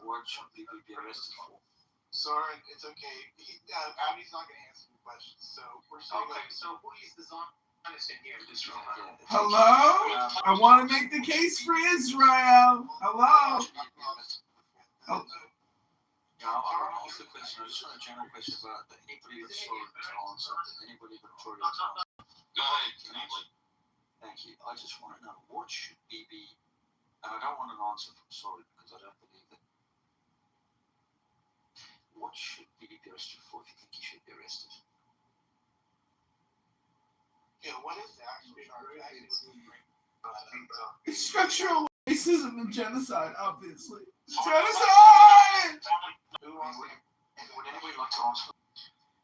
what should people be arrested for? Sorry, it's okay. Abby's not going to answer the question, so we're still okay. So who is the Zionist in here? Hello? I want to make the case for Israel. Hello? Oh. Yeah, I want to ask the question. I just want a general question about anybody that's solid to answer. Anybody Victoria to answer. Go ahead. Thank you. I just want to know what should we be, and I don't want an answer from solid because I don't believe it. What should we be arrested for if you think he should be arrested? Yeah, what is that? It's structural racism and genocide, obviously. Genocide! Would anybody like to answer?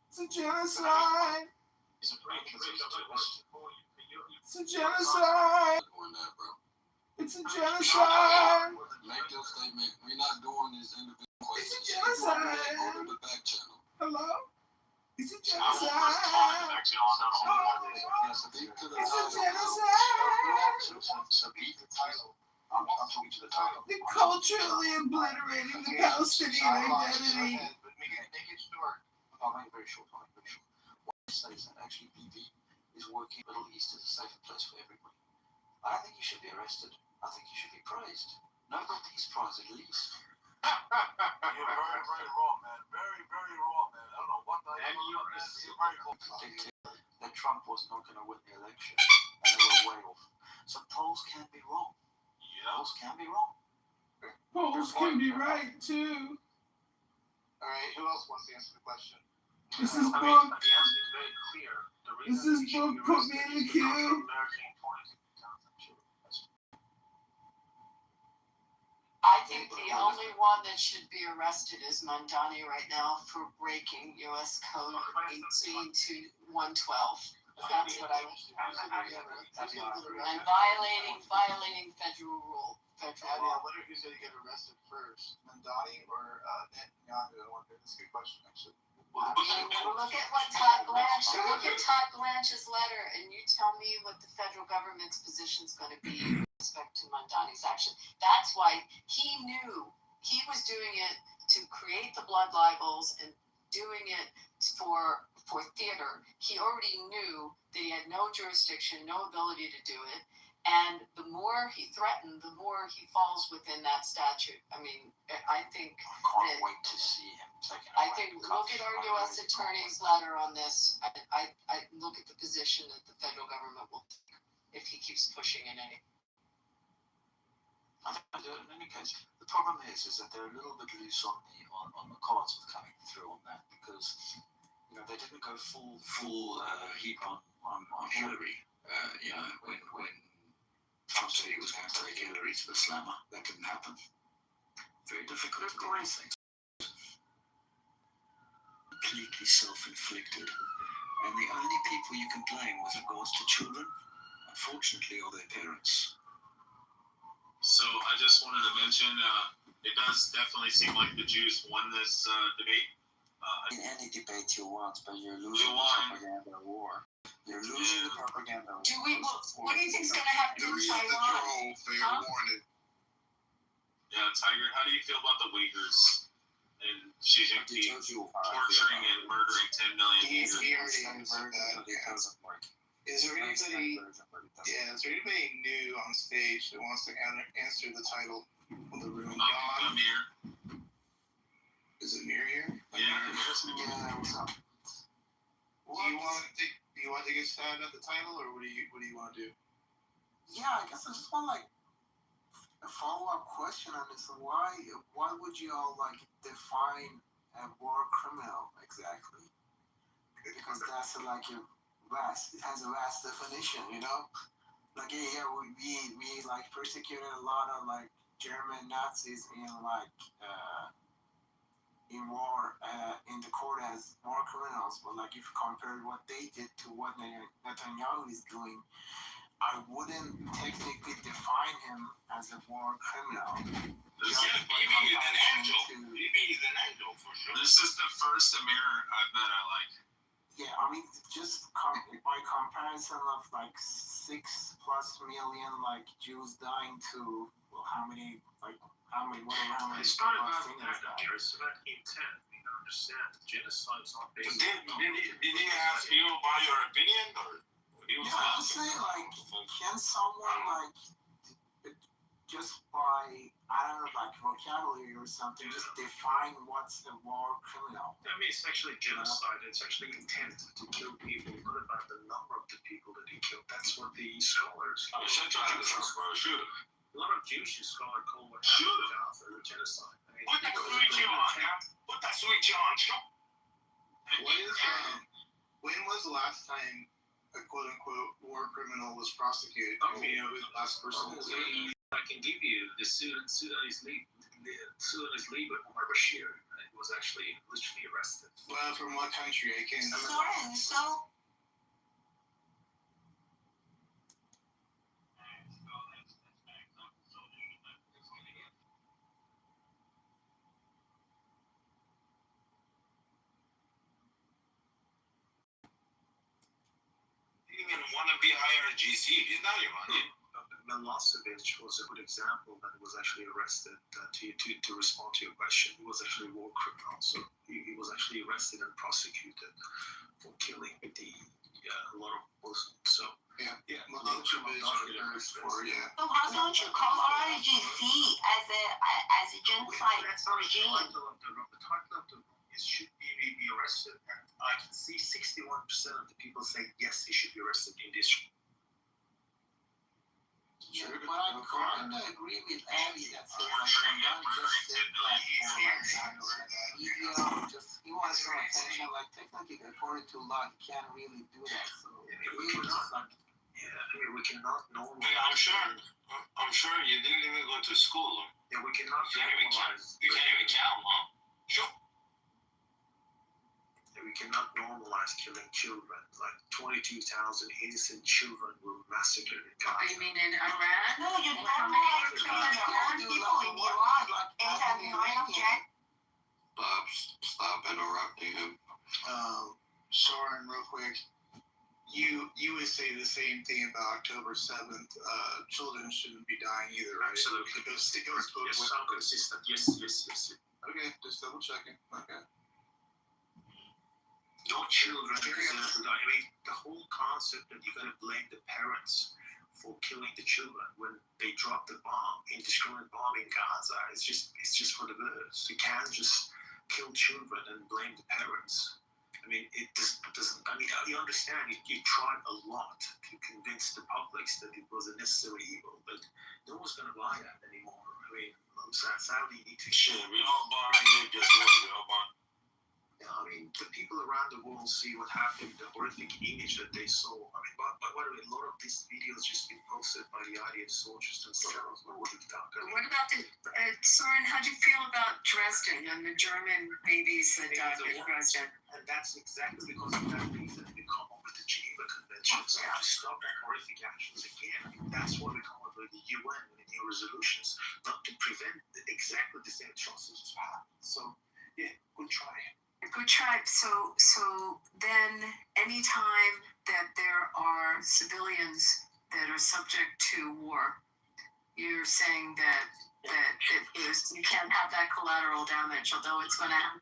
It's a genocide! Is it right to arrest? It's a genocide! It's a genocide! Make your statement. We're not doing this individual questions. It's a genocide! Go to the back channel. Hello? It's a genocide! Speak to the It's a title. genocide! So beat the title. I'm talking to the title. They're culturally obliterating the Palestinian identity. Make it short. I'll make it very short. What it says that actually BB is working Middle East as a safer place for everybody. I don't think you should be arrested. I think you should be praised. Nobel Peace Prize at least. You're very, very wrong, man. Very, very wrong, man. I don't know what the hell you're very cool. Predicted that Trump was not going to win the election, and they were way off. So polls can be wrong. Yeah. Polls can be wrong. Polls can be right, too. All right, who else wants to answer the question? This is book. The answer is very clear. This is book. Put me in the queue. I think the only one that should be arrested is Mandani right now for breaking U.S. Code 182-112. That's what I and violating federal rule. Abby, I wonder who's going to get arrested first, Mandani or Netanyahu? I wonder. That's a good question, actually. Look at what Todd Blanche. Look at Todd Blanche's letter, and you tell me what the federal government's position is going to be with respect to Mandani's action. That's why he knew he was doing it to create the blood libels and doing it for theater. He already knew that he had no jurisdiction, no ability to do it. And the more he threatened, the more he falls within that statute. I mean, I think I can't wait to see him taken away. I think look at our U.S. attorney's letter on this. I look at the position that the federal government will take if he keeps pushing in any. In any case, the problem is that they're a little bit loose on the cards with coming through on that because they didn't go full heap on Hillary. When Trump said he was going to take Hillary to the slammer, that didn't happen. Very difficult to do these things. Completely self-inflicted. And the only people you can blame with regards to children, unfortunately, are their parents. So I just wanted to mention, it does definitely seem like the Jews won this debate. In any debate you want, but you're losing the propaganda war. You're losing the propaganda war. What do you think's going to happen in Taiwan? Yeah, Tiger, how do you feel about the Uyghurs and Xi Jinping torturing and murdering 10 million Uyghurs? Is there anybody new on stage that wants to answer the title of the room? Amir. Is it Amir here? Yeah, what's up? Do you want to get started at the title, or what do you want to do? Yeah, I guess I just want a follow-up question on this. Why would you all define a war criminal exactly? Because that's it has a vast definition, we persecuted a lot of German Nazis in war in the court as war criminals, but if you compare what they did to what Netanyahu is doing, I wouldn't technically define him as a war criminal. Maybe he's an angel for sure. This is the first Amir I've met I like. Yeah, I mean, just by comparison of 6+ million like Jews dying to, well, how many It's not about that. It's about intent. You don't understand. Genocide is not based Did he ask you about your opinion, or he was I'm saying, like, can someone, like, just by, I don't know, like vocabulary or something, just define what's a war criminal? I mean, it's actually genocide. It's actually intent to kill people. Not about the number of the people that he killed. That's what the scholars. I shut your mouth, bro. Shoot him. A lot of Jewish scholars call what happened after the genocide. I mean, Put that switch on. Put that switch on. Shoot. What is when was the last time a quote unquote war criminal was prosecuted? I mean, Who the last person is? I can give you the Sudanese leader, Omar Bashir, was actually literally arrested. Well, from what country? I can. Soren, so He didn't even want to be hired at GC. He's not Iranian. Milosevic was a good example that was actually arrested to respond to your question. He was actually a war criminal, so he was actually arrested and prosecuted for killing a lot of Muslims. So Yeah. Milosevic Milosevic for So how don't you call RIGC as a genocide regime? The title of the book is should be arrested, and I can see 61% of the people say yes, he should be arrested in this. Yeah, but I kind of agree with Abby that says like Mandani just said that for like he wants some attention. Like technically, according to law, he can't really do that. So he was just like, Yeah, I mean, we cannot normalize. Yeah, I'm sure you didn't even go to school. Yeah, we cannot You can't even count, huh? Sure. We cannot normalize killing children. Like 22,000 innocent children were massacred in You Gaza. mean in Iran? No, you normalize killing your own people in Iran. Ain't that enough yet? Stop interrupting him. Soren, real quick. You would say the same thing about October 7th. Children shouldn't be dying either, right? Absolutely. It goes both Yes, ways. I'm consistent. Yes. Okay, just double checking. Okay. No children deserve to die. I mean, the whole concept that you're going to blame the parents for killing the children when they drop the bomb, indiscriminate bomb in Gaza, it's just for the birds. You can't just kill children and blame the parents. I mean, it just doesn't. I mean, you understand. You tried a lot to convince the public that it was a necessary evil, but no one's going to buy that anymore. I mean, sadly, you need to. Shit, we all buying it. Guess what? We all buying. I mean, the people around the world see what happened, the horrific image that they saw. I mean, but by the way, a lot of these videos just been posted by the IDF soldiers themselves on TikTok. I mean, What about Soren, how'd you feel about Dresden and the German babies that died in Dresden? and that's exactly because of that reason we come up with the Geneva Conventions to stop horrific actions again. I mean, that's why we come up with the UN and the new resolutions, not to prevent exactly the same atrocities to happen. So, yeah, good try. Good try. So then anytime that there are civilians that are subject to war, you're saying that you can't have that collateral damage, although it's going to happen.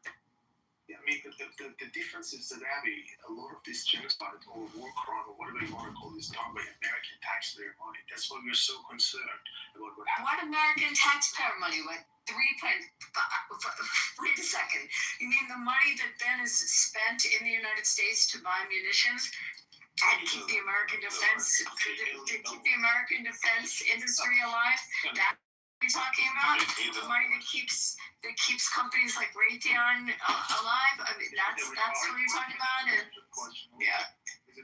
Yeah, I mean, the difference is that, Abby, a lot of this genocide or war crime or whatever you want to call it is done by American taxpayer money. That's why we're so concerned about what happened. What American taxpayer money? What wait a second. You mean the money that then is spent in the United States to buy munitions and keep the American defense industry alive? That's what you're talking about? The money that keeps companies like Raytheon alive? I mean, that's what you're talking about? And yeah.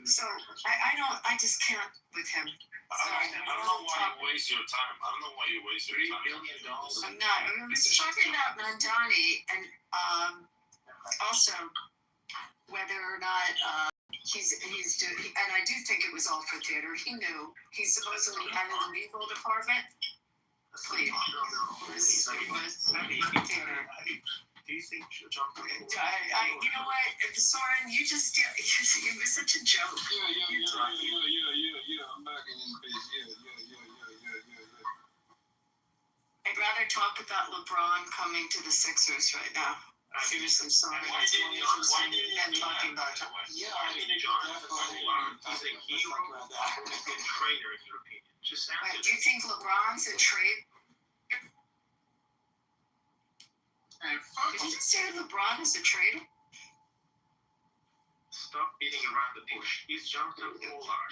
So I just can't with him. I don't know why you waste your time. I don't know why you waste your time. $3 billion. I'm not. I was talking about Mandani and also whether or not he's doing. And I do think it was all for theater. He knew. He's supposedly head of the legal department. Please. It was theater. Do you think Jonathan? You know what, Soren, you're such a joke. Yeah. I'm back in this bitch. Yeah. I'd rather talk about LeBron coming to the Sixers right now. Seriously, Soren. Why didn't talking about Yeah, I mean, Jonathan he's a hero or a trainer, in your opinion? Just answer. Do you think LeBron's a trade? And fuck Did you just say LeBron is a traitor? Stop beating around the bush. He's Jonathan Pollard.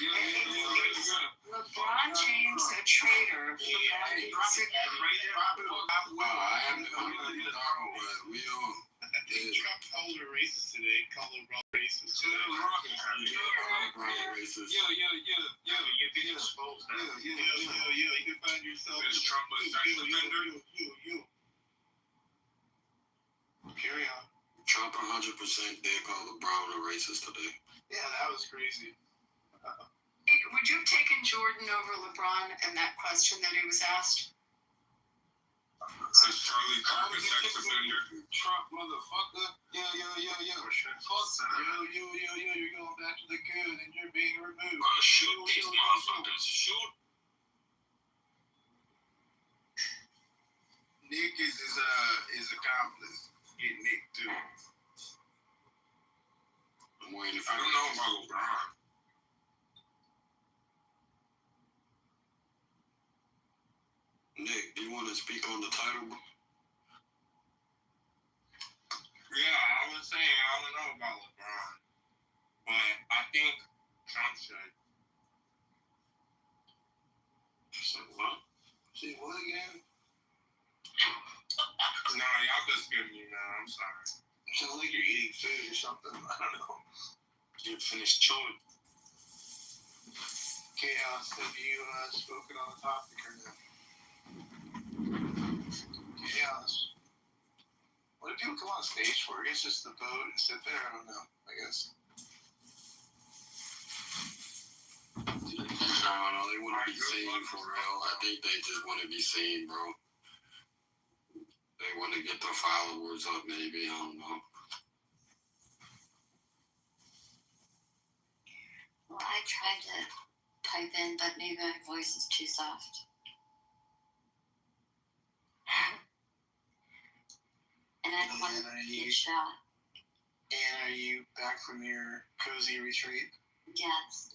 LeBron James a traitor. Call her racist today. Call LeBron racist. You've been exposed now. You can find yourself. Is Trump a sex offender? You. Carry on. Trump 100% did call LeBron a racist today. Yeah, that was crazy. Would you have taken Jordan over LeBron and that question that he was asked? Is Charlie Kirk a sex offender? Trump motherfucker. Yeah. Fuck. You're going back to the good and you're being removed. Shoot these motherfuckers. Shoot. Nick is his accomplice. Get Nick too. I'm waiting for I don't know about LeBron. Nick, do you want to speak on the title? Yeah, I was saying I don't know about LeBron, but I think Trump should. So what? See what again? No, y'all just give me, man. I'm sorry. Sounds like you're eating food or something. I don't know. You finished chewing. Chaos, have you spoken on the topic or no? Chaos. What do people come on stage for? I guess just to vote and sit there? I don't know. I guess. No, they want to be seen for real. I think they just want to be seen, bro. They want to get their followers up, maybe. I don't know. Well, I tried to type in, but maybe my voice is too soft. And I don't want to get shot. And are you back from your cozy retreat? Yes.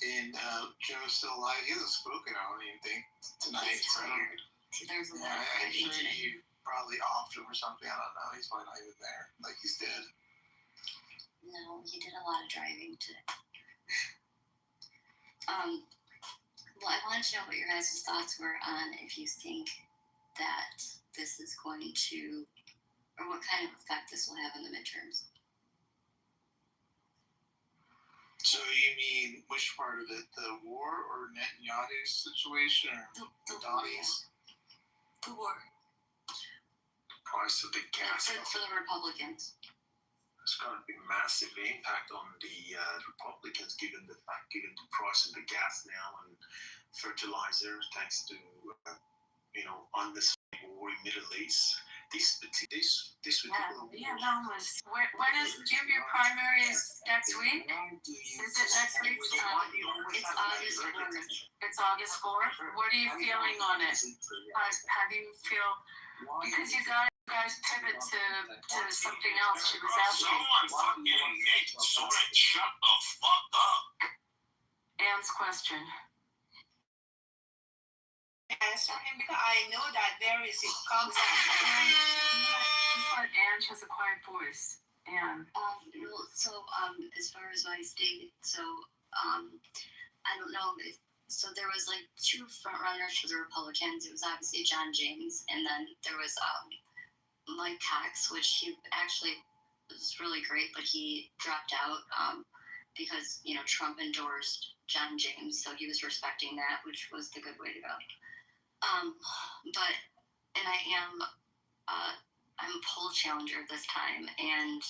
And Joe's still alive. He hasn't spoken on anything tonight. He's So tired. See, there's a lot of I'm fighting sure today. you probably offed him or something. I don't know. He's probably not even there. Like he's dead. No, he did a lot of driving today. Well, I wanted to know what your guys' thoughts were on if you think that this is going to, or what kind of effect this will have in the midterms. So you mean which part of it? The war or Netanyahu's situation or The Donnie's? The war. Price of the gas. For the Republicans. It's going to be massive impact on the Republicans, given the price of the gas now and fertilizer, thanks to unnecessary war in Middle East. This particular war. Yeah, no, when is your primaries next week? Is it next week? It's August 4th. It's August 4th. What are you feeling on it? How do you feel? Because you guys pivot to something else. She was asking. Someone fucking Nick Soren, shut the fuck up. Anne's question. Answer him because I know that there is a concept. Just like Anne has a quiet voice. Anne. Well, so, as far as my state, I don't know if, so there was like two front runners for the Republicans. It was obviously John James, and then there was, Mike Cox, which he actually was really great, but he dropped out, because, Trump endorsed John James, so he was respecting that, which was the good way to go. And I'm a poll challenger this time, and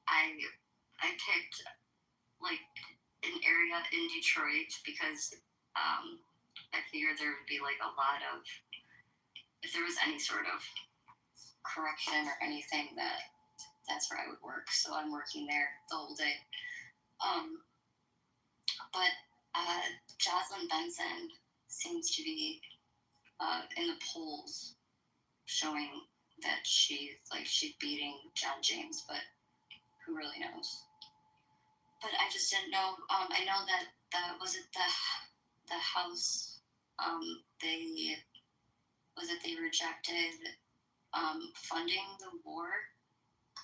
I picked like an area in Detroit because I figured there would be like a lot of, if there was any sort of correction or anything, that's where I would work. So I'm working there the whole day. But Jocelyn Benson seems to be in the polls showing that she's beating John James, but who really knows? But I just didn't know. I know that the House they rejected funding the war,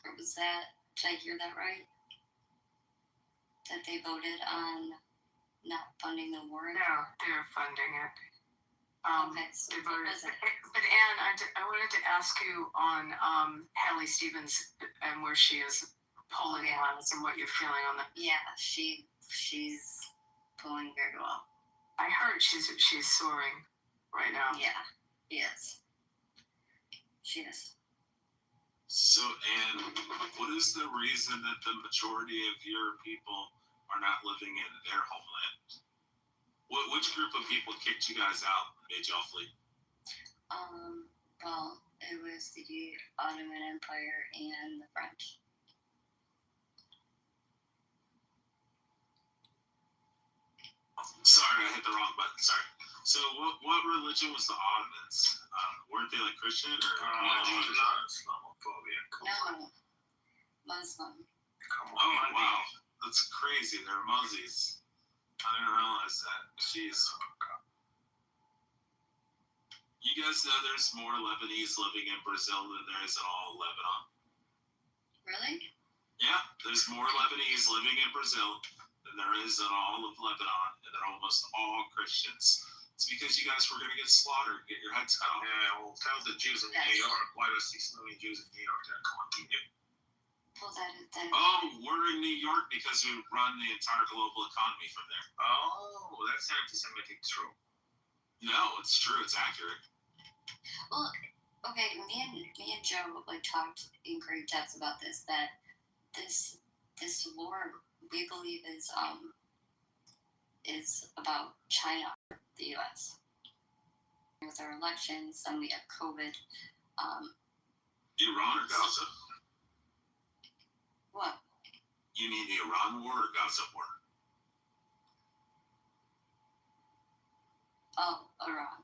or was that, did I hear that right? That they voted on not funding the war? No, they're funding it. Okay, so They what voted. was it? But Anne, I wanted to ask you on Hallie Stevens and where she is polling wise and what you're feeling on that. Yeah, she's going very well. I heard she's soaring right now. Yeah, yes. She is. So, Anne, what is the reason that the majority of your people are not living in their homeland? Which group of people kicked you guys out and made y'all flee? Well, it was the Ottoman Empire and the French. Sorry, I hit the wrong button. Sorry. So, what religion was the Ottomans? Weren't they like Christian or? Not Islamophobia. No, Muslim. Come on. Oh wow, that's crazy. They're Muzzies. I didn't realize that. Jeez. You guys know there's more Lebanese living in Brazil than there is in all of Lebanon. Really? Yeah, there's more Lebanese living in Brazil than there is in all of Lebanon, and they're almost all Christians. It's because you guys were going to get slaughtered, get your heads cut off. Yeah, well, tell the Jews in New York. Why do 6 million Jews in New York that come on TV? Well, that Oh, we're in New York because we run the entire global economy from there. Oh, that's anti-Semitic true. No, it's true. It's accurate. Well, okay. Me and Joe talked in great depth about this. That this war we believe is about China, the U.S. With our elections, and we have COVID. Iran or Gaza? What? You mean the Iran war or Gaza war? Oh, Iran.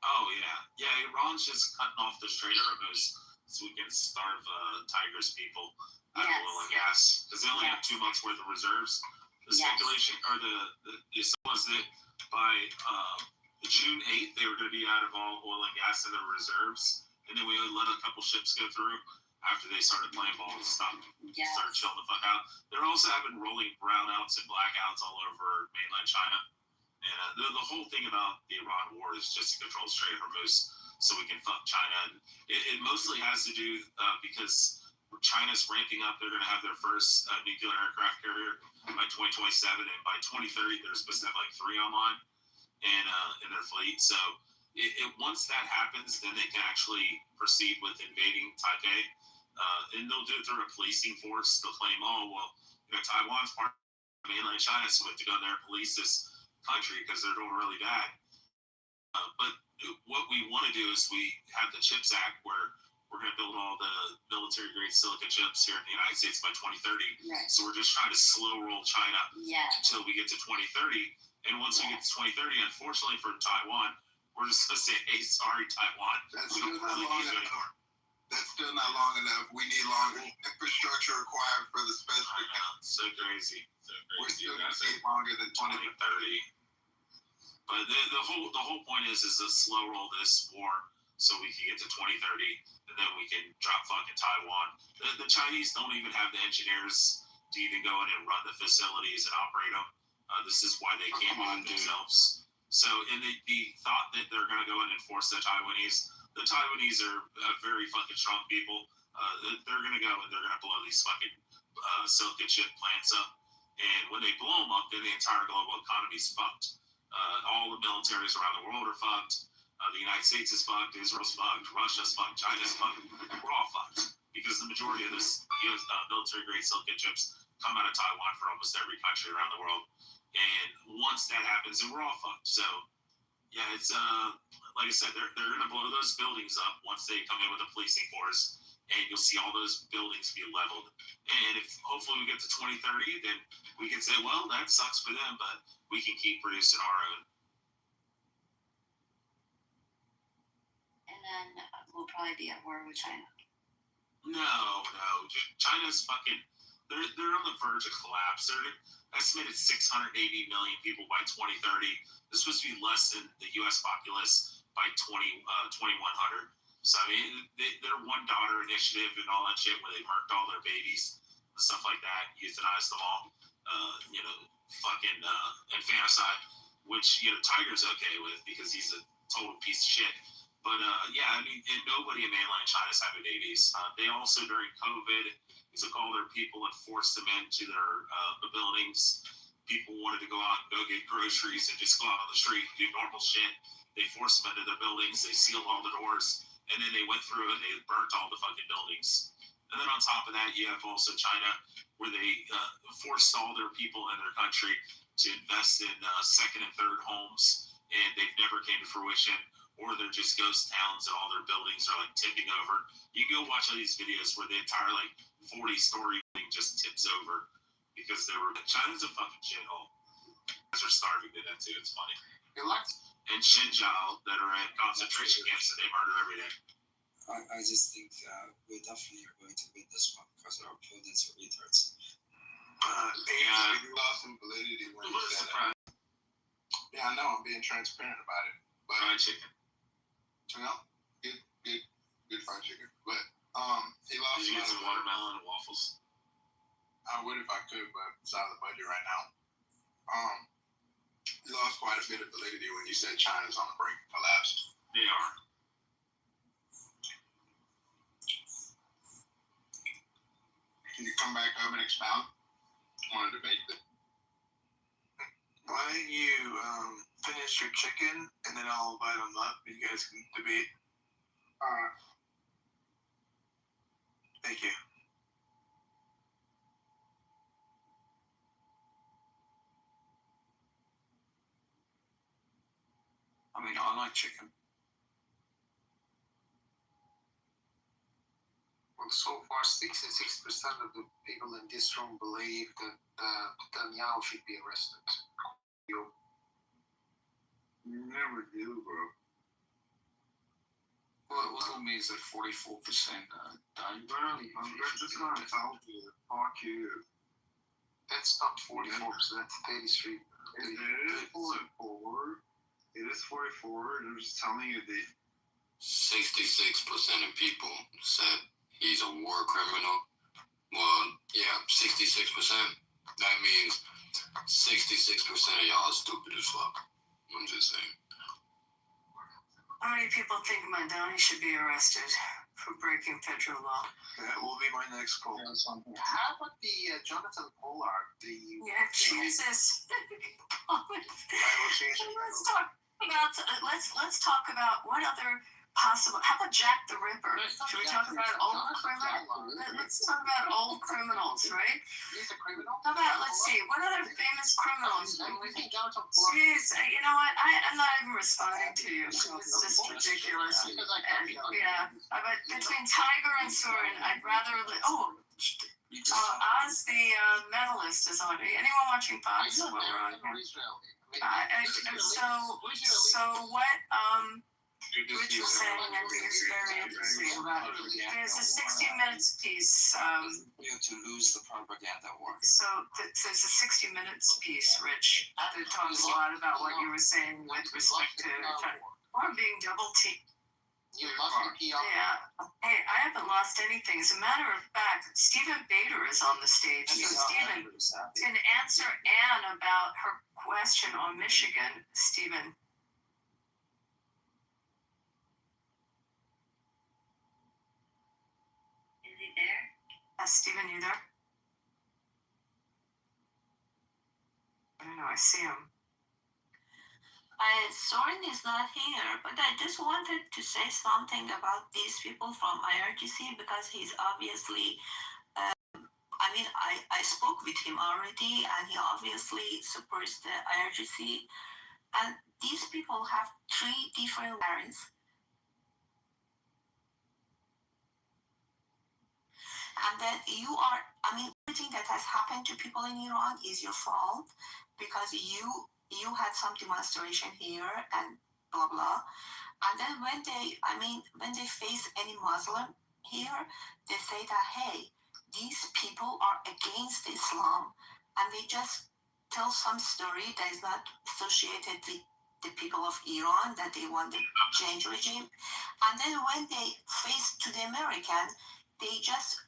Oh, yeah. Yeah, Iran's just cutting off the Strait of Hormuz so we can starve Tigers people out of oil and gas. Because they only have 2 months worth of reserves. The speculation, or the was that by June 8th, they were going to be out of all oil and gas in their reserves. And then we let a couple ships go through after they started playing ball and stuff. Started chilling the fuck out. They're also having rolling brownouts and blackouts all over mainland China. And the whole thing about the Iran war is just to control Strait of Hormuz so we can fuck China. And it mostly has to do because China's ramping up. They're going to have their first nuclear aircraft carrier by 2027. And by 2030, they're supposed to have 3 online in their fleet. So once that happens, then they can actually proceed with invading Taipei. And they'll do it through a policing force. They'll claim, Taiwan's part of mainland China, so we have to go in there and police this country because they're doing really bad. But what we want to do is we have the CHIPS Act where we're going to build all the military grade silica chips here in the United States by 2030. Right. So we're just trying to slow roll China until we get to 2030. And once we get to 2030, unfortunately for Taiwan, we're just going to say, hey, sorry, Taiwan. That's still not long enough. That's still not long enough. We need longer infrastructure required for the specific. So crazy. We're still going to take longer than 2030. But the whole point is to slow roll this war so we can get to 2030, and then we can drop fucking Taiwan. The Chinese don't even have the engineers to even go in and run the facilities and operate them. This is why they can't do it themselves. So, in the thought that they're going to go in and force the Taiwanese are very fucking strong people. They're going to go and they're going to blow these fucking silicon chip plants up. And when they blow them up, then the entire global economy is fucked. All the militaries around the world are fucked. The United States is fucked. Israel's fucked. Russia's fucked. China's fucked. We're all fucked because the majority of this military-grade silicon chips come out of Taiwan for almost every country around the world. And once that happens, then we're all fucked. So, yeah, it's like I said, they're going to blow those buildings up once they come in with the policing force, and you'll see all those buildings be leveled. And if hopefully we get to 2030, then we can say, well, that sucks for them, but we can keep producing our own. And then we'll probably be at war with China. No. China's fucking. They're on the verge of collapse. They're estimated 680 million people by 2030. This was supposed to be less than the U.S. populace by 2100. So I mean, their one daughter initiative and all that shit, where they murked all their babies and stuff like that, euthanized them all, fucking infanticide, which Tiger's okay with because he's a total piece of shit. But yeah, I mean, and nobody in mainland China's having babies. They also during COVID took all their people and forced them into their the buildings. People wanted to go out and go get groceries and just go out on the street and do normal shit. They forced them into their buildings. They sealed all the doors, and then they went through and they burnt all the fucking buildings. And then on top of that, you have also China, where they forced all their people in their country to invest in second and third homes, and they've never came to fruition. Or they're just ghost towns and all their buildings are like tipping over. You go watch all these videos where the entire like 40-story thing just tips over because China's a fucking shithole. Guys are starving to death too. It's funny. And Xinjiang that are in concentration camps that they murder every day. I just think we definitely are going to win this one because our opponents are retards. You lost some validity when you said that. Yeah, I know. I'm being transparent about it. But fried chicken. Good fried chicken. But he lost. Did you get some watermelon and waffles? I would if I could, but it's out of the budget right now. You lost quite a bit of validity when you said China's on the brink of collapse. They are. Can you come back up and expound on a debate that? Why don't you finish your chicken and then I'll invite them up and you guys can debate. Alright. Thank you. I mean, I like chicken. Well, so far, 66% of the people in this room believe that Netanyahu should be arrested. You never do, bro. Well, what told me is that 44% died. Really? I'm just gonna tell you. Fuck you. That's not 44%, that's 33. It is 44. It is 44. I'm just telling you that 66% of people said he's a war criminal. Well, yeah, 66%. That means 66% of y'all are stupid as fuck. I'm just saying. How many people think Mandani should be arrested for breaking federal law? that will be my next call. How about the Jonathan Pollard? Yeah, Jesus. Let's talk about what other possible. How about Jack the Ripper? Should we talk about old criminals? Let's talk about old criminals, right? He's a criminal. How about let's see what other famous criminals? We think Jonathan Pollard. Jeez, you know what? I'm not even responding to you. It's just ridiculous. Yeah, but between Tiger and Soren, I'd rather. Oz the medalist is on. Anyone watching Fox? So what? Rich was saying, I think it's very interesting about it. There's a 60 Minutes piece. We have to lose the propaganda war. So there's a 60 Minutes piece, Rich, that talks a lot about what you were saying with respect to or being double T. You lost the PR. Yeah. Hey, I haven't lost anything. As a matter of fact, Stephen Bader is on the stage. So Stephen can answer Anne about her question on Michigan. Stephen. Stephen, you there? I don't know, I see him. Soren is not here, but I just wanted to say something about these people from IRGC because he's obviously, I spoke with him already and he obviously supports the IRGC. And these people have 3 different parents. And then everything that has happened to people in Iran is your fault because you had some demonstration here and blah blah. And then when they face any Muslim here, they say that, hey, these people are against Islam, and they just tell some story that is not associated with the people of Iran, that they want to change regime. And then when they face to the American, they just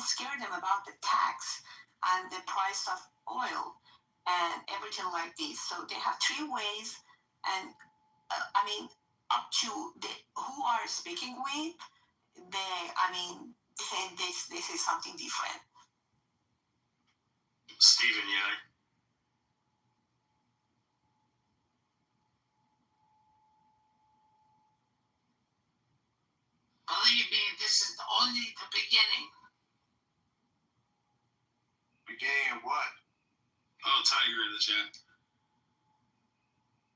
scare them about the tax and the price of oil and everything like this. So they have 3 ways, and up to who are speaking with, this is something different. Steven, yeah. Believe me, this is only the beginning. Beginning of what? Oh, Tiger in the chat.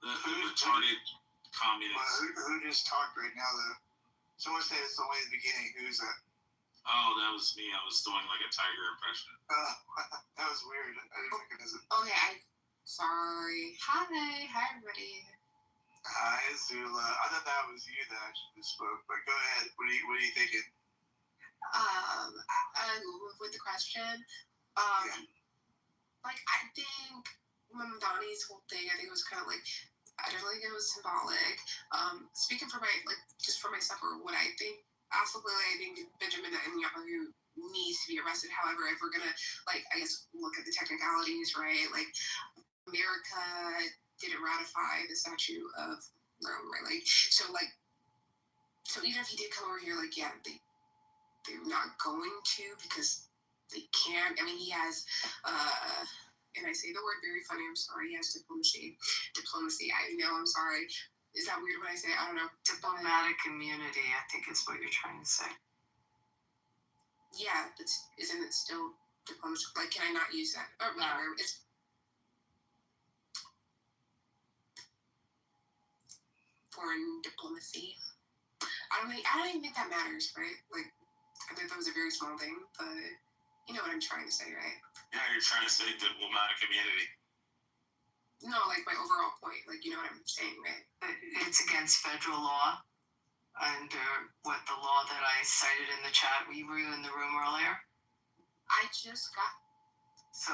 The retarded communist. Who just talked right now? Someone said it's only the beginning. Who's that? Oh, that was me. I was doing like a Tiger impression. That was weird. I didn't recognize it. Okay, sorry. Hi everybody. Hi, Zula. I thought that was you that actually spoke, but go ahead. What are you thinking? With the question, Yeah. I think Mamdani's whole thing, I think it was kind of I definitely think it was symbolic. Speaking for just for myself or what I think, absolutely, I think Benjamin Netanyahu needs to be arrested. However, if we're gonna I guess look at the technicalities, right? America didn't ratify the Statute of Rome, right? So even if he did come over here, they're not going to because they can't. He has, and I say the word very funny. I'm sorry. He has diplomacy. I know. I'm sorry. Is that weird when I say it? I don't know. Diplomatic immunity, I think is what you're trying to say. Yeah, but isn't it still diplomacy? Can I not use that? Or whatever. It's foreign diplomacy. I don't even think that matters, right? I think that was a very small thing, but you know what I'm trying to say, right? Yeah, you're trying to say diplomatic immunity. No, my overall point, you know what I'm saying, right? It's against federal law, and what the law that I cited in the chat, were you in the room earlier? I just got. So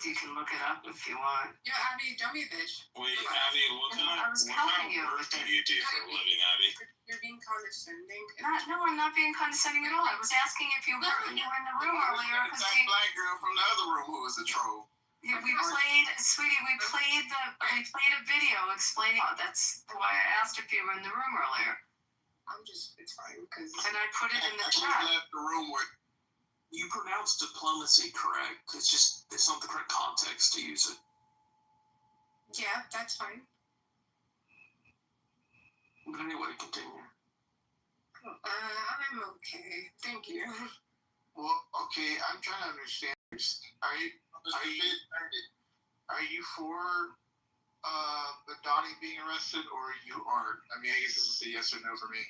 you can look it up if you want. Yeah, Abby, don't be a bitch. Wait, Abby, what kind of work do you do for a living, Abby? You're being condescending. No, I'm not being condescending at all. I was asking if you were in the room earlier because That black girl from the other room who was a troll. we played a video explaining. That's why I asked if you were in the room earlier. It's fine because. And I put it in the I chat. left the room with. You pronounce diplomacy correct. It's not the correct context to use it. Yeah, that's fine. But anyway, continue. I'm okay. Thank you. Well, okay. I'm trying to understand. Are you for Donnie being arrested, or you aren't? I guess this is a yes or no for me.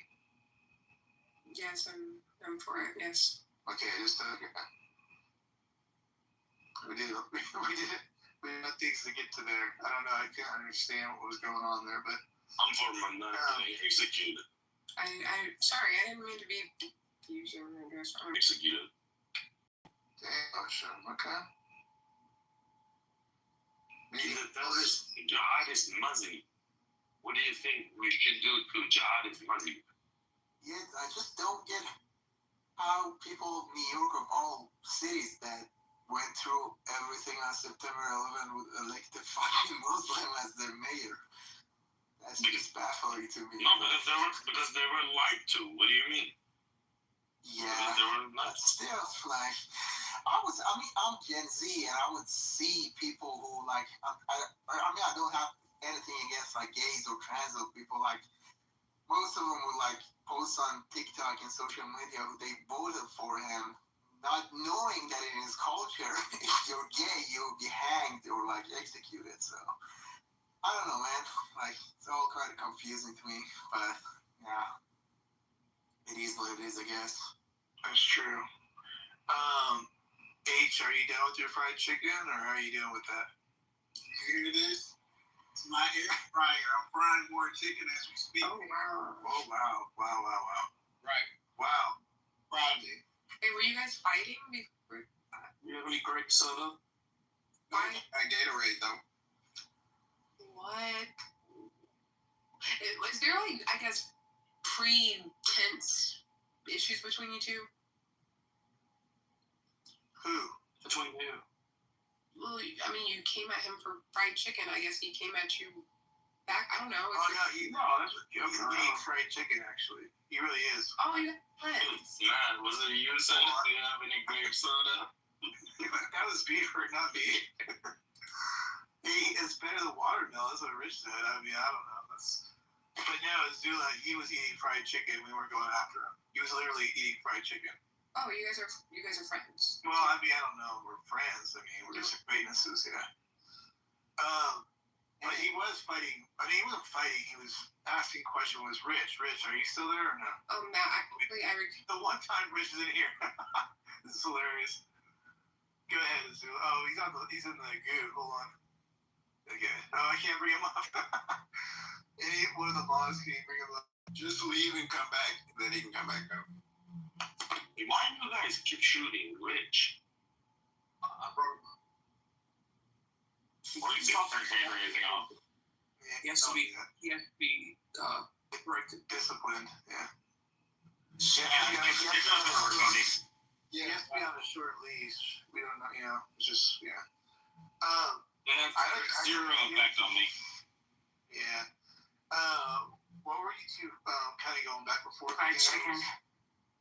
Yes, I'm for it. Yes. Okay, we did it. We had things to get to there. I don't know. I can't understand what was going on there, but I'm for Mandela getting executed. I'm sorry. I didn't mean to be confusing. Executed. damn, sure. Okay. Jihad is muzzy. What do you think we should do to Jihad is muzzy? Yeah, I just don't get how people of New York, of all cities that went through everything on September 11 would elect a fucking Muslim as their mayor. That's just baffling to me. No, because they were lied to. What do you mean? Yeah, but still, I'm Gen Z, and I would see people who I don't have anything against gays or trans or people most of them would post on TikTok and social media who they voted for him, not knowing that in his culture, if you're gay, you'll be hanged or executed. So I don't know, man. Like, it's all kind of confusing to me, but yeah, it is what it is, I guess. That's true. H, are you done with your fried chicken, or how are you doing with that? You hear this? It's my air fryer. I'm frying more chicken as we speak. Oh wow. Oh, wow. Wow. Right. Wow. Probably. Hey, were you guys fighting before? You have any grape soda? Why? I Gatorade though. What? Was there like, I guess, pre-tense issues between you two? Who? Between you. Well, I mean, you came at him for fried chicken. I guess he came at you back. I don't know. Oh, no, he eats fried chicken, actually. He really is. Oh, you got friends. Man, was it you said do you have any grape soda? That was beef, not me. It's better than watermelon. That's what Rich said. I mean, I don't know. But no, Zula, he was eating fried chicken. We weren't going after him. He was literally eating fried chicken. Oh, you guys are friends. Well, I mean, I don't know. We're friends. I mean, we're just acquaintances, yeah. But he was fighting. I mean, he wasn't fighting. He was asking question. Was Rich, are you still there or no? Matt, The one time Rich is in here. This is hilarious. Go ahead, Zula. Oh, he's in the goo. Hold on. Okay. Oh, I can't bring him up. One of the mods can bring him up. Just leave and come back, then he can come back up. Why do you guys keep shooting Rich? I broke him. What do you stop their hand raising off? He has to be disciplined. Yeah. It doesn't work on me. He has to be on a short leash. We don't know. You know. It's just yeah. It has zero effect on me. Yeah. What were you two kind of going back before? Fried chicken.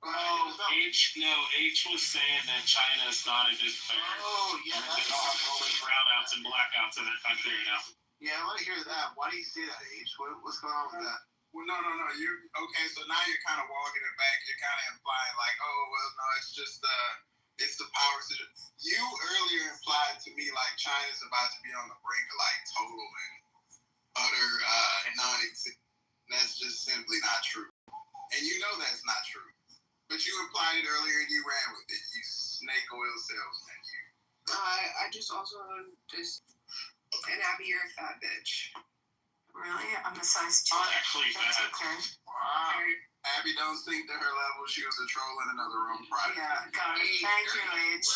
H was saying that China is not a good fair. Oh, yeah. And they all have all these brownouts and blackouts in their country now. Yeah, I want to hear that. Why do you say that, H? What's going on with that? Well, no. You okay? So now you're kind of walking it back. You're kind of implying like, oh, well, no, it's just it's the power situation. You earlier implied to me like China's about to be on the brink of like total and utter non-existence. That's just simply not true, and you know that's not true. But you implied it earlier and you ran with it. You snake oil salesman. I just also just and Abby, you're a fat bitch. Really? I'm a size 2. Actually, That's fat. okay. Wow. Abby don't sink to her level. She was a troll in another room prior. Yeah, got it. Thank you, H.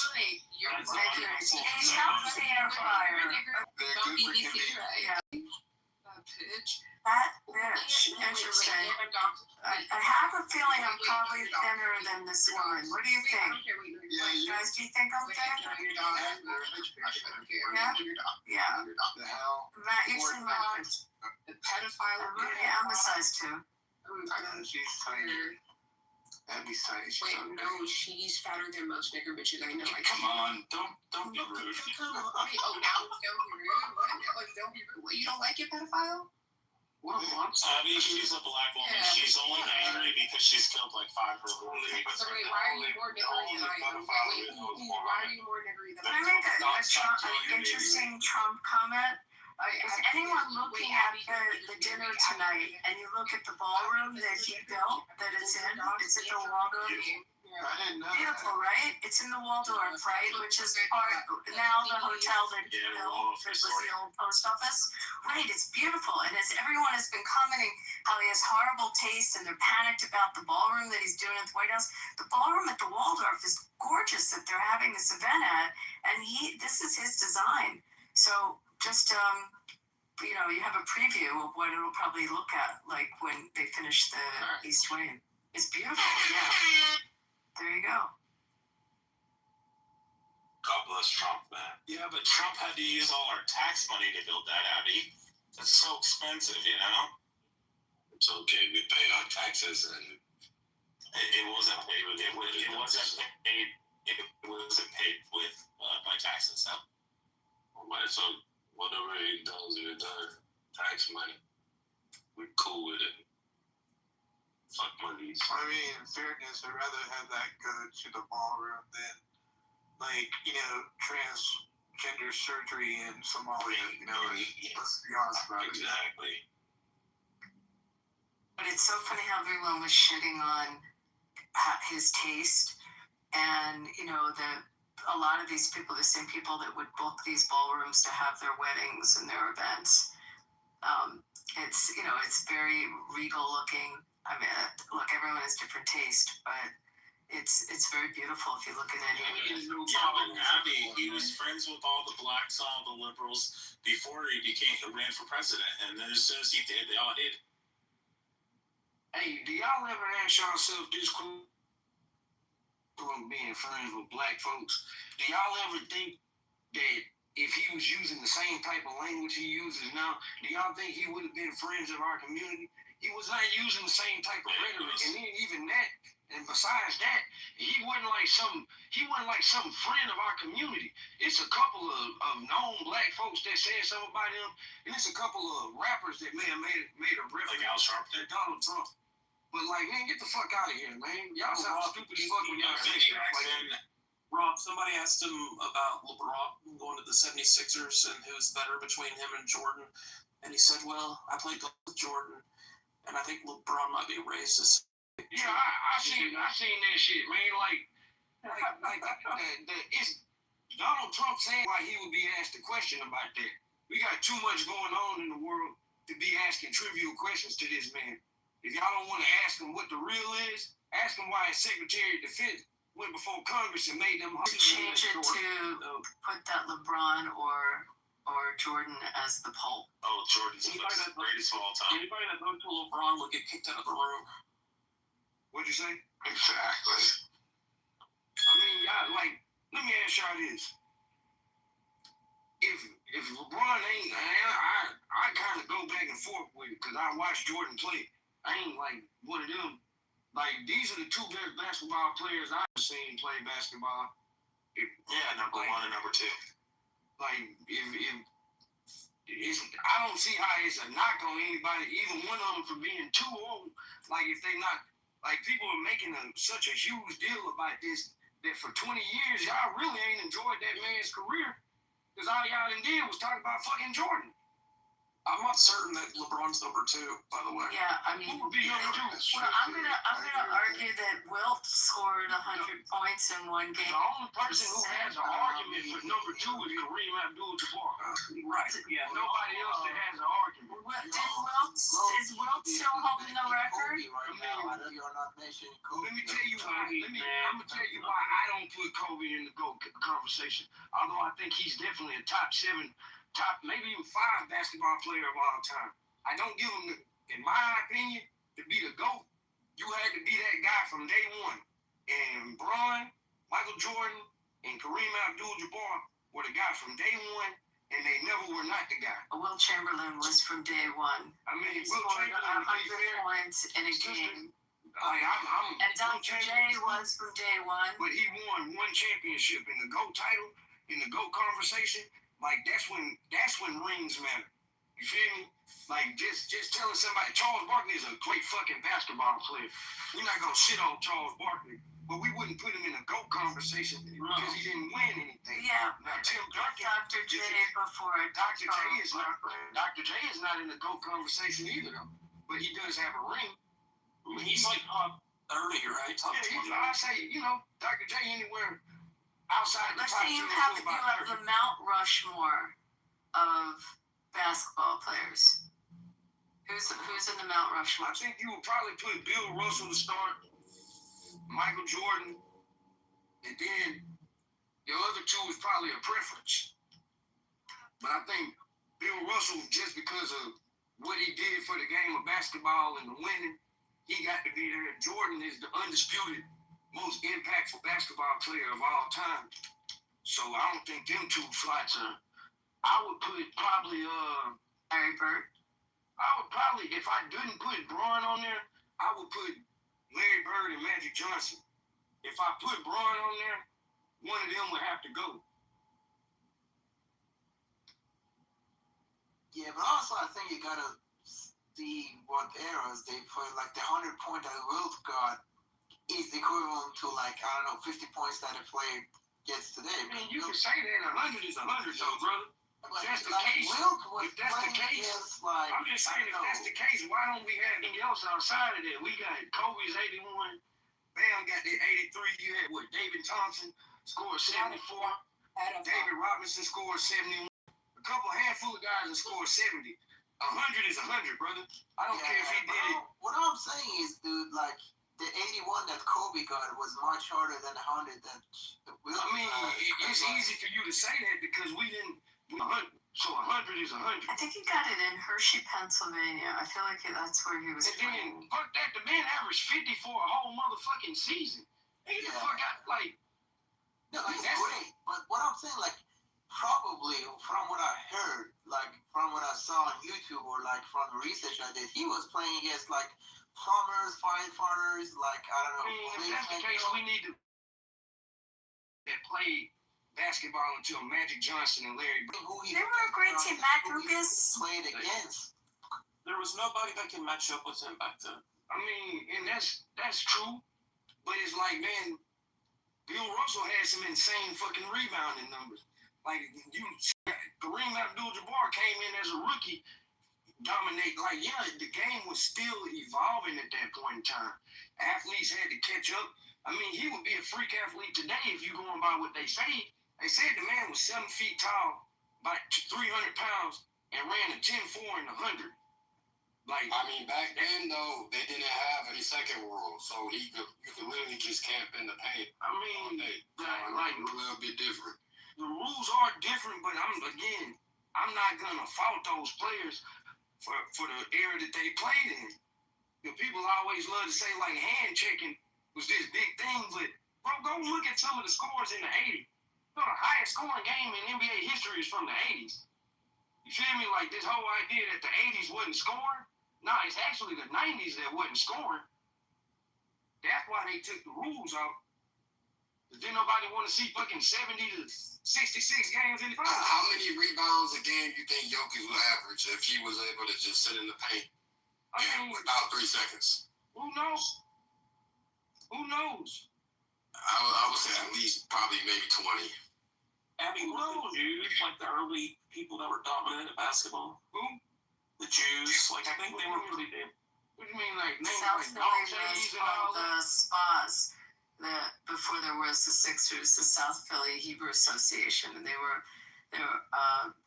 You're Thank you, H. H, how's the air fryer? They're good for convenience. Yeah. Bitch. That bitch. Interesting. I have a feeling I'm probably thinner than this woman. What do you think? Yeah, you Guys, do you think I'm thin? Yeah. The hell? Matt, you've seen my pictures. The pedophile. Yeah, I'm a size 2. She's tiny. Abby's tiny. She's Wait, no, she's fatter than most nigger bitches I know. Come on, don't be rude. Now don't be rude. What? Don't be rude. What, you don't like your pedophile? Abby, she's a black woman. Yeah. She's only angry because she's killed like 5 of her babies. So wait, why are you more niggery than I am? Why are you more niggery than Can I I make an interesting Trump comment? Is anyone looking at the dinner tonight and you look at the ballroom that he built, that it's in? It's at the Waldorf. I didn't know. Beautiful, right? It's in the Waldorf, right? Which is part now the hotel that he built. It was the old post office. Right, it's beautiful. And as everyone has been commenting how he has horrible taste and they're panicked about the ballroom that he's doing at the White House, the ballroom at the Waldorf is gorgeous that they're having this event at, and this is his design. So just you have a preview of what it'll probably look at like when they finish the East Wing. It's beautiful, yeah. There you go. God bless Trump, man. Yeah, but Trump had to use all our tax money to build that, Abby. That's so expensive, you know? It's okay, we pay our taxes and it wasn't paid with it wasn't paid with my taxes. So. So whatever he does with the tax money, we're cool with it. Fuck money. I mean, in fairness, I'd rather have that go to the ballroom than, gender surgery in Somalia. You know, let's be honest about it. Exactly. But it's so funny how everyone was shitting on his taste, and a lot of these people, the same people that would book these ballrooms to have their weddings and their events. It's very regal looking. I mean, look, everyone has different taste, but it's very beautiful if you look at it. But Abby, he was friends with all the blacks, all the liberals before he ran for president, and then as soon as he did, they all hated. Hey, do y'all ever ask yourself this question? Being friends with black folks, do y'all ever think that if he was using the same type of language he uses now, do y'all think he would have been friends of our community? He was not using the same type of rhetoric, and then even that, and besides that, he wasn't like some friend of our community. It's a couple of known black folks that said something about him, and it's a couple of rappers that may have made a reference Like Al Sharpton. to Donald Trump. But like, man, get the fuck out of here, man. Y'all sound stupid as fuck when y'all say shit like that. Rob, somebody asked him about LeBron going to the 76ers and who's better between him and Jordan. And he said, well, I played golf with Jordan, and I think LeBron might be racist. Yeah, I seen that shit, man. It's Donald Trump saying why he would be asked a question about that. We got too much going on in the world to be asking trivial questions to this man. If y'all don't want to ask him what the real is, ask him why his Secretary of Defense went before Congress and made them change it to put that LeBron or Jordan as the Pope. Oh, Jordan's the greatest of all time. Anybody that voted for LeBron will get kicked out of the room. What'd you say? Exactly. I mean, y'all, like, let me ask y'all this. If LeBron ain't, I kind of go back and forth with it because I watched Jordan play. I ain't like one of them. Like, these are the two best basketball players I've seen play basketball. Number one and number two. Like, I don't see how it's a knock on anybody, either one of them, for being too old. Like, if they not, like, people are making such a huge deal about this that for 20 years, y'all really ain't enjoyed that man's career because all y'all done did was talk about fucking Jordan. I'm not certain that LeBron's number two, by the way. Yeah, I mean, Who would be number two? well, I'm gonna argue that Wilt scored 100 points in one game. The only person who has an argument for number two is Kareem Abdul-Jabbar. Right. Yeah. Nobody else that has an argument. Is Wilt still holding the record? Let me tell you why. I'm gonna tell you why I don't put Kobe in the GOAT conversation. Although I think he's definitely a top maybe even 5 basketball player of all time. I don't give him, in my opinion, to be the GOAT, you had to be that guy from day one. And Bron, Michael Jordan, and Kareem Abdul-Jabbar were the guy from day one, and they never were not the guy. Wilt Chamberlain was from day one. I mean, He Wilt scored Chamberlain, 100 points in a game. And Dr. J was from day one. But he won one championship in the GOAT title, in the GOAT conversation. Like, that's when rings matter. You feel me? Like, just telling somebody, Charles Barkley is a great fucking basketball player. We're not going to shit on Charles Barkley, but we wouldn't put him in a GOAT conversation because he didn't win anything. Yeah, now, Tim Duncan, Dr. J before Dr. J is not in the GOAT conversation either, though. But he does have a ring. I mean, he's like top 30, right? Top 20. I say, Dr. J anywhere outside the Let's top say you 10 have is about 30. the Mount Rushmore of basketball players. Who's in the Mount Rushmore? I think you would probably put Bill Russell to start, Michael Jordan, and then the other two is probably a preference. But I think Bill Russell, just because of what he did for the game of basketball and the winning, he got to be there. Jordan is the undisputed most impactful basketball player of all time. So I don't think them two slots are. I would put probably Larry Bird. I would probably, if I didn't put Bron on there, I would put Larry Bird and Magic Johnson. If I put Bron on there, one of them would have to go. Yeah, but also I think you gotta see what eras they play. Like the 100 point that Wilt got is equivalent to 50 points that he played gets today. I mean, you can say that 100 is 100, though, brother. But If that's the like, case, Wilt was if that's the playing case, against, like, I'm just saying, if that's the case, why don't we have anything else outside of that? We got Kobe's 81, Bam got that 83. You had what? David Thompson scored 74. David Robinson scored 71. A handful of guys that scored 70. 100 is 100, brother. I don't care if he did it. What I'm saying is, dude, like, the 81 that Kobe got was much harder than 100 that Wilt. I mean, it's easy for you to say that because we didn't. 100. So 100 is 100. I think he got it in Hershey, Pennsylvania. I feel like that's where he was And playing. then, fuck that, the man averaged 50 for a whole motherfucking season. Get the fuck out, like. No, he's great. But what I'm saying, like, probably from what I heard, like, from what I saw on YouTube or, like, from the research I did, he was playing against, like, plumbers, firefighters, like, I don't know. I mean, if that's the case, we need to that played basketball until Magic Johnson and Larry Bird. They were a great team. Matt Lucas played against. There was nobody that can match up with him back then. I mean, and that's true, but it's like, man, Bill Russell had some insane fucking rebounding numbers. Like, Kareem Abdul-Jabbar came in as a rookie, dominate. Like, yeah, the game was still evolving at that point in time. Athletes had to catch up. I mean, he would be a freak athlete today if you going by what they say. They said the man was 7 feet tall, about 300 pounds, and ran a 10-4 in the 100. Like, I mean, back then though, they didn't have any second rule, so you could literally just camp in the paint. I mean, like a little bit different. The rules are different, but I'm not gonna fault those players for the era that they played in. The people always love to say like hand checking was this big thing, but bro, go look at some of the scores in the 80s. The highest scoring game in NBA history is from the 80s. You feel me? Like this whole idea that the 80s wasn't scoring. Nah, it's actually the 90s that wasn't scoring. That's why they took the rules off. Because then nobody want to see fucking 70 to 66 games in the finals. How many rebounds a game you think Jokic would average if he was able to just sit in the paint without 3 seconds? Who knows? Who knows? I would say at least probably maybe 20. Abby, what the Jews, like the early people that were dominant at basketball? Who? The Jews, like I think they were pretty damn. What do you mean, like South Philly was called the Spas. Before there was the Sixers, the South Philly Hebrew Association, and they were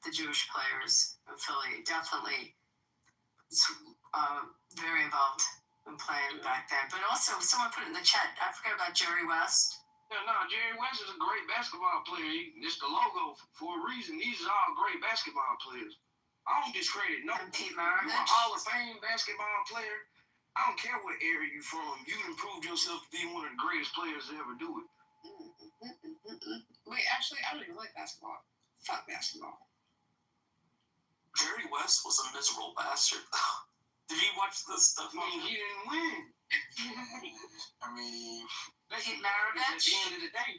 the Jewish players in Philly. Definitely very involved in playing back then. But also, someone put it in the chat. I forgot about Jerry West. Yeah, no, Jerry West is a great basketball player. It's the logo for a reason. These are all great basketball players. I don't discredit no. And Pete Maravich. You're a Hall of Fame basketball player. I don't care what area you're from. You improved yourself to be one of the greatest players to ever do it. Wait, actually, I don't even like basketball. Fuck basketball. Jerry West was a miserable bastard. Did you watch the stuff? I mean, he didn't win. I mean, Pete Maravich. At the end of the day.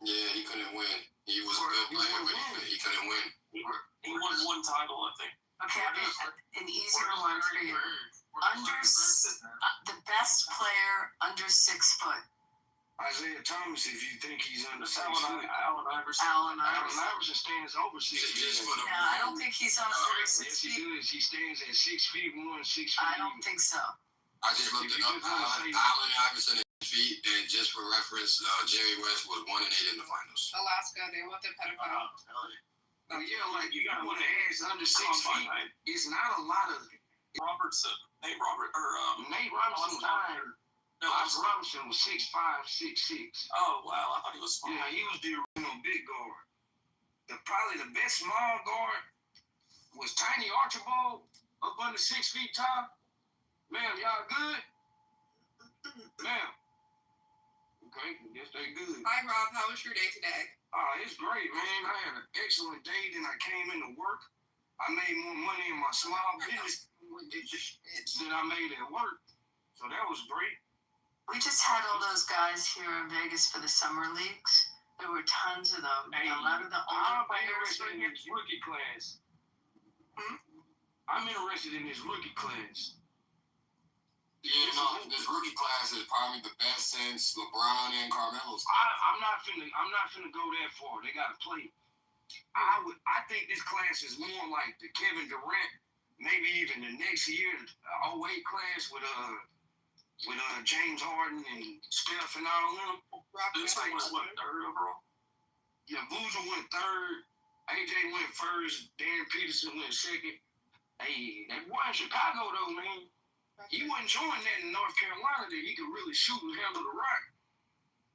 Yeah, he couldn't win. He was a good player, but he couldn't win. He won 1 title, I think. Okay, I mean, an easier one for you. The best player under 6 foot. Isaiah Thomas, if you think he's under 6 Allen foot. Iverson. Allen Allen Iverson. Iverson stands over 6 feet. No, I don't think he's under 6 Yes, he feet. does. He stands at 6 feet 1, 6 feet. I don't think so. I just looked it up. Allen Iverson in feet, and just for reference, Jerry West was 1-8 in the finals. Alaska, they want the pedophile. Oh, yeah, like you got one that has under 6 feet. It's not a lot of. Nate Robertson time. No, Robinson was 6'5", 6'6". Oh wow, I thought he was small. Yeah, he was the original big guard. Probably the best small guard was Tiny Archibald up under 6 feet tall. Ma'am, y'all good? Ma'am. Okay, I guess they good. Hi Rob, how was your day today? It's great, man. I had an excellent day. Then I came into work. I made more money in my small business than I made at work. So that was great. We just had all those guys here in Vegas for the summer leagues. There were tons of them. Hey, a lot of the older players interested in this rookie class. I'm interested in this rookie class. Yeah, no, this rookie class is probably the best since LeBron and Carmelo's. I'm not finna go that far. They gotta play. I think this class is more like the Kevin Durant, maybe even the next year, 08 class with James Harden and Steph and all of them. This one was what, third overall? Yeah, Boozer went third. AJ went first. Darren Peterson went second. Hey, that boy in Chicago though, man. He wasn't showing that in North Carolina that he could really shoot and handle the rock.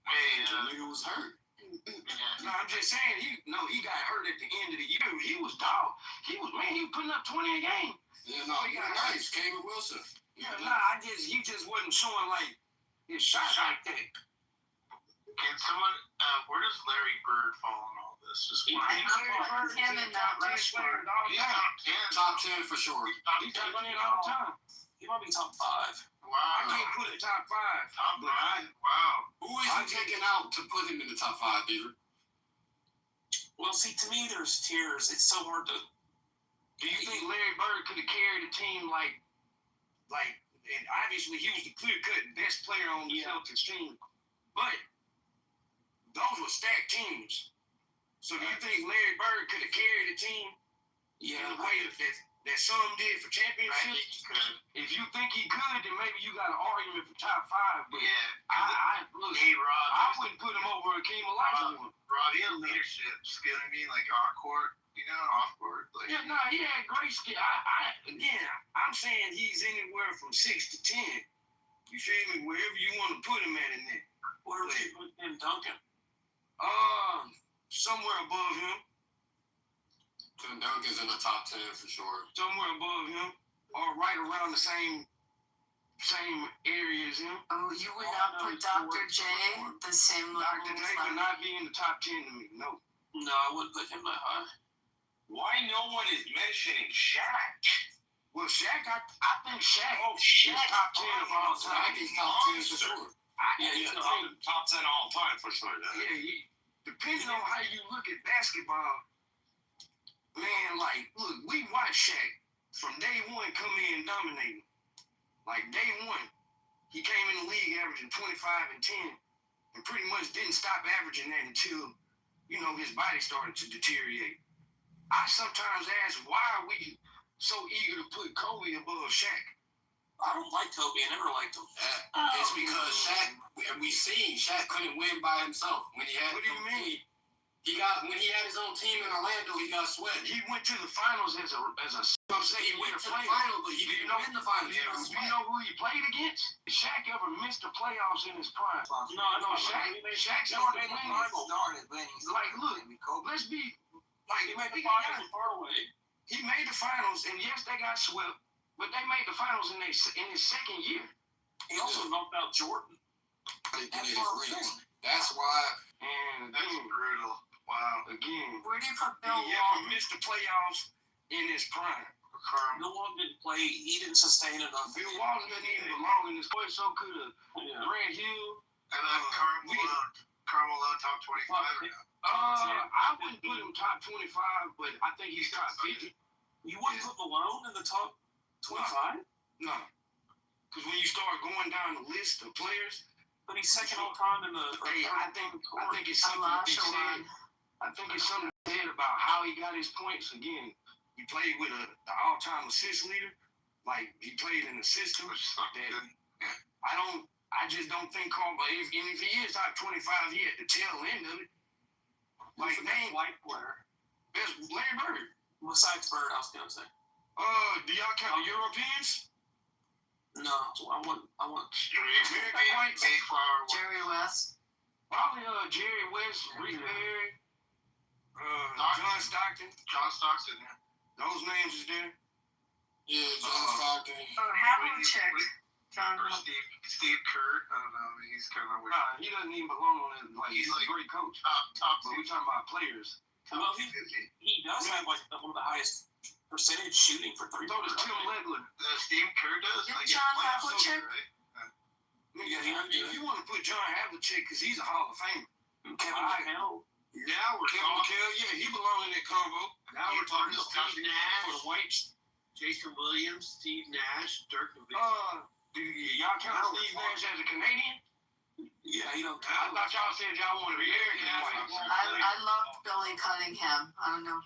Man, the nigga was hurt. No, I'm just saying, he got hurt at the end of the year. He was dog. He was putting up 20 a game. Yeah, no, he was nice. Cameron Wilson. Yeah, he just wasn't showing like his shot like that. Can someone, where does Larry Bird fall in all this? Just Him and Mount Rushmore. Top 10 for sure. He's top 10 all the time. He might be top 5. Wow. I can't put it top 5. Top 5. Wow. Who is you taking out to put him in the top 5, Beaver? Well, see, to me, there's tiers. It's so hard to. Do you think Larry Bird could have carried a team like, and obviously he was the clear-cut best player on the Celtics team, but those were stacked teams. So do you think Larry Bird could have carried a team in the way that some did for championships? I think he could. If you think he could, then maybe you got an argument for top 5. But Yeah. Hey, Rob. I wouldn't put him over Akeem Olajuwon. Rob, he had leadership skill. I mean, like on court, off court. Like, Yeah, no, he had great skill. I'm saying he's anywhere from 6 to 10. You feel me? Wherever you want to put him at in there. Where would you put him, Duncan? Somewhere above him. Tim Duncan's in the top 10 for sure. Somewhere above him. Or right around the same area as him. Oh, you would not put Dr. J the same level Dr. J as would not be in the top 10 to me. No. No, I wouldn't put him that high. why no one is mentioning Shaq? Well, Shaq, I think Shaq Shaq. is top 10 of all time. Shaq is top 10 for sure. He's top 10 all time for sure. Depending on how you look at basketball, man, look, we watched Shaq from day one come in dominating. Like, day one, he came in the league averaging 25 and 10 and pretty much didn't stop averaging that until, his body started to deteriorate. I sometimes ask, why are we so eager to put Kobe above Shaq? I don't like Kobe. I never liked him. It's because Shaq, we seen Shaq couldn't win by himself. When he had What do you mean? When he had his own team in Orlando, he got sweat. He went to the finals as a I'm saying he went to the final, but he didn't win the final. Do you know who he played against? Did Shaq ever missed the playoffs in his prime? No, Shaq started winning. Like, look, let's be like, He made the finals far away. he made the finals, and yes, they got swept, but they made the finals in his second year. He also knocked out Jordan. That's why. And That's brutal. Wow. again, Where do you put Bill he ever Walton? missed the playoffs in his prime. Bill Walton didn't play. He didn't sustain enough. Bill Walton didn't even belong in this play, so could have Grant Hill. And then Karl Malone top 25 now. I wouldn't put him top 25, but I think he's top 50. You wouldn't put Malone in the top 25? No. Because when you start going down the list of players, But he's second all time in the. I think it's something to be said. I think it's something to be said about how he got his points. Again, he played with the all-time assist leader. Like, he played in a system that I just don't think Karl, but if he is top 25, he at the tail end of it. Like, name white player. Best Larry Bird. Besides Bird, I was gonna say. Do y'all count the Europeans? No, I want. American whites. Jerry West. Probably Jerry West, Rick Barry, John Stockton. John Stockton, yeah. Those names is there. Yeah, John Stockton. Havlicek. John. Or Steve Kerr. I don't know. I mean, he's kind of weird. Nah, he doesn't even belong on it. Like, he's a great coach. Top But we're talking about players. Well, he does have like one of the highest percentage shooting for three. So does Tim Legler. Steve Kerr does. Did John Havlicek? Right? If you want to put John Havlicek, because he's a Hall of Famer. Kevin McHale. Now we're Kevin talking. McHale, yeah, he belongs in that combo. Now we're talking for Steve the Nash, whites. Jason Williams, Steve Nash, Dirk Nowitzki. y'all count Steve Nash as a Canadian? Yeah, you know. I thought y'all said y'all wanted American white. I love Billy Cunningham. I don't know.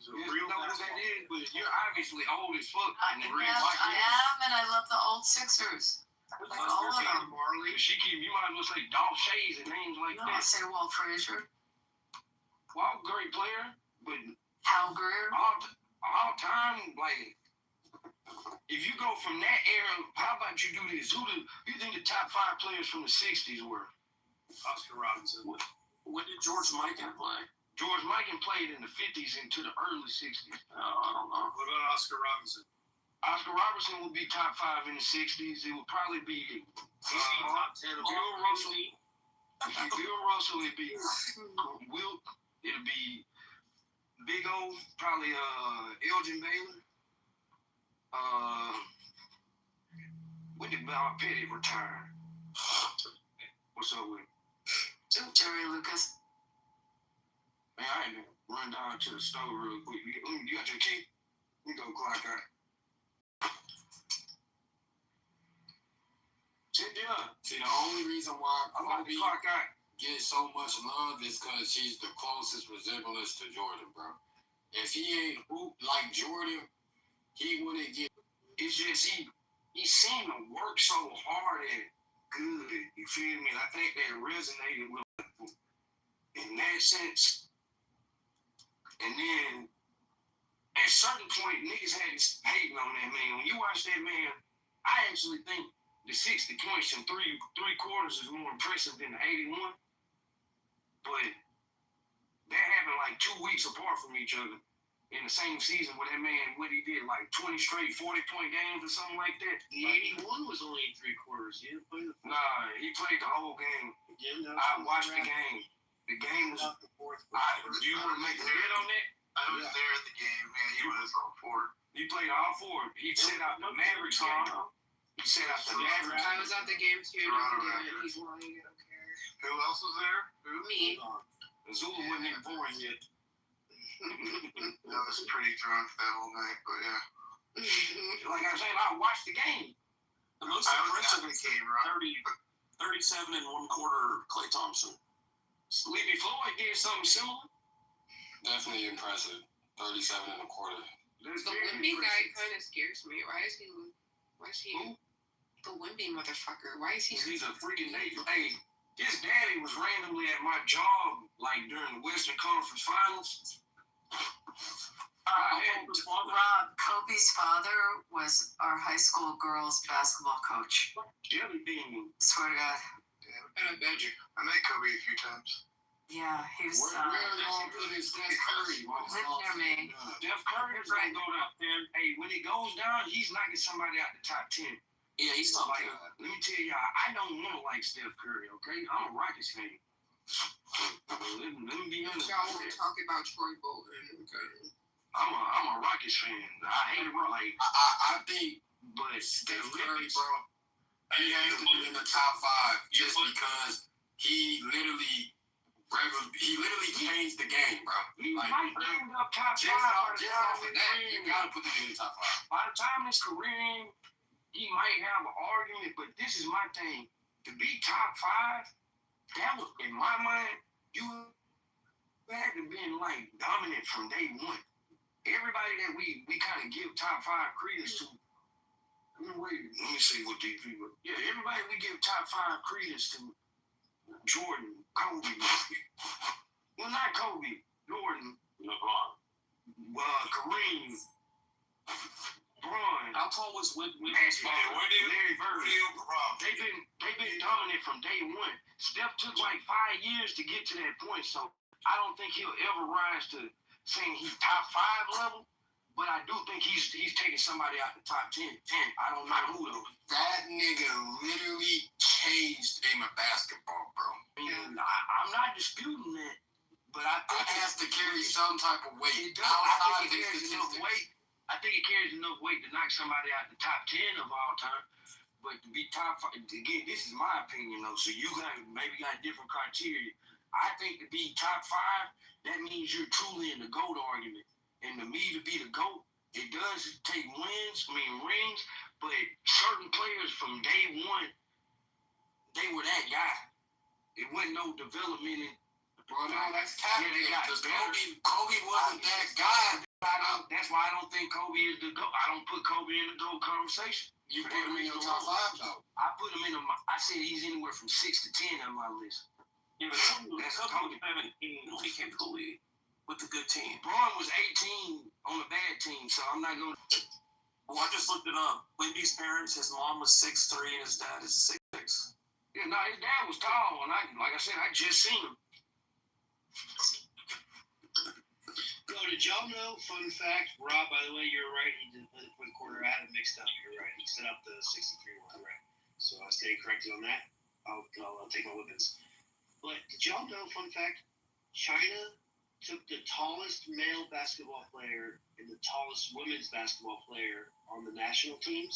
You know what that is, but you're obviously old as fuck. I am, and I love the old Sixers. Like all of them. Marley, you might as well say Dolph Shays and names like No, that. I say Walt Frazier. Walt, great player, but Hal Greer. all time, like, if you go from that era, how about you do this? Who you think the top 5 players from the 60s were? Oscar Robinson. When did George Mikan play? George Mikan played in the 50s into the early 60s. I don't know. What about Oscar Robinson? Oscar Robertson would be top 5 in the 60s. It would probably be top 10 of Bill Russell. Bill Russell would be Wilt. It'll be Big O, probably Elgin Baylor. When did Bob Pettit retire? What's up with him? Jerry Lucas. Man, I ain't gonna run down to the store real quick. You got your key? We go clock out. See, the only reason why Kobe clock out gets so much love is because she's the closest resemblance to Jordan, bro. If he ain't like Jordan, he wouldn't get. It's just he seemed to work so hard at it good. You feel me? And I think that resonated with him in that sense. And then at a certain point, niggas had this hating on that man. When you watch that man, I actually think the 60 points in three quarters is more impressive than the 81. But that happened like 2 weeks apart from each other in the same season where that man, what he did, like 20 straight 40-point games or something like that. The 81 was only 3 quarters. He didn't play the fourth. Nah, he played the whole game. Yeah, I watched the game. The game was. the fourth. Do you want to make a bet on that? I was there at the game, man. He was on 4. He played all 4. He set out the Mavericks game. He set out the Mavericks. I was at the game too. He's lying. I don't care. Who else was there? Me. Zulu wasn't even born yet. I was pretty drunk that whole night, but yeah. Like I was saying, I watched the game. The most I was impressive at the is game, right? 37 and 1 quarter Klay Thompson. Sleepy Floyd did something similar. Definitely impressive. 37 and a quarter. The Wimby guy kind of scares me. Why is he? Who? The Wimby motherfucker. Why is he? He's a freaking nigga. Hey, his daddy was randomly at my job, like during the Western Conference Finals. Rob, Kobe's father was our high school girls basketball coach. Jelly bean. Swear to God. I bet you. I met Kobe a few times. Yeah, he was. Where y'all put in Steph Curry? Lived near me. Steph Curry is gonna go out there. Hey, when it goes down, he's knocking somebody out the top 10. Yeah, he's top 10. Let me tell y'all, I don't want to like Steph Curry, okay? I'm a Rockets fan. Let me be honest. Y'all want to talk about Troy Bolton? Okay. I'm a Rockets fan. I hate it, like I think, but Steph Curry, bro, he has to be in the top 5 just because he literally changed the game, bro. He might end up top 5. Just off of that, you gotta put him in the top 5. By the time his career ends, he might have an argument, but this is my thing. To be top 5, that was, in my mind, you had to been like dominant from day one. Everybody that we kind of give top 5 credence to. Let me see what these people. Yeah, everybody we give top 5 credence to. Jordan, Kobe. Well, not Kobe. Jordan, LeBron. Kareem. Bron. How tall was Larry Bird? They've been dominant from day one. Steph took like 5 years to get to that point, so I don't think he'll ever rise to saying he's top 5 level. But I do think he's taking somebody out the top 10. I don't know who though. That nigga literally changed the game of basketball, bro. And I'm not disputing that, but I think it has to carry some type of weight. It does. I think it carries enough weight. I think it carries enough weight to knock somebody out the top 10 of all time. But to be top 5, again, this is my opinion though. So you maybe got different criteria. I think to be top 5, that means you're truly in the GOAT argument. And to me, to be the GOAT, it does take rings, but certain players from day one, they were that guy. It wasn't no development in. Bro, no, that's tapping. Yeah, Because Kobe wasn't that guy. That's why I don't think Kobe is the GOAT. I don't put Kobe in the GOAT conversation. You put him in your top 5 though. I put him in I said he's anywhere from 6 to 10 on my list. Yeah, but that's Kobe 17 when he came to the league with the good team. Braun was 18 on a bad team, so I'm not going to. Well, I just looked it up. Whitney's parents, his mom was 6'3" and his dad is 6'6". Yeah, no, his dad was tall, and like I said, I just seen him. Yo, did y'all know, fun fact, Rob, by the way, you're right, he did play the fourth quarter. I had it mixed up, you're right. He set up the 63 one, right? So I stand corrected on that. I'll take my weapons. But did y'all know, fun fact, China took the tallest male basketball player and the tallest women's basketball player on the national teams,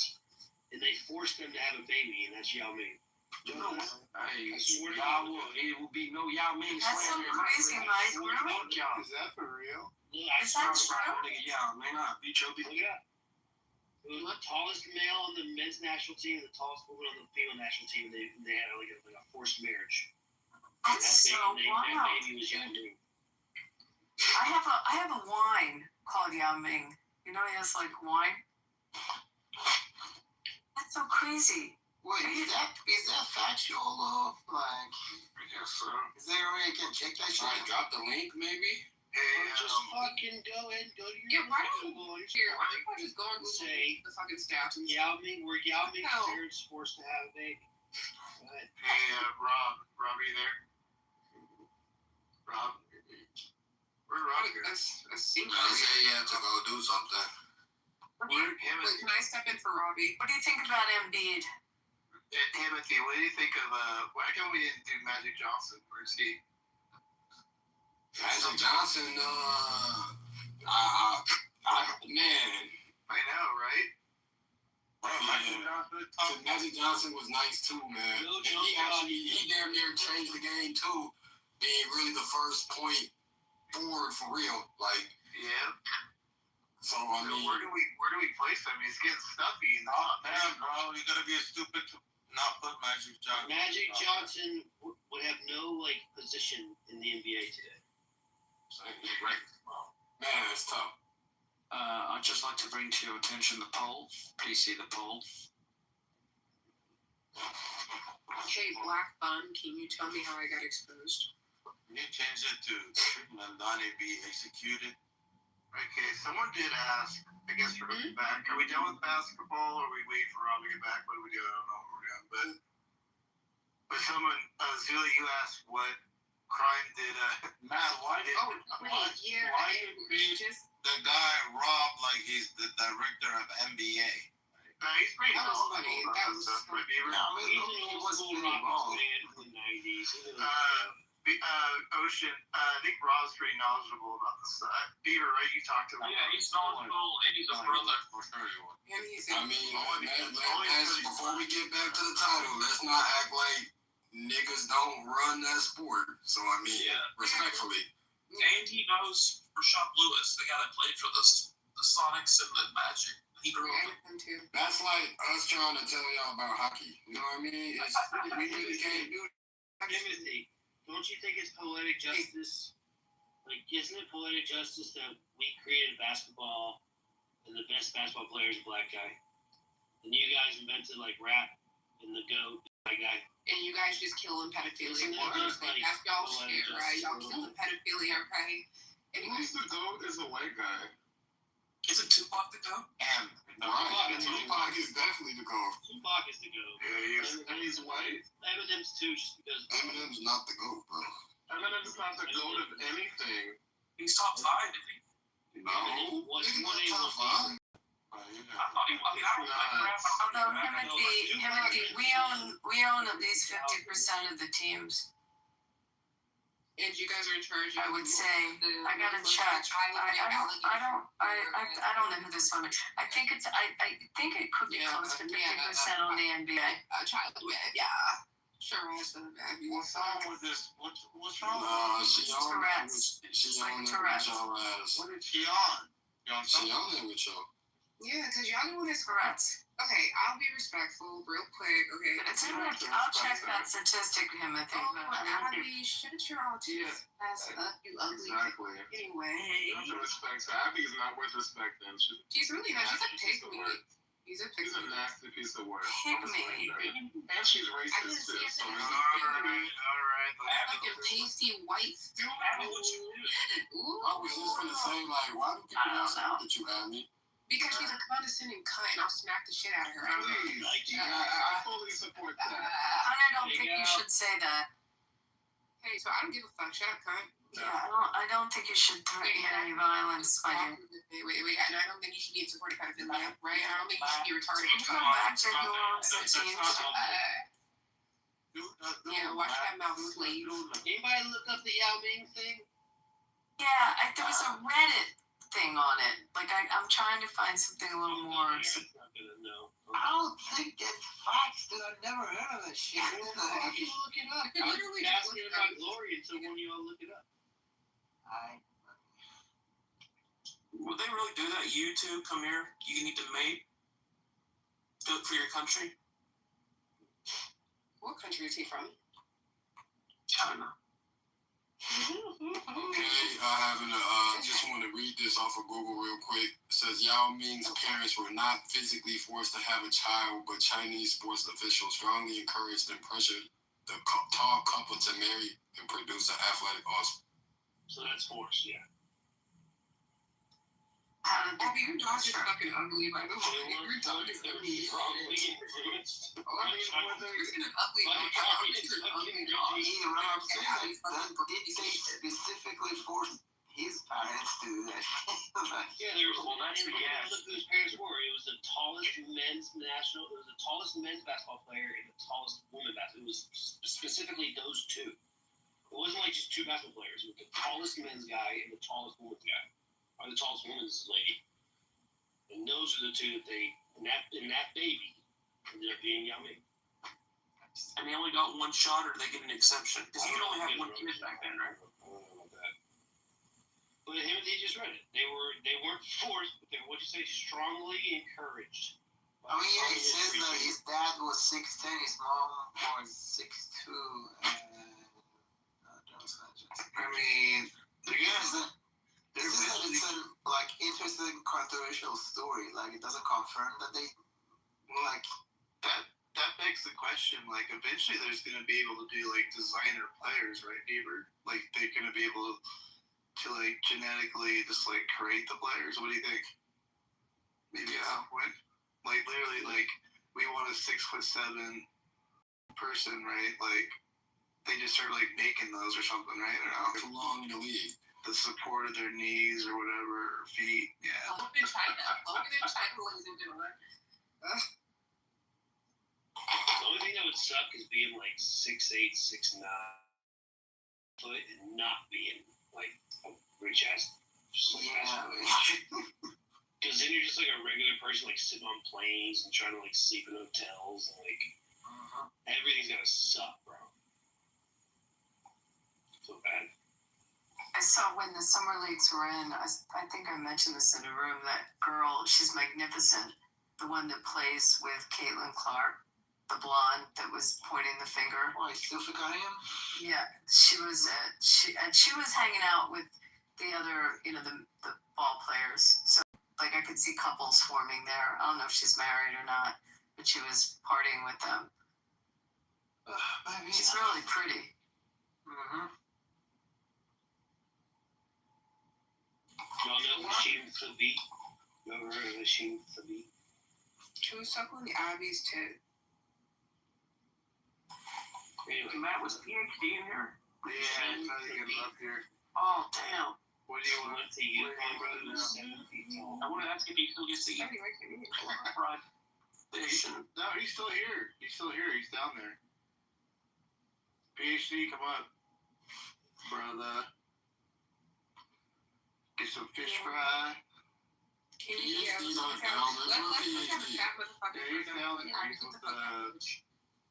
and they forced them to have a baby, and that's Yao Ming. No, I swear to God, it will be no Yao Ming. That's so crazy, Mike. Really? Is that for real? Is that true? Yeah, man, I beat your people. Yeah. It was the tallest male on the men's national team and the tallest woman on the female national team. They had like a forced marriage. That's so wild. That baby was Yao Ming. I have a wine called Yao Ming. You know, he has like wine. That's so crazy. Wait, is that factual? Like, I guess so. Is there a way I can check that shit? Alright, drop the link, maybe. Just fucking go and go to Yeah, your why don't you just go and say the fucking stats and Yao Ming, were Yao Ming's No. parents forced to have a baby? Go ahead. Hey, Rob, are you there? Rob, where Rob? a secret. I say you have to go do something. Wait, can I step in for Robbie? What do you think about Embiid? Timothy, what do you think of why come we didn't do Magic Johnson? Where's he? Magic Johnson, man. I know, right? Magic Johnson was nice too, man. And he damn near changed the game too, being really the first point forward for real. Like, yeah. So I mean, where do we place him? He's getting stuffy in the top man, bro. You're gonna be stupid to not put Magic Johnson. Magic Johnson would have no position in the NBA today. Man, it's tough. I'd just like to bring to your attention the poll. Please see the poll. Okay, Black Bun, can you tell me how I got exposed? You change it to Mandani be executed. Okay, someone did ask, I guess we're looking back. Are we done with basketball or are we waiting for Rob to get back? What are we doing? I don't know what we're doing. But someone, Zula, you asked what crime did Matt, why did the guy rob like he's the director of NBA? He's pretty That was funny. That was funny. He was wrong in the 90s. Ocean, I think Rob's pretty knowledgeable about this. Beaver, right? You talked to him. Yeah, he's knowledgeable and he's a brother. And he's I mean, before we get back to the title, let's not act like niggas don't run that sport. So I mean, respectfully. And he knows Rashad Lewis, the guy that played for the Sonics and the Magic. He grew up with him too. That's like us trying to tell y'all about hockey. You know what I mean? We really can't do that. Timothy, don't you think it's poetic justice? Like, isn't it poetic justice that we created basketball and the best basketball player is a black guy? And you guys invented, like, rap and the GOAT, white guy. And you guys just killing pedophilia. That's y'all shit, right? Y'all killing pedophilia, right? Who's the GOAT is a white guy? Isn't Tupac the GOAT? Tupac is definitely the GOAT. Tupac is the GOAT. Yeah, he's white. Eminem's too, just because. Eminem's not the GOAT, bro. Eminem's not the GOAT of anything. He's top 5, isn't he? No. What's He's not top 5. Although Timothy, we own at least 50% of the teams. And you guys are in charge. I would say I gotta check. I don't know who this one is. I think it could be close to 50% on the NBA. Sure. What's wrong with this? What's wrong? She on Tourette's. She on Tourette's. with y'all ass. What is she on? She on there with y'all. Yeah, because y'all doing this Correct. Okay, I'll be respectful real quick. Okay. It's in I'll check that statistic, him, I think. Oh, but Abby, shut your autism ass up, you ugly. Exactly. Anyway. Not to respect her. Abby is not worth respecting. She's really not. She's a pygmy. She's a She's a pygmy. nasty piece of work. Pygmy. And she's racist too. So Alright. Fucking pasty white. I was just gonna say, like, why do people not look at you, Abby? Because she's a condescending cunt, and I'll smack the shit out of her. please, I fully support that. I don't think you should say that. Hey, so I don't give a fuck. Shut up, cunt. Yeah, I don't think you should threaten any violence by your. Wait. And I don't think you should be in support of pedophilia, right? I don't think you should be retarded. Come back to your own Yeah, watch that mouth sleep. Anybody look up the Yao Ming thing? Yeah, there was a Reddit thing on it. Like, I'm trying to find something a little more. I don't think it's facts, dude. I've never heard of this shit. Why people look it up? I was asking about Glory until one of y'all look it up. Would they really do that? You two, come here. You need to mate. Do it for your country. What country is he from? China. Okay, just want to read this off of Google real quick. It says Yao Ming's parents were not physically forced to have a child, but Chinese sports officials strongly encouraged and pressured the tall couple to marry and produce an athletic offspring. So that's force, yeah. Abby, your dog is fucking ugly, by the way. Your dog is ugly. Strongly influenced. Freaking ugly dog. He's an ugly dog. Did they specifically force his parents to do that? Yeah, there was look who his parents were. It was the tallest men's basketball player and the tallest woman basketball. It was specifically those two. It wasn't like just two basketball players. It was the tallest men's guy and the tallest women's guy. Or the tallest woman's lady. And those are the two that they, and that baby ended up being Yao Ming. And they only got one shot, or they get an exception? Because you could only have one kid back then, right? I don't know about that. But they just read it. They weren't forced, but they were, what'd you say, strongly encouraged. I mean, yeah, he says that his dad was 6'10", his mom was 6'2", I mean, it's an like interesting, controversial story. Like, it doesn't confirm that they like that begs the question. Like, eventually, there's going to be able to do like designer players, right, Beaver? Like, they're going to be able to like genetically just like create the players. What do you think? Maybe at some point, like literally, like we want a 6'7" person, right? Like they just start like making those or something, right? I don't know. Too long in the league. The support of their knees or whatever, or feet. Yeah. Logan in China, ladies and gentlemen. The only thing that would suck is being like 6'8", 6'9", foot and not being like a rich ass. Because then you're just like a regular person, like sitting on planes and trying to like sleep in hotels and like everything's gonna suck, bro. So bad. I saw when the summer leagues were in, I think I mentioned this in a room, that girl, she's magnificent, the one that plays with Caitlin Clark, the blonde that was pointing the finger. Oh, still forgot him? Yeah, she was hanging out with the other, the ball players. So, like, I could see couples forming there. I don't know if she's married or not, but she was partying with them. She's really pretty. Mm-hmm. Y'all know Hashim Thabit? Never heard of Hashim Thabit? She was suckling the Abby's tit. Anyway, Matt was a PhD in here. Yeah, I'm trying to get him up here. Oh, damn. What do you want? went to UConn, bro. He was 7 feet tall. I wanted to ask if he still gets to eat fried fish. No, he's still here. He's still here. He's down there. PhD, come up, brother. Get some fish fry. Can PhD you not down there. let's PhD. have a chat with the fucking Yeah, he's down there. He's with the,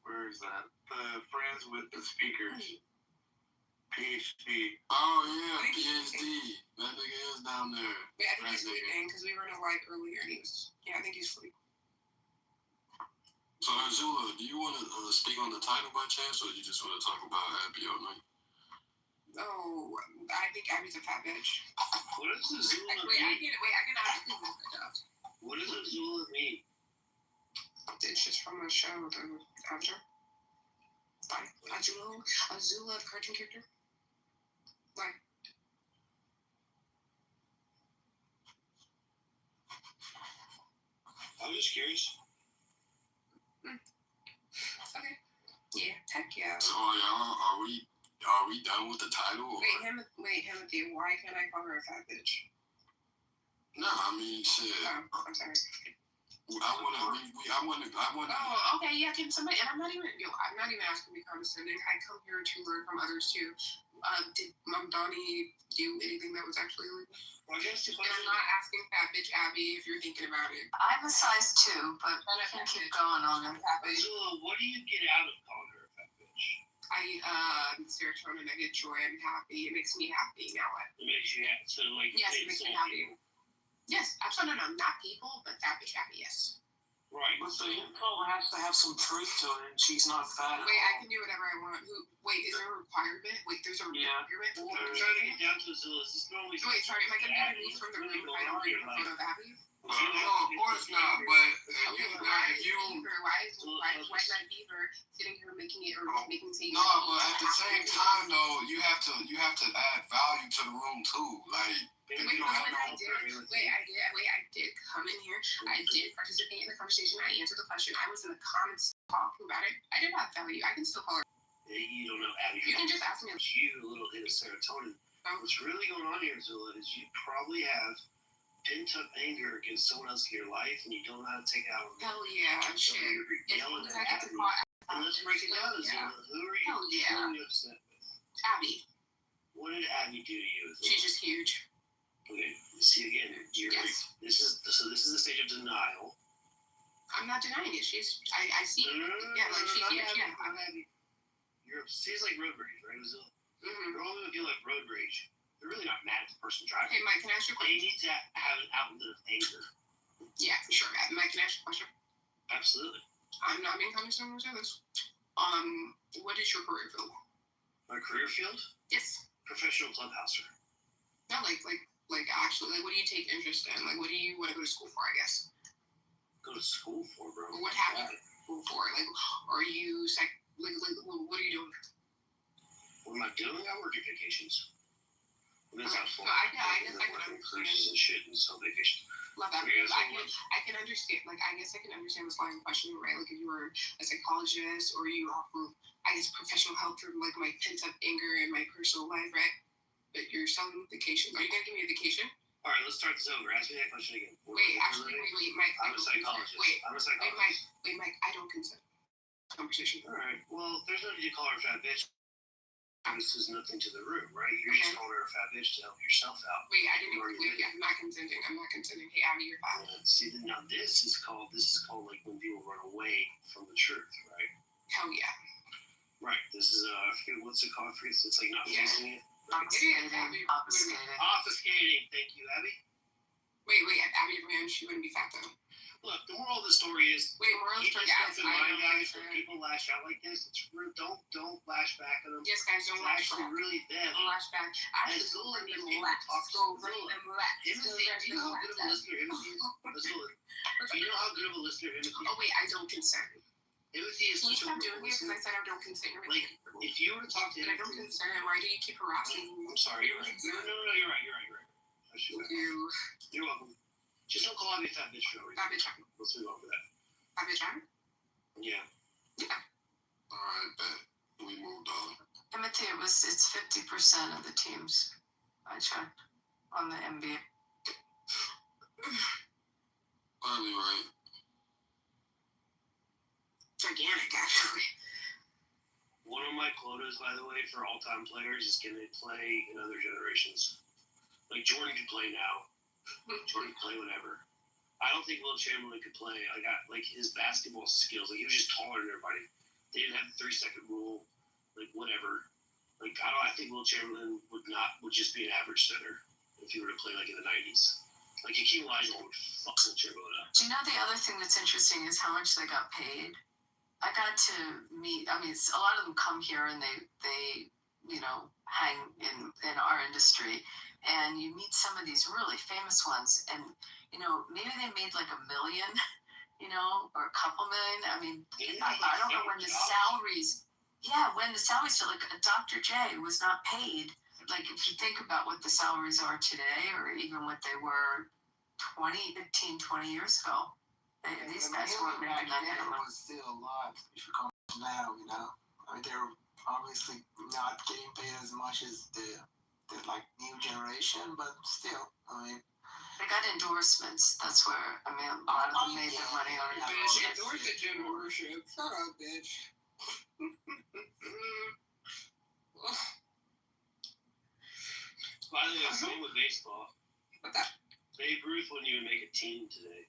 where is that? The friends with the speakers. PhD. Oh yeah, PhD. That nigga is down there. Wait, I think he's sleeping because we were in a live earlier and he was. Yeah, I think he's sleeping. So Azula, do you want to speak on the title by chance, or you just want to talk about Abby all night? Oh, I think Abby's a fat bitch. What does Azula Wait, I mean? can ask you this stuff. What does Azula mean? It's just from the show, the Avatar. Like Azula, the cartoon character. Like. I was just curious. Okay. Yeah. Heck yeah. So y'all, are we done with the title? Or? Wait, Timothy. Why can't I call her a fat bitch? No, I mean shit. Oh, I'm sorry. I wanna. Oh, okay, yeah. Can somebody? And I'm not even asking to be condescending. I come here to learn from others too. Did Mom Donnie do anything that was actually illegal? Well, I guess and I'm not asking fat bitch Abby if you're thinking about it. I'm a size 2, but you can keep going on it. Azula, what do you get out of calling her a fat bitch? Serotonin. I get joy. I'm happy. It makes me happy. Now what? It makes you happy. So like. Yes, it makes me happy. Yes, absolutely. No, not people, but fat bitch happy. Yes. Right. But the info has to have some truth to it, and she's not fat. Wait, I can do whatever I want. Wait, is there a requirement? Wait, there's a requirement? Well, I'm trying to get down to Azula. Is this normally? Wait, sorry, am I going to be removed from the room if I don't bring a photo of Abby? No, of course not. But Why is White Knight Beaver sitting here making it or making say? No, but at the same time though, you have to add value to the room too. Like. I did come in here. I did participate in the conversation. I answered the question. I was in the comments talking about it. I did have value. I can still call her. You don't know Abby. You can just ask me. You a little hit of serotonin. What's really going on here, Zilla, is you probably have pent-up anger against someone else in your life, and you don't know how to take it out on them. Hell yeah, shit. You're yelling at Abby. And let's break it down, Zilla. Who are you upset with? Abby. What did Abby do to you? She's just huge. Okay, see again. This is the stage of denial. I'm not denying it. I see. Yeah, like she's huge. Yeah, I'm Abby. She's like road rage, right, Azula? You're only gonna feel like road rage. They're really not mad at the person driving. Hey, Mike, can I ask you a question? They need to have an outlet of anger. Yeah, for sure. Mike, can I ask you a question? Absolutely. I'm not being condescending to this. What is your career field? My career field? Yes. Professional clubhouser. No, like actually, like what do you take interest in? Like what do you want to go to school for, I guess? Go to school for, bro? What have you go for? Like, are you what are you doing? What am I doing? I work at vacations. That's how so I guess I can understand. Cruises and shit and some vacation. Love that. I can understand. Like, I guess I can understand this line of questioning, right? Like, if you were a psychologist or you offer, I guess, professional help for like my pent up anger in my personal life, right? But you're selling vacations. Are you gonna give me a vacation? All right, let's start this over. Ask me that question again. Wait, Mike. I'm a psychologist. I'm a psychologist. Wait, Mike. I don't consent. Conversation. All right. Well, there's no need to call her a fat bitch. This is nothing to the room, right? You're just calling her a fat bitch to help yourself out. Wait, I didn't. Wait, yeah, I'm not consenting. Hey, Abby, you're fat. See, now this is called like when people run away from the truth, right? Hell yeah. Right. This is I forget what's it called. It's like not facing it. Obfuscating. Thank you, Abby. Wait, Abby, man, she wouldn't be fat though. Look, the moral of the story is moral keep yourself in mind, guys. When people lash out like this, it's rude. Don't lash back at them. Yes, guys, don't lash back. Really them. Don't lash back. I just go and relax. Go and relax. Do you know how good of a listener Timothy is? Do you know how good of a listener Timothy is? Oh wait, I don't consent. Timothy is such a stop doing this because I said I don't consent. Like, if you were to talk to him, I don't consent. Why do you keep harassing me? I'm sorry. You're right. No, you're right. You're welcome. Just don't call me a fat bitch for no reason. Fat bitch. Let's move on for that. Fat bitch. Yeah. Alright, bet. We moved on. Timothy, it's 50% of the teams I checked on the NBA. Probably right. Gigantic, actually. One of my quotas, by the way, for all-time players is can they play in other generations? Like Jordan could play now. Jordan could play whenever. I don't think Will Chamberlain could play. I got like his basketball skills. Like he was just taller than everybody. They didn't have the 3-second rule. Like whatever. Like I think Will Chamberlain would just be an average center if he were to play like in the '90s. Like Hakeem Olajuwon would fuck Will Chamberlain up. Do you know the other thing that's interesting is how much they got paid? I got to meet. I mean, a lot of them come here and they hang in our industry, and you meet some of these really famous ones, and maybe they made like $1 million, or a couple million. I mean, I don't know when the salaries. Yeah, when the salaries for like Dr. J was not paid. Like if you think about what the salaries are today, or even what they were 20 years ago, these guys weren't making that It minimum. was still a lot if you come now, I mean, they're obviously not getting paid as much as the like new generation, but still, I mean. They got endorsements. That's where, a lot of them made their money on it. Bitch, endorse the generation. Shut up, bitch. By the way, same with baseball. What that? Babe Ruth wouldn't even make a team today.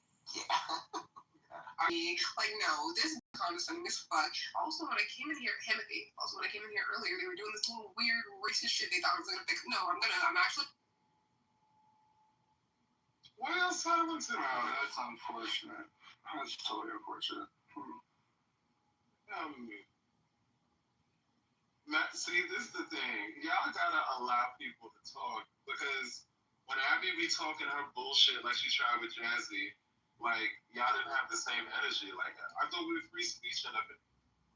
Like, no, this is condescending as fuck. Also, when I came in here earlier, they were doing this little weird racist shit they thought I was gonna fix. No, I'm actually. Well, silence it out. That's unfortunate. That's totally unfortunate. See, this is the thing. Y'all gotta allow people to talk, because when Abby be talking her bullshit like she tried with Jazzy, like, y'all didn't have the same energy. Like, I thought we were free speech and everything.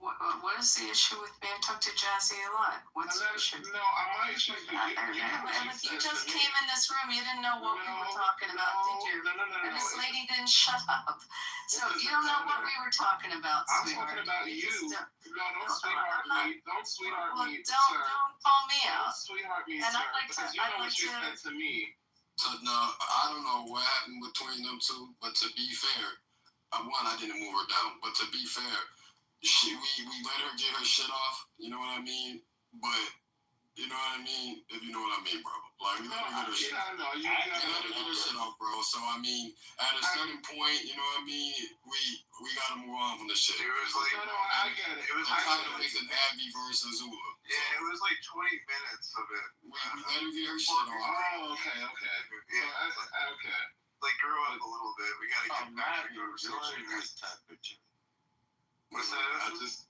What is the issue with being talked to Jazzy a lot? What's the issue? No, my issue is you just came in this room, you didn't know what we were talking about, did you? No. And this lady didn't shut up. So you don't know what we were talking about, I'm sweetheart. talking about you. No, don't sweetheart me. Don't sweetheart me, sir. Don't call me out. Don't sweetheart me, And sir. I'd like Because you know what you said to me. So now I don't know what happened between them two, but to be fair, one, I didn't move her down, but to be fair, we let her get her shit off. You know what I mean? But you know what I mean? If you know what I mean, bro. Like we let her get her shit off. You let her get her shit off, bro. So I mean, at a certain point, you know what I mean? We gotta move on from the shit. It was like I get it. It was kind of like an Abby versus Zula. Yeah, it was like 20 minutes of it. We let her get her shit off. Oh, okay. Yeah, okay. Like, grow up a little bit. We gotta get back to conversation. What's that? I just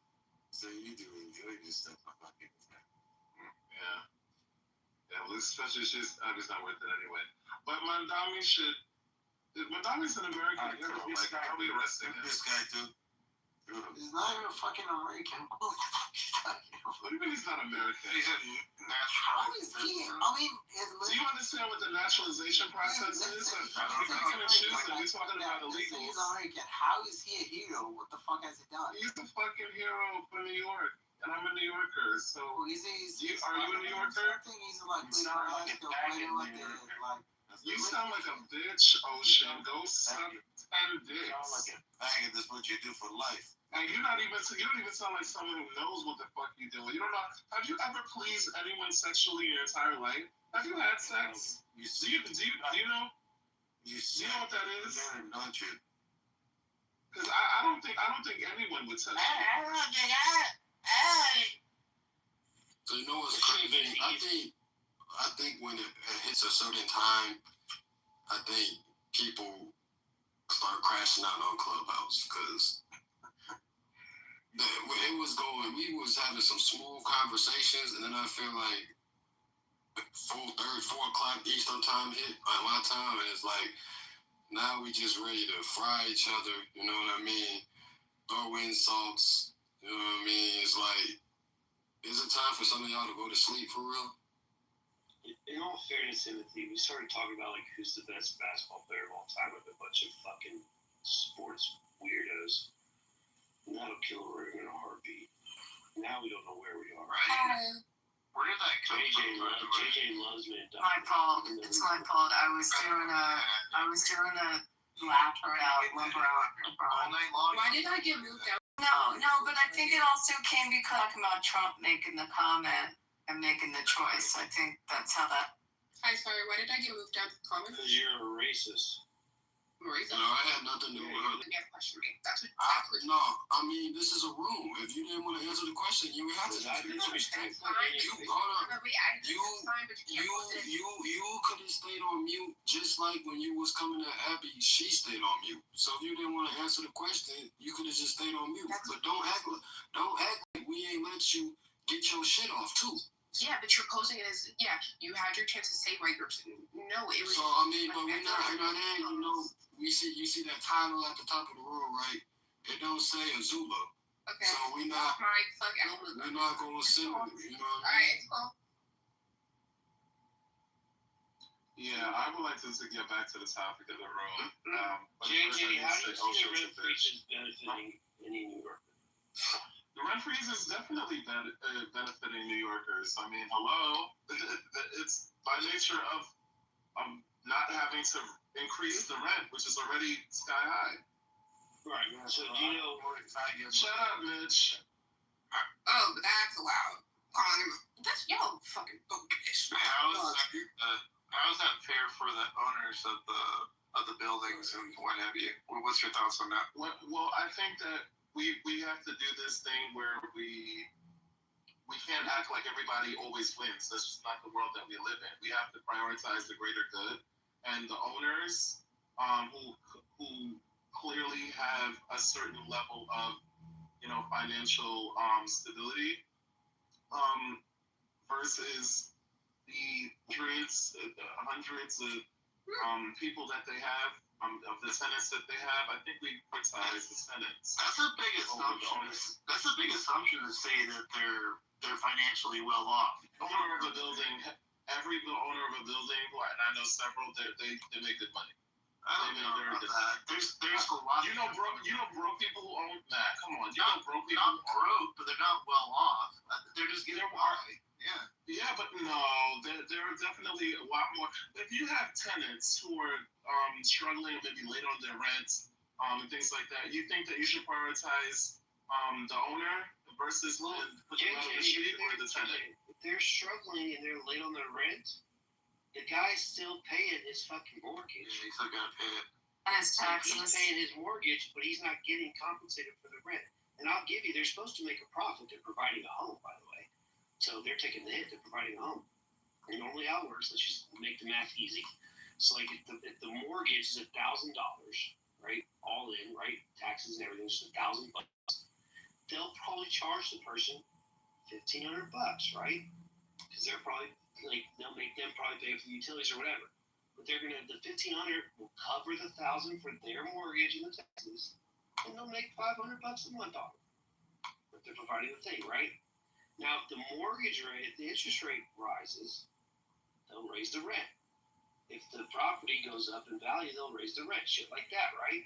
say you doing good. Just stuff I'm not getting that. Yeah, well, especially just not worth it anyway. But Mandami's an American. Like, how are we arresting him? This guy too. He's not even fucking American. What do you mean he's not American? He's a natural. How is he? I mean, do you understand what the naturalization process is? We're picking and choosing. We're talking about illegals. He's American. How is he a hero? What the fuck has he done? He's a fucking hero for New York. And I'm a New Yorker, so. Are you a New Yorker? He's like, you sound like a bitch, Ocean. Go suck 10 dicks. You sound like a faggot. That's what you do for life. And you don't even sound like someone who knows what the fuck you do. You don't know. Have you ever pleased anyone sexually in your entire life? Have you had sex? Do you know? Do you know what that is? Don't you? Because I don't think anyone would touch you. So you know what's crazy? I think when it hits a certain time, I think people start crashing out on Clubhouse because we was having some smooth conversations, and then I feel like 4 o'clock Eastern time hit my time, and it's like now we just ready to fry each other. You know what I mean? Throw insults. You know what I mean? It's like, is it time for some of y'all to go to sleep for real? In all fairness, Timothy, we started talking about like who's the best basketball player of all time with a bunch of fucking sports weirdos. That'll kill her in a heartbeat. Now we don't know where we are. Right? Where did that come from? JJ loves me. My fault. It's my fault. I was doing a lap around LeBron. All night long. Why did I get moved down? No, but I think it also came because talking about Trump making the comment and making the choice. I think that's how that. Hi, sorry. Why did I get moved down to the comments? Because you're a racist. No, I had nothing to do with her. Let me have a question. Okay, that's what. No, I mean, this is a room. If you didn't want to answer the question, you would have to. That's fine. You hold on. No, wait, I think that's fine, but you can't post it. You could have stayed on mute just like when you was coming to Abby. She stayed on mute. So if you didn't want to answer the question, you could have just stayed on mute. But don't act like we ain't let you get your shit off too. Yeah, but you're posing it as you had your chance to say why you're no, it was. So I mean, but we're not there. You know, you see that title at the top of the room, right? It don't say Azula. Okay. So we're not gonna send it. You know what I mean? Alright, Yeah, I would like to get back to the topic of the room. JJ, how do you see the rent freeze benefiting any New Yorker? The rent freeze is definitely benefiting New Yorkers. I mean, hello, it's by nature of not having to increase the rent, which is already sky high. Right. So do you know? Shut up, Mitch. Oh, but that's allowed. Calling him that's fucking bogus. How is that fair for the owners of the buildings and what have you? What's your thoughts on that? Well, I think that we have to do this thing where we can't act like everybody always wins. That's just not the world that we live in. We have to prioritize the greater good, and the owners who clearly have a certain level of financial stability versus the hundreds of people that they have, of the tenants that they have. I think we prioritize the tenants. That's a big assumption. That's a big assumption to say that they're financially well off. Owner of a building, every owner of a building, and I know several, they make good money. I don't know about that. There's a lot. You know broke people who own that. Come on, you know broke people. Not broke, but they're not well off. They're just getting by. Yeah. Yeah, but no, there are definitely a lot more. If you have tenants who are struggling, maybe late on their rent, and things like that, you think that you should prioritize the owner versus put them out on the street or the tenant? If they're struggling and they're late on their rent, the guy's still paying his fucking mortgage. He's still gotta pay it. And his taxes. He's paying his mortgage, but he's not getting compensated for the rent. And I'll give you, they're supposed to make a profit. They're providing a home, by the way. So they're taking the hit. They're providing a home. And normally how it works, let's just make the math easy. So like if the mortgage is $1,000, right, all in, right, taxes and everything, just $1,000, they'll probably charge the person $1,500, right? Because they're probably they'll make them probably pay for the utilities or whatever. But they're gonna the $1,500 will cover the $1,000 for their mortgage and the taxes, and they'll make $500 a month off it. But they're providing the thing, right? Now, if the mortgage rate, if the interest rate rises, they'll raise the rent. If the property goes up in value, they'll raise the rent. Shit like that, right?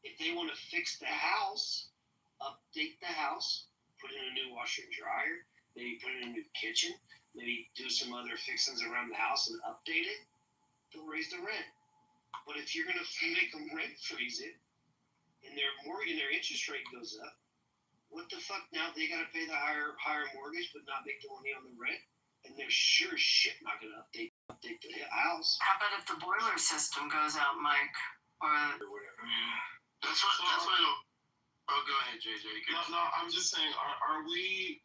If they want to fix the house, update the house, put in a new washer and dryer, maybe put in a new kitchen, maybe do some other fixings around the house and update it, they'll raise the rent. But if you're going to make them rent freeze it, and their interest rate goes up, what the fuck now? They got to pay the higher mortgage, but not make the money on the rent, and they're sure as shit not going to update the house. How about if the boiler system goes out, Mike, or whatever? That's what I don't. Oh, go ahead, JJ. No, I'm just saying, are we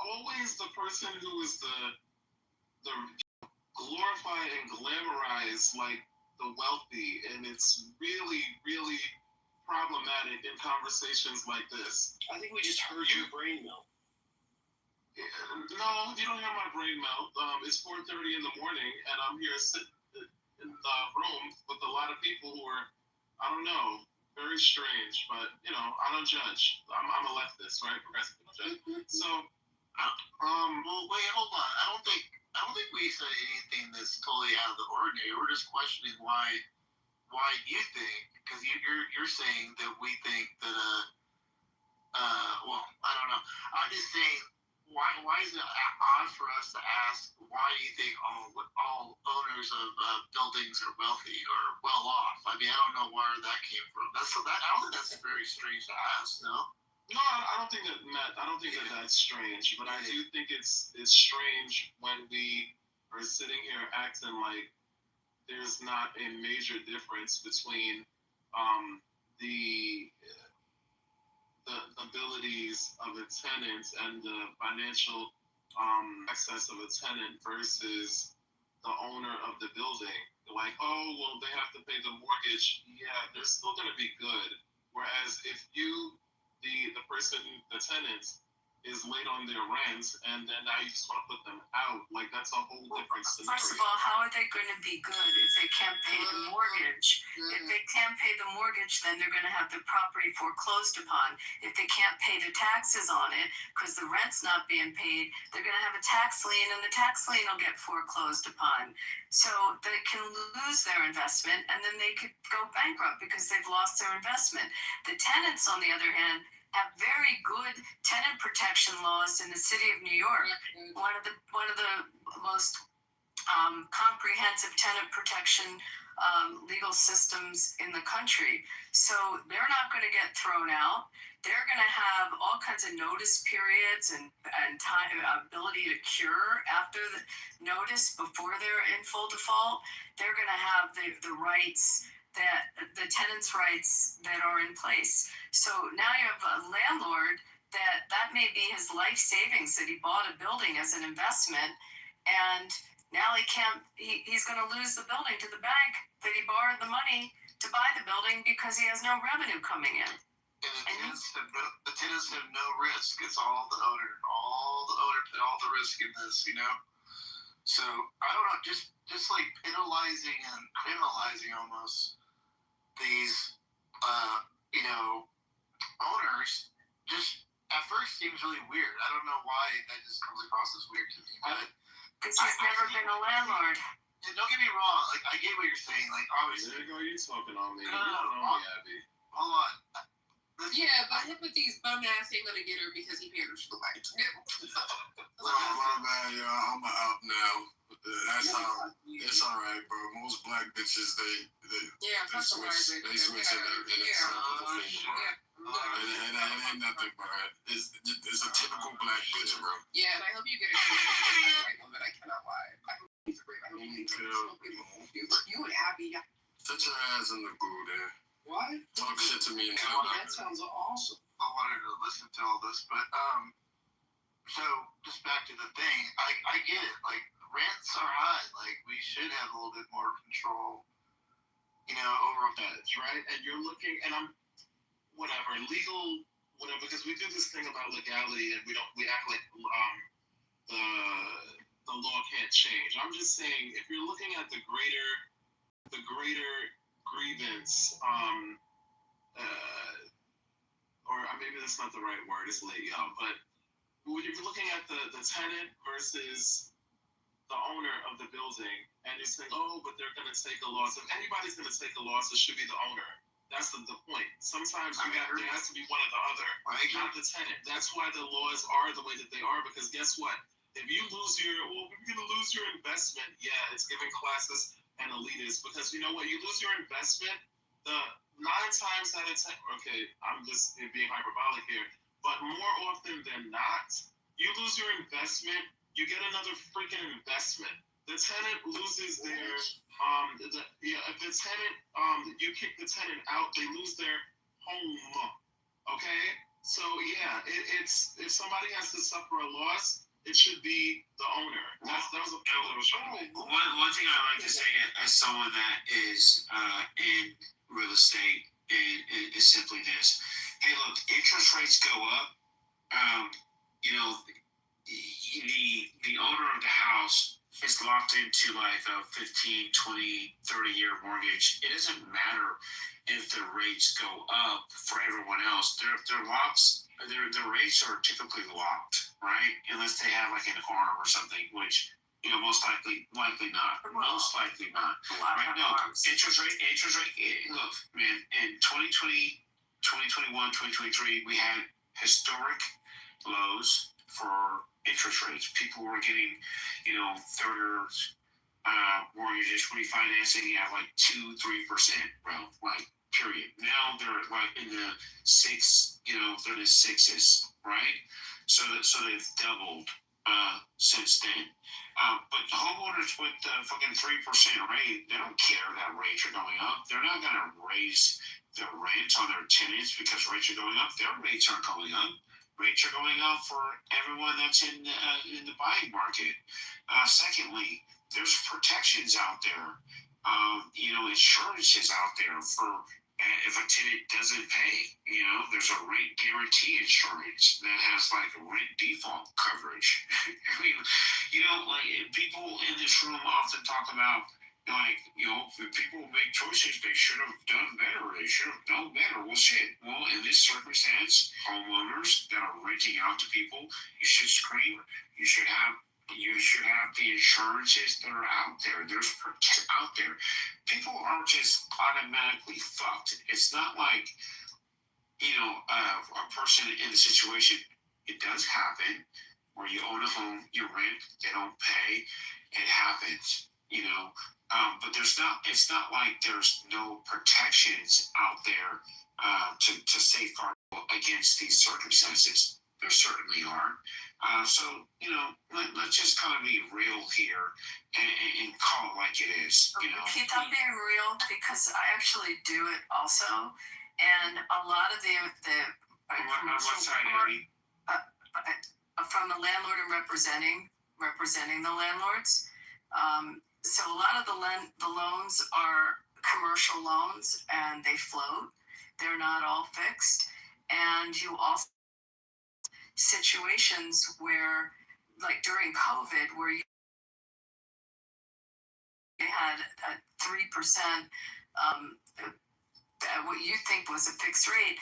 always the person who is the glorify and glamorize like the wealthy, and it's really, really problematic in conversations like this. I think we just heard your brain melt. No, you don't hear my brain melt. It's 4:30 in the morning, and I'm here sitting in the room with a lot of people who are, I don't know, very strange, but I don't judge. I'm a leftist, right? Progressive judge. So, well, wait, hold on. I don't think we said anything that's totally out of the ordinary. We're just questioning why you think, because you're saying that we think that well, I don't know. I'm just saying why is it odd for us to ask why do you think all owners of buildings are wealthy or well off? I mean, I don't know where that came from. I don't think that's very strange to ask. No. No, I don't think that, Matt. I don't think that that's strange, but I do think it's strange when we are sitting here acting like there's not a major difference between the abilities of a tenant and the financial access of a tenant versus the owner of the building. Like, oh, well, they have to pay the mortgage. Yeah, they're still going to be good. Whereas if you, the person, the tenant, is late on their rent, and then now you just want to put them out, like, that's a whole different scenario. First of all, how are they going to be good if they can't pay the mortgage? If they can't pay the mortgage, then they're going to have the property foreclosed upon. If they can't pay the taxes on it because the rent's not being paid, they're going to have a tax lien, and the tax lien will get foreclosed upon. So they can lose their investment, and then they could go bankrupt because they've lost their investment. The tenants, on the other hand, have very good tenant protection laws in the city of New York. One of the most comprehensive tenant protection legal systems in the country. So they're not going to get thrown out. They're going to have all kinds of notice periods and time, ability to cure after the notice before they're in full default. They're going to have the rights, that the tenants' rights that are in place. So now you have a landlord that may be his life savings, that he bought a building as an investment, and now he's going to lose the building to the bank that he borrowed the money to buy the building because he has no revenue coming in. And the tenants have no risk. It's all the owner. All the owner put all the risk in this, you know? So, I don't know, just like penalizing and criminalizing almost these, owners, just at first seems really weird. I don't know why that just comes across as weird to me, but because he's never been a landlord. Don't get me wrong. Like, I get what you're saying. Like, obviously, there you go. You talking on me? No, you don't know me, Abby. Hold on. Yeah, but him with these bum ass ain't gonna get her because he paid her for the light. My bad, y'all. I'm out now. That's how. It's all right, bro. Most black bitches, they switch in it. It ain't nothing, bro. It's a typical black bitch, bro. Yeah, and I hope you get it right one, but I cannot lie. I hope he's great. I hope he's you and Abby. Sit your ass in the boo there. What? Talk shit to me. That sounds awesome. I wanted to listen to all this, but so just back to the thing. I get it. Like, rents are high. Like, we should have a little bit more control, over that, right? And you're looking, and I'm whatever legal, whatever, because we do this thing about legality, and we act like the law can't change. I'm just saying, if you're looking at the greater grievance, or maybe that's not the right word, it's late, y'all, but when you're looking at the tenant versus the owner of the building, and you think, oh, but they're going to take a loss. If anybody's going to take a loss, it should be the owner. That's the point. Sometimes there has to be one or the other, not the tenant. That's why the laws are the way that they are, because guess what? If you lose if you're going to lose your investment, yeah, it's giving classes and elitists, because you know what? You lose your investment, the 9 times out of 10, okay, I'm just being hyperbolic here, but more often than not, you lose your investment, you get another freaking investment. The tenant loses their, if the tenant, you kick the tenant out, they lose their home, okay? So yeah, it's, if somebody has to suffer a loss, it should be the owner. That was a one thing I like to say as someone that is in real estate is simply this. Hey, look, interest rates go up. The owner of the house is locked into like a 15, 20, 30-year mortgage. It doesn't matter if the rates go up for everyone else. Their rates are typically locked, right? Unless they have like an arm or something, which most likely not. Most likely not. Right? No, interest rate. Look, man, in 2020, 2021, 2023, we had historic lows for interest rates. People were getting, 30-year mortgages, refinancing at like 2-3%, bro. Like, period. Now they're like in the 6, they're in the 6s, right? So they've doubled. since then. But homeowners with the fucking 3% rate, they don't care that rates are going up. They're not going to raise the rent on their tenants because rates are going up. Their rates aren't going up. Rates are going up for everyone that's in the buying market. Secondly, there's protections out there. Insurance is out there for if a tenant doesn't pay. There's a rent guarantee insurance that has like a rent default coverage. I mean, people in this room often talk about if people make choices, they should have done better. They should have known better. Well, shit. Well, in this circumstance, homeowners that are renting out to people, you should scream. You should have the insurances that are out there. There's protection out there. People aren't just automatically fucked. It's not like, a person in the situation. It does happen where you own a home, you rent, they don't pay. It happens, but it's not like there's no protections out there to safeguard against these circumstances. There certainly are. Let's just kind of be real here and call it like it is. Keep on being real, because I actually do it also, and a lot of the what side, Abby? From the landlord and representing the landlords. So a lot of the loans are commercial loans, and they float. They're not all fixed, and you also situations where, like during COVID, where you had a 3%, what you think was a fixed rate.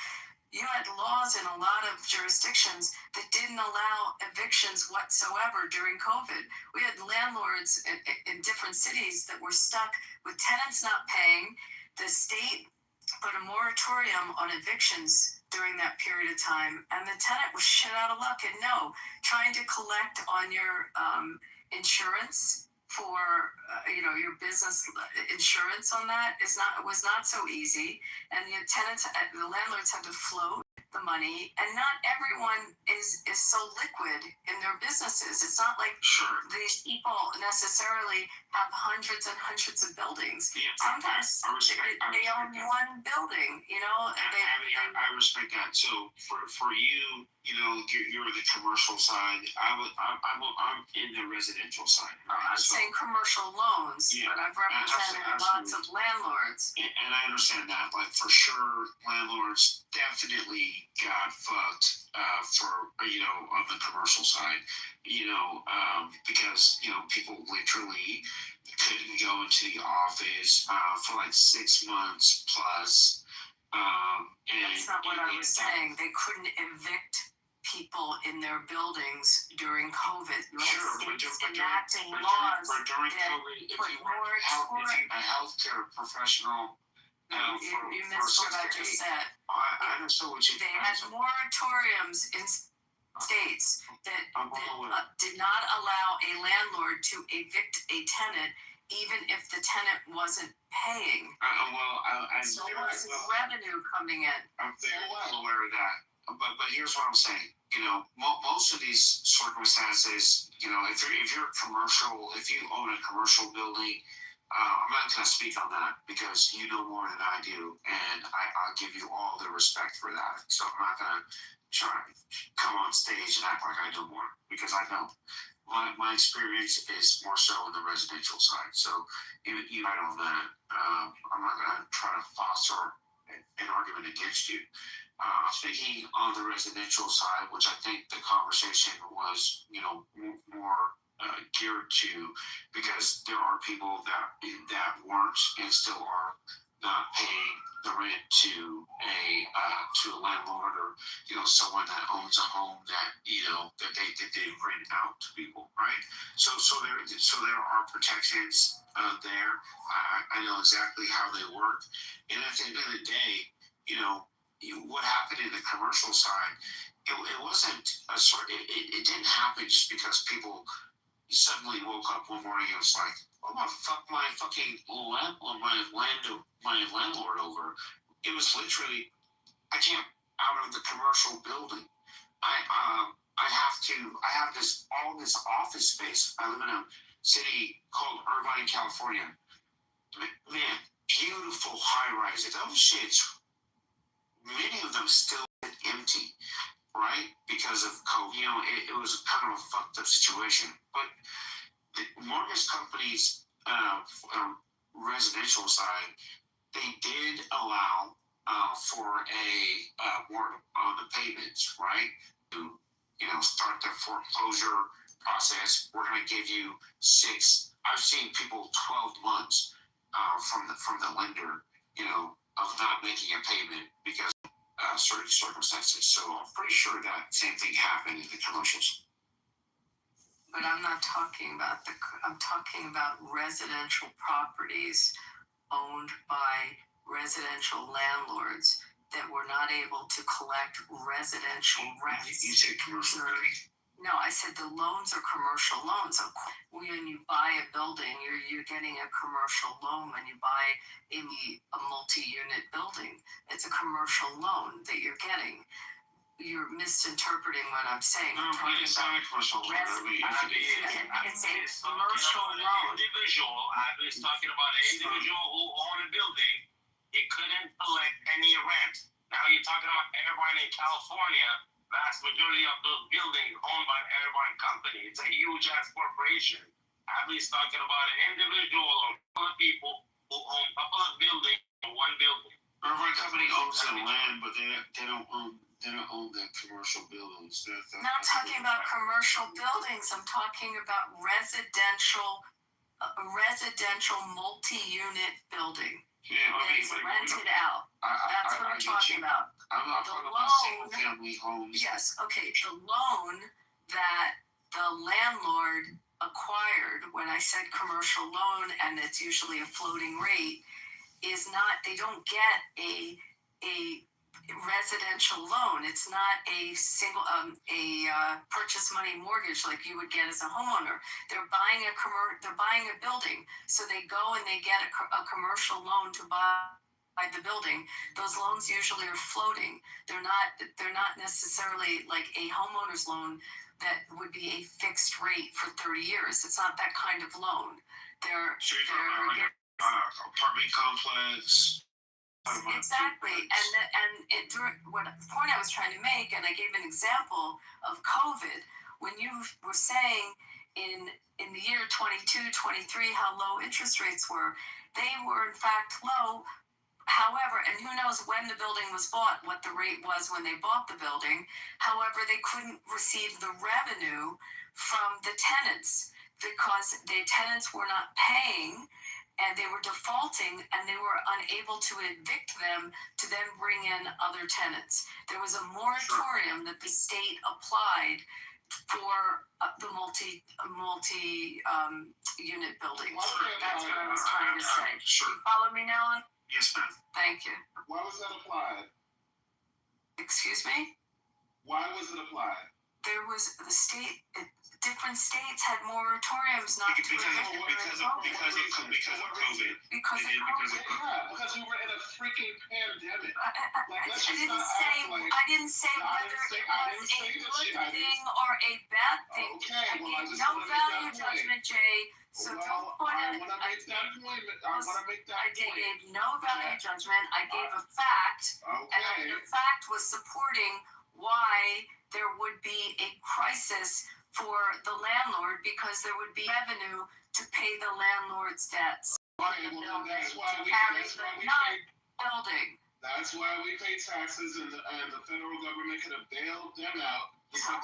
You had laws in a lot of jurisdictions that didn't allow evictions whatsoever during COVID. We had landlords in different cities that were stuck with tenants not paying. The state put a moratorium on evictions during that period of time, and the tenant was shit out of luck. And no, trying to collect on your insurance for your business insurance on that was not so easy, and the landlords had to float the money, and not everyone is so liquid in their businesses. It's not like these people necessarily have hundreds and hundreds of buildings. Yeah, sometimes they own one building. I respect that. So for you, you're the commercial side. I'm in the residential side. I'm saying commercial loans, but I've represented lots of landlords. And I understand that. Like, for sure, landlords definitely got fucked on the commercial side. Because people literally couldn't go into the office for like 6 months plus. That's not what I was saying. They couldn't evict people in their buildings during COVID. During COVID, if you were a healthcare professional, you missed what I just said. I understand what you. They had moratoriums in states that did not allow a landlord to evict a tenant, even if the tenant wasn't paying. So there was revenue coming in. I'm very well aware of that. But here's what I'm saying. Most of these circumstances, if you're commercial, if you own a commercial building, I'm not going to speak on that because you know more than I do, and I'll give you all the respect for that. So I'm not going to try to come on stage and act like I know more, because I don't. My experience is more so on the residential side. So you right on that. I'm not going to try to foster an argument against you. Speaking on the residential side, which I think the conversation was, more geared to, because there are people that weren't and still are not paying the rent to a landlord, or someone that owns a home that that they rent out to people, right? So there are protections there. I know exactly how they work, and at the end of the day, what happened in the commercial side, it wasn't it didn't happen just because people suddenly woke up one morning and was like, I'm gonna fuck my fucking my landlord over. It was literally, I can't out of the commercial building. I have have all this office space. I live in a city called Irvine, California. Man, beautiful high rises. Those shits, many of them still empty, right? Because of COVID. It was kind of a fucked up situation. But the mortgage companies, residential side, they did allow for a work on the payments, right? To start the foreclosure process. We're going to give you 6. I've seen people 12 months from the lender, of not making a payment because of certain circumstances. So I'm pretty sure that same thing happened in the commercials. But I'm not talking about I'm talking about residential properties owned by residential landlords that were not able to collect residential rents. You said commercial. No, I said the loans are commercial loans. When you buy a building, you're getting a commercial loan. When you buy a multi-unit building, it's a commercial loan that you're getting. You're misinterpreting what I'm saying. No, but it's not a commercial loan. It's a commercial loan. Individual. I was talking about an individual who owned a building. It couldn't collect any rent. Now you're talking about everyone in California. Vast majority of those buildings owned by Irvine Company. It's a huge ass corporation. Abby's talking about an individual or a couple of people who own a couple of buildings in one building. Irvine Company owns the land, but they don't own the commercial buildings. I'm not talking about commercial buildings. I'm talking about residential multi-unit building. Yeah, that is rented out. That's what I'm talking about. I'm not talking about single-family homes. Yes, okay. The loan that the landlord acquired, when I said commercial loan, and it's usually a floating rate, is not. They don't get a residential loan. It's not a single purchase money mortgage like you would get as a homeowner. They're buying a building, so they go and they get a commercial loan to buy the building. Those loans usually are floating. They're not necessarily like a homeowner's loan that would be a fixed rate for 30 years. It's not that kind of loan. Apartment complex. Exactly, what the point I was trying to make, and I gave an example of COVID, when you were saying in the year 22, 23, how low interest rates were, they were in fact low. However, and who knows when the building was bought, what the rate was when they bought the building. However, they couldn't receive the revenue from the tenants because the tenants were not paying. And they were defaulting, and they were unable to evict them to then bring in other tenants. There was a moratorium that the state applied for the multi-unit buildings. That's what I was trying to say. Sure. You follow me now? Yes, ma'am. Thank you. Why was that applied? Excuse me? Why was it applied? There was different states had moratoriums not to because of COVID. Because we were in a freaking pandemic. I didn't say whether it was a good thing or a bad thing. Okay, I gave no value judgment, Jay. So don't put it. I gave no value judgment. I gave a fact, and the fact was supporting why there would be a crisis for the landlord because there would be revenue to pay the landlord's debts. That's why we pay taxes, and the federal government could have bailed them out. The state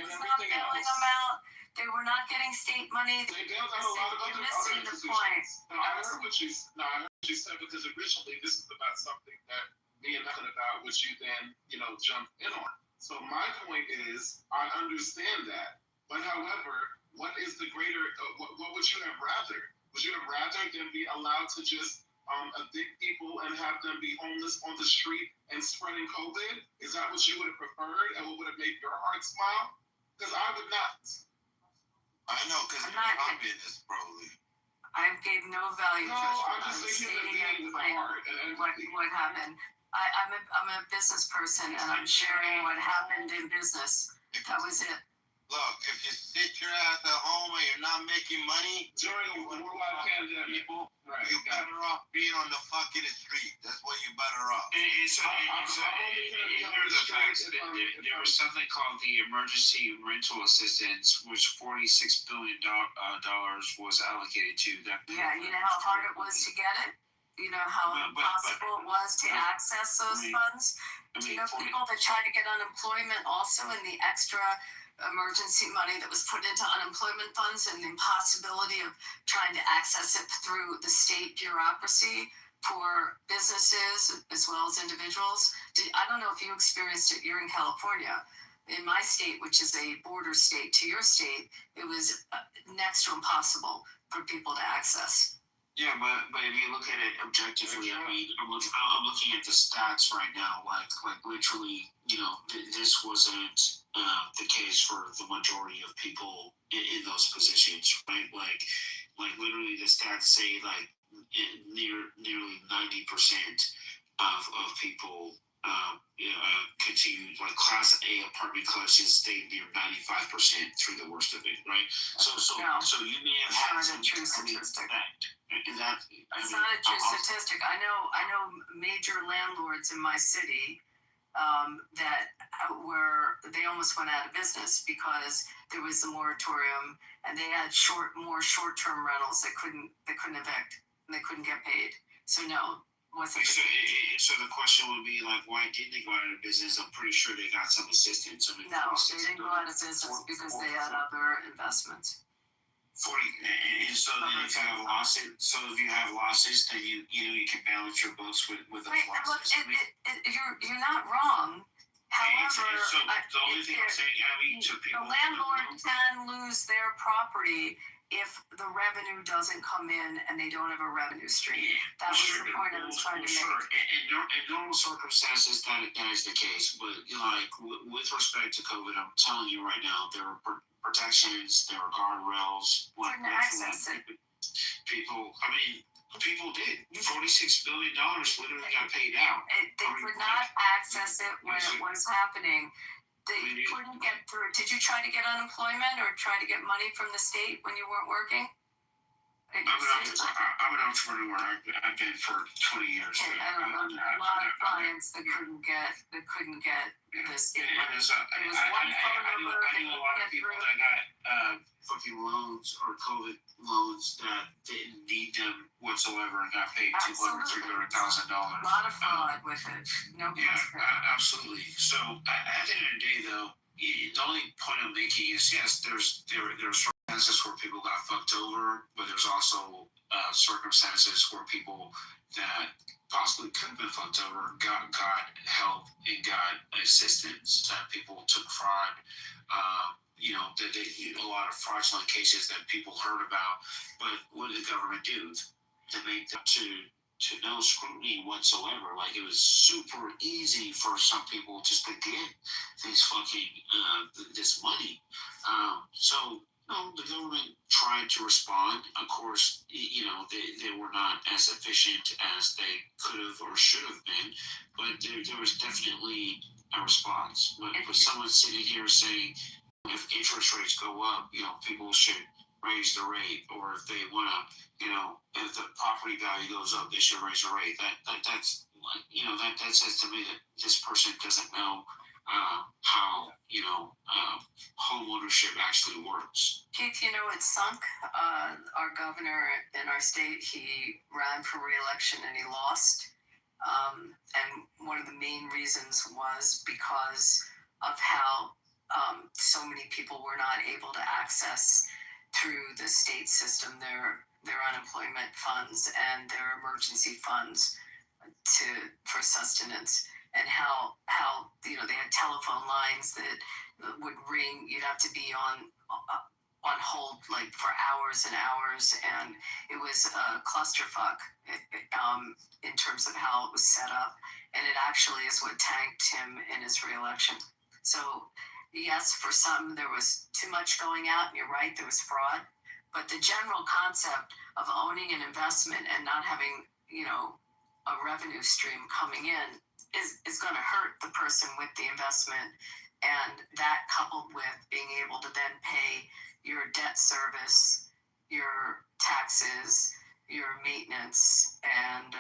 was not bailing them out. They were not getting state money. They bailed out a lot of other institutions. I heard what you said, because originally this is about something that me and nothing about, which you then jumped in on. So my point is, I understand that, but however, what is the greater? What would you have rather? Would you have rather than be allowed to just evict people and have them be homeless on the street and spreading COVID? Is that what you would have preferred, and what would have made your heart smile? Because I would not. I know, because I'm in this, probably. I gave no value. No, I'm just thinking of being with the heart. What happened? I'm a business person, and I'm sharing what happened in business. That was it. Look, if you sit your ass at home and you're not making money during the worldwide pandemic, people, you're better off being on the fucking street. That's what you're better off. Here's the facts. There was something called the Emergency Rental Assistance, which $46 billion was allocated to. Yeah, you know how hard it was to get it? You know how impossible it was to access those funds? Do you know people that tried to get unemployment also in the extra emergency money that was put into unemployment funds and the impossibility of trying to access it through the state bureaucracy for businesses as well as individuals? I don't know if you experienced it. You're in California. In my state, which is a border state to your state, it was next to impossible for people to access. Yeah, but if you look at it objectively, I mean, I'm looking at the stats right now. Like literally, you know, this wasn't the case for the majority of people in those positions, right? Like literally, the stats say like nearly 90% of people continue, like Class A apartment collections stayed near 95% through the worst of it, right? So you may have had some true statistic. It's not a true statistic. I know major landlords in my city that they almost went out of business because there was a moratorium and they had more short-term rentals that couldn't evict and they couldn't get paid. So no. So the question would be like, why didn't they go out of business? I'm pretty sure they got some assistance. I mean, no, they didn't go out of business because they had other investments. So then if you have losses, then you can balance your books with those losses. Look, you're not wrong. However, the only thing I'm saying, Abby, to people, the landlord can lose their property if the revenue doesn't come in and they don't have a revenue stream. That was the point I was trying to make. In normal circumstances, that is the case. But like with respect to COVID, I'm telling you right now, there are protections, there are guardrails. Couldn't access it. People did. $46 billion literally got paid out. They could not access it when it was happening. They couldn't get through. Did you try to get unemployment or try to get money from the state when you weren't working? I'm an entrepreneur. I've been for 20 years. Okay, I don't know. A lot of clients that couldn't get the state money. It was one phone number. I knew a lot of people that got fucking loans or COVID loans that didn't need them whatsoever and got paid $200,000, $300,000. A lot of fraud with it. No question. Yeah, absolutely. So at the end of the day, though, the only point I'm making is yes, there are circumstances where people got fucked over, but there's also circumstances where people that possibly could have been fucked over got help and got assistance. That people took fraud. A lot of fraudulent cases that people heard about. But what did the government do? They made them to no scrutiny whatsoever. Like, it was super easy for some people just to get these fucking this money. The government tried to respond. Of course, they were not as efficient as they could have or should have been, but there was definitely a response. But someone sitting here saying, if interest rates go up, people should raise the rate, or if they want to, if the property value goes up, they should raise the rate. That's that says to me that this person doesn't know how home ownership actually works. Keith, it sunk. Our governor in our state, he ran for re-election and he lost. And one of the main reasons was because of how so many people were not able to access through the state system their unemployment funds and their emergency funds for sustenance, and how they had telephone lines that would ring. You'd have to be on hold like for hours and hours, and it was a clusterfuck in terms of how it was set up, and it actually is what tanked him in his re-election. So yes, for some there was too much going out, and you're right, there was fraud, but the general concept of owning an investment and not having a revenue stream coming in is going to hurt the person with the investment. And that coupled with being able to then pay your debt service, your taxes, your maintenance, and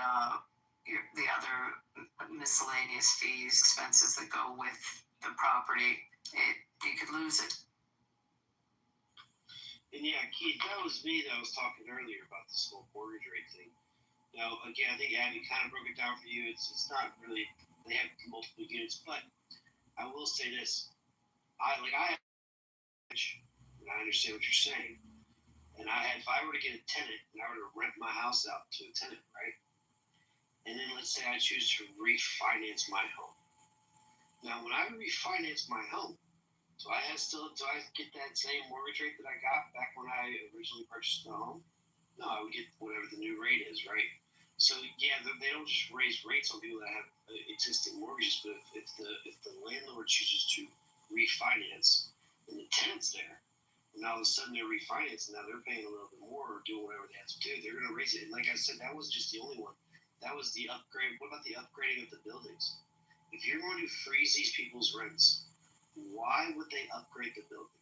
the other miscellaneous fees, expenses that go with the property, you could lose it. And yeah, Keith, that was me that was talking earlier about this whole mortgage rate thing. Now, again, I think Abby kind of broke it down for you. It's not really, they have multiple units, but I will say this. I have, and I understand what you're saying. And if I were to get a tenant and I were to rent my house out to a tenant, right? And then let's say I choose to refinance my home. Now, when I refinance my home, do I get that same mortgage rate that I got back when I originally purchased the home? No, I would get whatever the new rate is, right? So yeah, they don't just raise rates on people that have existing mortgages, but if the landlord chooses to refinance and the tenant's there, and all of a sudden they're refinancing, now they're paying a little bit more or doing whatever they have to do, they're going to raise it. And like I said, that wasn't just the only one. That was the upgrade. What about the upgrading of the buildings? If you're going to freeze these people's rents, why would they upgrade the building?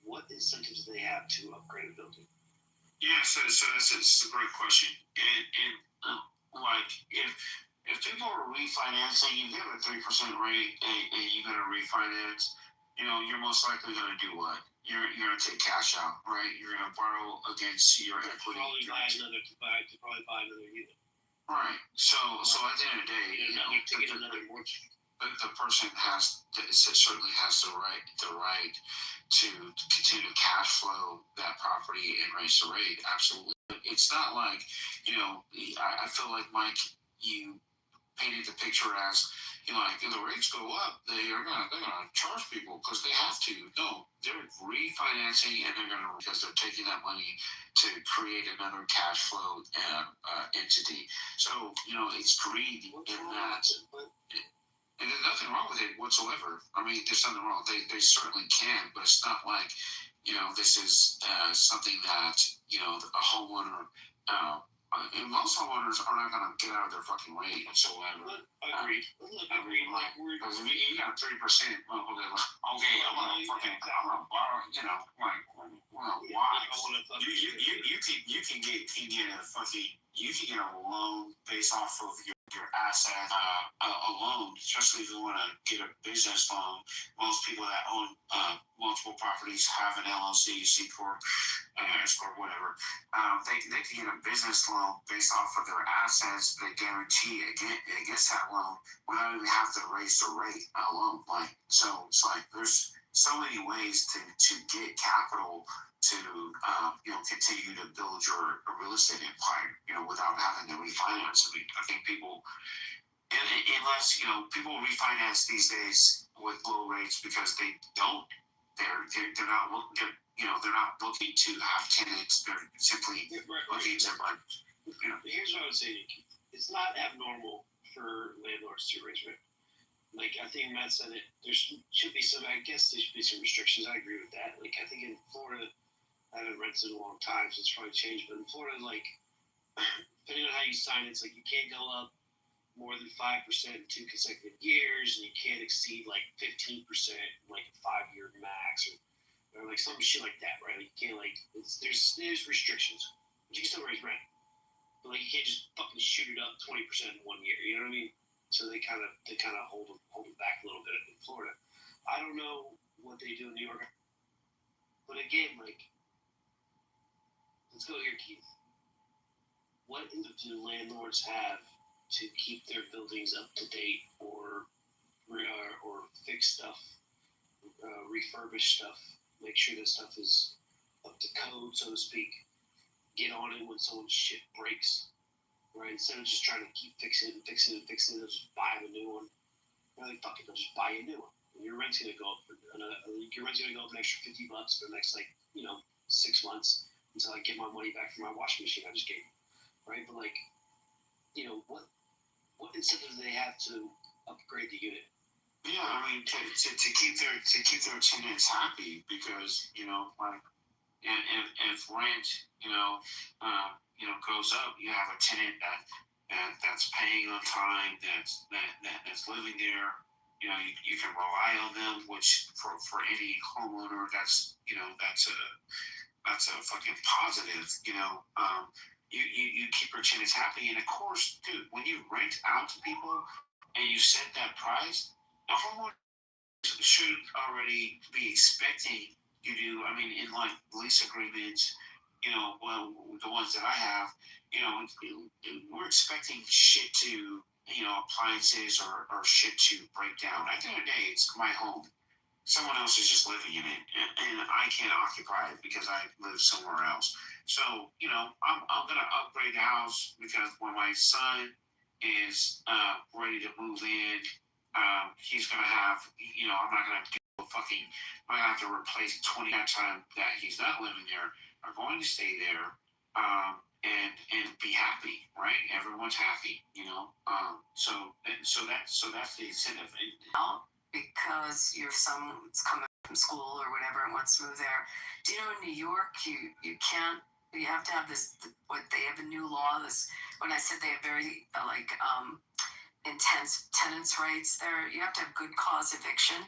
What incentives do they have to upgrade a building? Yeah, so that's a great question. And like if people are refinancing, you get a 3% rate, and you're gonna refinance, you're most likely gonna do what? You're gonna take cash out, right? You're gonna borrow against your equity. Probably buy another unit. Right. So at the end of the day, get another mortgage. The person certainly has the right to continue to cash flow that property and raise the rate. Absolutely. It's not like, I feel like, Mike, you painted the picture as, like, if the rates go up, they're gonna charge people because they have to. No, they're refinancing and because they're taking that money to create another cash flow entity. So, it's greed in that. And there's nothing wrong with it whatsoever. I mean, there's nothing wrong. They certainly can, but it's not like, this is something that, a homeowner, and most homeowners are not going to get out of their fucking rate whatsoever. Agreed. Like, because if you got 3%, well, okay, I'm gonna borrow, why? You can get a loan based off of your asset alone, especially if you want to get a business loan. Most people that own multiple properties have an LLC, C Corp, S Corp, whatever. They can get a business loan based off of their assets. They guarantee against that loan without even have to raise the rate alone. So it's like there's so many ways to get capital to continue to build your real estate empire, without having to refinance. I mean, I think people, unless people refinance these days with low rates because they're not looking. They're not looking to have tenants. They're simply looking to Here's what I would say, Nikki. It's not abnormal for landlords to raise rent. Like, I think Matt said it. There should be some. I guess there should be some restrictions. I agree with that. Like, I think in Florida, I haven't rented in a long time, so it's probably changed. But in Florida, like, depending on how you sign it, it's like you can't go up more than 5% in 2 consecutive years, and you can't exceed like 15% like a 5-year max, or like some shit like that, right? Like, you can't there's restrictions, but you can still raise rent. But like, you can't just fucking shoot it up 20% in 1 year. You know what I mean? So they kind of hold it back a little bit in Florida. I don't know what they do in New York, but again, like, let's go here, Keith. What do landlords have to keep their buildings up to date, or fix stuff, refurbish stuff, make sure that stuff is up to code, so to speak? Get on it when someone's shit breaks, right? Instead of just trying to keep fixing it, they'll just buy a new one. They're like, fuck it, they'll just buy a new one. And your rent's gonna go up an extra $50 for the next 6 months until I get my money back from my washing machine I just gave you, right? But like, what incentive do they have to upgrade the unit? Yeah, I mean, to keep their tenants happy, because if rent goes up, you have a tenant that that's paying on time, that's living there. You know, you can rely on them, which for any homeowner, that's a fucking positive. You keep your tenants happy, and of course, dude, when you rent out to people and you set that price, the homeowner should already be expecting you to. I mean, in like lease agreements, well, the ones that I have, we're expecting shit to, appliances or shit to break down. At the end of the day, it's my home. Someone else is just living in it, and I can't occupy it because I live somewhere else. So, I'm gonna upgrade the house because when my son is ready to move in, he's gonna have, I'm not gonna I'm gonna have to replace 20 that time that he's not living there. Are going to stay there, and be happy, right? Everyone's happy, so that's the incentive. Because your son's coming from school or whatever and wants to move there. Do you know in New York you can't, you have to have this, what they have a new law, this, when I said they have very intense tenants rights there, you have to have good cause eviction.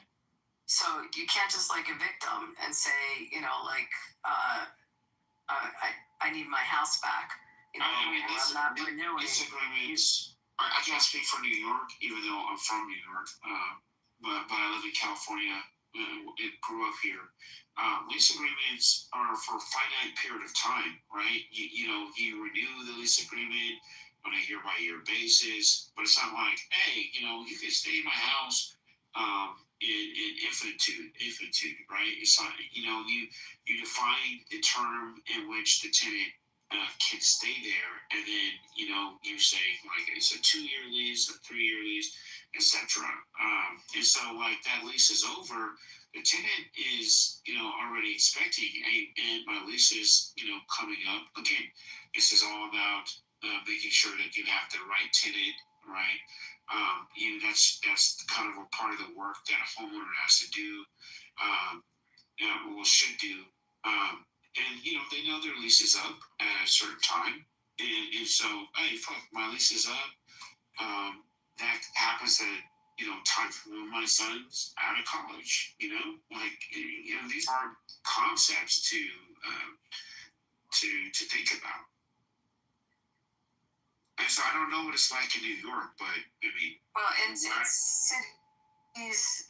So you can't just like evict them and say, I need my house back. I'm not renewing. Disagreements. I can't speak for New York, even though I'm from New York. But I live in California. It grew up here. Lease agreements are for a finite period of time, right? You renew the lease agreement on a year-by-year basis, but it's not like, hey, you can stay in my house in infinitude, right? It's not, you define the term in which the tenant can stay there, and then you say like it's a 2-year lease, a 3-year lease, etc. And so like that lease is over, the tenant is already expecting, and my lease is coming up again. This is all about making sure that you have the right tenant, right? That's kind of a part of the work that a homeowner has to do, or should do. And they know their lease is up at a certain time, and so hey, fuck, my lease is up. That happens at time when my son's out of college. These are concepts to think about. And so I don't know what it's like in New York, but I mean, well, in cities,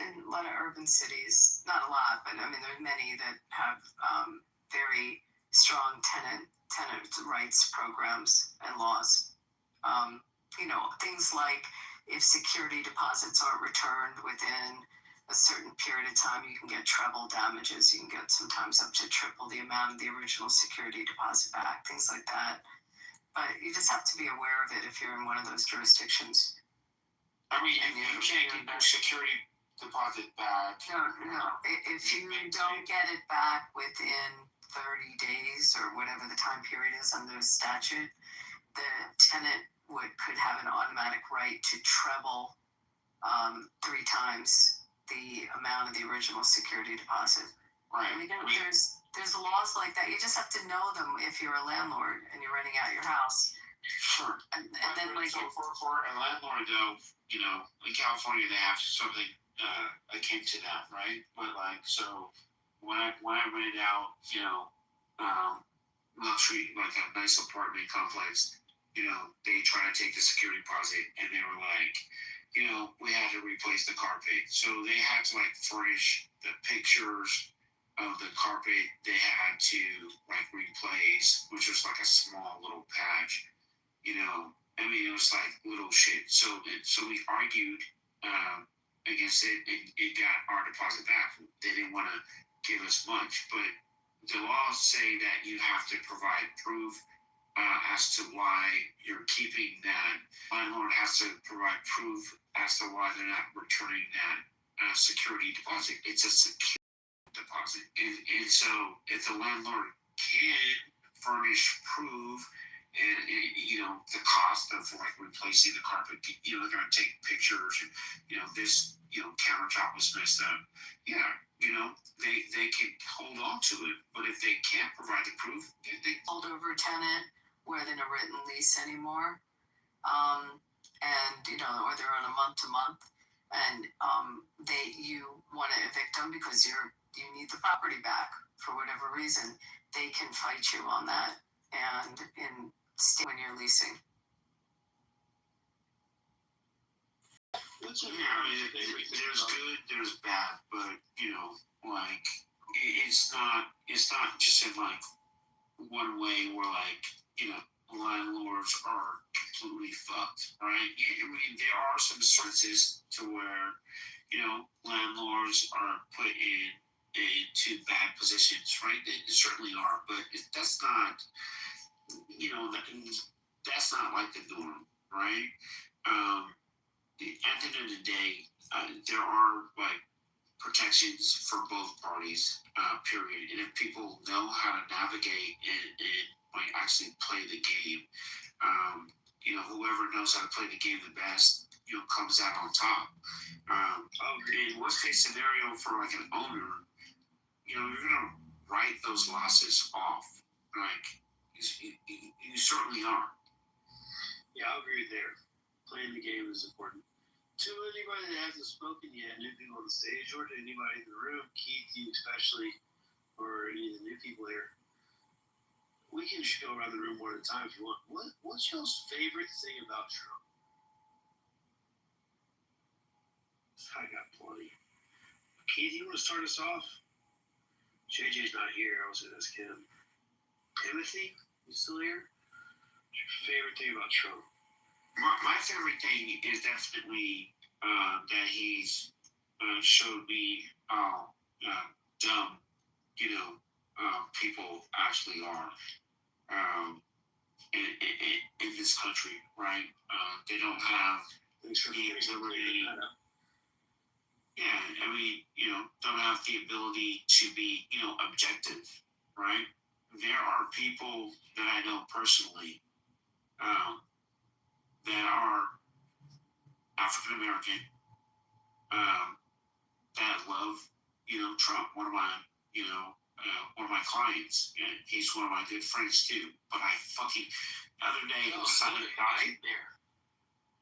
in a lot of urban cities, not a lot, but I mean, there are many that have very strong tenant rights programs and laws. Things like if security deposits aren't returned within a certain period of time, you can get treble damages. You can get sometimes up to triple the amount of the original security deposit back, things like that. But you just have to be aware of it if you're in one of those jurisdictions. I mean, you can't get your security deposit back. No. If you don't get it back within 30 days or whatever the time period is under the statute, the tenant could have an automatic right to treble 3 times the amount of the original security deposit. Right. I mean, there's laws like that. You just have to know them if you're a landlord and you're renting out your house. Sure. And then like so for a landlord though, in California they have something akin to that, right? But like, so when I rented out, luxury, like a nice apartment complex, they try to take the security deposit, and they were like, we had to replace the carpet. So they had to like furnish the pictures of the carpet they had to like replace, which was like a small little patch. I mean, it was like little shit. So we argued against it, and it got our deposit back. They didn't want to give us much, but the laws say that you have to provide proof as to why you're keeping that. Landlord has to provide proof as to why they're not returning that security deposit. It's a security deposit, and so if the landlord can furnish proof and the cost of like replacing the carpet, they're going to take pictures, and this countertop was messed up. Yeah, they can hold on to it, but if they can't provide the proof, they hold over a tenant more than a written lease anymore. and or they're on a month to month, and you want to evict them because you need the property back for whatever reason, they can fight you on that, and when you're leasing. There's good, there's bad, but like it's not just in like one way where like landlords are completely fucked, right? I mean, there are some instances to where landlords are put into bad positions, right? They certainly are, but that's not that's not like the norm, right? At the end of the day, there are like protections for both parties, period. And if people know how to navigate and like actually play the game, whoever knows how to play the game the best, comes out on top. In worst case scenario for like an owner, you're gonna write those losses off. Like you certainly are. Yeah, I'll agree there. Playing the game is important. To anybody that hasn't spoken yet, new people on the stage, or to anybody in the room, Keith, you especially, or any of the new people here, we can just go around the room one at a time if you want. What's y'all's favorite thing about Trump? I got plenty. Keith, you want to start us off? JJ's not here. I was going to ask him. Timothy, you still here? What's your favorite thing about Trump? My favorite thing is definitely that he's showed me how dumb people actually are in this country, right? They don't have the ability. Yeah, I mean, don't have the ability to be objective, right? There are people that I know personally that are African American that love Trump. One of my clients, and he's one of my good friends too. But the other day he was signing a document there.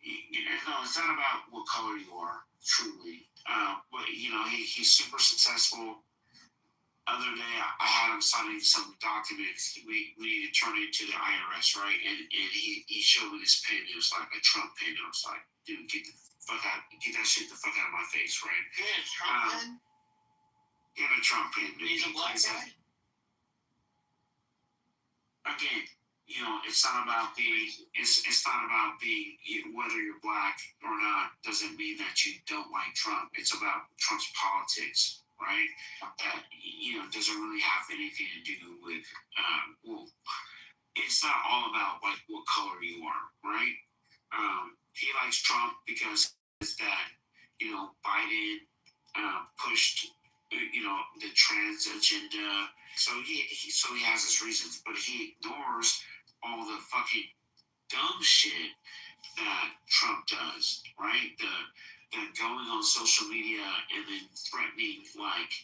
It's not about what color you are, truly. But he's super successful. Other day I had him signing some documents we need to turn into the IRS, right? And he showed me this pen. It was like a Trump pen. I was like, dude, get that shit the fuck out of my face, right? Yeah, Trump pen? Yeah, a Trump pen. He's a black guy? Again, it's not about whether you're black or not doesn't mean that you don't like Trump. It's about Trump's politics, right? That doesn't really have anything to do with it's not all about like what color you are, right? He likes Trump because that Biden pushed the trans agenda. So he has his reasons, but he ignores all the fucking dumb shit that Trump does, right? The going on social media and then threatening complete.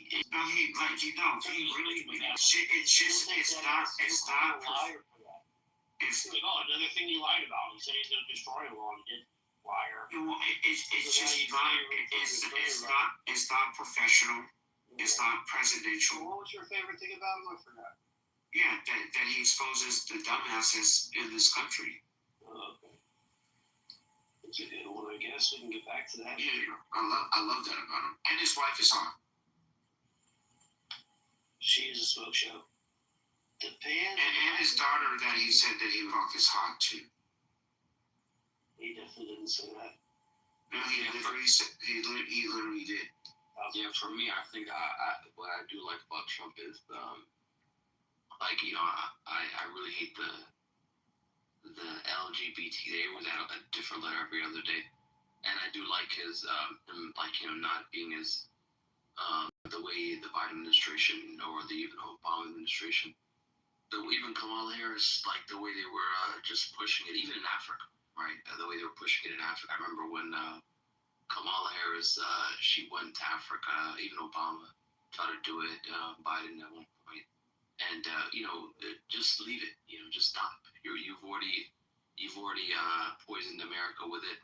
He really. It's not. It's like, another thing he lied about. He said he's going to destroy the law. He didn't. Liar. It's not professional. It's not presidential. What was your favorite thing about him? I forgot. Yeah, that he exposes the dumbasses in this country. Okay. That's a good one, I guess. We can get back to that. Yeah, I love that about him. And his wife is hot. She is a smoke show. And his daughter that he said that he would fuck is hot too. He definitely didn't say that. No, he literally did. Yeah, for me, I think what I do like about Trump is I really hate the LGBT. They always add a different letter every other day, and I do like his not being as the way the Biden administration or the even Obama administration, even Kamala Harris, like the way they were just pushing it, even in Africa. Right, the way they were pushing it in Africa. I remember when Kamala Harris, she went to Africa. Even Obama tried to do it. Biden at one point. and just leave it. Just stop. You've already poisoned America with it.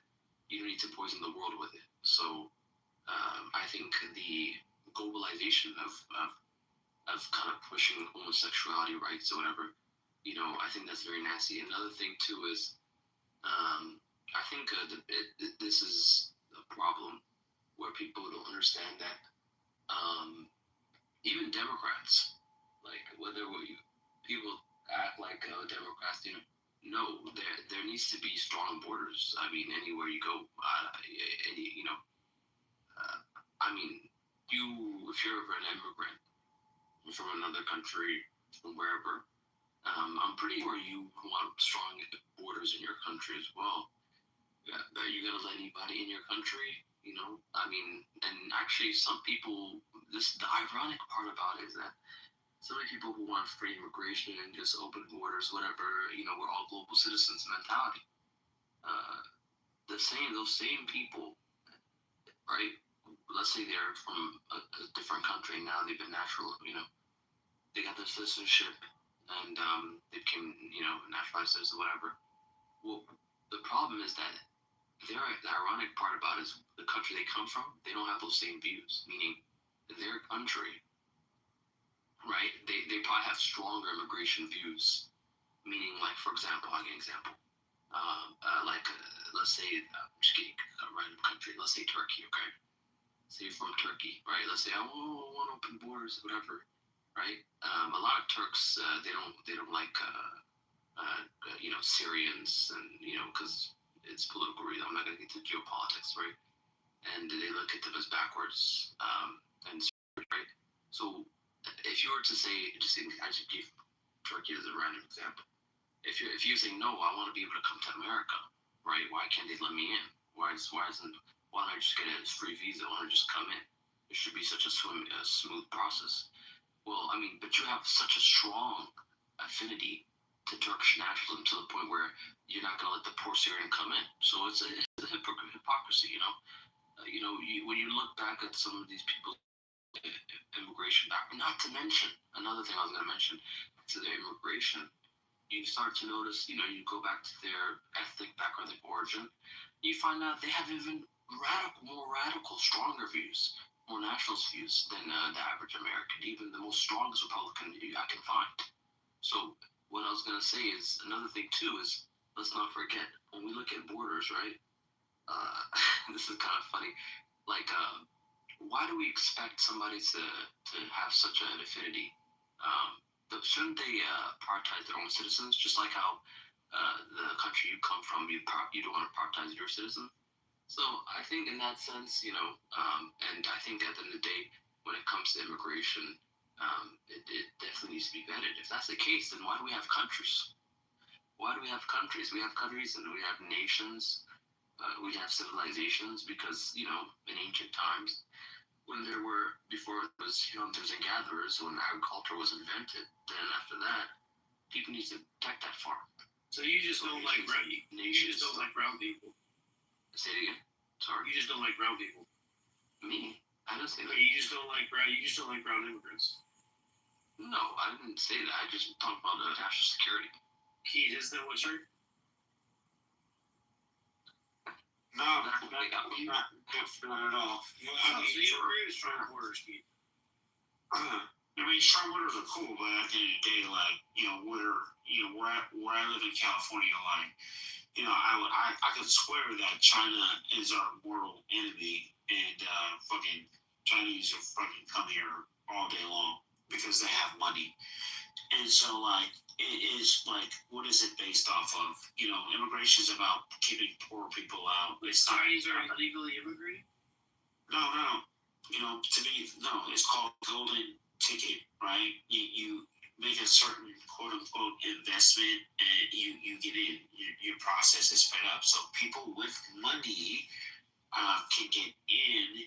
You don't need to poison the world with it. So I think the globalization of kind of pushing homosexuality rights or whatever, I think that's very nasty. Another thing too is I think this is a problem where people don't understand that even Democrats, like people act like Democrats, no, there needs to be strong borders. I mean, anywhere you go, if you're an immigrant from another country, from wherever, I'm pretty sure you want strong borders in your country as well. Are you gonna let anybody in your country? And actually, some people. The ironic part about it is that so many people who want free immigration and just open borders, whatever, we're all global citizens mentality. Those same people, right? Let's say they're from a different country now. They've been natural, they got their citizenship and they became, naturalized citizens, whatever. Well, the problem is that the ironic part about it is the country they come from, they don't have those same views. Meaning, their country, right? They probably have stronger immigration views. Meaning, like, for example, I'll give an example. Let's say, just kidding, a random country. Let's say Turkey, okay? Say you're from Turkey, right? Let's say I want open borders, whatever, right? A lot of Turks, they don't like, Syrians, and because it's political reason. I'm not gonna get into geopolitics, right? And they look at them as backwards, right? So if you were to say, I should give Turkey as a random example. If you say no, I want to be able to come to America, right? Why can't they let me in? Why don't I just get a free visa? Why don't I just come in? It should be such a smooth process. Well, but you have such a strong affinity to Turkish nationalism to the point where you're not going to let the poor Syrian come in. So it's a hypocrisy, when you look back at some of these people's immigration background, not to mention, another thing I was going to mention, to their immigration, you start to notice, you go back to their ethnic background, their origin, you find out they have even more radical, stronger views, more nationalist views than the average American, even the most strongest Republican I can find. So what I was going to say is, another thing too is, let's not forget, when we look at borders, right, this is kind of funny, like, why do we expect somebody to have such an affinity? Shouldn't they prioritize their own citizens, just like how the country you come from, you don't want to prioritize your citizens? So I think in that sense, and I think at the end of the day, when it comes to immigration, it definitely needs to be vetted. If that's the case, then why do we have countries? Why do we have countries? We have countries and we have nations. We have civilizations because, in ancient times, before it was hunters and gatherers, when agriculture was invented, then after that, people need to protect that farm. So you just don't like brown people. Say it again. Sorry. You just don't like brown people. Me? I didn't say that. You just don't like brown immigrants. No, I didn't say that. I just talked about the national security. Keith, is that what you're? No, I'm not good for that at all. So you agree with strong borders, Keith? Strong borders are cool, but at the end of the day, like, where I live in California, like, I could swear that China is our mortal enemy, and fucking Chinese are fucking come here all day long because they have money. And so, like, it is like, what is it based off of? Immigration is about keeping poor people out. It's Chinese are illegally immigrating? No. It's called golden ticket, right? You make a certain quote unquote investment and you get in. Your process is sped up. So people with money can get in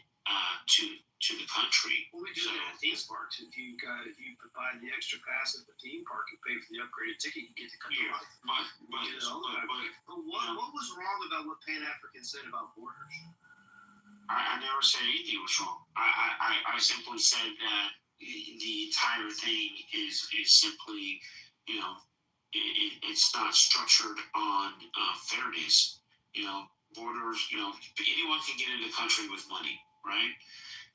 to the country. Well, we do that at theme parks. If you provide the extra pass at the theme park and pay for the upgraded ticket, you get to come to life. But what was wrong about what Pan African said about borders? I never said anything was wrong. I simply said that the entire thing is simply, you know, it's not structured on fairness. You know, borders. You know, anyone can get into the country with money, right?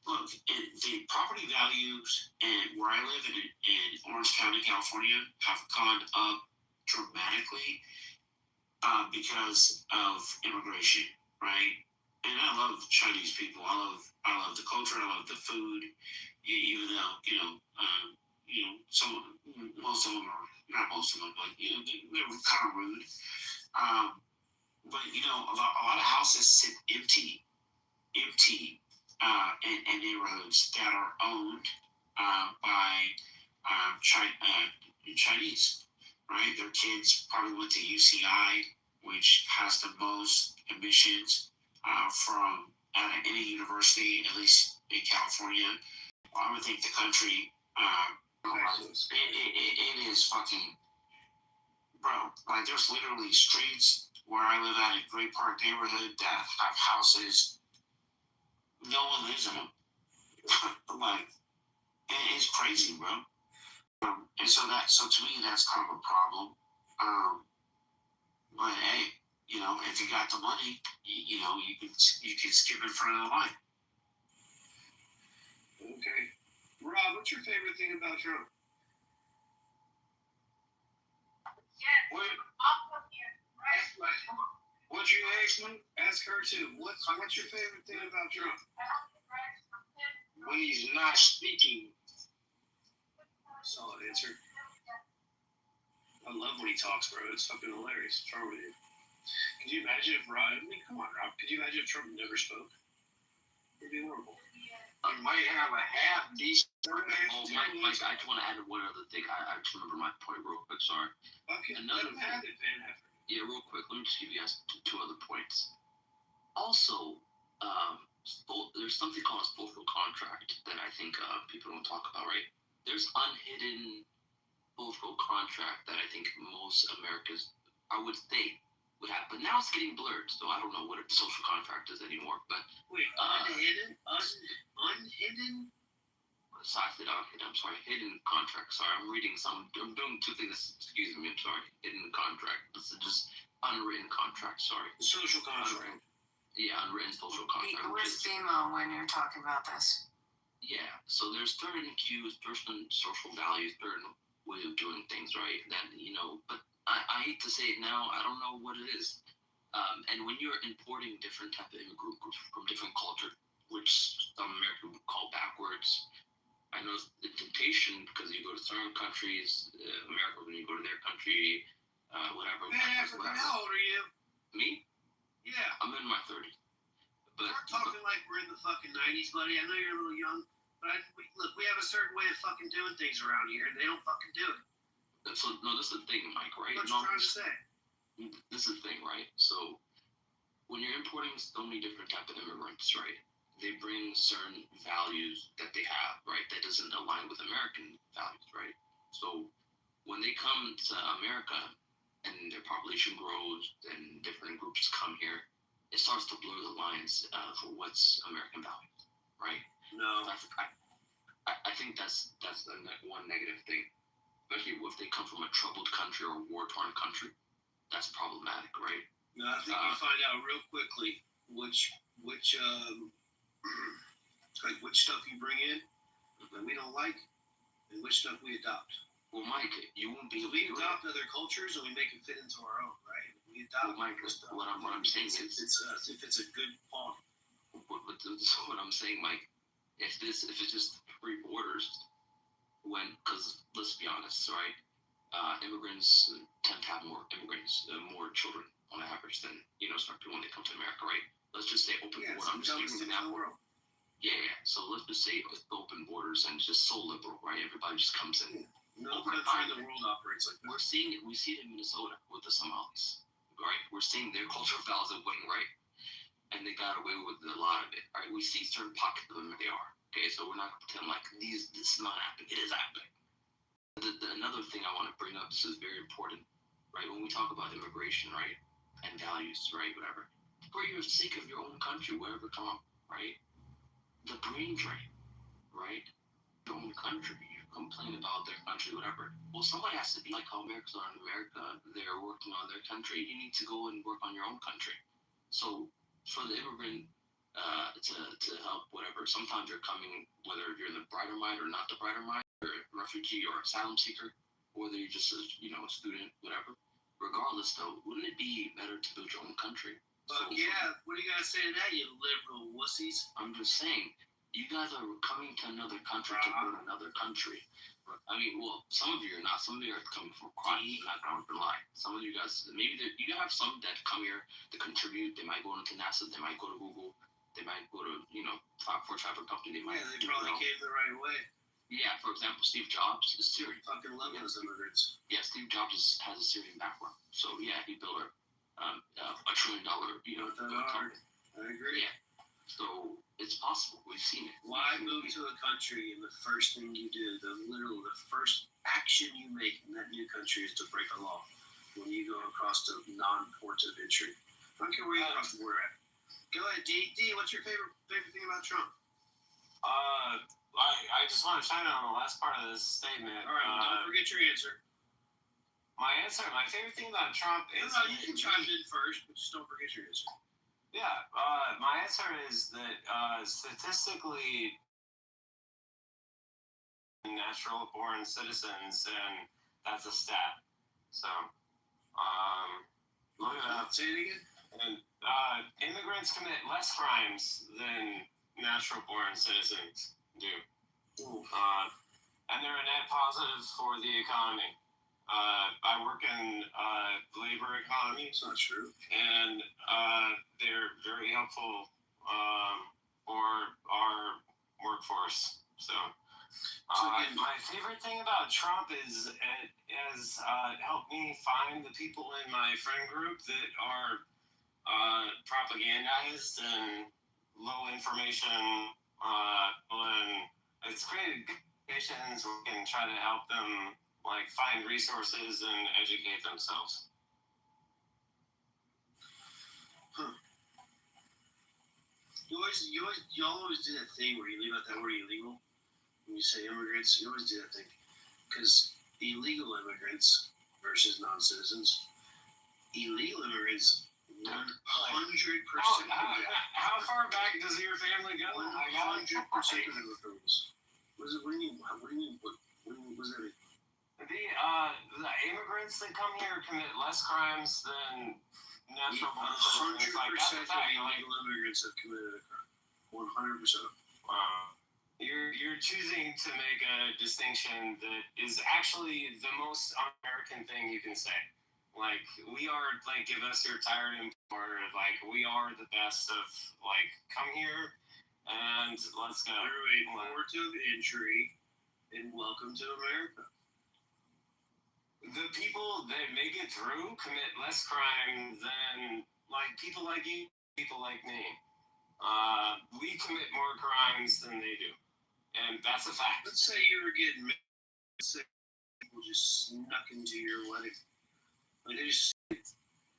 Look, the property values and where I live in Orange County, California, have gone up dramatically because of immigration, right? And I love Chinese people. I love the culture. I love the food. Even though most of them are not most of them, but they're kind of rude. But a lot of houses sit empty in neighborhoods that are owned by Chinese, right? Their kids probably went to UCI, which has the most admissions from any university, at least in California. I would think the country. It is fucking, bro. Like, there's literally streets where I live at in Great Park neighborhood that have houses. No one lives in them. Like, it's crazy, bro. And so to me, that's kind of a problem. But hey, if you got the money, you can skip in front of the line. Okay, Rob, what's your favorite thing about Trump? What'd you ask me? Ask her too. What's your favorite thing about Trump? When he's not speaking. Solid answer. I love when he talks, bro. It's fucking hilarious. What's wrong with you? Could you imagine if Rob? I mean, come on, Rob. Could you imagine if Trump never spoke? It'd be horrible. You might have a half decent. Mike, I just want to add one other thing. I just remember my point real quick. Sorry. Okay. Another thing. Yeah, real quick. Let me just give you guys two other points. Also, there's something called a social contract that I think people don't talk about, right? There's unhidden social contract that I think most Americans, I would say, would have. But now it's getting blurred, so I don't know what a social contract is anymore. But wait, unhidden? Sorry, I'm sorry. Hidden contract. Sorry, I'm doing two things. Excuse me. I'm sorry. Hidden contract. This is just unwritten contract. Sorry. Social contract. Yeah, unwritten social contract. Where's BMO when you're talking about this? Yeah, so there's certain cues, certain social values, certain way of doing things, right? That, but I hate to say it now, I don't know what it is. And when you're importing different type of immigrant groups from different culture, which some Americans would call backwards, I know the temptation, because you go to certain countries, America, when you go to their country, whatever. Man, Africa, how old are you? Me? Yeah. I'm in my 30s. But we're talking like we're in the fucking 90s, buddy. I know you're a little young, but look, we have a certain way of fucking doing things around here, and they don't fucking do it. So, no, this is the thing, Mike, right? What you trying to say? This is the thing, right? So, when you're importing so many different type of immigrants, right, they bring certain values that they have, right, that doesn't align with American values, right? So, when they come to America and their population grows and different groups come here, it starts to blur the lines for what's American values, right? No. I think that's the one negative thing, especially if they come from a troubled country or a war-torn country. That's problematic, right? No, I think you find out real quickly which stuff you bring in that we don't like, and which stuff we adopt. Well, Mike, you won't be. We adopt other cultures and we make it fit into our own, right? We adopt. Well, Mike, what I'm saying is, if it's a good quality. What I'm saying, Mike, if it's just free borders, because let's be honest, right? Immigrants tend to have more children on average than certain people when they come to America, right? Let's just say open borders. I'm just using an example. Yeah. So let's just say open borders and it's just so liberal, right? Everybody just comes in. No country in the world operates like that. We see it in Minnesota with the Somalis, right? We're seeing their cultural values are winning, right? And they got away with a lot of it, right? We see certain pockets of them, they are. Okay, so we're not pretending like this is not happening. It is happening. Another thing I want to bring up, this is very important, right? When we talk about immigration, right? And values, right? Whatever. For your sake of your own country, wherever come, right? The brain drain, right? your own country. You complain about their country, whatever. Well, somebody has to be like how Americans are in America. They're working on their country. You need to go and work on your own country. So for the immigrant to help, whatever, sometimes you're coming, whether you're the brighter mind or not the brighter mind, or a refugee or asylum seeker, whether you're just a student, whatever. Regardless, though, wouldn't it be better to build your own country? Fuck yeah. What do you gotta say to that, you liberal wussies? I'm just saying, you guys are coming to another country to build another country. I mean, well, some of you are not. Some of you are coming from crime. I'm not going to lie. Some of you guys, maybe you have some that come here to contribute. They might go into NASA. They might go to Google. They might go to, top 4 travel company. They might. Yeah, they probably came the right way. Yeah, for example, Steve Jobs is Syrian. Fucking love those immigrants. Yeah, Steve Jobs has a Syrian background. So yeah, he built a $1 trillion, company. I agree. Yeah. So it's possible. We've seen it. Why move to a country and the first thing you do, the first action you make in that new country is to break a law when you go across the non-port of entry? I don't care where you cross the border at. Go ahead, D. D, what's your favorite thing about Trump? I just want to chime in on the last part of this statement. All right, don't forget your answer. My favorite thing about Trump is... No, you can chime in first, but just don't forget your answer. Yeah, my answer is that statistically, natural born citizens, and that's a stat. So, look it up. Say it again. And immigrants commit less crimes than natural born citizens do. And they're a net positive for the economy. I work in labor economy. It's not true. And they're very helpful for our workforce. So, my favorite thing about Trump is it has helped me find the people in my friend group that are propagandized and low information, and it's created conditions where we can try to help them find resources and educate themselves. Y'all always do that thing where you leave out that word illegal when you say immigrants. You always do that thing because illegal immigrants versus non-citizens. Illegal immigrants, 100%. How far back does your family go? 100% of the referrals. What do you mean? What does that mean? The immigrants that come here commit less crimes than natural born citizens. 100% of illegal immigrants have committed a crime. 100%. Wow. You're choosing to make a distinction that is actually the most un-American thing you can say. We are, give us your tired employer. We are the best of, come here and let's go. Through a port of entry and welcome to America. The people that make it through commit less crime than people like you, people like me. We commit more crimes than they do, and that's a fact. Let's say you were getting sick, people just snuck into your wedding.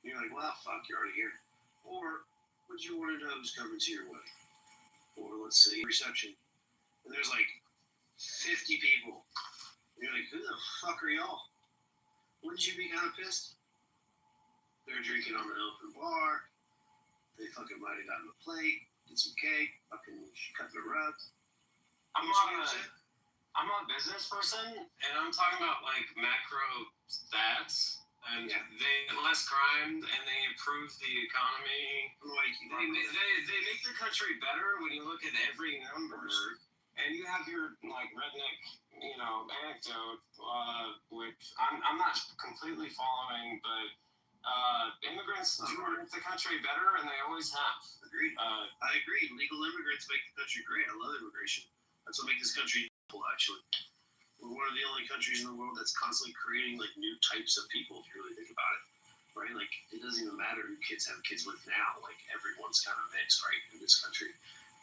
You're like, well, fuck, you're already here. Or would you want to know who's coming to your wedding? Or let's say reception, and there's 50 people. And you're like, who the fuck are y'all? Wouldn't you be kind of pissed? They're drinking on an open bar. They fucking might have gotten a plate, get some cake, fucking cut the rug. I'm not a business person, and I'm talking about macro stats. And they get less crime, and they improve the economy. They make the country better when you look at every number. And you have your redneck, anecdote, which I'm not completely following, but immigrants do make the country better, and they always have. Agreed. I agree. Legal immigrants make the country great. I love immigration. That's what makes this country cool, actually. We're one of the only countries in the world that's constantly creating new types of people, if you really think about it, right? It doesn't even matter who kids have kids with now. Everyone's kind of mixed, right, in this country.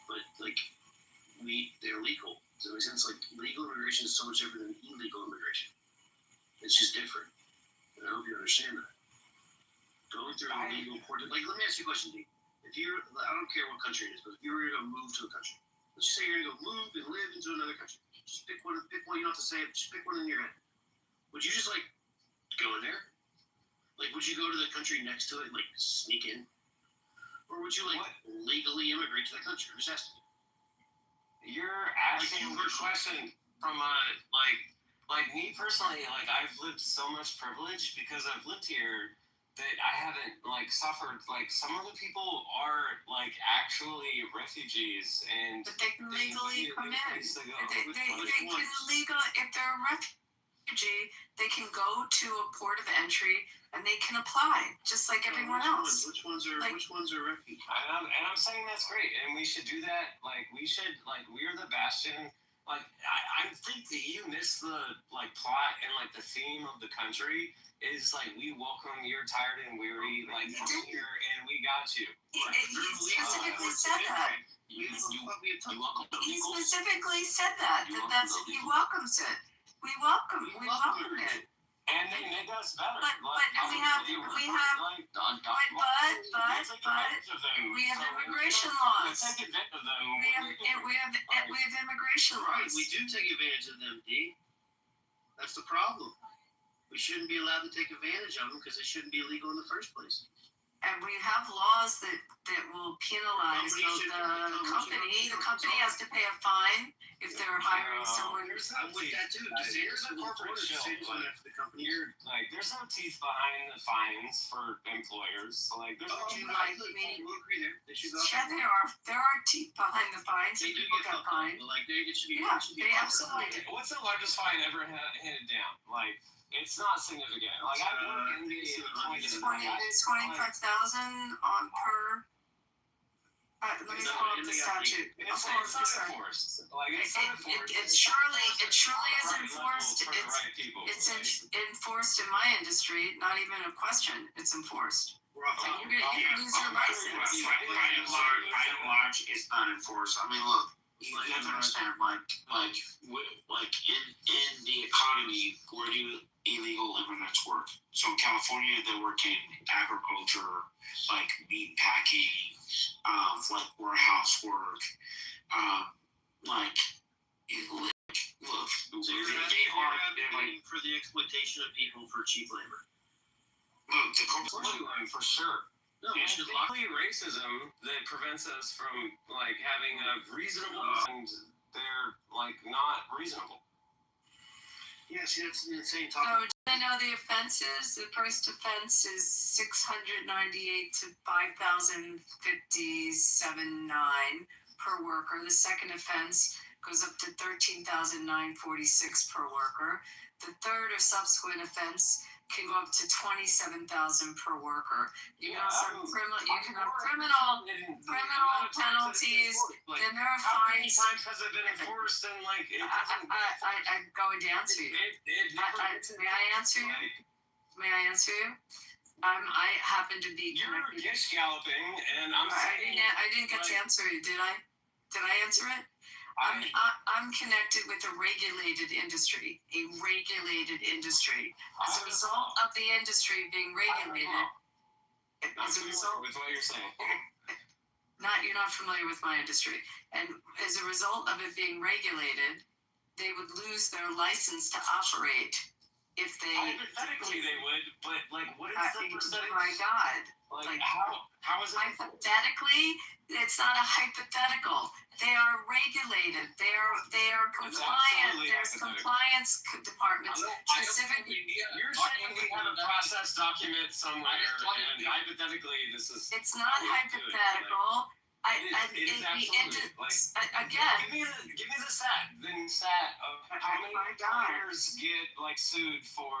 But they're legal. Does that make sense? Legal immigration is so much different than illegal immigration. It's just different. And I hope you understand that. Going through a legal port, let me ask you a question, D. If you're, I don't care what country it is, but if you were to move to a country, let's just say you're going to go move and live into another country. Just pick one. Pick one. You don't have to say it. Just pick one in your head. Would you just like go in there? Like, would you go to the country next to it, and, like sneak in, or would you like legally immigrate to the country? I'm just asking. You're asking a question from a like me personally. Like I've lived so much privilege because I've lived here that I haven't like suffered. Like some of the people are like actually refugees, and But they can legally come in. They can legal if they're a refugee, they can go to a port of entry and they can apply just like everyone else. Which ones are refugees? And I'm saying that's great, and we should do that. Like we should, like we're the bastion. Like I think that you miss the like plot and like the theme of the country is like we welcome your tired and weary like from here, and we got you. He specifically said that. He specifically said that that's he welcomes it. We welcome it. And they make us better. But we have immigration laws. We have immigration laws. We do take advantage of them, D. That's the problem. We shouldn't be allowed to take advantage of them because they shouldn't be illegal in the first place. And we have laws that will penalize the company. The company has to pay a fine if they're hiring someone. I'm with that too. Here's a corporate chill. Like, there's no teeth behind the fines for employers. Like, there's no there are teeth behind the fines. They do People get get fined. Like they should be. Yeah, they absolutely do. What's the largest fine ever handed down? Like, it's not significant. Like I work in the 25,000 on per. Let me pull up the statute. It's not enforced. Like it's not enforced. It surely is enforced. It's enforced in my industry. Not even a question. It's enforced. And you can lose your license. By and large, it's not enforced. I mean, look. You have to understand, in the economy, where do illegal immigrants work? So in California, they work in agriculture, like meat packing, like warehouse work, look. So you're advocating for the exploitation of people for cheap labor. Look, the corporate for sure. No, it's likely racism that prevents us from like having a reasonable and they're like not reasonable. Yeah, see that's an insane So topic. I know the offenses. The first offense is 698 to 5,057.9 per worker. The second offense goes up to 13,946 per worker. The third or subsequent offense can go up to 27,000 per worker. You can have criminal penalties. Then there are fines. How many times has it been enforced? And like, I'm going to answer you. May I answer you? May I answer you? I happen to be. You're gish galloping, and I'm saying. I didn't get to answer you. Did I? Did I answer it? I'm connected with a regulated industry. As a result of the industry being regulated, as a result with what you're saying. You're not familiar with my industry, and as a result of it being regulated, they would lose their license to operate if they. Hypothetically, they would, but like, what is the percentage? My God! Like how is it? Hypothetically, it's not a hypothetical. They are regulated. They are compliant. There's compliance departments specifically. You're saying we have a process document somewhere, and hypothetically, this is. It's not hypothetical. Again. Give me the stat. Then stat of how many employers get like sued for.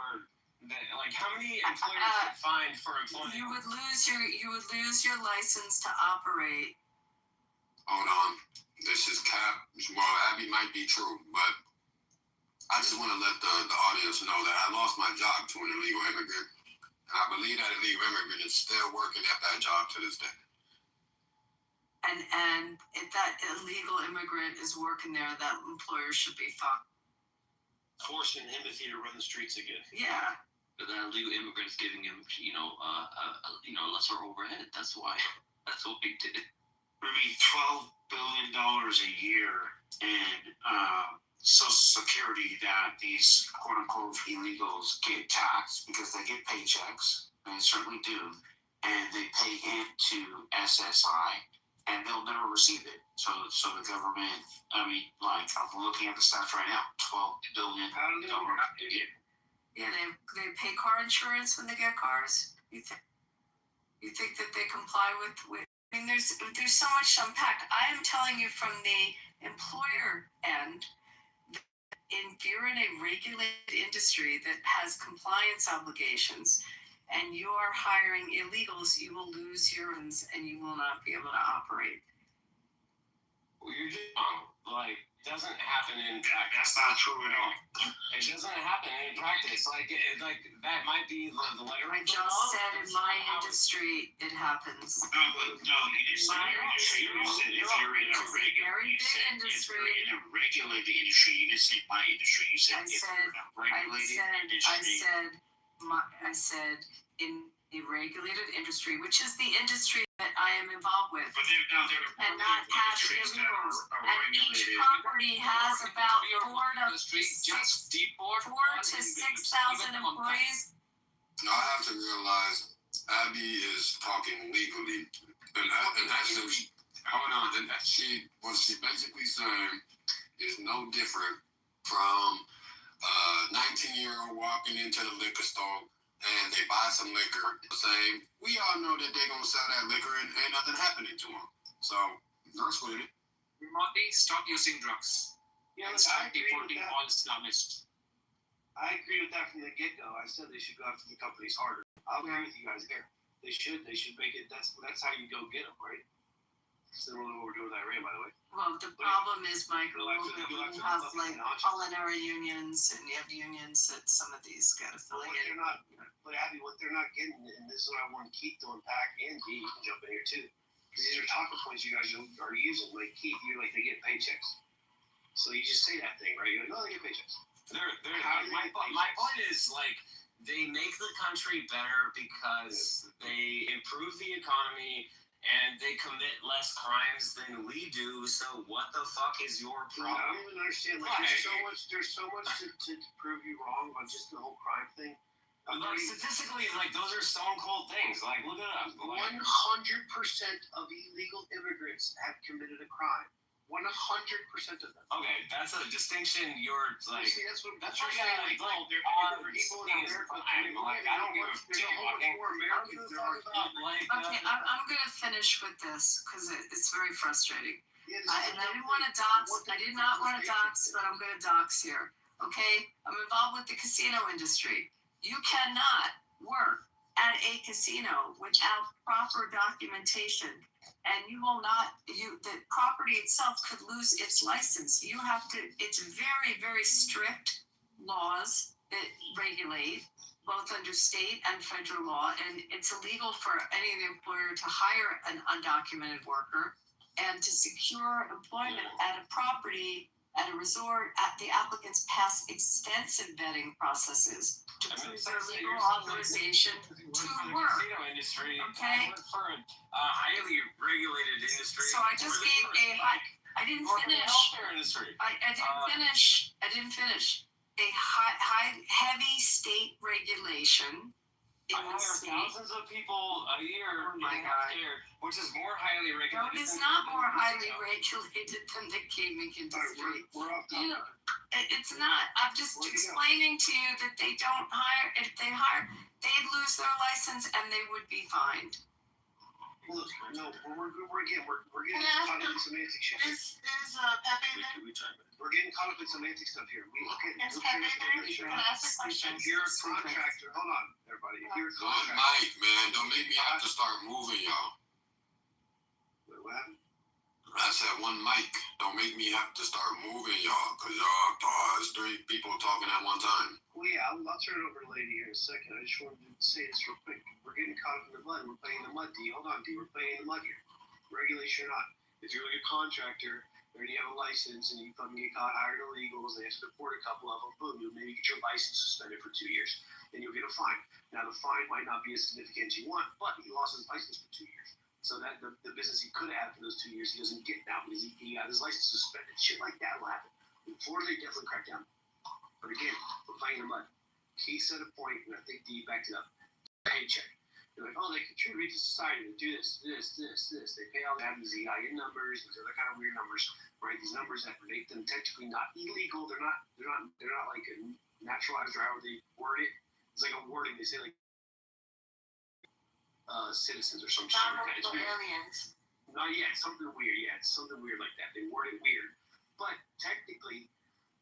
Like how many employers get fined for employment? You would lose your license to operate. Hold on. This is cap. Well, Abby might be true, but I just want to let the audience know that I lost my job to an illegal immigrant. And I believe that illegal immigrant is still working at that job to this day. And if that illegal immigrant is working there, that employer should be forcing him to run the streets again. Yeah. But that illegal immigrant is giving him, lesser overhead. That's why. That's what we did. I mean, $12 billion a year, and Social Security that these quote unquote illegals get taxed because they get paychecks, and they certainly do, and they pay into SSI, and they'll never receive it. So the government, I mean, like I'm looking at the stats right now, $12 billion. Yeah, they pay car insurance when they get cars. You think that they comply with? I mean, there's so much to unpack. I am telling you from the employer end, if you're in a regulated industry that has compliance obligations, and you are hiring illegals, you will lose your earnings and you will not be able to operate. Well, you're just wrong. Like, doesn't happen in practice. That's not true at all. It doesn't happen in practice. Like that might be the letter. I just said in my industry it happens. No, you just said your industry. You said if you're in a regulated industry. You didn't say my industry. You said if you're in a regulated industry. I said in a regulated industry, which is the industry that I am involved with, and not have illegals. And each property has about 4,000 to 6,000 employees. I have to realize Abby is talking legally, and that's hold on. And what she basically saying is no different from a 19-year-old walking into the liquor store and they buy some liquor, saying, we all know that they're going to sell that liquor and ain't nothing happening to them. So, that's what it is. Marty, stop using drugs. Yeah, And start deporting all Islamists. I agree with that from the get-go. I said they should go after the companies harder. I'll agree with you guys there. They should make it. That's how you go get them, right? Similar to what we're doing with Iran, by the way. Well, the problem is, Michael, that you have like culinary unions, and you have unions that some of these got affiliated. But Abby, what they're not getting, and this is what I want Keith to unpack, and Dee, you can jump in here too, because these are talking points you guys are using. Like Keith, you're like, they get paychecks. So you just say that thing, right? You're like, oh, they get paychecks. My point is, like, they make the country better because they improve the economy and they commit less crimes than we do. So what the fuck is your problem? I don't even understand. Like, there's so much to prove you wrong on just the whole crime thing. Like, statistically, like, those are stone cold things. Like, look it up. 100% of illegal immigrants have committed a crime. 100% of them. Okay, that's a distinction. You're like, see, that's what you're saying. Like, people in America. Like, I don't give a shit. Okay, I'm gonna finish with this because it's very frustrating. And I didn't want to dox. I did not want to dox, but I'm gonna dox here. Okay, I'm involved with the casino industry. You cannot work at a casino without proper documentation. And you will not, the property itself could lose its license. You have to, it's very, very strict laws that regulate both under state and federal law. And it's illegal for any employer to hire an undocumented worker and to secure employment at a property, at a resort. The applicants pass extensive vetting processes to prove their legal authorization to work. Industry. Okay. I work for a highly regulated industry. So I just gave I didn't finish. Healthcare industry. I didn't finish. A heavy state regulation. I hire thousands of people a year in healthcare, which is more highly regulated. No, it is not more highly regulated than the gaming industry. It's not. I'm just explaining to you that they don't hire. If they hire, they'd lose their license and they would be fined. Look, no, we're getting caught up in semantic shit. Is Pepe there? We're getting caught up in semantic stuff here. Is Pepe there? Can I ask a question? If you're a contractor, hold on, everybody. If you're a One contractor, mic, man. Don't make me have to start moving, y'all. Wait, what happened? I said one mic. Don't make me have to start moving, y'all, because it's 3 people talking at one time. Well, yeah, I'll turn it over to the lady here in a second. I just wanted to say this real quick. We're getting caught up in the mud. We're playing in the mud, D. Hold on, D. We're playing in the mud here. Regulation or not. If you're like a contractor, or you have a license, and you fucking get caught hiring illegals, they have to deport a couple of them, boom, you'll maybe get your license suspended for 2 years. Then you'll get a fine. Now, the fine might not be as significant as you want, but he lost his license for 2 years. So that the business he could have had for those 2 years, he doesn't get now because he got his license suspended. Shit like that will happen. In Florida, they definitely cracked down. But again, we're playing in the mud. He said a point, and I think D backed it up. Paycheck. They're like, oh, they contribute to society. They do this. They pay all. They have these EIN numbers, these other kind of weird numbers, right? These numbers that make them technically not illegal. They're not like a naturalized or however they word it. It's like a wording. They say like citizens or some shit like that. It's weird. Aliens. Not yet. Something weird. Yeah, it's something weird like that. They word it weird, but technically,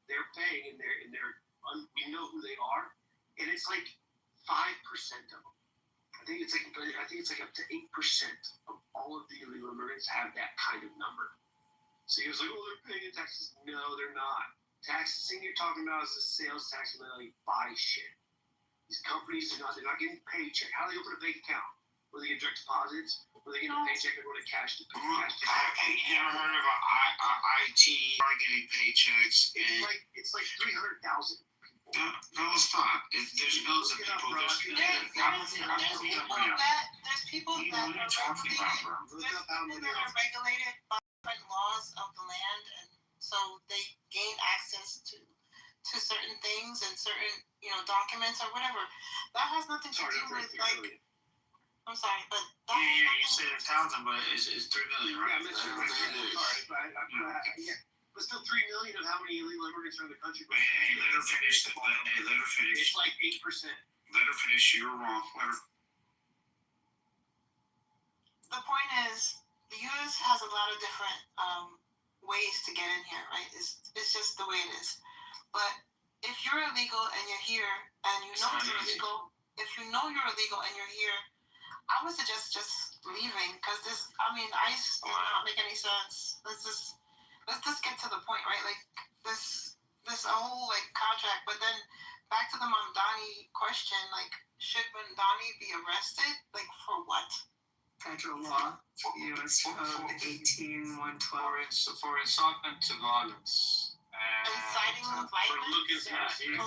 they're paying, and we know who they are, and it's like 5% of them. I think it's like up to 8% of all of the illegal immigrants have that kind of number. So he was like, oh, they're paying taxes. No, they're not. Taxes, thing you're talking about is the sales tax, and they buy shit. These companies they're not getting paycheck. How do they open a bank account? Were they get direct deposits? Were they getting a paycheck or going to cash to cash? You ever heard of IT getting paychecks? It's like 300,000. No, stop. There's millions of people. There's people that are regulated by different laws of the land, and so they gain access to certain things and certain documents or whatever. That has nothing to do with like. I'm sorry, but that you said 1,000, but it's 3 million, right? Yeah, but still 3 million of how many illegal immigrants are in the country. Hey, let her finish. It's like 8%. Let her finish. You're wrong. The point is, the U.S. has a lot of different ways to get in here, right? It's just the way it is. But if you're illegal and you're here, and you know you're illegal, and you're here, I would suggest just leaving, because ICE does not make any sense. Let's just get to the point, right? Like this whole contract. But then back to the Mamdani question, should Mamdani be arrested? For what? Federal law, U.S. Code 18112. For incitement to violence. Inciting violence? Inciting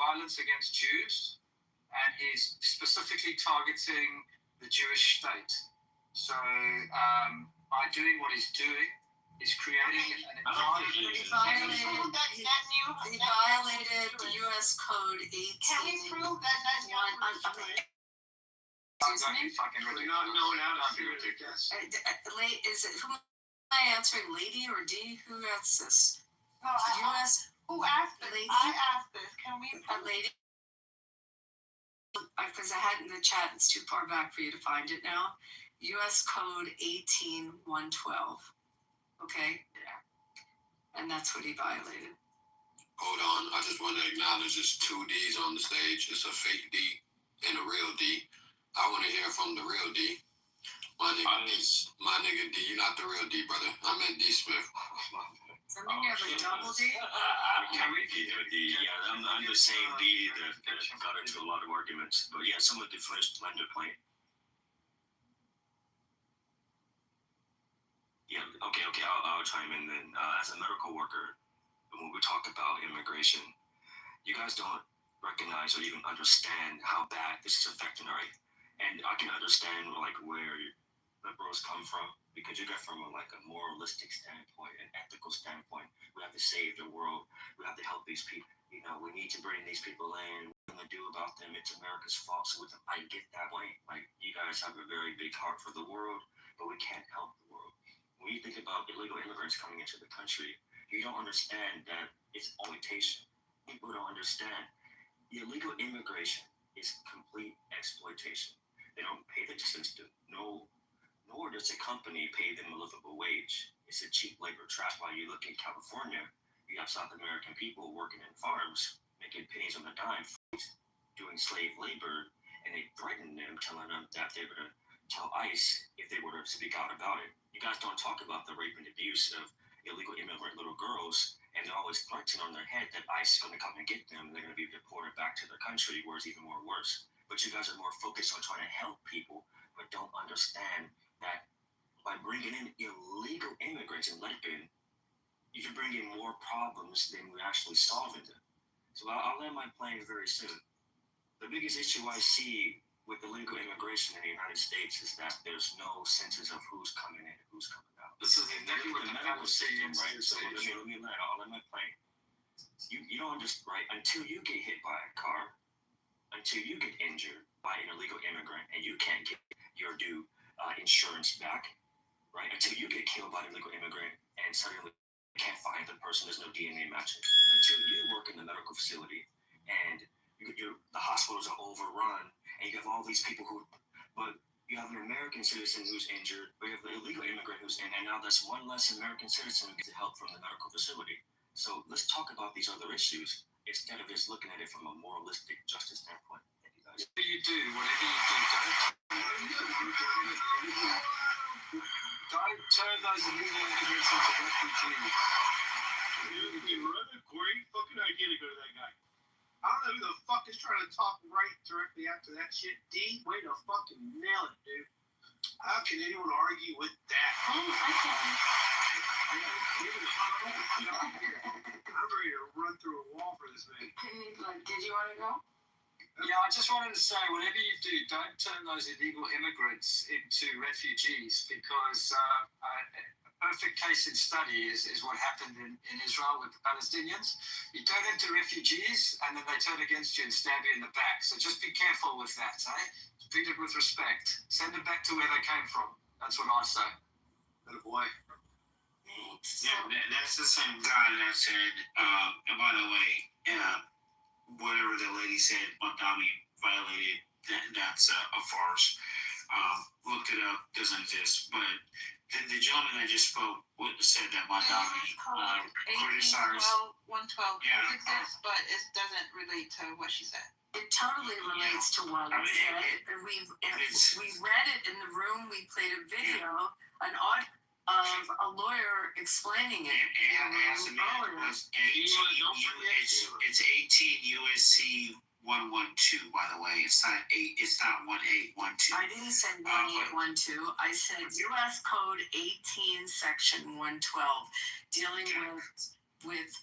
violence against Jews, and he's specifically targeting the Jewish state. So by doing what he's doing, he's creating an environment. He violated U.S. Code 18. Can we prove that Netanyahu? Is it who am I answering, lady or D? Who asks this? No, U.S. Who asked this? Lady? I asked this. Can we A lady? Because I had it in the chat, it's too far back for you to find it now. U.S. Code 18112. Okay? Yeah. And that's what he violated. Hold on, I just want to acknowledge there's 2 D's on the stage. It's a fake D and a real D. I want to hear from the real D. My nigga D, you're not the real D, brother. I meant D Smith. Something you have a double D? Yeah, I'm the same D that got into a lot of arguments. But yeah, some of the first lender point. Yeah, okay, I'll chime in then. As a medical worker, when we talk about immigration, you guys don't recognize or even understand how bad this is affecting our. And I can understand where liberals come from, because you got from a moralistic standpoint, an ethical standpoint. We have to save the world. We have to help these people. We need to bring these people in. What are we going to do about them? It's America's fault. So I get that point. You guys have a very big heart for the world, but we can't help the world. When you think about illegal immigrants coming into the country, you don't understand that it's exploitation. People don't understand. Illegal immigration is complete exploitation. They don't pay the distance to nor does a company pay them a livable wage. It's a cheap labor trap. While you look in California, you have South American people working in farms, making pennies on the dime, doing slave labor, and they threaten them, telling them that they're going to tell ICE if they were to speak out about it. You guys don't talk about the rape and abuse of illegal immigrant little girls, and they're always threatening on their head that ICE is going to come and get them, and they're going to be deported back to their country, where it's even more worse. But you guys are more focused on trying to help people, but don't understand that by bringing in illegal immigrants and letting in, you can bring in more problems than we're actually solving them. So I'll land my plane very soon. The biggest issue I see with illegal immigration in the United States is that there's no census of who's coming in and who's coming out. This is exactly what medical system, right? So let me let me play. You don't just right until you get hit by a car, until you get injured by an illegal immigrant, and you can't get your due insurance back, right? Until you get killed by an illegal immigrant, and suddenly you can't find the person, there's no DNA matching. Until you work in the medical facility, and the hospitals are overrun, and you have all these people but you have an American citizen who's injured, but you have an illegal immigrant who's in, and now that's one less American citizen who gets help from the medical facility. So let's talk about these other issues instead of just looking at it from a moralistic justice standpoint. Thank you guys. Whatever you do, don't turn those illegal immigrants into refugees. What a great fucking idea to go to that guy. I don't know who the fuck is trying to talk right directly after that shit. D, way to fucking nail it, dude. How can anyone argue with that? I'm ready to run through a wall for this man. Did you want to go? Yeah, I just wanted to say, whatever you do, don't turn those illegal immigrants into refugees, because a perfect case in study is what happened in Israel with the Palestinians. You turn them to refugees, and then they turn against you and stab you in the back. So just be careful with that, eh? Treat it with respect. Send them back to where they came from. That's what I say. Good boy. Yeah, that's the same guy that said, and by the way, whatever the lady said, Mondami violated, that's a farce. Looked it up, doesn't exist. But the gentleman that just spoke said that Mondami criticized. 112 Yeah. exists, but it doesn't relate to what she said. It totally relates to what I said. We read it in the room. We played a video, an audio of a lawyer explaining it. It's 18 USC 112, by the way. It's not 1812. I didn't say 1812. I said U.S. Code 18, Section 112, dealing with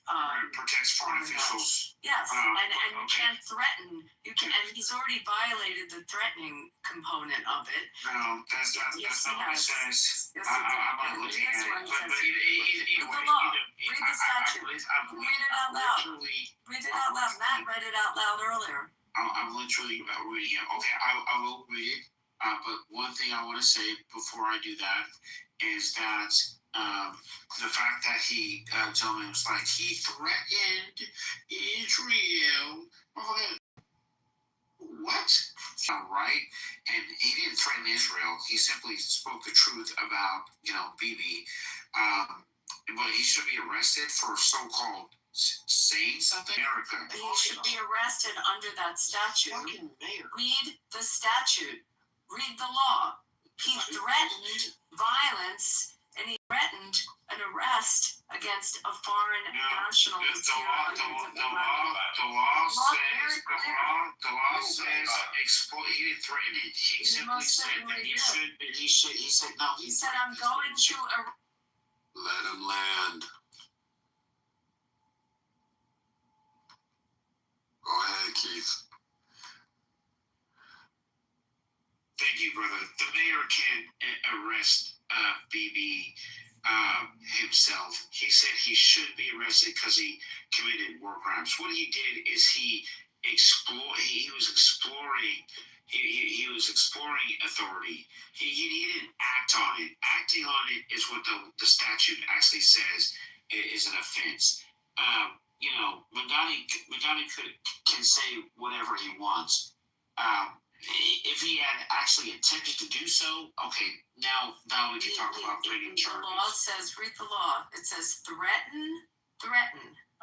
protects foreign officials. Yes, and you can't threaten. You can, and he's already violated the threatening component of it. No, that's not what it says. Yes, I'm not looking at it. But read the law. Read the statute. Read it out loud. Read it out loud. Matt read it out loud earlier. I'm literally reading it. Okay, I will read it. But one thing I want to say before I do that is that the fact that he told me, it was like, he threatened Israel. What? Right? And he didn't threaten Israel. He simply spoke the truth about, Bibi. But he should be arrested for so-called saying something. America. He should be arrested under that statute. Read the statute. Read the law. He threatened violence, and he threatened an arrest against a foreign national. The law says he didn't threaten it. He simply said that he should. He said no. He said, "I'm going to." Let him land. Go ahead, Keith. Thank you, brother. The mayor can't arrest Bibi himself. He said he should be arrested because he committed war crimes. What he did is he was exploring authority. He didn't act on it. Acting on it is what the statute actually says is an offense. Madani can say whatever he wants. If he had actually attempted to do so, okay, now we can talk about bringing charges. The law says, read the law. It says threaten,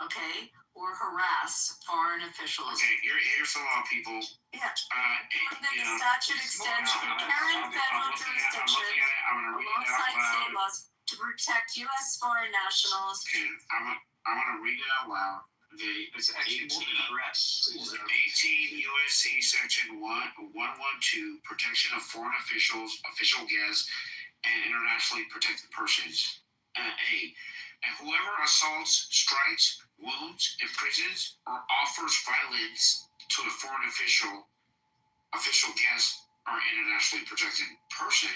okay, or harass foreign officials. Okay, here's the law, people. Yeah. The statute extends concurrent federal jurisdiction alongside state laws to protect U.S. foreign nationals. Okay, I'm gonna read it out loud. Okay, it's 18 USC Section 112, protection of foreign officials, official guests, and internationally protected persons. A. And whoever assaults, strikes, wounds, imprisons, or offers violence to a foreign official guest, or internationally protected person,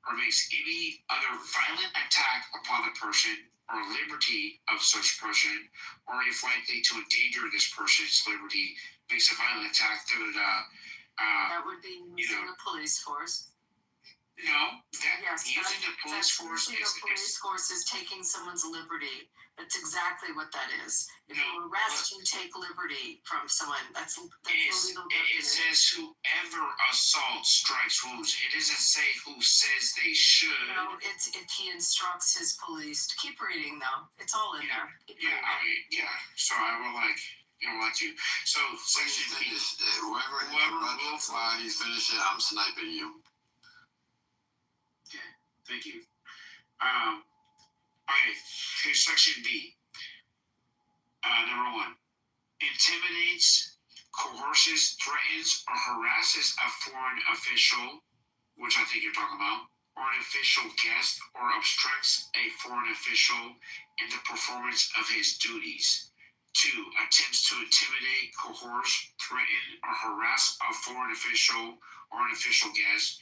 or makes any other violent attack upon the person or liberty of such person, or if likely to endanger this person's liberty, makes a violent attack, That would be using the police force. No, using the police force using the police force is taking someone's liberty. That's exactly what that is. If you arrest and take liberty from someone, that's the legal definition. It says whoever assaults, strikes, wounds. It doesn't say who says they should. No, it's if he instructs his police to keep reading though. It's all in there. So I will like you. So section B. Whoever interrupts while he's finishing, I'm sniping you. Okay, thank you. Okay, here's section B. Number 1. Intimidates, coerces, threatens, or harasses a foreign official, which I think you're talking about, or an official guest, or obstructs a foreign official in the performance of his duties. 2. Attempts to intimidate, coerce, threaten, or harass a foreign official or an official guest,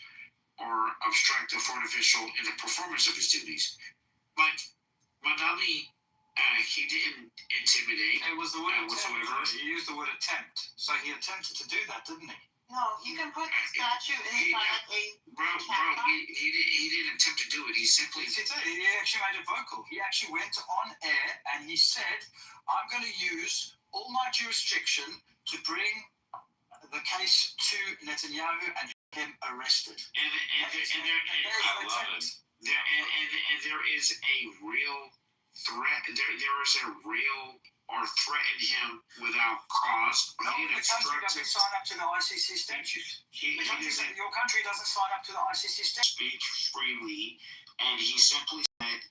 or obstruct a foreign official in the performance of his duties. Like, Mandani, he didn't intimidate. It was the word whatsoever. He used the word attempt. So he attempted to do that, didn't he? No, you can put the statue inside a He didn't attempt to do it. He simply... He actually made it vocal. He actually went on air and he said, I'm going to use all my jurisdiction to bring the case to Netanyahu and him arrested. And there is a real threat. There is a real or threaten him without cause. No, the country doesn't sign up to the ICC statute. Your country doesn't sign up to the ICC statute. Speak freely, and he simply said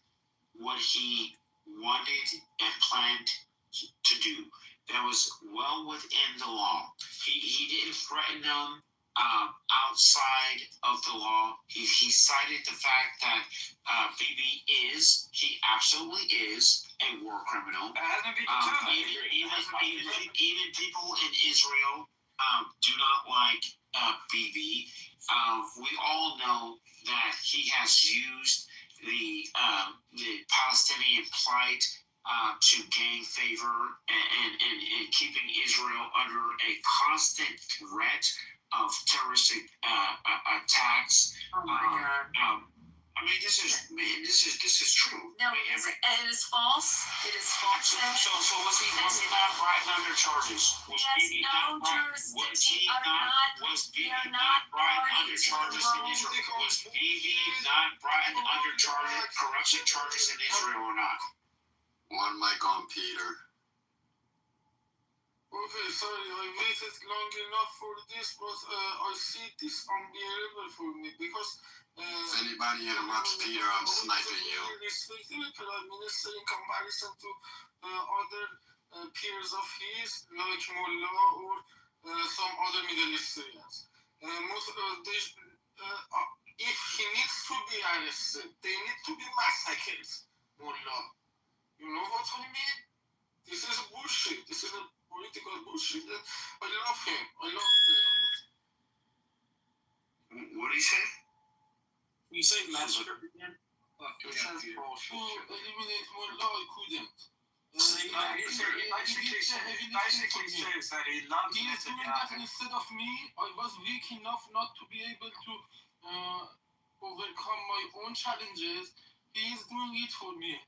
what he wanted and planned to do. That was well within the law. He didn't threaten them outside of the law. He cited the fact that Bibi he absolutely is a war criminal. Even people in Israel do not like Bibi. We all know that he has used the Palestinian plight to gain favor and keeping Israel under a constant threat of terroristic attacks. Oh my God. I mean, this is true. No, it is false. It is false. So was he not brought under charges? Was Bibi not brought under charges in Israel? Was Bibi not brought under corruption charges in Israel or not? One mic on Peter. Okay, sorry, I waited long enough for this, but I see this unbearable for me because if anybody interrupts Peter, I'm sniping you. Respecting the Prime Minister in comparison to other peers of his, like Mullah or some other Middle Easterns. If he needs to be arrested, they need to be massacred, Mullah. You know what I mean? This is bullshit. This is a political bullshit. I love him. I love him. What did he say? You say massacre again? It says bullshit. To eliminate Mullah, I couldn't. He basically says that he loves He is doing that instead of me. I was weak enough not to be able to overcome my own challenges. He is doing it for me.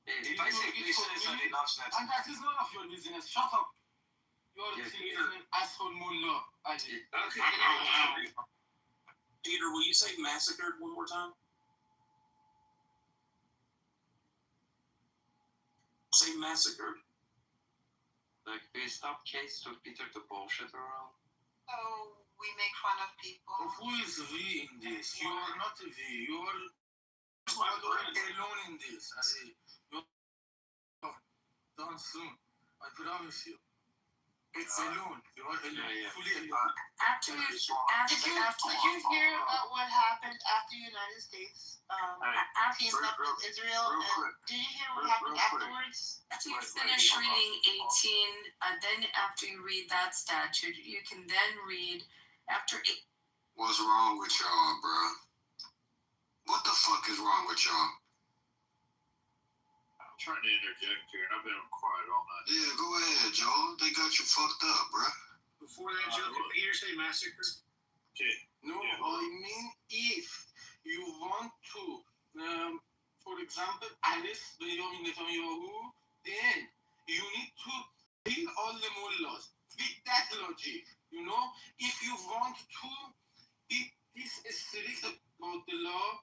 He basically says that he loves that. And that is none of your business. Shut up. You are an asshole Mullah. I did. Okay. Peter, will you say massacred one more time? Say massacred. Like, we stop case to Peter the bullshit around. So we make fun of people. Who is we in this? You are not a we. You are alone in this. You're done soon. I promise you. It's alone. You are alone. Fully alone. Did you hear about what happened after the United States teamed up with Israel? Did you hear what happened afterwards? After you finish reading 18, then after you read that statute, you can then read after 8. What's wrong with y'all, bro? What the fuck is wrong with y'all? I'm trying to interject here, and I've been quiet all night. Yeah, go ahead, Joe. They got you fucked up, bruh. Before that joke, did Peter say massacre? Okay. No, I mean if you want to, for example, arrest Benjamin Netanyahu, then you need to kill all the mullahs. With that logic, you know, if you want to be this strict about the law,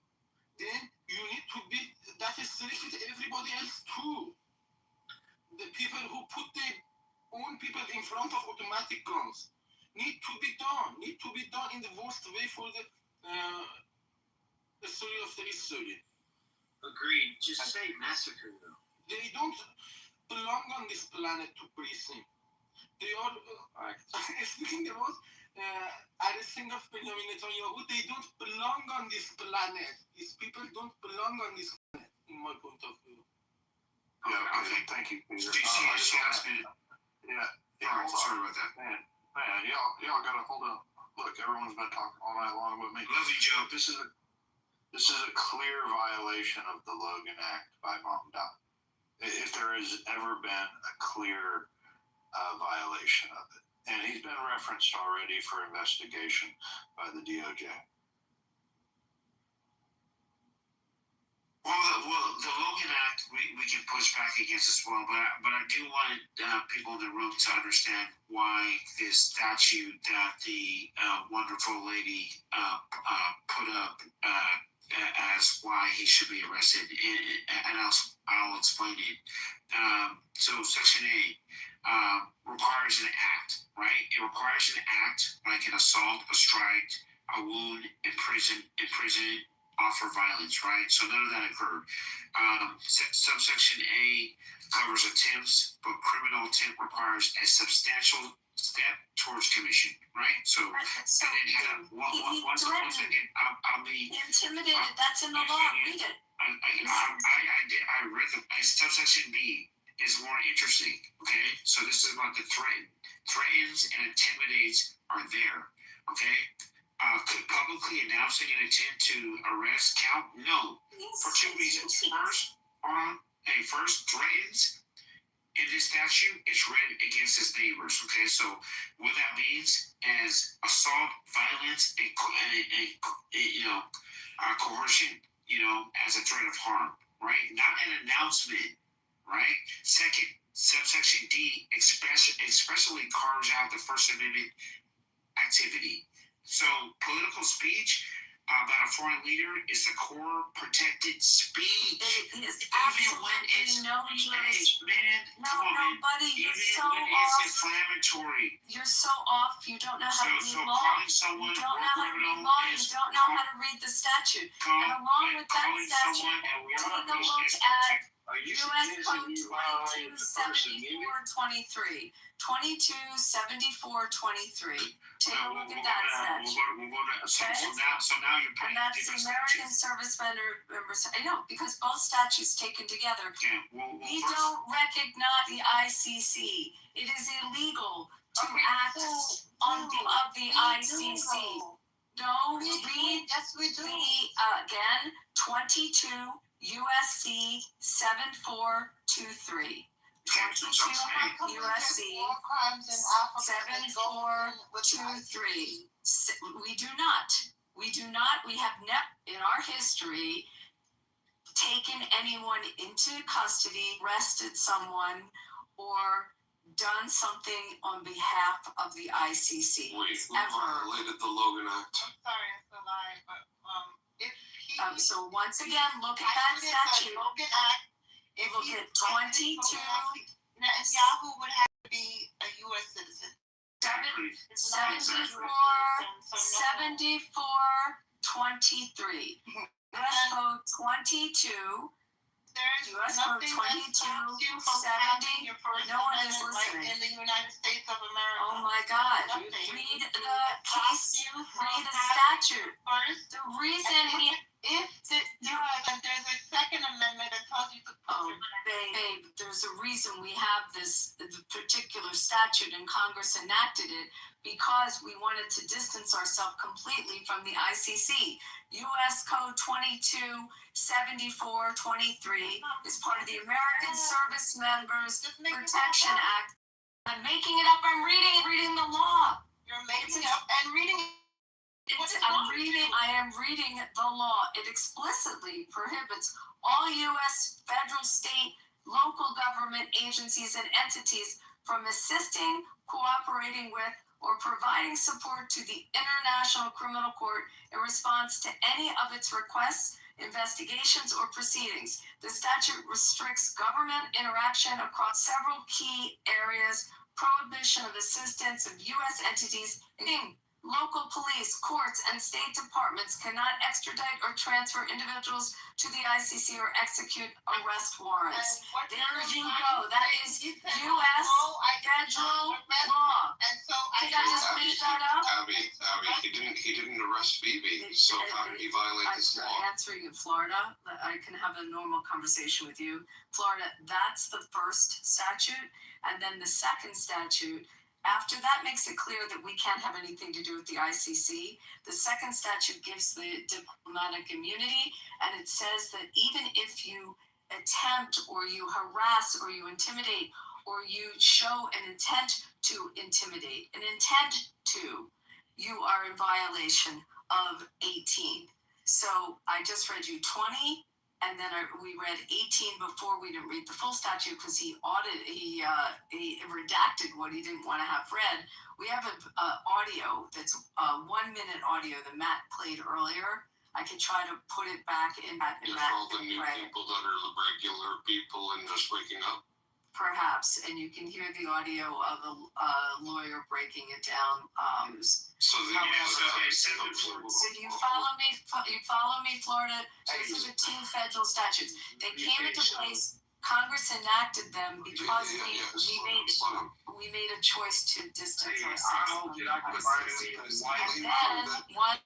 then you need to be that strict with everybody else too. The people who put their own people in front of automatic guns need to be done in the worst way for the story of the history. Agreed. Just say massacre, though. They don't belong on this planet to prison. They are, speaking about arresting of Benjamin Netanyahu, they don't belong on this planet. These people don't belong on this planet, in my point of view. Yeah, okay, thank you, Peter. She asked me. Yeah, Sorry about that. Man, y'all gotta hold on. Look, everyone's been talking all night long with me. Love you, Joe. This is a clear violation of the Logan Act by Mamdani. If there has ever been a clear violation of it. And he's been referenced already for investigation by the DOJ. Well, the Logan Act, we can push back against as well, but I do want people in the room to understand why this statute that the wonderful lady put up as why he should be arrested, and I'll explain it. So Section 8 requires an act, right? It requires an act like an assault, a strike, a wound, imprisonment, offer violence, right? So none of that occurred. Subsection A covers attempts, but criminal attempt requires a substantial step towards commission, right? So, One second, I'll be intimidated. That's in the law. Read it. I read the subsection B is more interesting. Okay, so this is about the threatens and intimidates are there. Okay. Could publicly announcing an intent to arrest count? No, for two reasons. First, threatens in this statute, it's read against his neighbors. Okay, so what that means is assault, violence, and coercion. As a threat of harm, right? Not an announcement, right? Second, subsection D especially carves out the First Amendment activity. So political speech about a foreign leader is the core protected speech. It is absolutely no use. Buddy, you're so it's off. Inflammatory. You're so off. You don't know how to read law. You don't know how to read law. You don't know how to read the statute. And along with that statute, take a look at U.S. Code 2274-23. 2274-23. Take a look at that statute. So now you're and that's American servicemen or members. I know, because both statutes taken together. We don't recognize the ICC. It is illegal to act on behalf of the ICC. No, read again, 22 USC 7423. 22 USC 7423. We do not. We have never in our history taken anyone into custody, arrested someone, or done something on behalf of the ICC. We violated the Logan Act. I'm sorry, it's a lie, but if he so once again, look at that statute. Logan Act, if look at 22. Netanyahu would have to be a U.S. citizen. 74-23. US Code 22. US Code 22. 70. No one is listening. In the United States of America. Oh my God. Read the case. Read the statute. The reason if there's a Second Amendment that tells you to babe, there's there's a reason we have this particular statute and Congress enacted it, because we wanted to distance ourselves completely from the ICC. U.S. Code 2274-23 is part of the American Service Members Protection Act. I'm making it up. I'm reading the law. You're making up and reading it. I am reading the law. It explicitly prohibits all U.S. federal, state, local government agencies and entities from assisting, cooperating with, or providing support to the International Criminal Court in response to any of its requests, investigations, or proceedings. The statute restricts government interaction across several key areas: prohibition of assistance of U.S. entities, including local police, courts, and state departments cannot extradite or transfer individuals to the ICC or execute arrest warrants. There you go. That is U.S. federal law. Did I just make that up? Abby, he didn't arrest Phoebe, so how did he violate this law? I'm answering in Florida. I can have a normal conversation with you. Florida, that's the first statute. And then the second statute, after that makes it clear that we can't have anything to do with the ICC. The second statute gives the diplomatic immunity, and it says that even if you attempt or you harass or you intimidate or you show an intent to intimidate, you are in violation of 18. So I just read you 20. And then we read 18 before. We didn't read the full statute because he redacted what he didn't want to have read. We have an audio that's 1 minute audio that Matt played earlier. I could try to put it back in that. Just all the new people that are regular people and just waking up. Perhaps, and you can hear the audio of a lawyer breaking it down. So you follow me? You follow me, Florida? These are the two federal statutes. They came into place. Congress enacted them because we made a choice to distance ourselves. And then one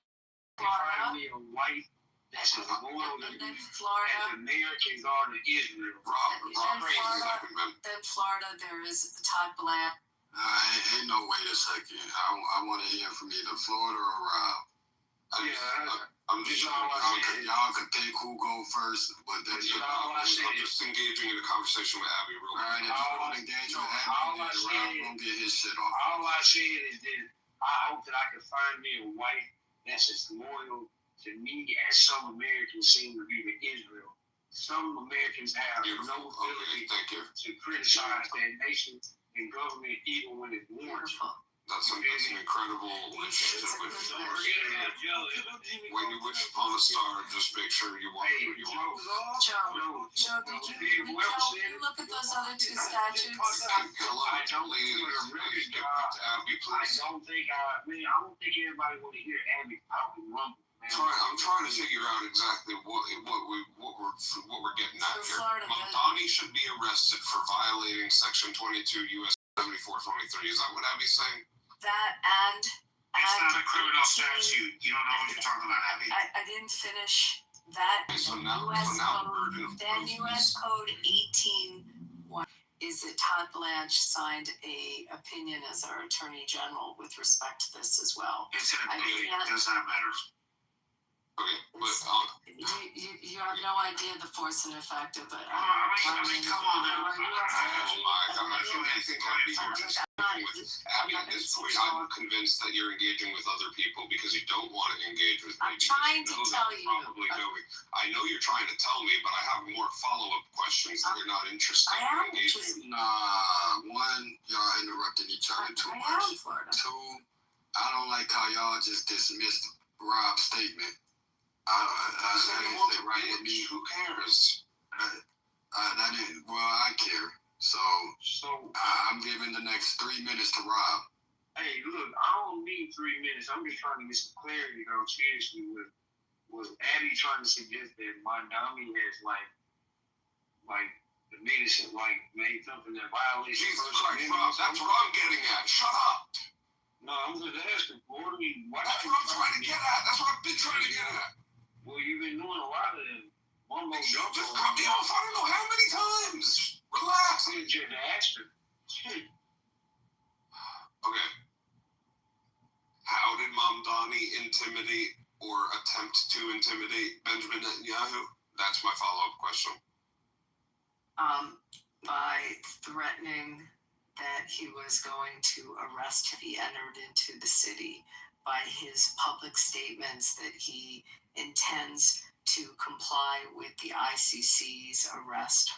Florida. Then Florida. Americans are the Israel. Then Florida, there is Todd Bland. Ain't no wait a second. I want to hear from either Florida or Rob. I'm just y'all can take who go first, but then I'm just engaging in a conversation with Abby real quick. All right, if you want to engage with Abby, Rob gonna get his shit off. All I said is that I hope that I can find me a wife that's as loyal to me as some Americans seem to be to Israel. Some Americans have no ability to criticize their nation and government even when it's warranted. That's an incredible relationship. When you wish upon a star, just make sure you want what you want. Joe, did you look at those other two statutes? I don't think everybody want to hear Abby out and rumble. I'm trying to figure out exactly what we're getting at here. Mamdani should be arrested for violating Section 22 U.S. 7423. Is that what Abby's saying? That and it's not a criminal statute. You don't know what you're talking about, Abby. I didn't finish that. Okay, so now the burden of then U.S. Code 18.1 is that Todd Blanche signed a opinion as our Attorney General with respect to this as well. It's an opinion. It does not matter. Okay, but you have no idea the force and effect of it. I mean, come on now. I think Abby at this point, I'm convinced that you're engaging with other people because you don't want to engage with me. I'm trying to tell you. I know you're trying to tell me, but I have more follow-up questions that you're not interested in engaging. One, y'all interrupting each other too much. Two, I don't like how y'all just dismissed Rob's statement. That didn't right with me. Who cares? I care. So I'm giving the next 3 minutes to Rob. Hey, look, I don't need 3 minutes. I'm just trying to get some clarity, though, seriously, with Abby trying to suggest that Mamdani has, made something that violates... Jesus Christ, Rob, that's what I'm getting at. Shut up! No, I'm just asking, Florida, that's what I'm trying to get at. That's what I've been trying to get at. Well, you've been doing a lot of them. One more just cut me off. I don't know how many times. Relax. intimidate or attempt to intimidate Benjamin Netanyahu? That's my follow-up question. By threatening that he was going to arrest if he entered into the city, by his public statements that he intends to comply with the ICC's arrest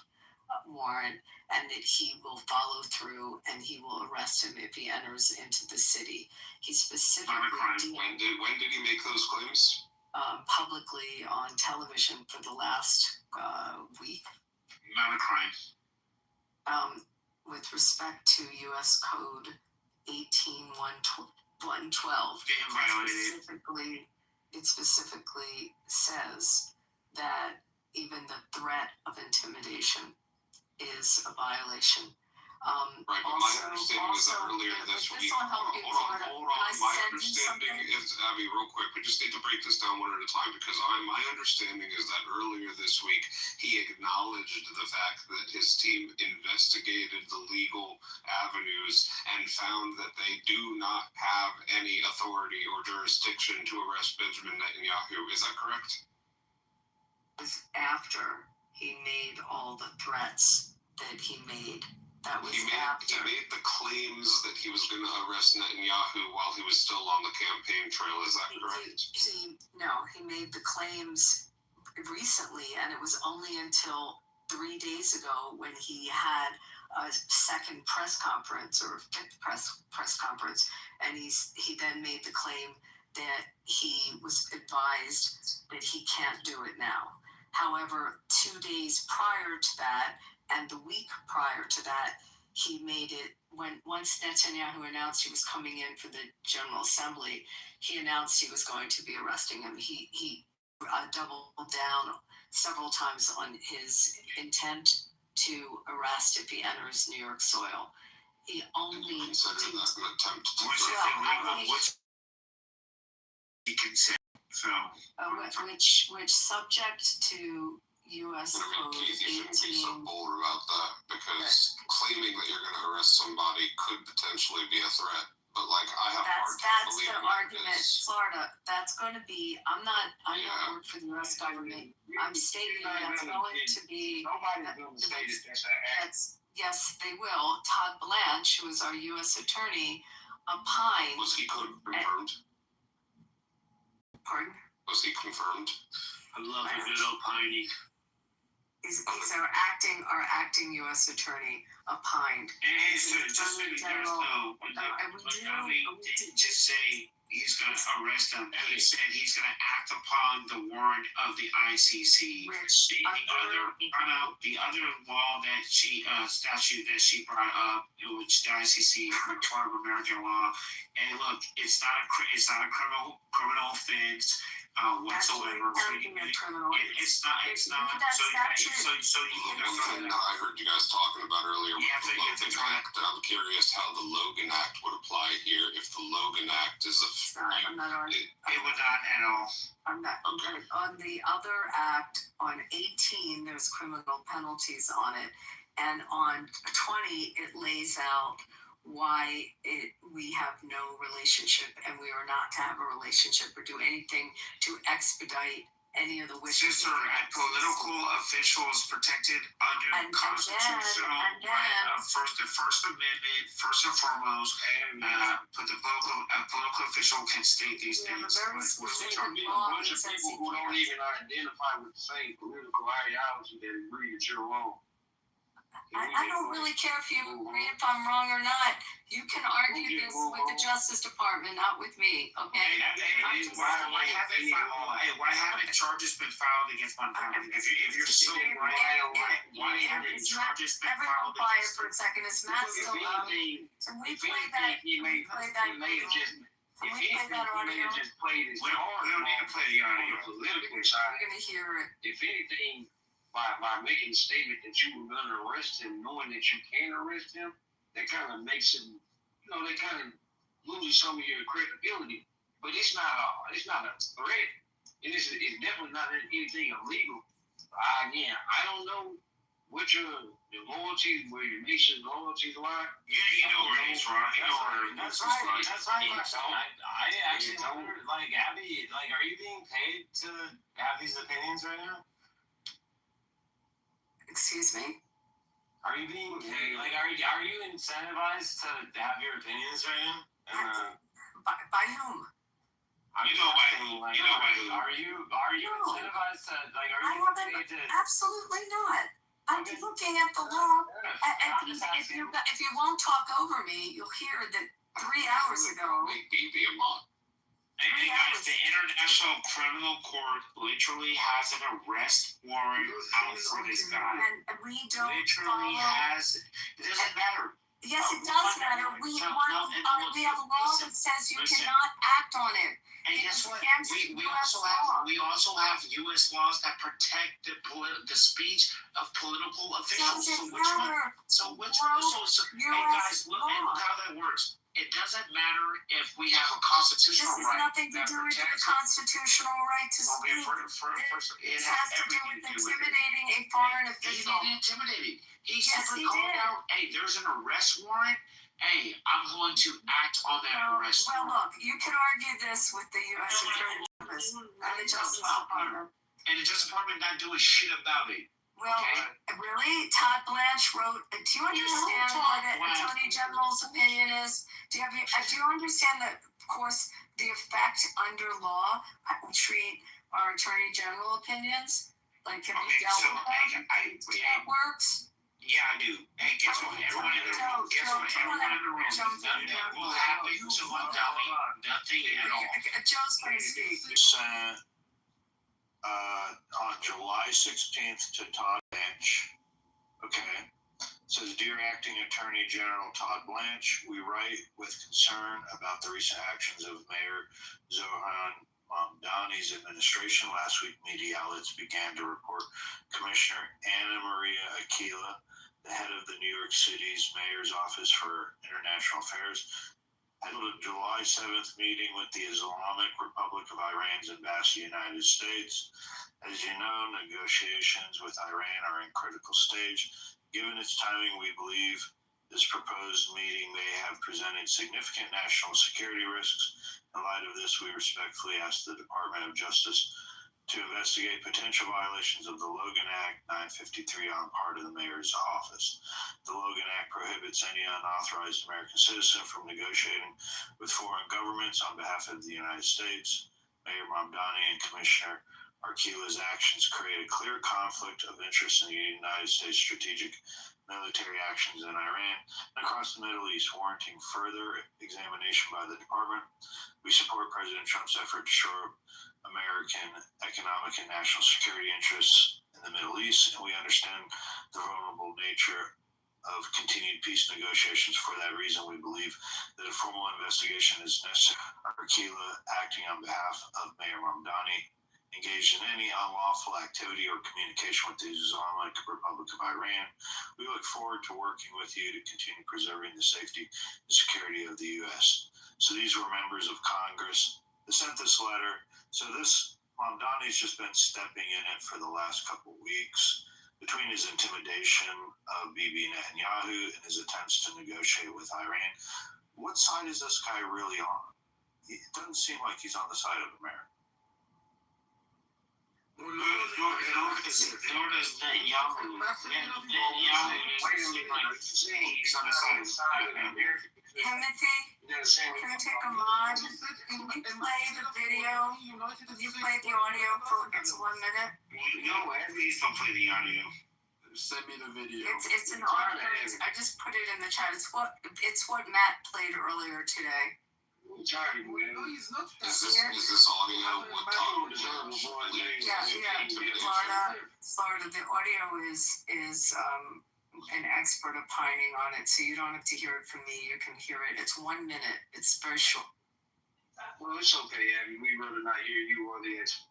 warrant, and that he will follow through and he will arrest him if he enters into the city. He specifically When did he make those claims? Publicly on television for the last week. Not a crime. With respect to U.S. Code 18112, it specifically says that even the threat of intimidation is a violation. Right, but my understanding is that earlier this week. Hold on. My understanding is, Abby, real quick, we just need to break this down one at a time, because my understanding is that earlier this week he acknowledged the fact that his team investigated the legal avenues and found that they do not have any authority or jurisdiction to arrest Benjamin Netanyahu. Is that correct? It was after he made all the threats that he made. He made the claims that he was going to arrest Netanyahu while he was still on the campaign trail. Is that correct? He made the claims recently, and it was only until 3 days ago when he had a second press conference or fifth press conference, and he then made the claim that he was advised that he can't do it now. However, 2 days prior to that, and the week prior to that, he made it once Netanyahu announced he was coming in for the General Assembly, he announced he was going to be arresting him. He doubled down several times on his intent to arrest if he enters New York soil. He only consider that an attempt to which subject to U.S. Code 18. You shouldn't be so bold about that, because claiming that you're going to arrest somebody could potentially be a threat. But I have that's the argument, Florida. That's going to be. I don't work for the U.S. government. I'm stating that's going to be. Nobody's going to say that's an act. Yes, they will. Todd Blanche, who is our U.S. attorney, opined. Was he confirmed? Pardon? Was he confirmed? I love a good opining. He's our acting U.S. attorney, opined. And so just so you guys know, just say he's going to arrest him. He said he's going to act upon the warrant of the ICC. The other law that statute that she brought up, which the ICC part of American law. And look, it's not a criminal offense. Whatsoever. It's not. So you one thing that I heard you guys talking about earlier was the Logan Act, and I'm curious how the Logan Act would apply here. If the Logan Act is it would not at all. I'm not. Okay. On the other act, on 18, there's criminal penalties on it, and on 20, it lays out why we have no relationship, and we are not to have a relationship or do anything to expedite any of the wishes. Sister, political officials protected under the constitutional right of the First Amendment, first and foremost, but the political official can state these things. There's going to be a bunch of people who don't even identify with the same political ideology that agree that you're wrong. I don't really care if you agree if I'm wrong or not. You can argue this with the Justice Department, not with me, okay? Why haven't charges been filed against Montana? If you're so right, why haven't charges been filed against? Quiet for a second. Is Matt still up? Can we play that? If anything, We may have just played his We don't need to play the audio. On the political side. We're going to hear it. If anything, by making a statement that you were going to arrest him, knowing that you can arrest him, that kind of makes him, they kind of lose some of your credibility. But it's not a threat, and it's definitely not anything illegal. Again, I don't know what your loyalty, where your nation's loyalties lie. Yeah, you know where it is, right? You know where That's right. That's my question. I actually wonder, like, Abby, like, are you being paid to have these opinions right now? Excuse me? Are you being paid? Like, are you incentivized to have your opinions right now? By whom? I'm you know by who? like, You know by who? Are you incentivized to, like, are you paid to? Absolutely not. I'm looking at the law. If you won't talk over me, you'll hear that 3 hours ago. Hey guys, the International Criminal Court literally has an arrest warrant out for this guy. And we don't literally has. It doesn't matter. Yes, it does matter. We have a law that says you cannot act on it. And guess what? We also have U.S. laws that protect the speech of political officials. So which one? Hey guys, look how that works. It doesn't matter if we have a constitutional right. This has nothing to do with the constitutional right to speak. It has to do with intimidating a foreign official. He didn't intimidate. He simply called out, hey, there's an arrest warrant. Hey, I'm going to act on that arrest warrant. Well, look, you can argue this with the U.S. Attorney's Office and the Justice Department. And the Justice Department not doing shit about it. Well, really? Todd Blanche wrote, do you understand what an Attorney General's opinion is? Do you understand that, of course, the effect under law treat our Attorney General opinions? Like, have you dealt with that? That works? Yeah, I do. Hey, guess what? Everyone in the room, nothing will happen to Montgomery. Nothing at all. Joe's going to speak. On July 16th to Todd Blanche. Okay. Says, Dear Acting Attorney General Todd Blanche, we write with concern about the recent actions of Mayor Zohan Mamdani's administration. Last week, media outlets began to report Commissioner Anna Maria Aquila, the head of the New York City's Mayor's Office for International Affairs, held a July 7th meeting with the Islamic Republic of Iran's ambassador to the United States. As you know, negotiations with Iran are in critical stage. Given its timing, we believe this proposed meeting may have presented significant national security risks. In light of this, we respectfully ask the Department of Justice to investigate potential violations of the Logan Act 953 on part of the mayor's office. The Logan Act prohibits any unauthorized American citizen from negotiating with foreign governments on behalf of the United States. Mayor Mamdani and Commissioner Arquila's actions create a clear conflict of interest in the United States strategic military actions in Iran and across the Middle East, warranting further examination by the department. We support President Trump's effort to shore up American economic and national security interests in the Middle East, and we understand the vulnerable nature of continued peace negotiations. For that reason, we believe that a formal investigation is necessary. Aquila, acting on behalf of Mayor Mamdani, engaged in any unlawful activity or communication with the Islamic Republic of Iran. We look forward to working with you to continue preserving the safety and security of the U.S. So these were members of Congress that sent this letter. So this, Mamdani's just been stepping in it for the last couple of weeks between his intimidation of Bibi Netanyahu and his attempts to negotiate with Iran. What side is this guy really on? It doesn't seem like he's on the side of America. Nor does Netanyahu. Netanyahu doesn't seem like he's on the side of America. Timothy, can I take a mod? Can you play the video? Can you play the audio for 1 minute? No, please don't play the audio. Send me the video. It's an audio. I just put it in the chat. It's what Matt played earlier today. Is this audio? What time? Yeah. Florida. The audio is an expert opining on it, so you don't have to hear it from me. You can hear it. It's 1 minute. It's very short. Well, it's okay, Abby. We'd rather not hear you or the expert.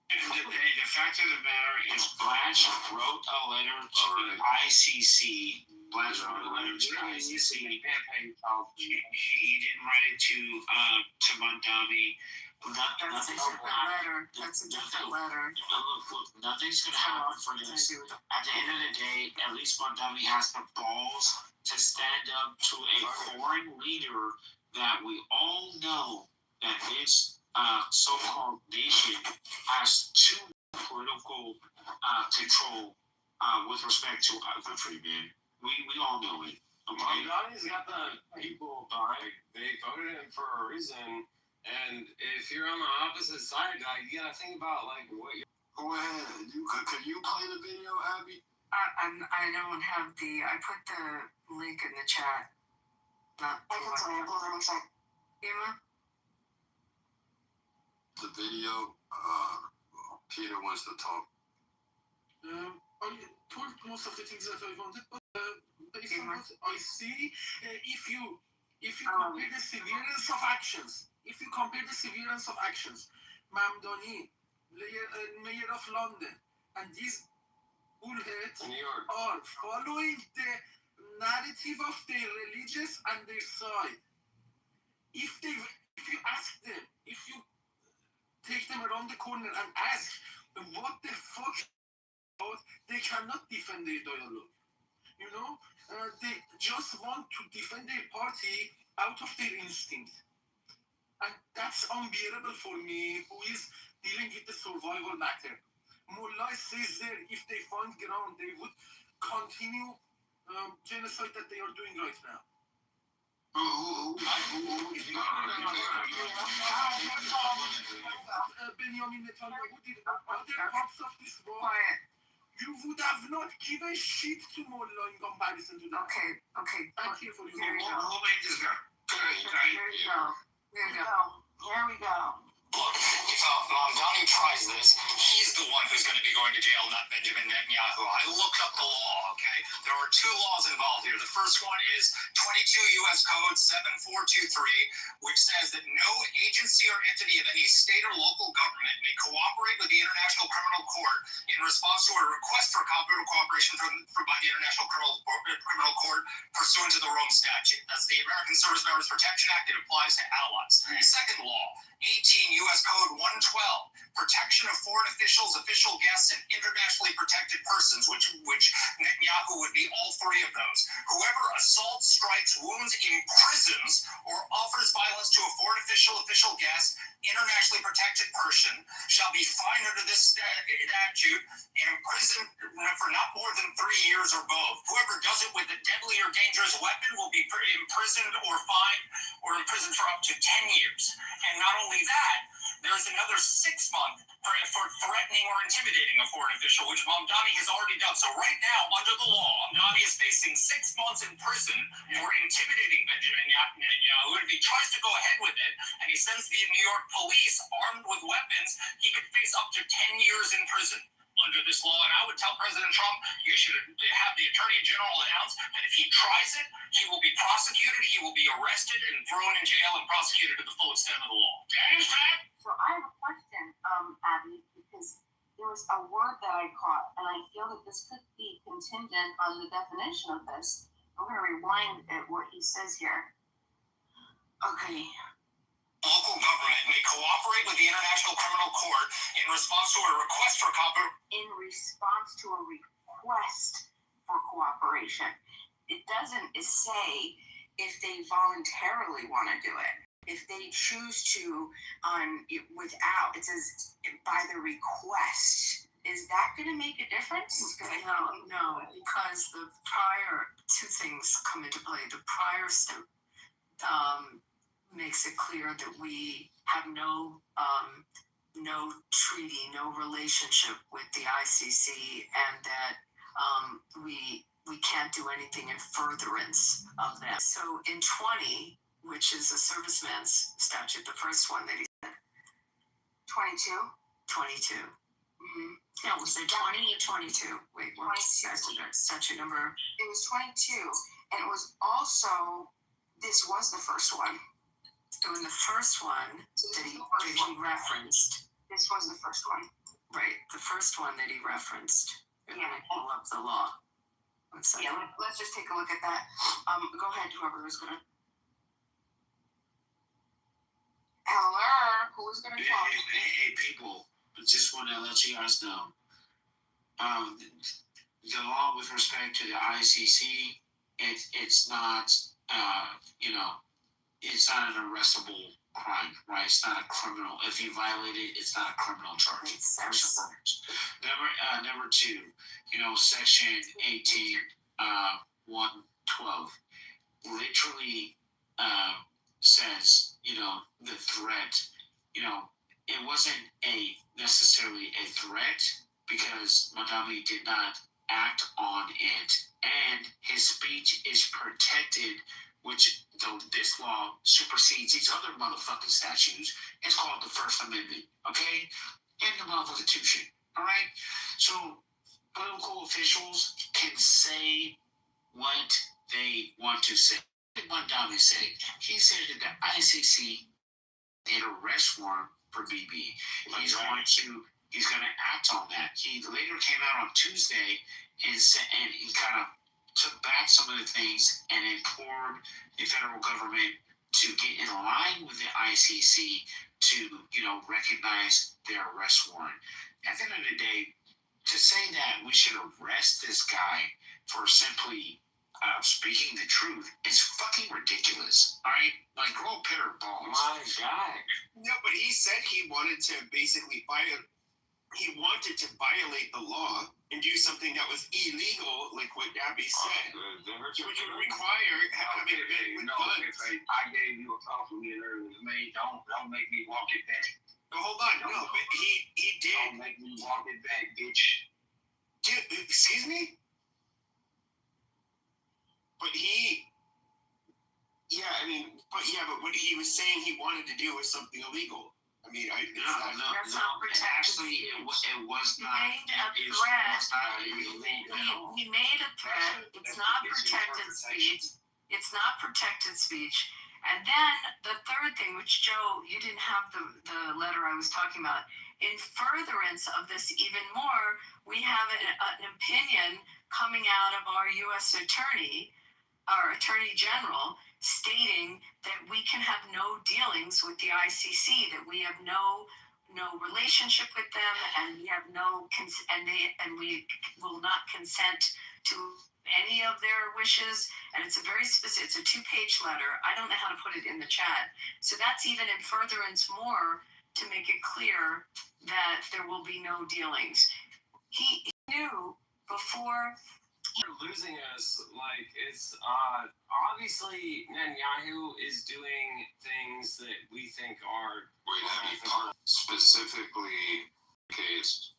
The fact of the matter is, Blanche wrote a letter to the ICC Blanche You see, he didn't write it to Mondami. That's a different letter. That's a different letter. Look, nothing's gonna happen for this. At the end of the day, at least Mondami has the balls to stand up to a foreign leader that we all know that his so-called nation has too political control with respect to our country, man. We all know it. Okay? Mondami's got the people behind. They voted him for a reason. And if you're on the opposite side, like, you gotta think about like what you're. Go ahead. Could you play the video, Abby? I don't have the. I put the link in the chat. Not. I can tell you. Hold on a sec. The video. Peter wants to talk. I told most of the things that I wanted, but based on what I see, if you compare the severance of actions, Mamdani, Mayor of London, and these bullheads are following the narrative of their religious and their side. If you ask them, if you take them around the corner and ask what the fuck, they cannot defend their dialogue. You know, they just want to defend their party out of their instinct. And that's unbearable for me, who is dealing with the survival matter. Mullah says there, if they find ground, they would continue genocide that they are doing right now. Benjamin Netanyahu did other parts of this war. You would have not given shit to Mullah in comparison to that. Okay. Thank you for your Here we go. Here we go. Look, if Mamdani tries this, he's the one who's going to be going to jail, not Benjamin Netanyahu. I looked up the law, okay? There are two laws involved here. The first one is 22 U.S. Code 7423, which says that no agency or entity of any state or local government may cooperate with the International Criminal Court in response to a request for cooperation by the International Criminal Court pursuant to the Rome Statute. That's the American Service Members Protection Act. It applies to allies. Second law, 18 U.S. Code 112, protection of foreign officials, official guests, and internationally protected persons, which Netanyahu would be all three of those. Whoever assaults, strikes, wounds, imprisons, or offers violence to a foreign official, official guest, internationally protected person shall be fined under this statute and imprisoned for not more than 3 years or both. Whoever does it with a deadly or dangerous weapon will be imprisoned or fined or imprisoned for up to 10 years. And not only that, there's another 6 months for threatening or intimidating a foreign official, which Mamdani has already done. So right now, under the law, Mamdani is facing 6 months in prison for intimidating Benjamin Netanyahu. If he tries to go ahead with it, and he sends the New York police armed with weapons, he could face up to 10 years in prison under this law. And I would tell President Trump, you should have the Attorney General announce that if he tries it, he will be prosecuted, he will be arrested and thrown in jail and prosecuted to the full extent of the law. So I have a question, Abby, because there was a word that I caught, and I feel that this could be contingent on the definition of this. I'm going to rewind at what he says here. Okay. Local government may cooperate with the International Criminal Court in response to a request for In response to a request for cooperation. It doesn't say if they voluntarily want to do it. If they choose to, without, it says by the request. Is that going to make a difference? No, because the prior two things come into play. The prior step makes it clear that we have no treaty, no relationship with the ICC, and that we can't do anything in furtherance of that. So in 20, which is a serviceman's statute, the first one that he said. 22? 22. Mm-hmm. No, was it 20 or 22? Wait, what statute number? It was 22, and it was also, this was the first one. So in the first one that he referenced. This was the first one. Right, the first one that he referenced. Let me pull up the law. Yeah, let's just take a look at that. Go ahead, whoever is gonna. Hello, who's gonna talk? Hey, people! Just want to let you guys know. The law with respect to the ICC, it's not, it's not an arrestable crime, right? It's not a criminal. If you violate it, it's not a criminal charge. Number two, section 18, 112, literally says, the threat, it wasn't necessarily a threat because Madami did not act on it, and his speech is protected, which though this law supersedes these other motherfucking statutes, it's called the First Amendment, okay? In the Constitution, all right? So political officials can say what they want to say. What did Madami say? He said that the ICC an arrest warrant for BB. He's going to act on that. He later came out on Tuesday and he kind of took back some of the things and implored the federal government to get in line with the ICC to, recognize their arrest warrant. At the end of the day, to say that we should arrest this guy for simply speaking the truth is fucking ridiculous. All right, like grow a pair of balls. My God. No, but he said he wanted to basically violate the law and do something that was illegal, like what Abby said, which would require having been done. I gave you a compliment earlier, man. Don't make me walk it back. No, hold on, no, but he did. Don't make me walk it back, bitch. Excuse me? But but what he was saying he wanted to do was something illegal. I mean, that's not protected actually, speech. it was not. He made a threat. It's not protected speech. It's not protected speech. And then the third thing, which Joe, you didn't have the letter I was talking about. In furtherance of this even more, we have an opinion coming out of our U.S. attorney, our Attorney General, stating that we can have no dealings with the ICC, that we have no relationship with them, and we have and we will not consent to any of their wishes. And it's a very specific. It's a 2-page letter. I don't know how to put it in the chat. So that's even in furtherance more to make it clear that there will be no dealings. He knew before. You're losing us. Like, it's obviously Netanyahu is doing things that we think are specifically the case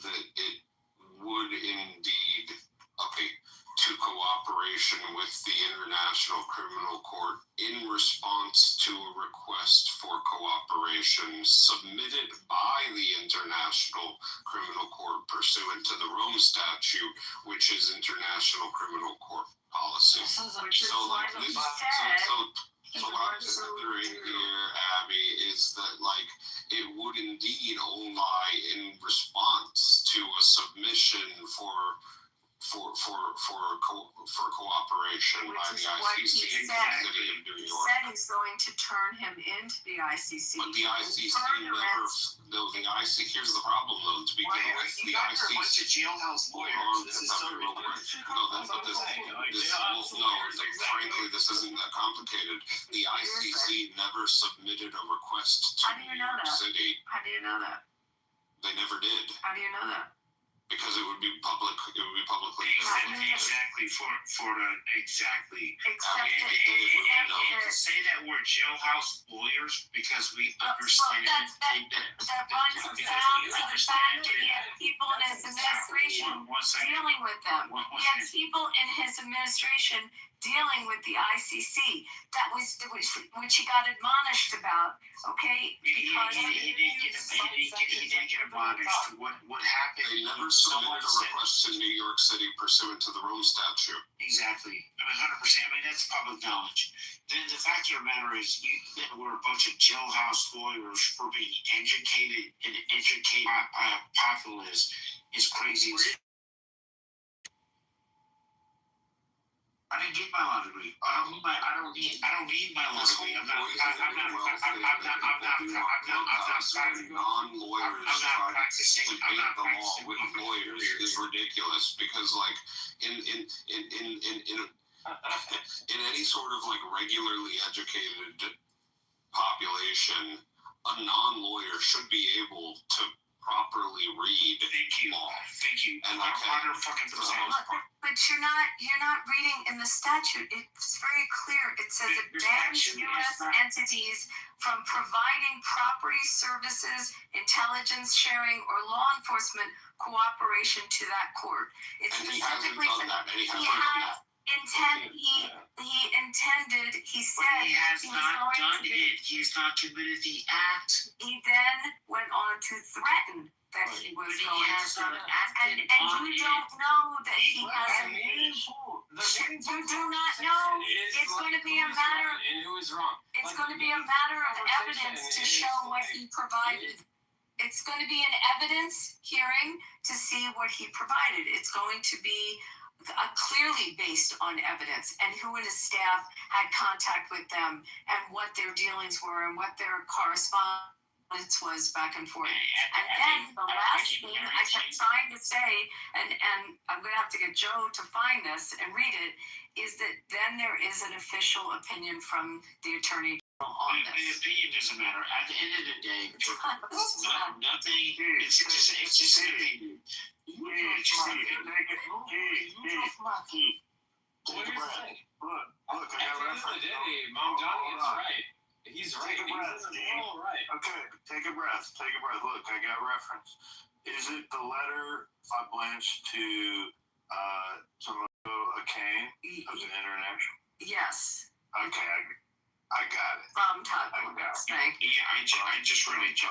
that it would indeed to cooperation with the International Criminal Court in response to a request for cooperation submitted by the International Criminal Court pursuant to the Rome Statute, which is International Criminal Court policy. So what I'm considering here, Abby, is that it would indeed only lie in response to a submission for cooperation by the ICC in the city of New York. He said he's going to turn him into the ICC. But the ICC here's the problem though, to begin with, the ICC. A bunch of jailhouse lawyers. This is so ridiculous. Frankly, this isn't that complicated. The ICC never submitted a request to New York City. How do you know that? They never did. How do you know that? Because it would be public. It would be publicly. Exactly. To say that we're jailhouse lawyers because we understand. That runs down to the fact that he had people in his administration dealing with them. He had people in his administration dealing with the ICC. That was which he got admonished about. Okay, because he didn't get admonished. What happened? They never submitted a request to New York City pursuant to the Rome Statute. Exactly. 100%. that's public knowledge. Then the fact of the matter is, we're a bunch of jailhouse lawyers for being educated and educated by a populace is crazy. get my law degree. I don't need my law degree. I'm not practicing. I'm not practicing with lawyers is ridiculous because, like, in any sort of like regularly educated population, a non-lawyer should be able to properly read law. Thank you. And 100%. But you're not reading in the statute. It's very clear. It says it bans U.S. entities from providing property services, intelligence sharing, or law enforcement cooperation to that court. It specifically says he intended. He said he has not done it. He has not committed the act. He then went on to threaten that he was going to do it. And you don't know that he hasn't. You do not know. It's going to be a matter. And who is wrong? It's going to be a matter of evidence to show what he provided. It's going to be an evidence hearing to see what he provided. It's going to be clearly based on evidence and who in his staff had contact with them and what their dealings were and what their correspondence was back and forth. And then the last thing I kept trying to say, and I'm going to have to get Joe to find this and read it, is that then there is an official opinion from the Attorney General on this. The opinion doesn't matter. At the end of the day, nothing. It's just an opinion. What do you think? Look, I got reference. Mom Johnny is right. He's right. Take a breath, He's right. Okay, take a breath. Look, I got reference. Is it the letter I Blanche to Kane of the International? Yes. Okay, I got it. From Todd Blanche. Thank you. Yeah, I just read it.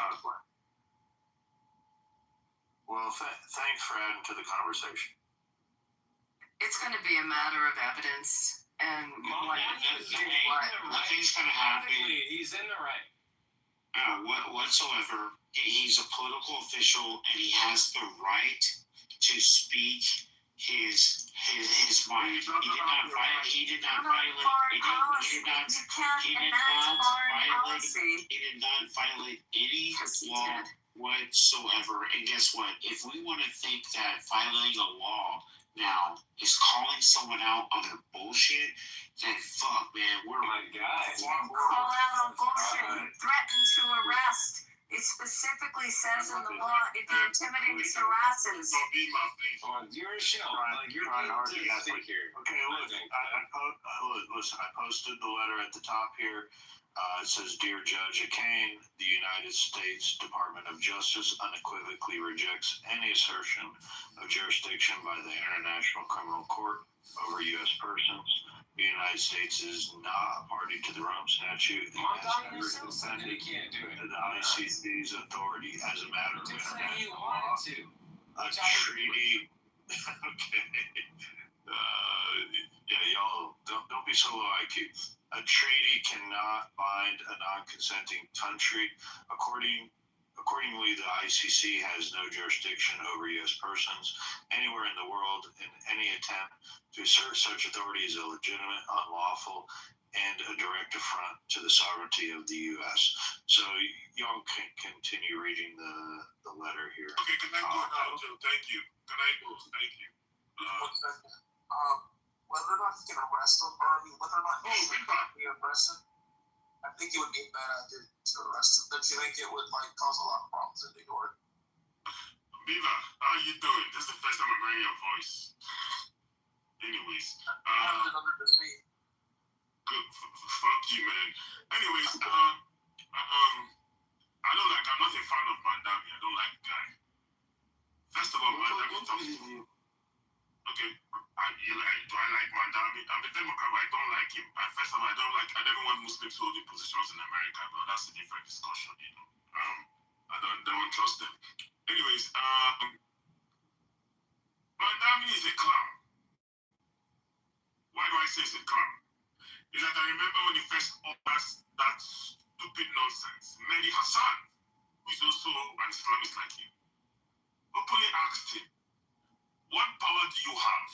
Well, thanks for adding to the conversation. It's going to be a matter of evidence and nothing's going to happen. He's in the right. Whatsoever. He's a political official and he has the right to speak his mind. He did not violate any law whatsoever. And guess what? If we want to think that violating a law now is calling someone out on their bullshit, then fuck, man, we're call out on bullshit. He threatened to arrest. It specifically says in the law if he intimidates, harasses. You're a shell. Like you're trying hard to think here. Okay, look, listen. I posted the letter at the top here. It says, "Dear Judge Kane, the United States Department of Justice unequivocally rejects any assertion of jurisdiction by the International Criminal Court over U.S. persons. The United States is not a party to the Rome Statute and has never defended the ICC's authority as a matter of international law. A treaty." Okay. Y'all don't be so low IQ. A treaty cannot bind a non-consenting country. Accordingly, the ICC has no jurisdiction over U.S. persons anywhere in the world, and any attempt to assert such authority is illegitimate, unlawful, and a direct affront to the sovereignty of the U.S. So y'all can continue reading the letter here. Okay, can I go now, Joe? Thank you. Thank you. Whether or not he can arrest him, or whether or not he should be arrested, I think it would be a bad idea to arrest him. Don't you think it would cause a lot of problems in New York? Viva, how you doing? This is the first time I'm hearing your voice. Anyways, good. Fuck you, man. Anyways, I'm not a fan of Mandami. I don't like the guy. First of all, Mandami talks to me. Okay, do I like Mandami? I'm a Democrat, but I don't like him. First of all, I don't want Muslims holding positions in America, but that's a different discussion, you know. I don't trust them. Anyways, Mandami is a clown. Why do I say he's a clown? Is that I remember when he first offers that stupid nonsense, Mehdi Hassan, who is also an Islamist like him, openly asked him, "What power do you have?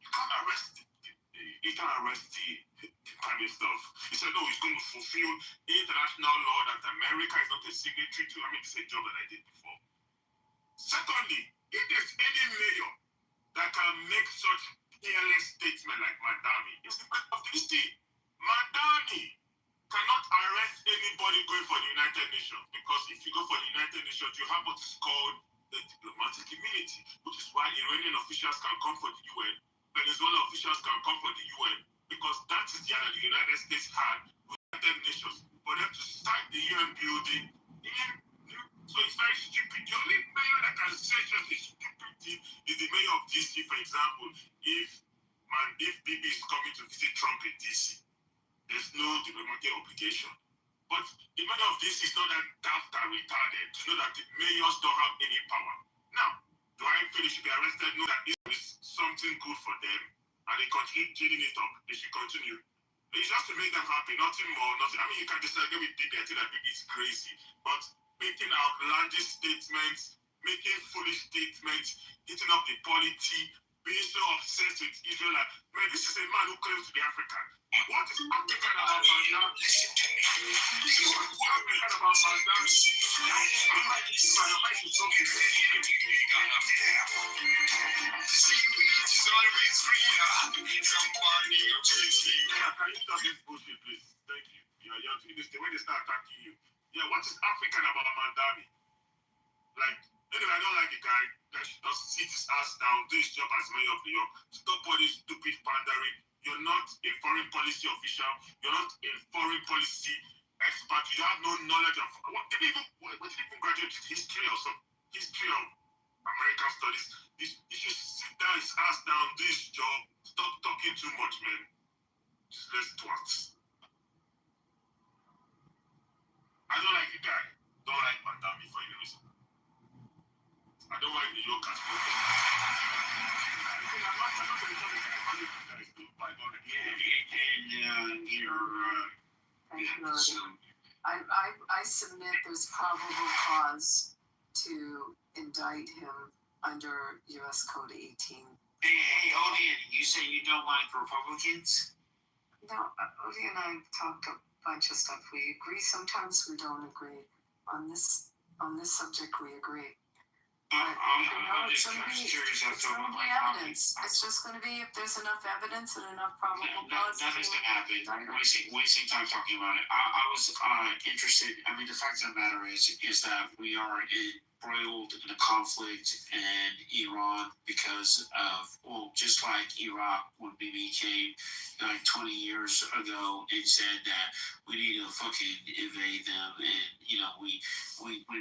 You can't arrest him. he can arrest the private stuff. He said, no, he's going to fulfill international law that America is not a signatory to. I mean, it's a job that I did before. Secondly, if there's any mayor that can make such careless statement like Madami, it's the break of this team. Madami cannot arrest anybody going for the United Nations, because if you go for the United Nations, you have what is called the diplomatic immunity, which is why Iranian officials can come for the UN, Venezuelan officials can come for the UN, because that is the other the United States had with the United Nations for them to start the UN building. So it's very stupid. The only mayor that can say such a stupid thing is the mayor of DC, for example. If Bibi is coming to visit Trump in DC, there's no diplomatic obligation. But the mayor of DC is not that daft and retarded to know that the mayors don't have any power. Now, do I feel they should be arrested? No, that this is something good for them, and they continue cleaning it up. They should continue. It's just to make them happy, nothing more, nothing. I mean, you can disagree with Bibi, I think that Bibi is crazy, but making outlandish statements, making foolish statements, hitting up the polity, being so obsessed with Israel. Like, man, this is a man who claims to be African. What is African about Mandam? Listen to me. This is what African about Mandam. Yeah, what is African about Mandami? Like, anyway, I don't like the guy that should just sit his ass down, do his job as mayor of New York. Stop all this stupid pandering. You're not a foreign policy official. You're not a foreign policy expert. You have no knowledge of what did he even graduate with history or some history of American studies. He should sit down his ass down, do his job. Stop talking too much, man. Just let's twats. I don't like the guy. Don't like Mandami for any reason. I don't like New Yorkers. I submit there's probable cause to indict him under U.S. Code 18. Hey, Odie, you say you don't like Republicans? No, Odie and I talked a bunch of stuff. We agree. Sometimes we don't agree. On this subject, we agree. I'm just curious as to what my evidence. It's just going to be if there's enough evidence and enough probable cause. Nothing's going to happen. Wasting time talking about it. I was interested. I mean, the fact of the matter is that we are embroiled in a conflict in Iran because of, well, just like Iraq when Bibi came like 20 years ago and said that we need to fucking invade them, and we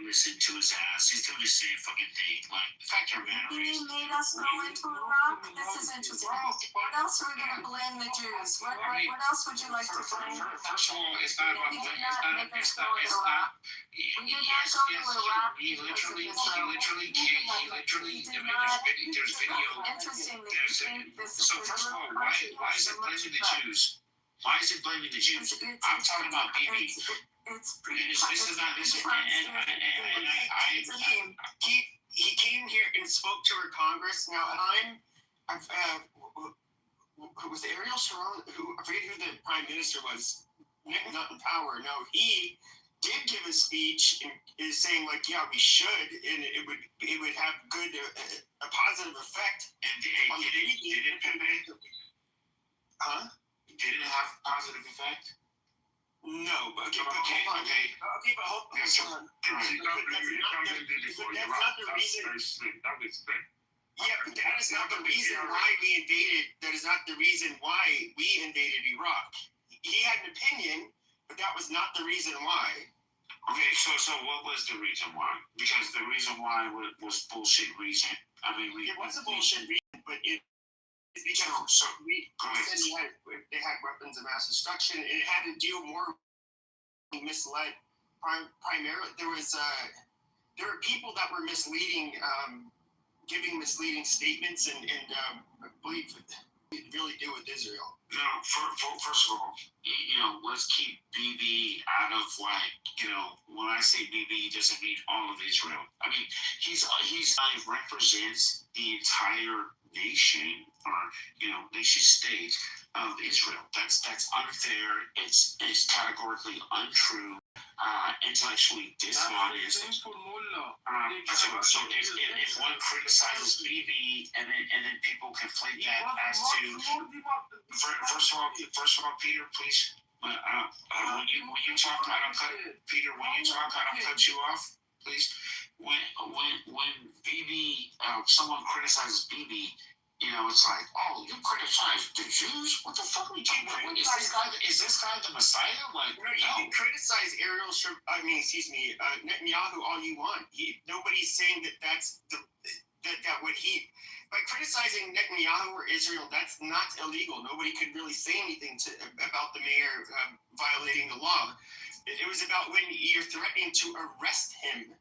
listened to his ass. He's doing the same fucking thing. Like, the fact of the matter is, he made us go into Iraq. This is interesting. What else are we going to blame the Jews? What else would you like to blame? First of all, it's not about We did not make us go to Iraq. We did not go to Iraq. He literally came. There's video. Interestingly, So first of all, why is it blaming the Jews? Why is it blaming the Jews? I'm talking about Bibi. He came here and spoke to our Congress. Now, was Ariel Sharon, I forget who the Prime Minister was, not in power. No, he did give a speech and is saying, like, yeah, we should, and it would have a positive effect. And did it Huh? Did it have a positive effect? No, but okay, but hold on. Okay, but hold on. That's not the reason. Yeah, but that is not the reason why we invaded. That is not the reason why we invaded Iraq. He had an opinion, but that was not the reason why. Okay, so what was the reason why? Because the reason why was bullshit reason. I mean, it was a bullshit reason, but it's because they had weapons of mass destruction. It had to deal more misled. Primarily, there were people that were misleading, giving misleading statements, and I believe it really do with Israel. No, first of all, let's keep Bibi out of when I say Bibi, it doesn't mean all of Israel. I mean, he represents the entire nation or nation state of Israel. That's unfair. It's categorically untrue, intellectually dishonest. So if one criticizes Bibi and then people conflate that as to first of all, Peter, please. When you talk, I don't cut Peter. When you talk, I don't cut you off, please. When Bibi, someone criticizes Bibi, it's like, oh, you criticize the Jews? What the fuck are we talking about? Is this guy the Messiah? Like, no, you can criticize Netanyahu all you want. Nobody's saying that's that what he. By criticizing Netanyahu or Israel, that's not illegal. Nobody could really say anything about the mayor violating the law. It was about when you're threatening to arrest him,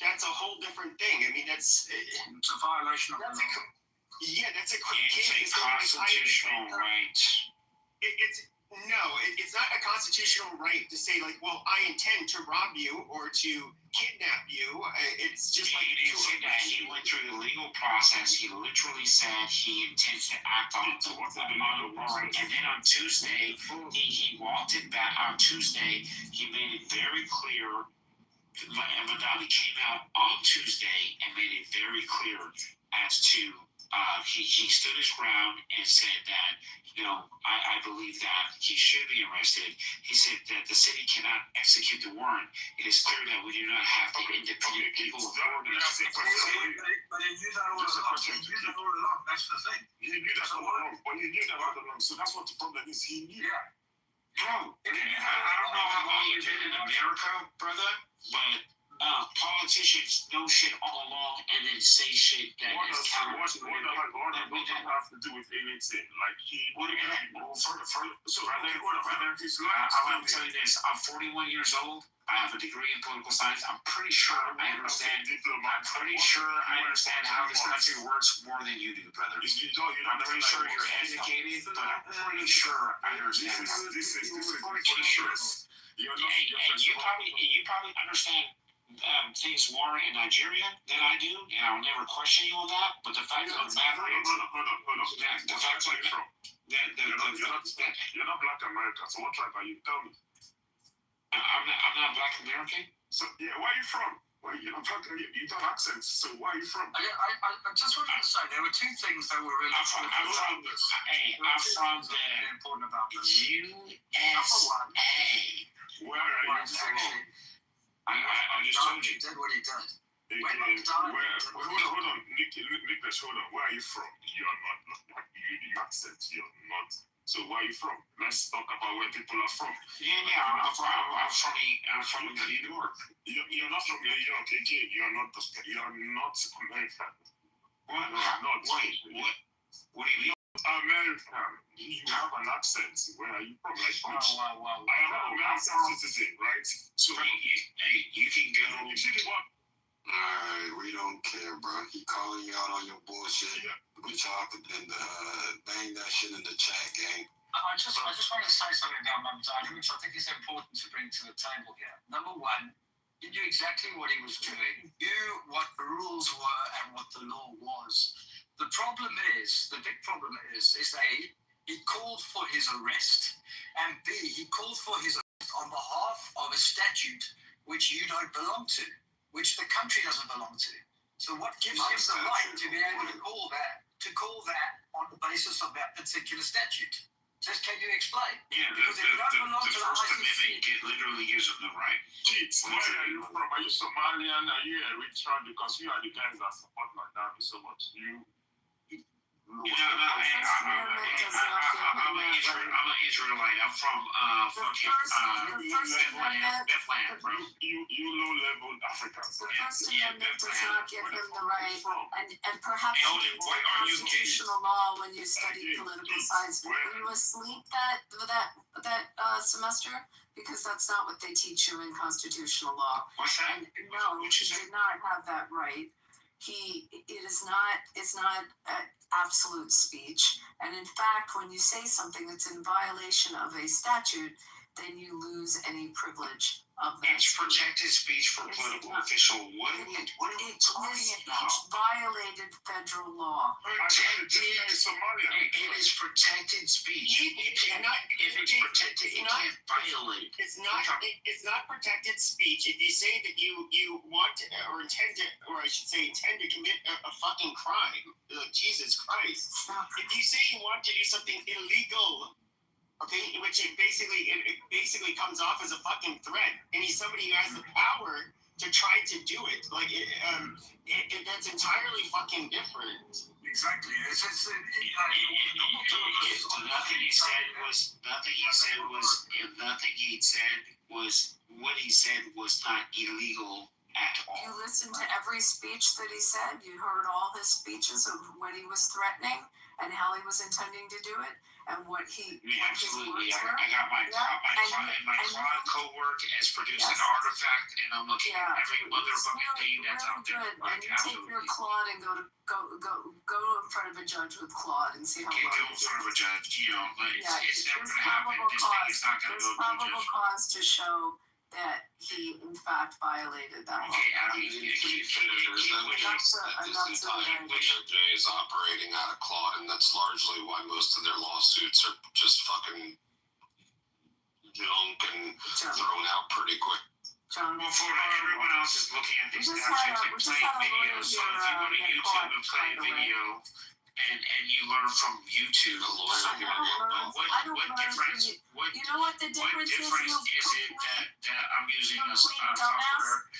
that's a whole different thing. I mean, it's a violation of the law. That's a constitutional right. It's not a constitutional right to say, like, well, I intend to rob you or to kidnap you. It's just like... He didn't say that. He went through the legal process. He literally said he intends to act on the warrant. And then on Tuesday, he walked it back. On Tuesday, he made it very clear. Madani came out on Tuesday and made it very clear as to he stood his ground and said that, I believe that he should be arrested. He said that the city cannot execute the warrant. It is clear that we do not have the independent legal authority. But he knew that all along. That's the thing. He knew that all along. But he knew that all along. So that's what the problem is. He knew. Yeah. Bro, I don't know how long you've been in America, brother, but politicians know shit all along and then say shit that is counter to it. What does have to do with anything? Like I want to tell you this. I'm 41 years old. I have a degree in political science. I'm pretty sure I understand how this country works more than you do, brother. I'm pretty sure you're educated, but I'm pretty sure I understand. You probably understand things more in Nigeria than I do, and I'll never question you on that. But the fact of the matter is, the fact of you're not Black American. So what tribe are you? Tell me. I'm not Black American. So yeah, where are you from? Well, you don't have accents. So where are you from? I just wanted to say there were two things that were really important about this. I'm from the important about this. USA. Where are you from? I just told you. He did what he did. Hold on, Nicholas, hold on. Where are you from? You're not you accent. You're not. So where are you from? Let's talk about where people are from. I'm from New York. You're not from New York again. You're not American. What? Wait. What do you mean? American. You have an accent. Where are you from? Like, wow. I am an American citizen, right? So you can go. You see the one? Alright, we don't care, bro. He calling you out on your bullshit. But y'all could then bang that shit in the chat, gang. I just want to say something about Mamdani, which I think is important to bring to the table here. Number one, he knew exactly what he was doing, knew what the rules were and what the law was. The big problem is A, he called for his arrest, and B, he called for his arrest on behalf of a statute which you don't belong to, which the country doesn't belong to. So what gives him the right to be able to call that on the basis of that particular statute? Just can you explain? Yeah, the First Amendment literally gives him the right. Kids, where are you from? Are you Somalian? Are you Eritrean? Because you are the guys that support Mandami so much. I'm an Israelite. I'm from Bethlehem, bro. You low-level Africans. The First Amendment does not give him the right, and perhaps constitutional law when you study political science. Were you asleep that semester? Because that's not what they teach you in constitutional law. What's that? And no, he did not have that right. It's not absolute speech. And in fact, when you say something that's in violation of a statute, then you lose any privilege of that. It's protected speech for political official. What are we talking about? It violated federal law. It is protected speech. You cannot, if it's protected, it can't violate. It's not protected speech if you say that you want to, or intend to, or I should say intend to commit a fucking crime. Jesus Christ. If you say you want to do something illegal, okay, which it basically comes off as a fucking threat, and he's somebody who has the power to try to do it. Like that's entirely fucking different. Exactly. Nothing he said what he said was not illegal at all. You listened to every speech that he said. You heard all his speeches of what he was threatening and how he was intending to do it, and what he. Absolutely. I got my Claude co-work as producing an artifact, and I'm looking at every motherfucking thing that's out there. And you take your Claude and go in front of a judge with Claude and see how well. Go in front of a judge. It's never going to happen. This thing is not going to go to the judge. Probable cause to show that he in fact violated that law. This entire DOJ is operating out of Claude, and that's largely why most of their lawsuits are just fucking junk and thrown out pretty quick. John, before everyone else is looking at these statutes and playing videos, so if you go to YouTube and play a video, and you learn from YouTube, what difference? You know what the difference is? Is it that I'm using a software?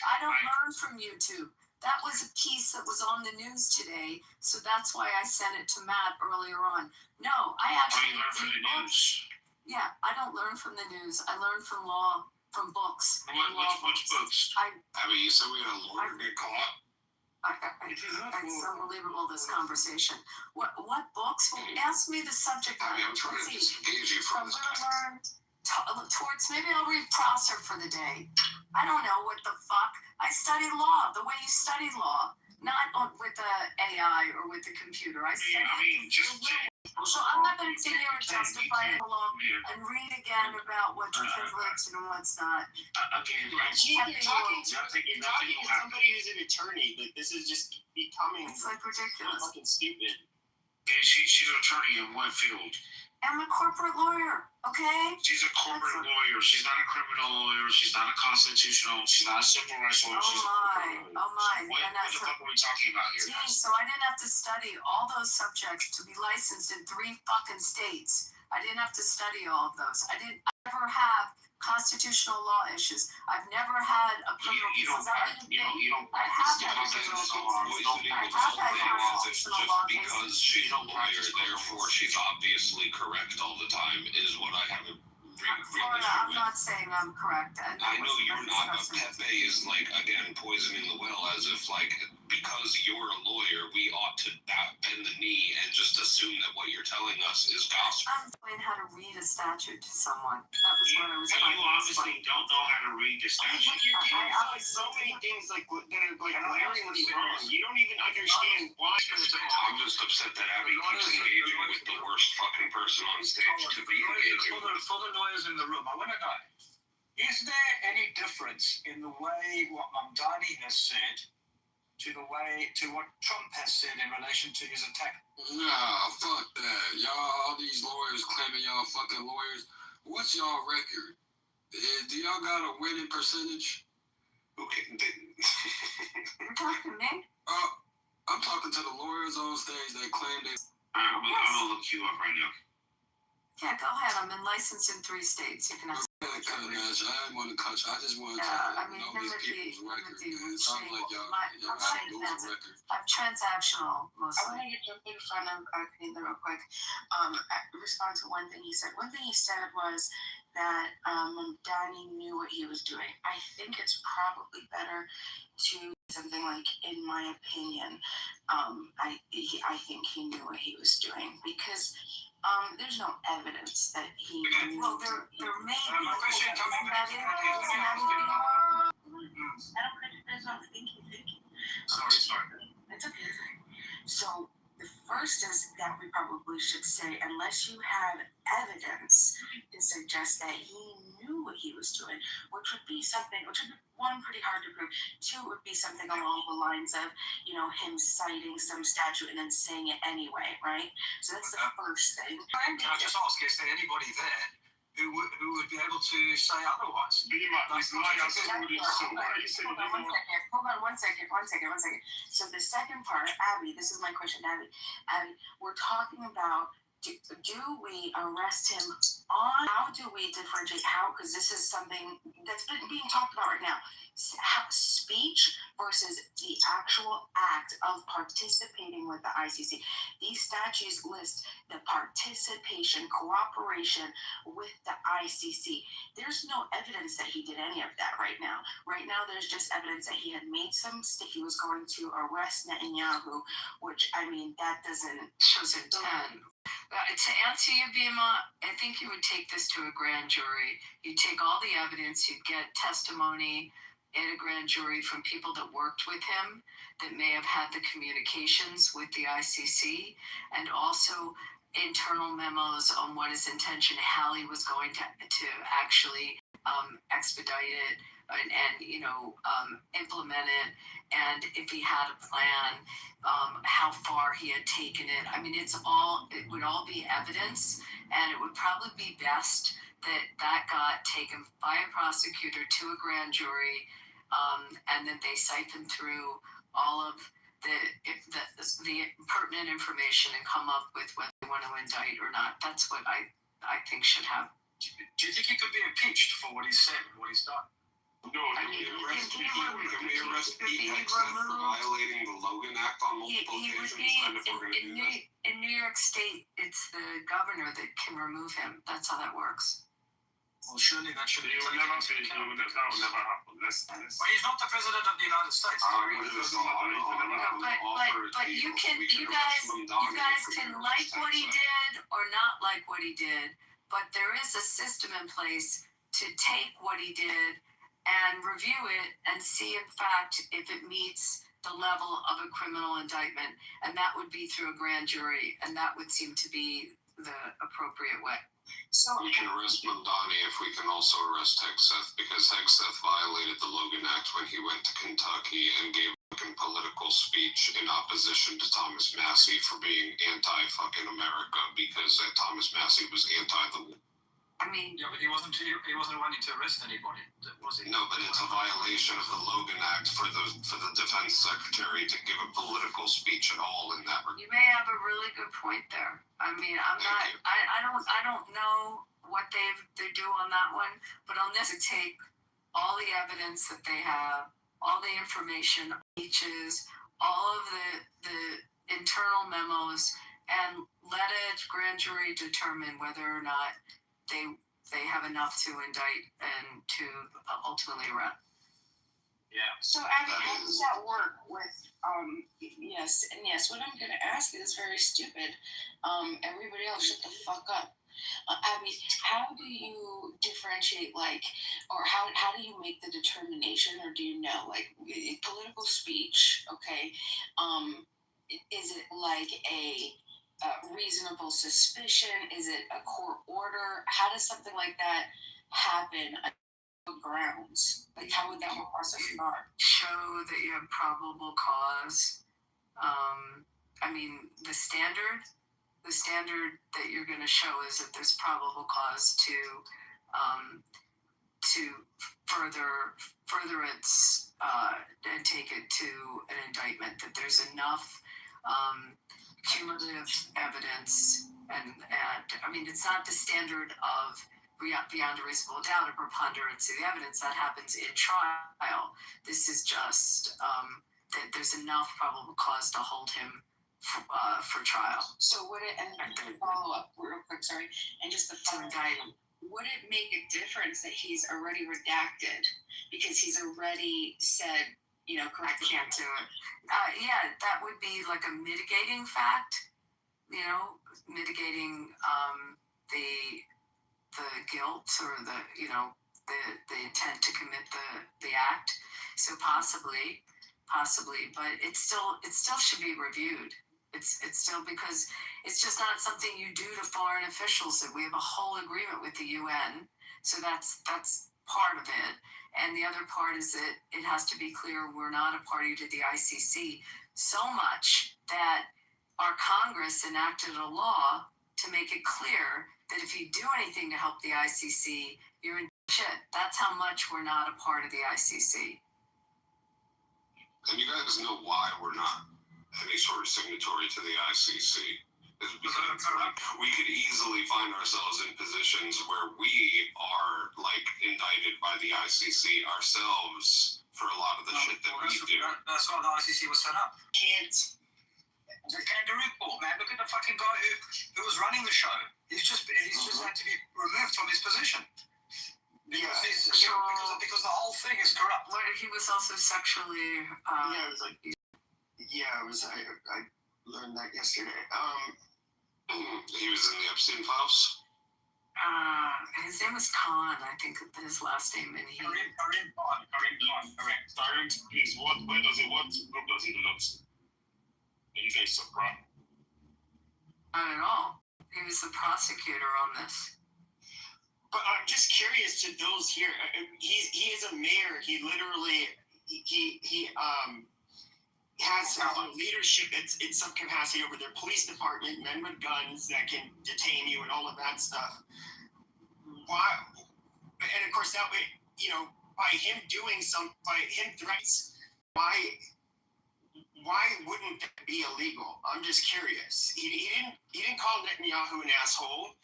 I don't learn from YouTube. That was a piece that was on the news today, so that's why I sent it to Matt earlier on. No, I actually. You learn from the news? Yeah, I don't learn from the news. I learn from law, from books. Which books? You said we had a lawyer get caught? It's unbelievable, this conversation. What books? Well, ask me the subject matter. I'm trying to disengage you from this. I'm going to learn towards, maybe I'll read Prosser for the day. I don't know what the fuck. I study law the way you study law, not with the AI or with the computer. I study so I'm not going to sit here and justify it along and read again about what's privileged and what's not. Again, you're talking to somebody who's an attorney. Like, this is just becoming ridiculous. Fucking stupid. She's an attorney in what field? I'm a corporate lawyer, okay? She's a corporate lawyer. She's not a criminal lawyer. She's not a constitutional. She's not a civil rights lawyer. Oh my. What the fuck are we talking about here? Geez, so I didn't have to study all those subjects to be licensed in 3 fucking states. I didn't have to study all of those. I didn't ever have constitutional law issues. I've never had a criminal case. I have had constitutional law cases. Because she's a lawyer, therefore she's obviously correct all the time, is what I haven't Florida, I'm not saying I'm correct. I know you're not, but Pepe is again, poisoning the well, as if because you're a lawyer, we ought to bend the knee and just assume that what you're telling us is gospel. I'm learning how to read a statute to someone. That was what I was trying to explain. You obviously don't know how to read the statute. You're doing so many things that are glaringly wrong. You don't even understand why. I'm just upset that Abby keeps engaging with the worst fucking person on stage to be engaging with. For the lawyers in the room, I want to know, is there any difference in the way what Mamdani has said to what Trump has said in relation to his attack? Nah, fuck that. Y'all, all these lawyers claiming y'all fucking lawyers. What's y'all record? Do y'all got a winning percentage? Okay. You're talking to me? I'm talking to the lawyers on stage that claim they... I'm gonna look you up right now. Yeah, go ahead. I'm licensed in 3 states. You can ask. I didn't want to cut you. I just wanted to know these people's records. It sounds like y'all have those records. I'm transactional mostly. I want to jump in front of Kitover real quick. Respond to one thing he said. One thing he said was that Donnie knew what he was doing. I think it's probably better to something like, in my opinion, I think he knew what he was doing because there's no evidence that he knew. Well, there may be. That's not thinking. Sorry. It's okay. So the first is that we probably should say, unless you have evidence to suggest that he knew what he was doing, which would be one, pretty hard to prove. Two, would be something along the lines of, him citing some statute and then saying it anyway, right? So that's the first thing. Can I just ask, is there anybody there who would be able to say otherwise? Hold on one second. So the second part, Abby, this is my question, Abby, we're talking about, do we arrest him on, how do we differentiate, because this is something that's been being talked about right now, speech versus the actual act of participating with the ICC. These statutes list the participation, cooperation with the ICC. There's no evidence that he did any of that right now. Right now, there's just evidence that he had made he was going to arrest Netanyahu, which, that doesn't... Shows intent. To answer you, Bima, I think you would take this to a grand jury. You take all the evidence, you get testimony in a grand jury from people that worked with him, that may have had the communications with the ICC, and also internal memos on what his intention, how he was going to actually expedite it and implement it, and if he had a plan, how far he had taken it. It would all be evidence, and it would probably be best that got taken by a prosecutor to a grand jury, and then they siphon through all of the pertinent information and come up with whether they want to indict or not. That's what I think should happen. Do you think he could be impeached for what he's said and what he's done? No, can we arrest Pete Hegseth for violating the Logan Act on multiple occasions? In New York State, it's the governor that can remove him. That's how that works. Well, surely that should be. That will never happen. But he's not the president of the United States. But you guys can like what he did or not like what he did, but there is a system in place to take what he did and review it and see, in fact, if it meets the level of a criminal indictment, and that would be through a grand jury, and that would seem to be the appropriate way. So we can arrest Mamdani if we can also arrest Hegseth, because Hegseth violated the Logan Act when he went to Kentucky and gave a political speech in opposition to Thomas Massey for being anti-fucking America, because Thomas Massey was anti the... Yeah, but he wasn't wanting to arrest anybody, was he? No, but it's a violation of the Logan Act for the defense secretary to give a political speech at all in that regard. You may have a really good point there. I don't know what they do on that one, but on this, to take all the evidence that they have, all the information, speeches, all of the internal memos, and let a grand jury determine whether or not they have enough to indict and to ultimately arrest. Yeah. So Abby, how does that work with yes, what I'm gonna ask is very stupid. Everybody else shut the fuck up. Abby, how do you differentiate, or how do you make the determination, or do you know, political speech, okay, is it like a reasonable suspicion? Is it a court order? How does something like that happen on grounds? How would that whole process start? Show that you have probable cause. The standard that you're going to show is that there's probable cause to furtherance and take it to an indictment. That there's enough cumulative evidence, and it's not the standard of beyond a reasonable doubt or preponderance of the evidence that happens in trial. This is just that there's enough probable cause to hold him for trial. So would it, and follow up real quick, sorry, and just the follow up, would it make a difference that he's already redacted because he's already said, correct? I can't do it. Yeah, that would be like a mitigating fact, mitigating the guilt or the intent to commit the act. So possibly, but it still should be reviewed. It's still, because it's just not something you do to foreign officials. That we have a whole agreement with the UN So that's part of it. And the other part is that it has to be clear we're not a party to the ICC, so much that our Congress enacted a law to make it clear that if you do anything to help the ICC, you're in shit. That's how much we're not a part of the ICC. And you guys know why we're not any sort of signatory to the ICC. Is because we could easily find ourselves in positions where we are like indicted by the ICC ourselves for a lot of the shit that we do. That's why the ICC was set up. The kangaroo court, man. Look at the fucking guy who was running the show. He's just had to be removed from his position. Because the whole thing is corrupt. Well, he was also sexually. Yeah, it was like. Yeah, it was. I learned that yesterday. He was in the Epstein files. His name was Khan, I think his last name, and he. Karim Khan, correct. Karim is what group does he belong to? And you say Sopran. Not at all. He was the prosecutor on this. But I'm just curious to those here. He is a mayor. He literally has leadership in some capacity over their police department, men with guns that can detain you and all of that stuff. Why? And of course that way, by him threats, why wouldn't that be illegal? I'm just curious. He didn't call Netanyahu an asshole.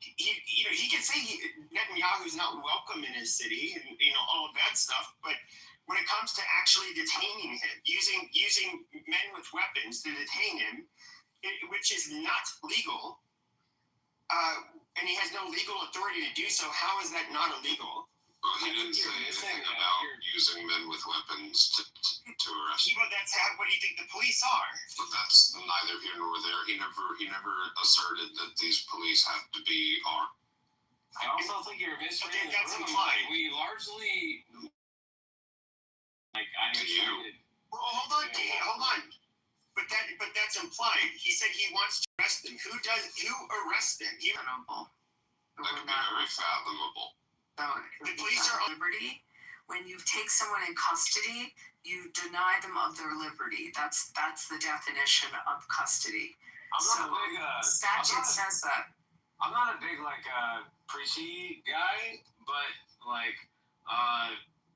He can say Netanyahu's not welcome in his city and all of that stuff, but when it comes to actually detaining him, using men with weapons to detain him, which is not legal, and he has no legal authority to do so, how is that not illegal? Well, he didn't say anything about using men with weapons to arrest. But that's what do you think the police are? But that's neither here nor there. He never asserted that these police have to be armed. I also think you're misreading that's the room. implied. We largely, I understand. Well, hold on. But that's implied. He said he wants to arrest them. Who arrests them? That could be very fathomable. The police are on liberty. When you take someone in custody, you deny them of their liberty. That's the definition of custody. Statute says that. I'm not a big preachy guy, but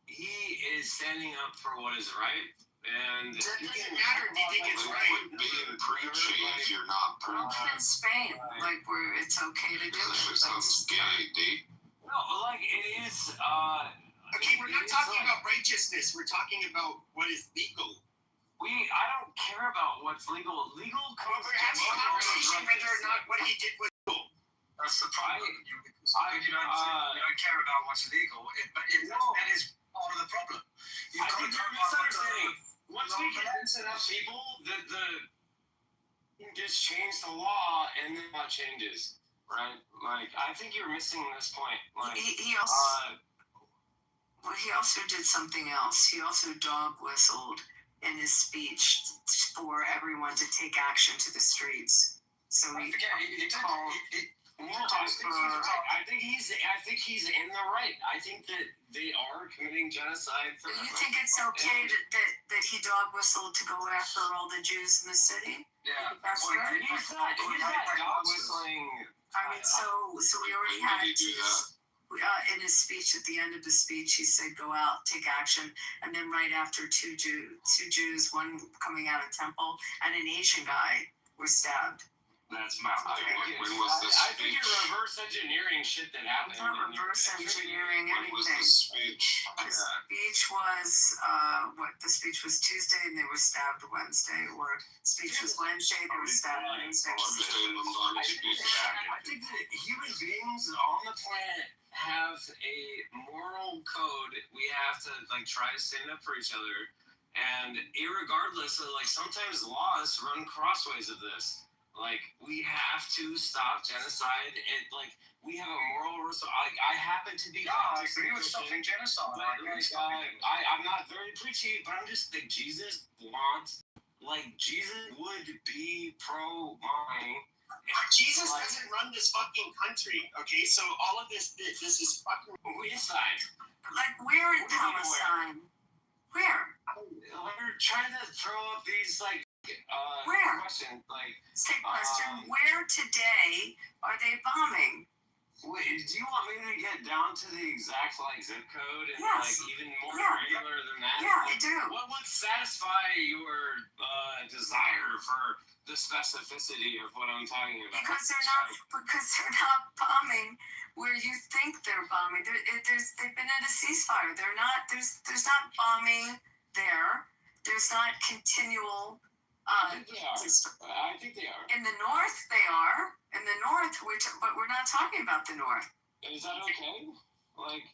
he is standing up for what is right. And it doesn't matter if you think it's right. Being preachy if you're not preaching. In Spain, where it's okay to do it. It sounds gay, D. No, it is. Okay, we're not talking about righteousness. We're talking about what is legal. I don't care about what's legal. Legal. We're having a conversation whether or not what he did was legal. That's the problem. You don't care about what's legal. That is part of the problem. I think you're misunderstanding. Once we convince enough people that just change the law and then law changes, right? I think you're missing this point. He also did something else. He also dog whistled in his speech for everyone to take action to the streets. So he called. I think he's in the right. I think that they are committing genocide. Do you think it's okay that he dog whistled to go after all the Jews in the city? Yeah, that's right. He's not dog whistling. I mean, so we already had in his speech, at the end of the speech, he said, "Go out, take action," and then right after, two Jews, one coming out of temple, and an Asian guy were stabbed. That's my When was this I think you're reverse engineering shit that happened. Not reverse engineering anything. When was the speech? The speech was the speech was Tuesday and they were stabbed Wednesday, or speech was Wednesday, they were stabbed Wednesday. I think that human beings on the planet have a moral code. We have to try to stand up for each other, and irregardless of sometimes laws run crossways of this. We have to stop genocide. We have a moral responsibility. I happen to be. I agree with stopping genocide. I'm not very preachy, but I'm just Jesus would be pro-mine. Jesus doesn't run this fucking country, okay? So all of this is fucking inside. Like, where in Palestine? Where? We're trying to throw up these like Where? questions like. Same question. Where today are they bombing? Wait, do you want me to get down to the exact like zip code and Yes. like even more Yeah. granular than that? Yeah, I Like, do. What would satisfy your desire for the specificity of what I'm talking about? Because they're not bombing where you think they're bombing. They've been at a ceasefire. They're not. There's not bombing there. There's not continual. I think they are. I think they are. In the north, they are. In the north, but we're not talking about the north. Is that okay? Like,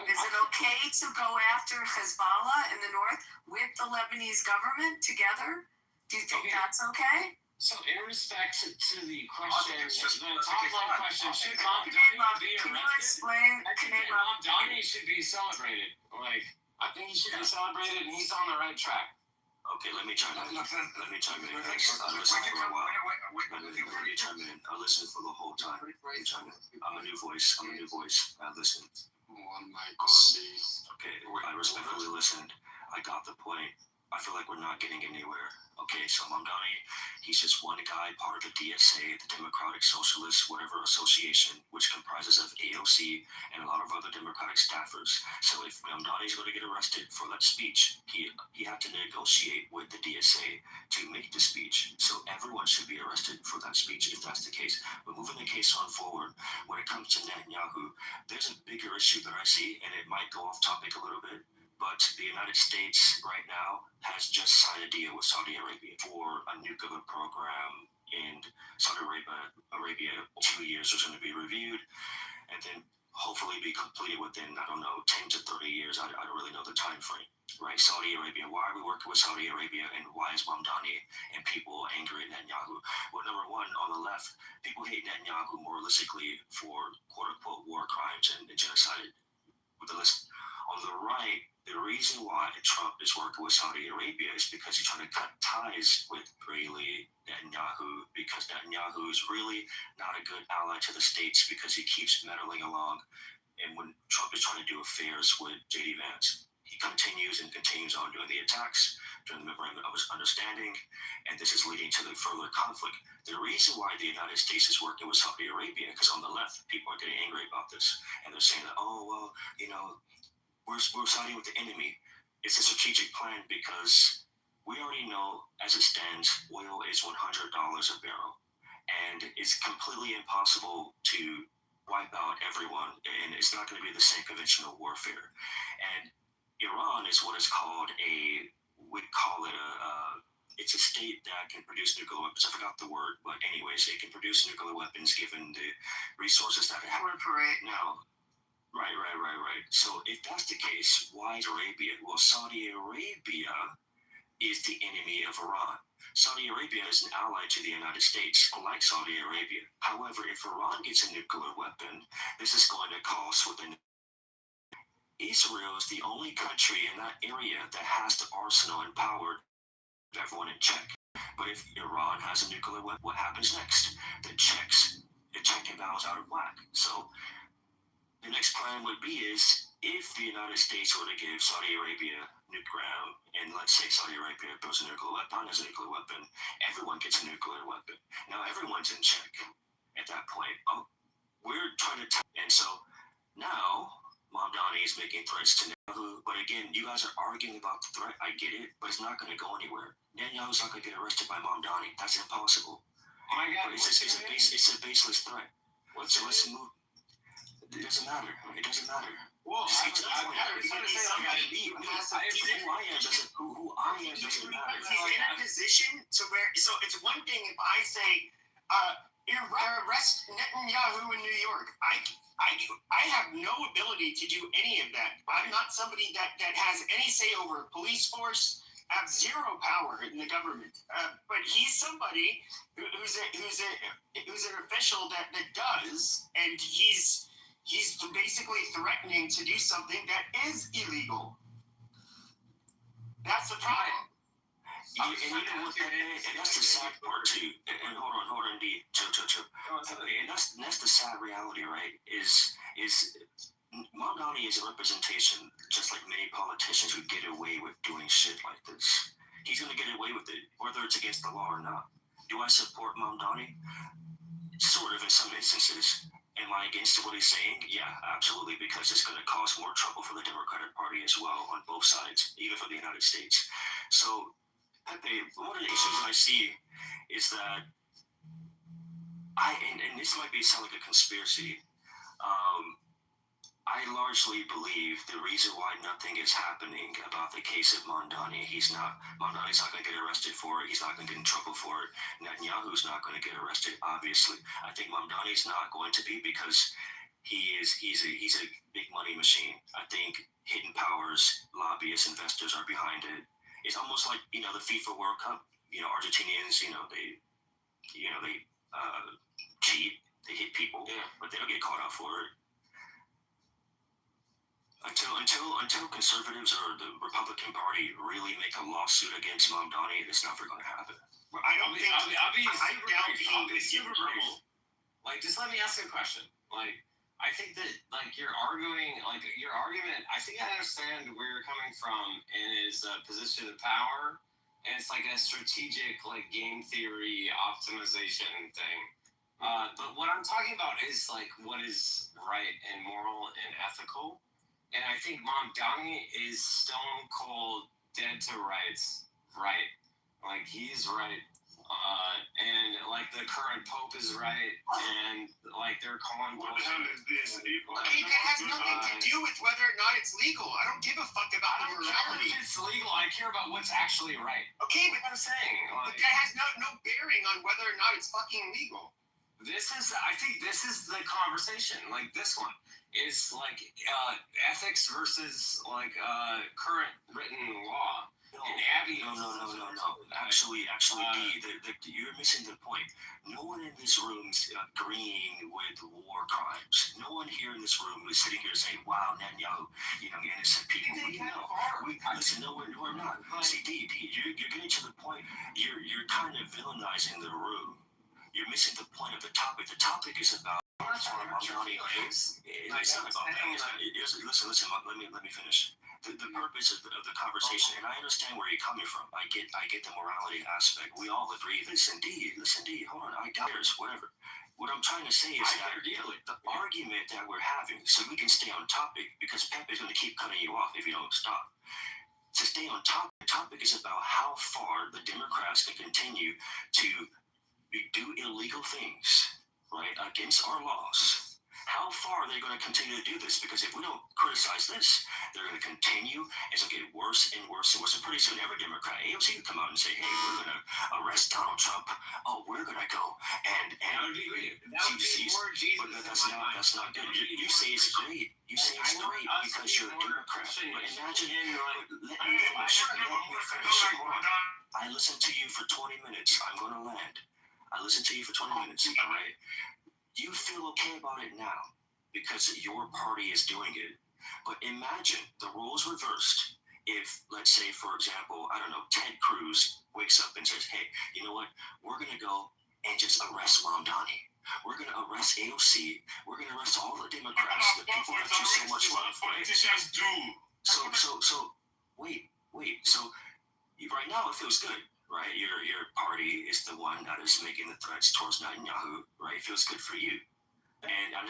is it okay to go after Hezbollah in the north with the Lebanese government together? Do you think that's okay? So, in respect to the question, just the top line question, should Mom Donnie be Can you arrested? explain? I think that Mom Donnie should be celebrated. Like, I think he should be celebrated, and he's on the right track. Okay, let me chime in. Let me chime in. I listened for a while. Let me chime in. I listened for the whole time. Let me chime in. I'm a new voice. I listened. One mic on D. Okay, I respectfully listened. I got the point. I feel like we're not getting anywhere. Okay, so Mamdani, he's just one guy, part of the DSA, the Democratic Socialist, whatever association, which comprises of AOC and a lot of other Democratic staffers. So if Mamdani's going to get arrested for that speech, he had to negotiate with the DSA to make the speech. So everyone should be arrested for that speech if that's the case. But moving the case on forward, when it comes to Netanyahu, there's a bigger issue that I see, and it might go off topic a little bit. But the United States right now has just signed a deal with Saudi Arabia for a nuclear program in Saudi Arabia. 2 years is going to be reviewed and then hopefully be completed within, 10 to 30 years. I don't really know the time frame. Right, Saudi Arabia. Why are we working with Saudi Arabia, and why is Mamdani and people angry at Netanyahu? Well, number one, on the left, people hate Netanyahu moralistically for quote-unquote war crimes and genocide with the list. On the right, the reason why Trump is working with Saudi Arabia is because he's trying to cut ties with really Netanyahu, because Netanyahu is really not a good ally to the states because he keeps meddling along. And when Trump is trying to do affairs with J.D. Vance, he continues on doing the attacks during the memorandum of understanding, and this is leading to the further conflict. The reason why the United States is working with Saudi Arabia, because on the left, people are getting angry about this, and they're saying that, we're siding with the enemy. It's a strategic plan because we already know, as it stands, oil is $100 a barrel, and it's completely impossible to wipe out everyone, and it's not going to be the same conventional warfare. And Iran is what is called it's a state that can produce nuclear weapons. I forgot the word, but anyways, it can produce nuclear weapons given the resources that it has. Now, right. So if that's the case, why is Arabia? Well, Saudi Arabia is the enemy of Iran. Saudi Arabia is an ally to the United States, unlike Saudi Arabia. However, if Iran gets a nuclear weapon, this is going to cause within Israel is the only country in that area that has the arsenal and power to keep everyone in check. But if Iran has a nuclear weapon, what happens next? The check and balance out of whack. So the next plan would be is if the United States were to give Saudi Arabia nuke ground, and let's say Saudi Arabia builds a nuclear weapon, has a nuclear weapon, everyone gets a nuclear weapon. Now everyone's in check at that point. We're trying to and so now Mamdani is making threats to Netanyahu, but again, you guys are arguing about the threat. I get it, but it's not going to go anywhere. Netanyahu's not going to get arrested by Mamdani. That's impossible. My God, it's a baseless threat. So let's move. It doesn't matter. Well, who I am doesn't matter. He's in a position to where, so it's one thing if I say, arrest Netanyahu in New York. I have no ability to do any of that. I'm not somebody that has any say over a police force. I have zero power in the government. But he's somebody who's an official that does, and he's basically threatening to do something that is illegal. That's the problem. And you know what that is? And that's the sad part too. And hold on, D. Chill. And that's the sad reality, right? Is Mamdani is a representation, just like many politicians who get away with doing shit like this. He's going to get away with it, whether it's against the law or not. Do I support Mamdani? Sort of, in some instances. Am I against what he's saying? Yeah, absolutely, because it's going to cause more trouble for the Democratic Party as well on both sides, even for the United States. So, Pepe, one of the issues I see is that and this might sound like a conspiracy, I largely believe the reason why nothing is happening about the case of Mamdani, Mamdani's not going to get arrested for it. He's not going to get in trouble for it. Netanyahu's not going to get arrested, obviously. I think Mamdani's not going to be because he's a big money machine. I think hidden powers, lobbyists, investors are behind it. It's almost like, the FIFA World Cup. Argentinians, they cheat, they hit people, but they don't get caught out for it. Until conservatives or the Republican Party really make a lawsuit against Mamdani, it's never going to happen. I don't think. I'll be super brief. Like, just let me ask you a question. Like, I think that you're arguing, your argument. I think I understand where you're coming from in his position of power, and it's like a strategic, game theory optimization thing. But what I'm talking about is what is right and moral and ethical. And I think Mamdani is stone cold, dead to rights, right. He's right. And the current Pope is right. And they're calling what the hell is this? That has nothing to do with whether or not it's legal. I don't give a fuck about the morality. If it's legal, I care about what's actually right. Okay, but I'm saying. But that has no bearing on whether or not it's fucking legal. I think this is the conversation. This one is ethics versus current written law. And Abby. No. Actually, you're missing the point. No one in this room is agreeing with war crimes. No one here in this room is sitting here saying, "Wow, Netanyahu, innocent people." Listen, no, we're not. See, D, you're getting to the point. You're kind of villainizing the room. You're missing the point of the topic. The topic is about Mamdani. It's not about that. Listen. Let me finish. The purpose of the conversation, and I understand where you're coming from. I get the morality aspect. We all agree. Listen, D. Hold on. I got yours. Whatever. What I'm trying to say is that the argument that we're having, so we can stay on topic, because Pepe is going to keep cutting you off if you don't stop. To stay on topic, the topic is about how far the Democrats can continue to do illegal things, right, against our laws. How far are they going to continue to do this? Because if we don't criticize this, they're going to continue. It's going to get worse and worse and worse. And pretty soon, every Democrat, AOC can come out and say, "Hey, we're going to arrest Donald Trump. Oh, we're going to go and that would be great. That would be more Jesus. But that's not good. You say it's great. You say it's great because you're a Democrat. But imagine, let me finish. I listened to you for 20 minutes. I'm going to land. I listened to you for 20 minutes, all right? You feel okay about it now because your party is doing it. But imagine the roles reversed if, let's say, for example, I don't know, Ted Cruz wakes up and says, "Hey, you know what? We're going to go and just arrest Mamdani. We're going to arrest AOC. We're going to arrest all the Democrats, the people that you so much love." Politicians do. So, wait. So, right now it feels good. Right, your party is the one that is making the threats towards Netanyahu. Right, it feels good for you, and I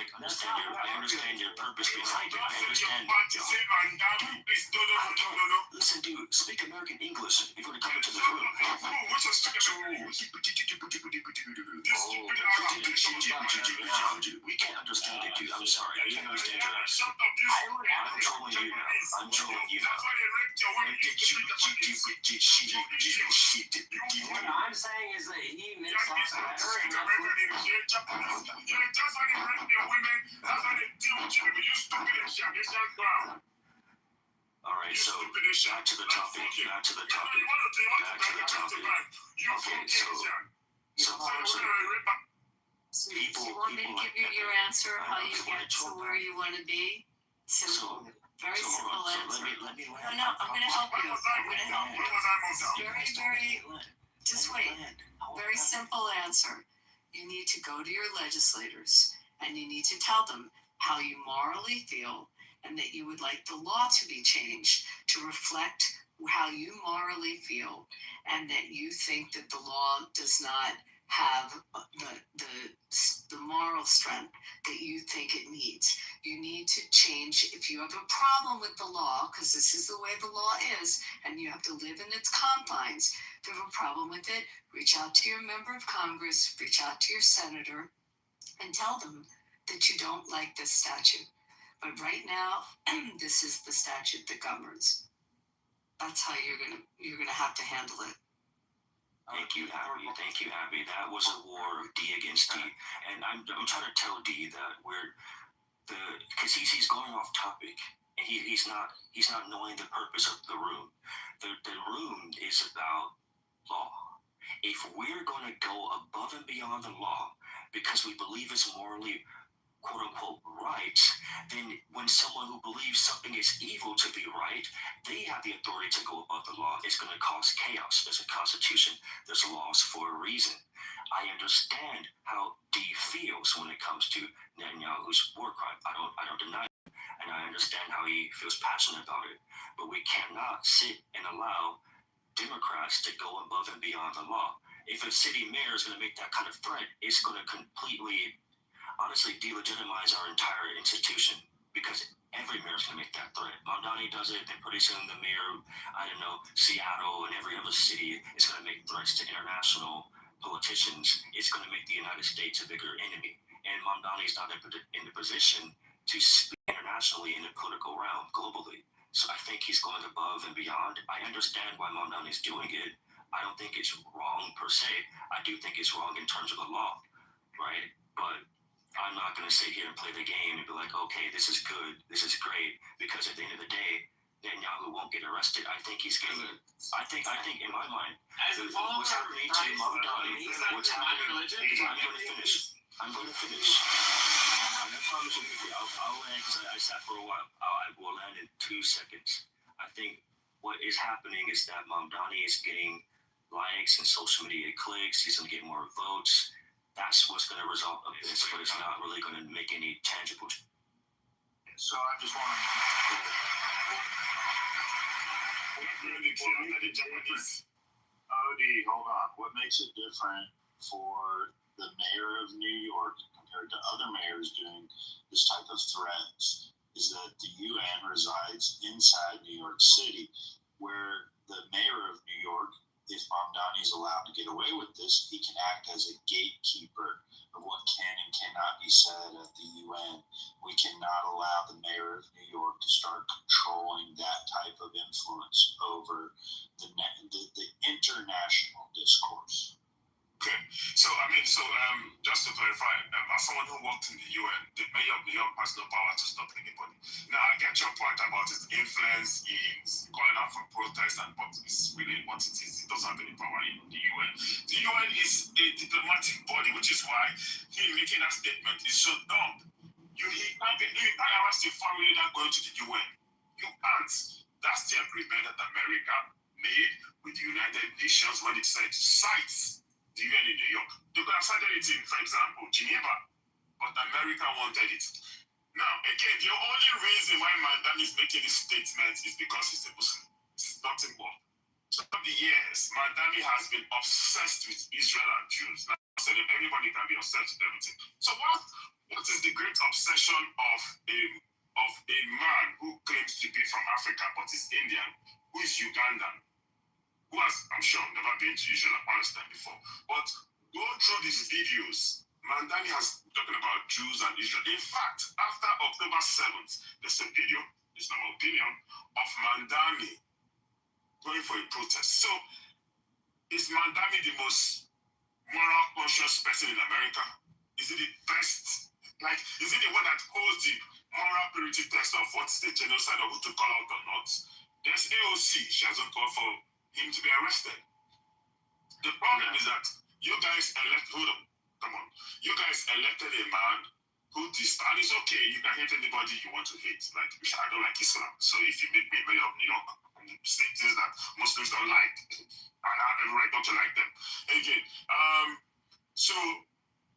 understand your purpose behind it. I understand. Listen, dude, speak American English if you're going to come into the room. We can't understand it, dude. I'm sorry, I can't understand your accent. I'm trolling you now. What I'm saying is that he makes lots of all right, so back to the topic. Okay, so people. You want me to give you your answer, how you get to where you want to be? Simple. Very simple answer. No, I'm going to help you. Very, just wait. Very simple answer. You need to go to your legislators and you need to tell them how you morally feel and that you would like the law to be changed to reflect how you morally feel and that you think that the law does not have the moral strength that you think it needs. You need to change. If you have a problem with the law, because this is the way the law is, and you have to live in its confines, if you have a problem with it, reach out to your member of Congress, reach out to your senator, and tell them that you don't like this statute. But right now, this is the statute that governs. That's how you're gonna have to handle it. Thank you, Abby. Thank you, Abby. That was a war of D against D, and I'm trying to tell D that because he's going off topic, and he's not knowing the purpose of the room. The room is about law. If we're going to go above and beyond the law because we believe it's morally quote unquote right, then when someone who believes something is evil to be right, they have the authority to go above the law. It's going to cause chaos. There's a constitution. There's laws for a reason. I understand how D feels when it comes to Netanyahu's war crime. I don't deny it, and I understand how he feels passionate about it. But we cannot sit and allow Democrats to go above and beyond the law. If a city mayor is going to make that kind of threat, it's going to completely, honestly, delegitimize our entire institution, because every mayor is going to make that threat. Mamdani does it, then pretty soon the mayor, I don't know, Seattle and every other city is going to make threats to international politicians. It's going to make the United States a bigger enemy. And Mamdani is not in the position to speak internationally in the political realm, globally. So I think he's going above and beyond. I understand why Mamdani is doing it. I don't think it's wrong per se. I do think it's wrong in terms of the law, right? But I'm not going to sit here and play the game and be like, okay, this is good, this is great, because at the end of the day, Netanyahu won't get arrested. I think he's going to. I think in my mind, what's happening to Mamdani, what's happening is I'm going to finish. I promise you, I'll land because I sat for a while. I will land in 2 seconds. I think what is happening is that Mamdani is getting likes and social media clicks. He's going to get more votes. That's what's going to result of this, but it's not really going to make any tangible. So I just want Odie, hold on. What makes it different for the mayor of New York compared to other mayors doing this type of threats is that the UN resides inside New York City, where the mayor of New York, if Mamdani is allowed to get away with this, he can act as a gatekeeper of what can and cannot be said at the UN. We cannot allow the mayor of New York to start controlling that type of influence over the international discourse. Okay, so just to clarify, as someone who worked in the UN, the mayor of New York has no power to stop anybody. Now, I get your point about his influence in calling out for protest, but it's really what it is. It doesn't have any power in the UN. The UN is a diplomatic body, which is why he making that statement is so dumb. You can't arrest a foreign leader going to the UN. You can't. That's the agreement that America made with the United Nations when it said cites the UN in New York. They could have cited it in, for example, Geneva, but America wanted it. Now, again, the only reason why Mamdani is making this statement is because he's a Muslim. It's nothing more. So over the years, Mamdani has been obsessed with Israel and Jews. Now, I said everybody can be obsessed with everything. So what is the great obsession of a man who claims to be from Africa but is Indian, who is Ugandan, who has, I'm sure, never been to Israel or Palestine before? But go through these videos. Mamdani has talking about Jews and Israel. In fact, after October 7th, there's a video, it's not my opinion, of Mamdani going for a protest. So, is Mamdani the most moral conscious person in America? Is he the best? Like, is he the one that holds the moral purity test of what's the genocide or who to call out or not? There's AOC. She hasn't called for him to be arrested. The problem is that you guys elected a man who and it's okay, you can hate anybody you want to hate. Like, I don't like Islam, so if you make me mayor of New York, say things that Muslims don't like, and I have every right not to like them. Again, so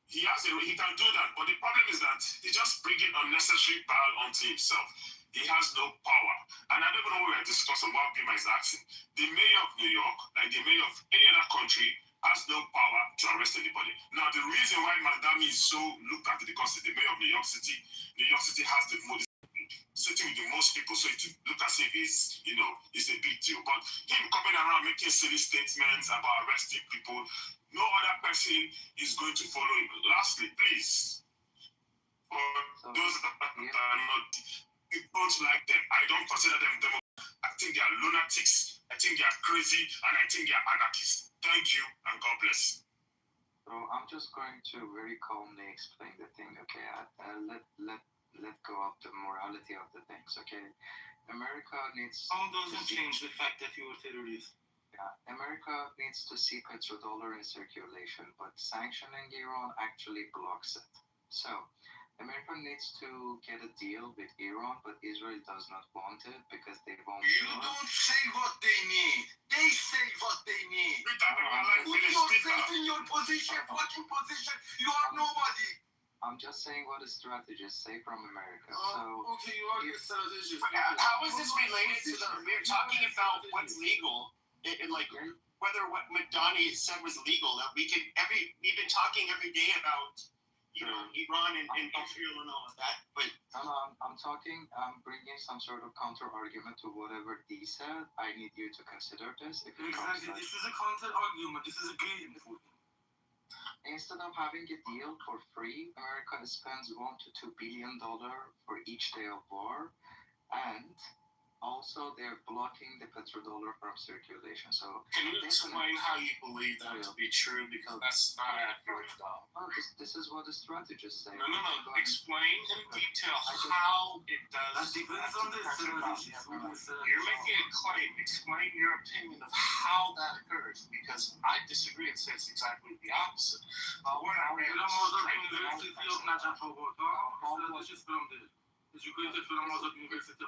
He can do that, but the problem is that he's just bringing unnecessary power onto himself. He has no power. And I don't even know what we're discussing, what Bima is asking. The mayor of New York, like the mayor of any other country, has no power to arrest anybody. Now, the reason why Mandami is so looked at because he's the mayor of New York City has the most city with the most people, so it look as if it's a big deal. But him coming around making silly statements about arresting people, no other person is going to follow him. Lastly, please, for those that are not, I don't like them. I don't consider them Democrats. I think they are lunatics. I think they are crazy, and I think they are anarchists. Thank you, and God bless. So I'm just going to very calmly explain the thing, okay? Let go of the morality of the things, okay? America needs... doesn't change the fact that you are terrorists. Yeah, America needs to see petrodollar in circulation, but sanctioning Iran actually blocks it. So, America needs to get a deal with Iran, but Israel does not want it because they won't... You don't say what they need. They say what they need. Put yourself in your position, fucking position. You are nobody. I'm just saying what the strategists say from America. Okay, you are the strategist. How is this related to we're talking about what's legal, like whether what Madani said was legal. That we've been talking every day about, Iran and Israel and all of that. But I'm bringing some sort of counter argument to whatever D said. I need you to consider this. Exactly, this is a counter argument. This is a game. Instead of having a deal for free, America spends $1 to $2 billion for each day of war, and also they're blocking the petrodollar from circulation. So can you explain how you believe that to be true? Because that's not accurate at all. Well, this is what the strategists say. No. Explain in detail how it does. That depends on the strategists. You're making a claim. Explain your opinion of how that occurs, because I disagree and say it's exactly the opposite.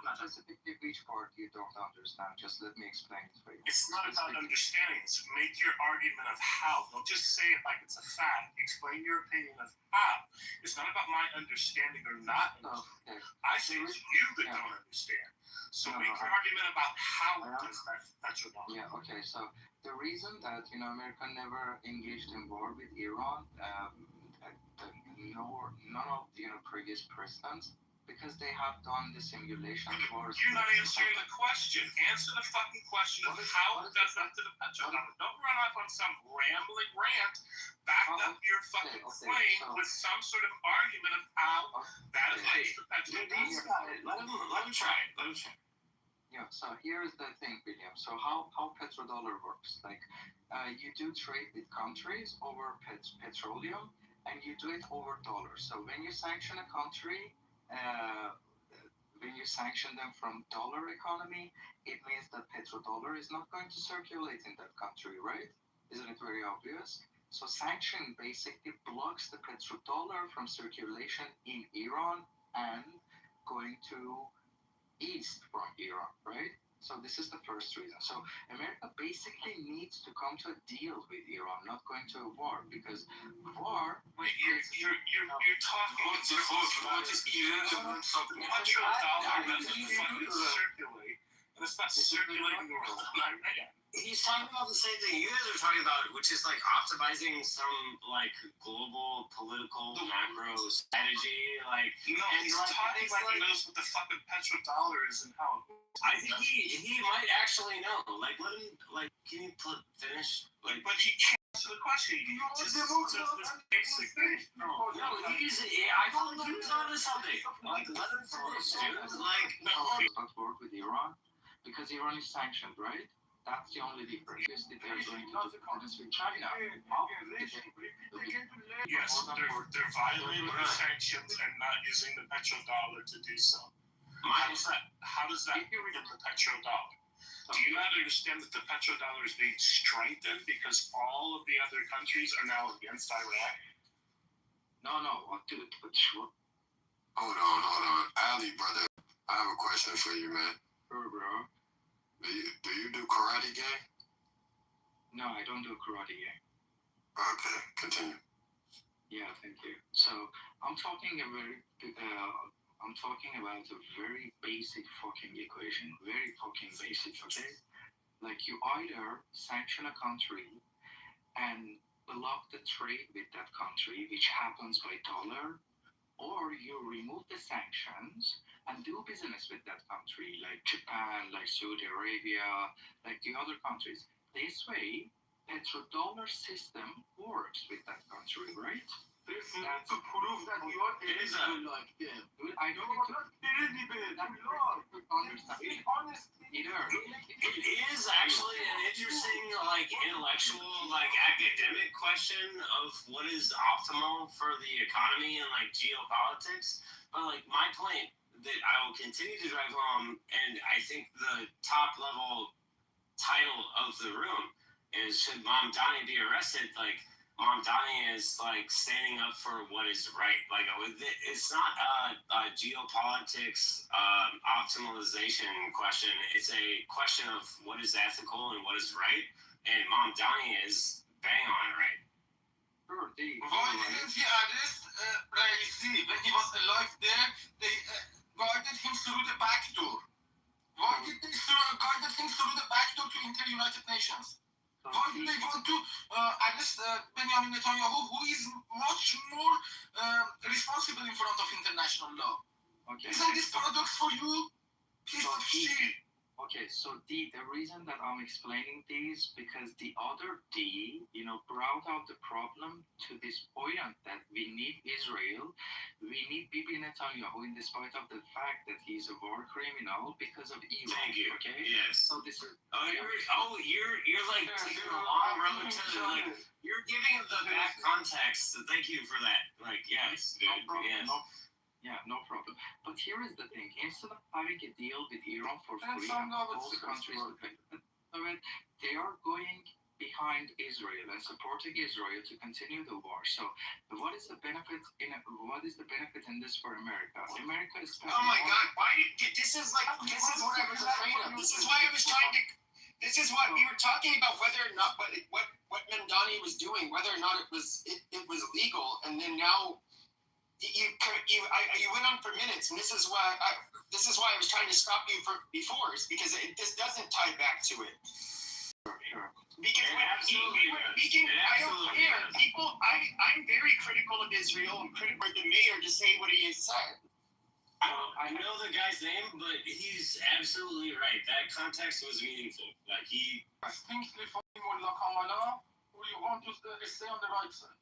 Specifically, which part you don't understand? Just let me explain it for you. It's not about understanding. It's make your argument of how. Don't just say it like it's a fact. Explain your opinion of how. It's not about my understanding or not. Okay. I say it's you that don't understand. So make your argument about how it does that's your problem. Yeah, okay. So the reason that America never engaged in war with Iran, none of the previous presidents, because they have done the simulation wars. You're not answering the question. Answer the fucking question of how it does that to the petrodollar. Don't run off on some rambling rant. Back up your fucking claim with some sort of argument of how that affects the petrodollar. Let him try. Yeah, so here is the thing, William. So how petrodollar works? Like, you do trade with countries over petroleum, and you do it over dollars. So when you sanction a country, when you sanction them from dollar economy, it means that petrodollar is not going to circulate in that country, right? Isn't it very obvious? So sanction basically blocks the petrodollar from circulation in Iran and going to east from Iran, right? So this is the first reason. So America basically needs to come to a deal with Iran, not going to a war, because war... Wait, you're talking about petrodollar doesn't fucking circulate, and it's not circulating around. He's talking about the same thing you guys are talking about, which is like optimizing some like global political macro strategy. Like, he's talking like he knows what the fucking petrodollar is and how. I think he might actually know. Like, let him. Like, can you finish? Like, but he can't answer the question. He just this basic thing. No, he's. I thought he was onto something. Like, let him finish, dude. Like, no. Not work with Iran because Iran is sanctioned, right? That's the only difference. They're going to do this with China. Yes, they're violating the sanctions and not using the petrodollar to do so. How does that get the petrodollar? Do you not understand that the petrodollar is being strengthened because all of the other countries are now against Iraq? No, dude, but sure. Hold on. Ali, brother, I have a question for you, man. Sure, bro. Do you do karate game? No, I don't do karate game. Okay, continue. Yeah, thank you. So I'm talking I'm talking about a very basic fucking equation, very fucking basic, okay? Like you either sanction a country and block the trade with that country, which happens by dollar, or you remove the sanctions and do business with that country, like Japan, like Saudi Arabia, like the other countries. This way, petrodollar system works with that country, right? That's to prove that you are eligible like them. I don't You are not eligible. You are. It's honestly. It is actually an interesting, like, intellectual, like, academic question of what is optimal for the economy and, like, geopolitics. But, like, my point that I will continue to drive home, and I think the top level title of the room is, should Mamdani be arrested? Like, Mamdani is like standing up for what is right. Like, it's not a geopolitics optimization question. It's a question of what is ethical and what is right. And Mamdani is bang on right. Why didn't he arrest Raisi when he was alive there? They guided him through the back door. Why did they guided him through the back door to enter United Nations? Why do they want to arrest Benjamin Netanyahu, who is much more responsible in front of international law? Okay. Isn't this paradox for you? Piece of shit. Okay, so the reason that I'm explaining this, because the other D, brought out the problem to this point that we need Israel, we need Bibi Netanyahu, in despite of the fact that he's a war criminal because of Iran. Thank you. Okay. Yes. So this is. You're like taking a long road to like. You're giving the back context. So thank you for that. Like, yes, dude. Yes. Yeah, no problem. But here is the thing: instead of having a deal with Iran for free, all the countries would benefit of it, they are going behind Israel and supporting Israel to continue the war. So, what is the benefit in this for America? America is. Oh my God! This is what I was afraid of. This is why I was trying to. This is what we were talking about, whether or not what Mamdani was doing, whether or not it was legal, and then now. You went on for minutes, and this is why I was trying to stop you before, is because this doesn't tie back to it. Sure. Because I don't care. People, I'm very critical of Israel. I'm critical of the mayor to say what he has said. I know the guy's name, but he's absolutely right. That context was meaningful. Like, he. Distinctly from Kamala, who you want to stay on the right side.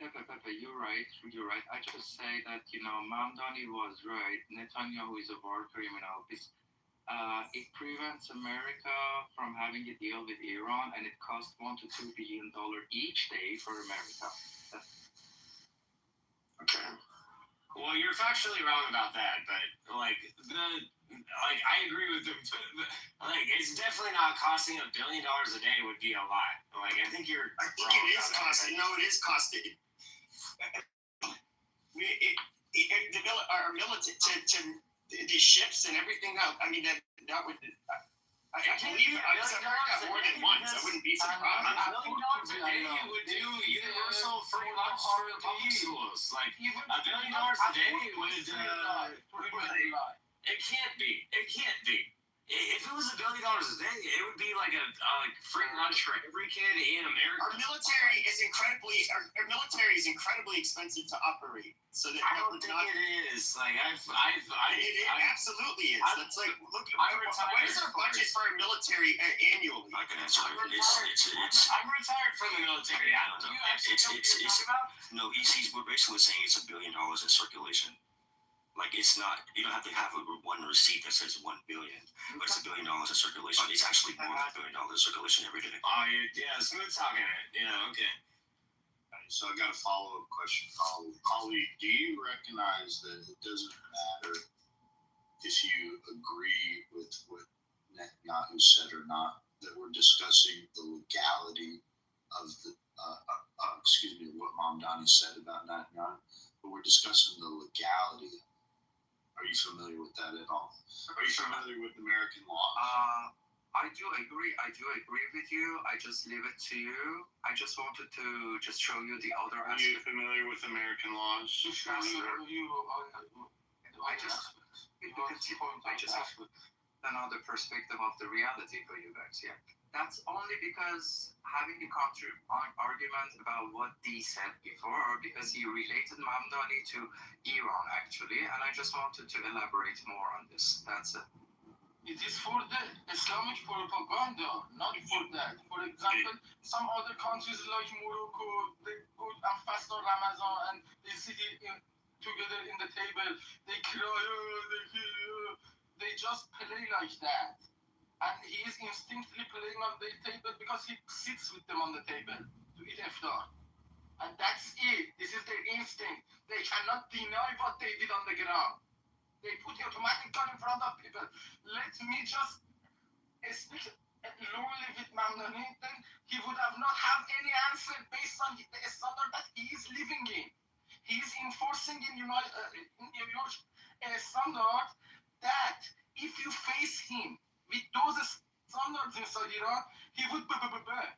Pepe, you're right. I just say that, Mamdani was right. Netanyahu is a war criminal. It prevents America from having a deal with Iran, and it costs $1 to $2 billion each day for America. Okay. Well, you're factually wrong about that, but I agree with them. Like, it's definitely not costing $1 billion a day would be a lot. Like, I think you're. I think it is costing. No, it is costing. Our military to the ships and everything else. I mean, that would. I believe I've heard that more than once. I wouldn't be surprised. $1 billion a day would do universal free lunch for public schools. Like, $1 billion a day would. It can't be. It can't be. If it was $1 billion a day, it would be like a free lunch for every kid in America. Our military is incredibly expensive to operate. So that I don't think it is. Like, it absolutely is. That's like, look, what is our budget for our military annually? I can answer it. I'm retired from the military. I don't know. No, we're basically saying it's $1 billion in circulation. Like, it's not, you don't have to have one receipt that says $1 billion, but it's $1 billion in circulation. It's actually more than $1 billion in circulation every day. Oh, yeah, smooth talking it. Yeah, okay. So I got a follow-up question. Holly, do you recognize that it doesn't matter if you agree with what Netanyahu said or not, that we're discussing the legality of what Mamdani said about Netanyahu, but we're discussing the legality. Are you familiar with that at all? Are you familiar with American law? I do agree with you. I just leave it to you. I just wanted to just show you the other Are you aspect. familiar with American laws? I just have another perspective of the reality for you guys. Yeah, that's only because having a counter argument about what Dee said before, because he related Mamdani to Iran actually, and I just wanted to elaborate more on this. That's it. It is for the Islamic propaganda, not for that. For example, some other countries like Morocco, they go and fast on Ramadan and they sit together in the table, they cry, they just play like that. And he is instinctively playing on the table because he sits with them on the table to eat iftar. And that's it. This is their instinct. They cannot deny what they did on the ground. They put the automatic gun in front of people. Let me just speak lowly with Mamdani, then he would have not have any answer based on the standard that he is living in. He is enforcing in New York standard that if you face him with those standards inside Iran, he would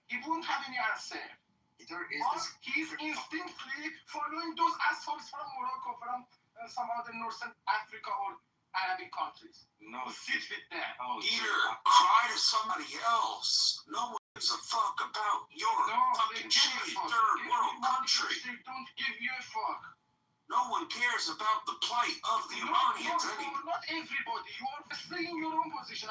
he wouldn't have any answer. But he is instinctively following those assholes from Morocco, from some other Northern Africa or Arabic countries. No, sit with them. Peter, cry to somebody else. No one gives a fuck about your fucking shitty third world country. They don't give you a fuck. No one cares about the plight of the Iranians anymore. Not everybody. You are staying in your own position.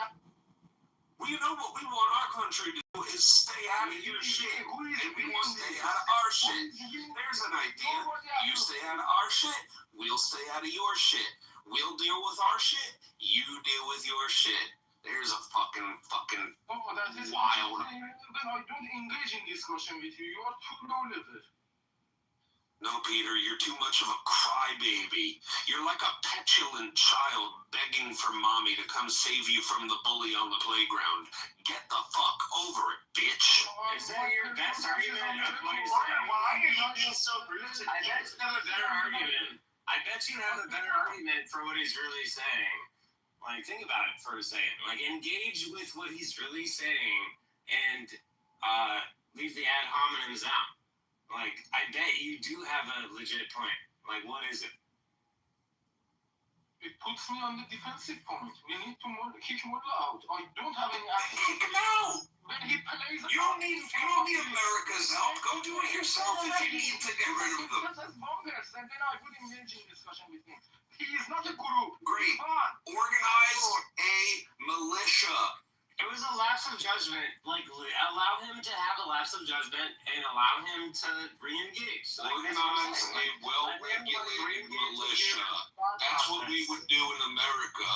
Well, you know what we want our country to do is stay out of your shit, and we want to stay out of our shit. There's an idea. You stay out of our shit, we'll stay out of your shit. We'll deal with our shit, you deal with your shit. There's a fucking wild. Then I don't engage in discussion with you. You are too low level. No, Peter, you're too much of a crybaby. You're like a petulant child begging for mommy to come save you from the bully on the playground. Get the fuck over it, bitch. Is that your best argument of what he's saying? Why are you being so rude to I bet you have a better argument. I bet you have a better argument for what he's really saying. Like, think about it for a second. Like, engage with what he's really saying and leave the ad hominems out. Like, I bet you do have a legit point. Like, what is it? It puts me on the defensive point. We need to kick more out. I don't have any answer. Kick him out! When he plays... You don't need America's help. Go do it yourself if you need to get rid of them. Just as one person, then I would engage in discussion with him. He is not a guru. Great. Organize a militia. It was a lapse of judgment. Like, allow him to have a lapse of judgment and allow him to re-engage. Organize a well-regulated militia. That's what we would do in America.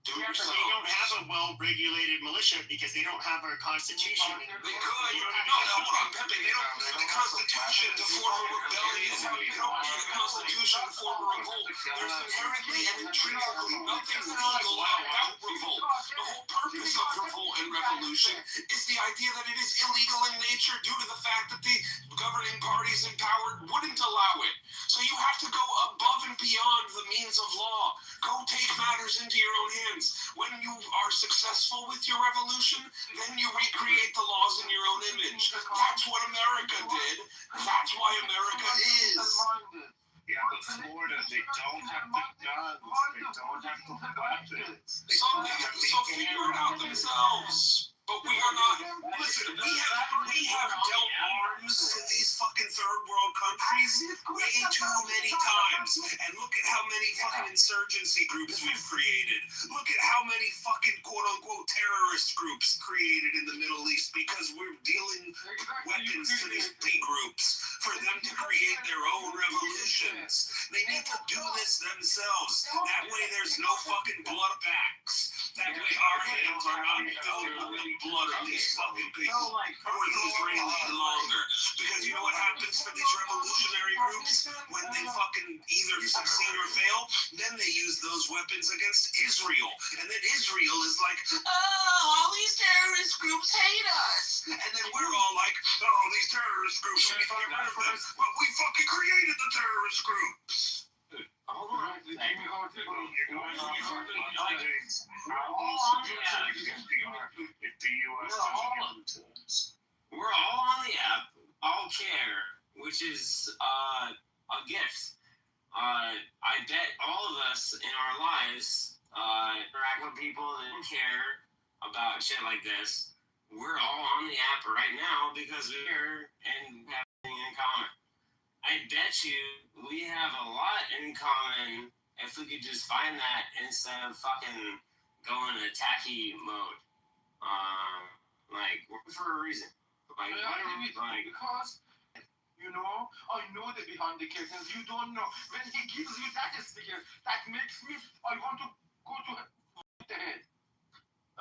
Do it yourself. They don't have a well-regulated militia because they don't have our constitution. They could. No, hold on, Pepe. They don't need the Constitution to form a rebellion. They don't need the Constitution to form a revolt. There's inherently and intrinsically nothing legal about revolt. The whole purpose of revolt and revolution is the idea that it is illegal in nature due to the fact that the governing parties in power wouldn't allow it. So you have to go above and beyond the means of law. Go take matters into your own hands. When you are successful with your revolution, then you recreate the laws in your own image. That's what America did. That's why America is. Yeah, but Florida, they don't have the guns. They don't have the weapons. So figure it out themselves. But we are not. Listen, we have dealt arms to these fucking third world countries way too many times. And look at how many fucking insurgency groups we've created. Look at how many fucking quote unquote terrorist groups created in the Middle East because we're dealing weapons to these big groups for them to create their own revolutions. They need to do this themselves. That way there's no fucking bloodbacks. That way our hands are not filled with blood of these fucking people or the Israelis longer. Because you know what happens for these revolutionary groups? When they fucking either succeed or fail, then they use those weapons against Israel. And then Israel is like, oh, all these terrorist groups hate us. And then we're all like, oh, these terrorist groups, we need to get rid of them. But we fucking created the terrorist groups. Hold on. the Jimmy Horton. We're all on the app, all care, which is a gift. I bet all of us in our lives interact with people that don't care about shit like this. We're all on the app right now because we're here and have everything in common. I bet you we have a lot in common if we could just find that instead of fucking going attacky mode. Like, for a reason. Like, because, you know, I know that behind the curtains, you don't know. When he gives you that sticker, that makes me, I want to go to the head.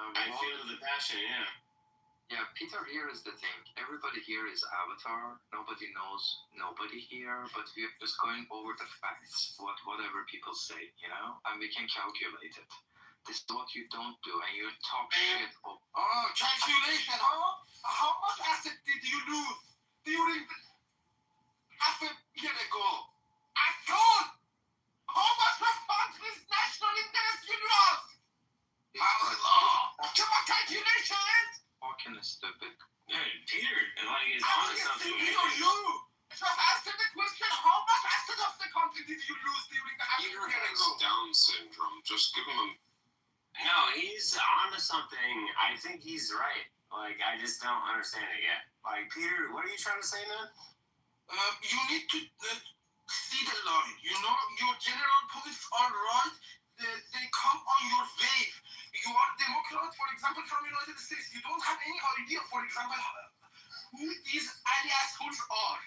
I feel the passion, yeah. Yeah, Peter, here is the thing. Everybody here is Avatar. Nobody knows nobody here, but we're just going over the facts, whatever people say, you know? And we can calculate it. This is what you don't do, and you talk shit. Oh, calculation, huh? How much asset did you lose during half a year ago? At all? How much of country's national interest you lost? Come on, calculations! Fucking stupid. Hey, Peter, like, it's I on was something. asking you. Just answer the question, how much asset of the country did you lose during the half a Peter year has ago? Down syndrome. Just give him a... No, he's onto something. I think he's right. Like, I just don't understand it yet. Like, Peter, what are you trying to say, man? You need to see the line. You know, your general points are right. They come on your wave. You are Democrat, for example, from United States. You don't have any idea, for example, who these aliases are.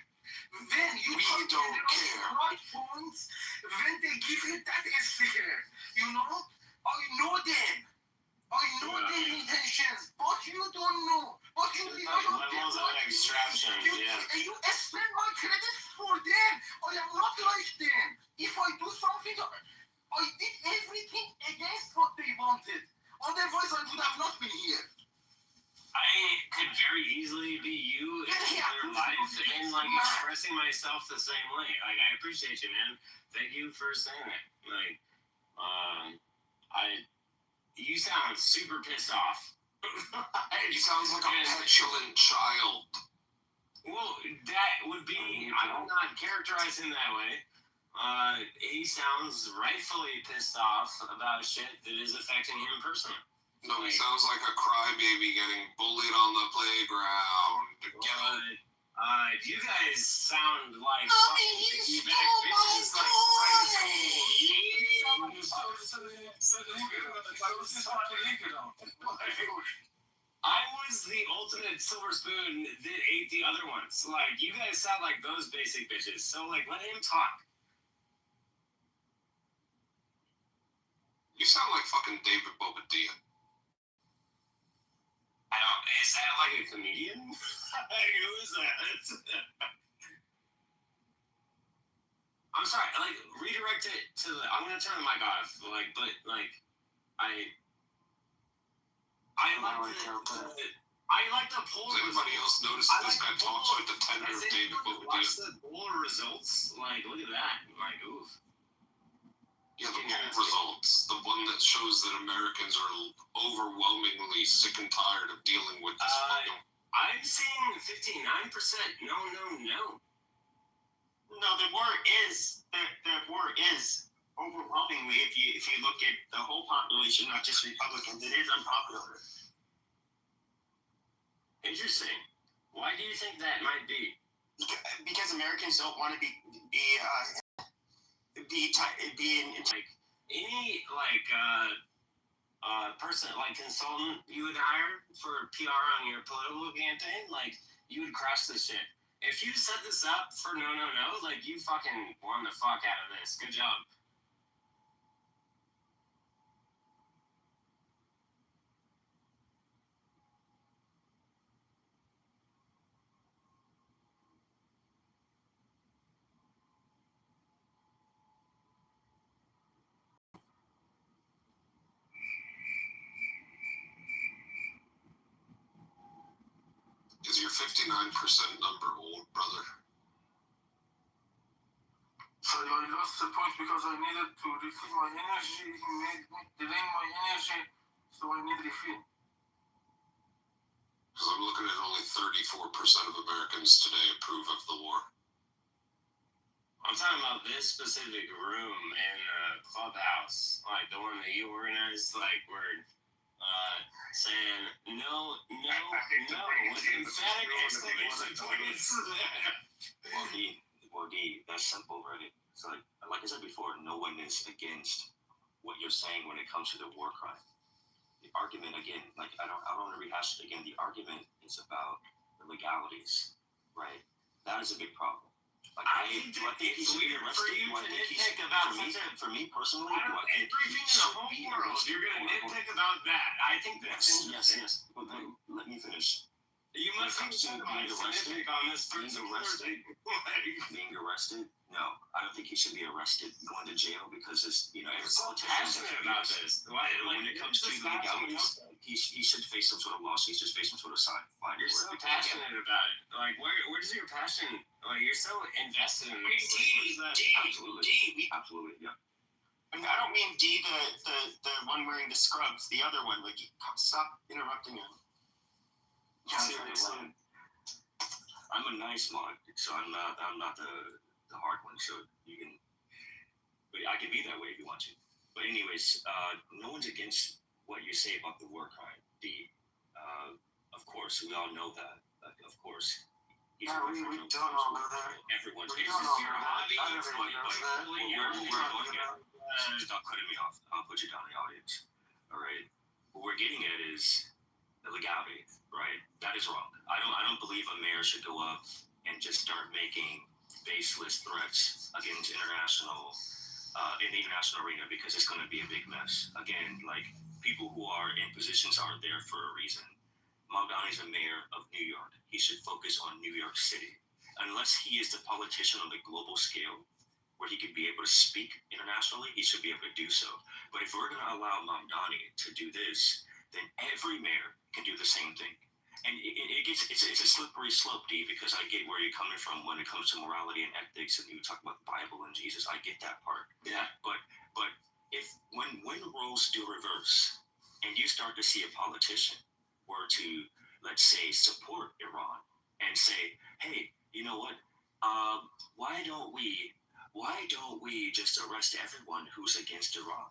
Then you We come don't to the care. right points. When they give you that sticker, you know, I know them. I know their intentions, but you don't know. But you levels of extraction, you spend my credit for them. I am not like them. If I do something, I did everything against what they wanted. Otherwise, I would have not been here. I could very easily be you in your life and, like, expressing myself the same way. Like, I appreciate you, man. Thank you for saying that. Like, you sound super pissed off. He sounds like a petulant child. Well, that would be, I would not characterize him that way. He sounds rightfully pissed off about shit that is affecting him personally. No, he sounds like a crybaby getting bullied on the playground. You guys sound like Mommy, he stole my I was the ultimate silver spoon that ate the other ones. Like, you guys sound like those basic bitches. So, like, let him talk. You sound like fucking David Bobadilla. I don't. Is that like a comedian? Who is that? I'm sorry. Like, redirect it to the. I'm gonna turn the mic off. Like, but like, I like the poll. Does anybody else notice this guy talks with the tenor of David Bobadilla? Watch the poll results. Like, look at that. Like, oof. Yeah, the poll results. The one that shows that Americans are overwhelmingly sick and tired of dealing with this fucking... I'm seeing 59%. No. No, the war is overwhelmingly, if you look at the whole population, not just Republicans, it is unpopular. Interesting. Why do you think that might be? Because Americans don't want to be like any person, like consultant you would hire for PR on your political campaign, like you would crush this shit. If you set this up for no, like you fucking won the fuck out of this. Good job. Is your 59% number old, brother? I lost the point because I needed to refill my energy. He made me drain my energy, so I need refill. Because I'm looking at only 34% of Americans today approve of the war. I'm talking about this specific room in Clubhouse, like the one that you organized, like we're saying no, with emphatic exclamation points. Well, D, that's simple, right? It's like I said before, no one is against what you're saying when it comes to the war crime. The argument, again, like I don't want to rehash it again. The argument is about the legalities, right? That is a big problem. Like, I think he should be arrested. For you to nitpick about for me personally, everything in the whole world, you're going to nitpick about that. I think that's interesting. Yes. But let me finish. You must be nitpick on this particular thing. Being arrested? No, I don't think he should be arrested. Going to jail because it's You're so passionate about this. When it comes to legalities, he should face some sort of lawsuit. He should face some sort of fine. You're so passionate about it. Like, where does your passion? Like, you're so invested in this. Absolutely, yeah. I mean, I don't mean D, the one wearing the scrubs. The other one, like, stop interrupting him. I'm a nice mod, so I'm not the hard one. So you can, but I can be that way if you want to. But anyways, no one's against what you say about the war crime. Of course, we all know that. Of course, we don't all know that. Everyone's we don't all know that. Everybody knows that. Stop cutting me off. I'll put you down in the audience. All right. What we're getting at is the legality, right? That is wrong. I don't believe a mayor should go up and just start making baseless threats against in the international arena, because it's going to be a big mess. Again, like, people who are in positions are there for a reason. Mamdani's a mayor of New York. He should focus on New York City. Unless he is the politician on the global scale where he could be able to speak internationally, he should be able to do so. But if we're going to allow Mamdani to do this, then every mayor can do the same thing. And it's a slippery slope, D, because I get where you're coming from when it comes to morality and ethics, and you talk about the Bible and Jesus. I get that part. Yeah. But if when roles do reverse, and you start to see a politician were to, let's say, support Iran and say, hey, you know what? Why don't we just arrest everyone who's against Iran,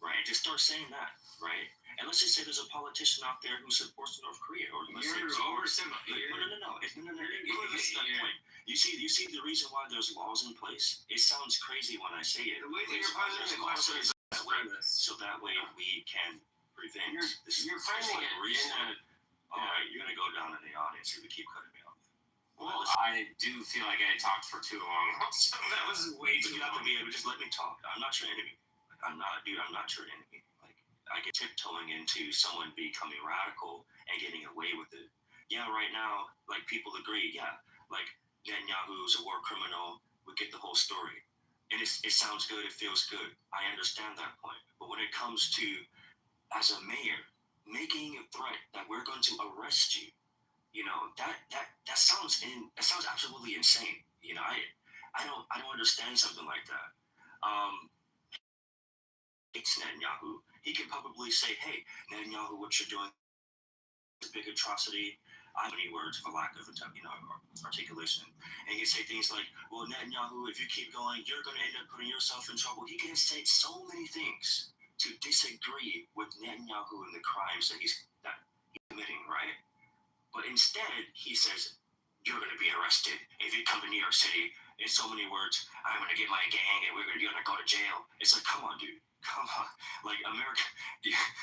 right? Just start saying that, right? And let's just say there's a politician out there who supports North Korea, or let's say No. You see the reason why there's laws in place. It sounds crazy when I say it. The way that you're posing the question is so that way we can prevent this. You're framing it. All right, you're gonna go down in the audience if you keep cutting me off. Well, I do feel like I talked for too long. So that was way too long. You have to be able to just let me talk. I'm not your enemy. I'm not your enemy. I get tiptoeing into someone becoming radical and getting away with it. Yeah, right now, like, people agree. Yeah, like, Netanyahu's a war criminal. We get the whole story, and it sounds good. It feels good. I understand that point. But when it comes to, as a mayor, making a threat that we're going to arrest you, that sounds absolutely insane. I don't understand something like that. It's Netanyahu. He could probably say, hey, Netanyahu, what you're doing is a big atrocity. I have many words for lack of articulation. And he can say things like, well, Netanyahu, if you keep going, you're going to end up putting yourself in trouble. He can say so many things to disagree with Netanyahu and the crimes that he's committing, right? But instead, he says, you're going to be arrested if you come to New York City. In so many words, I'm going to get my gang and you're going to go to jail. It's like, come on, dude. Come on. Like, America,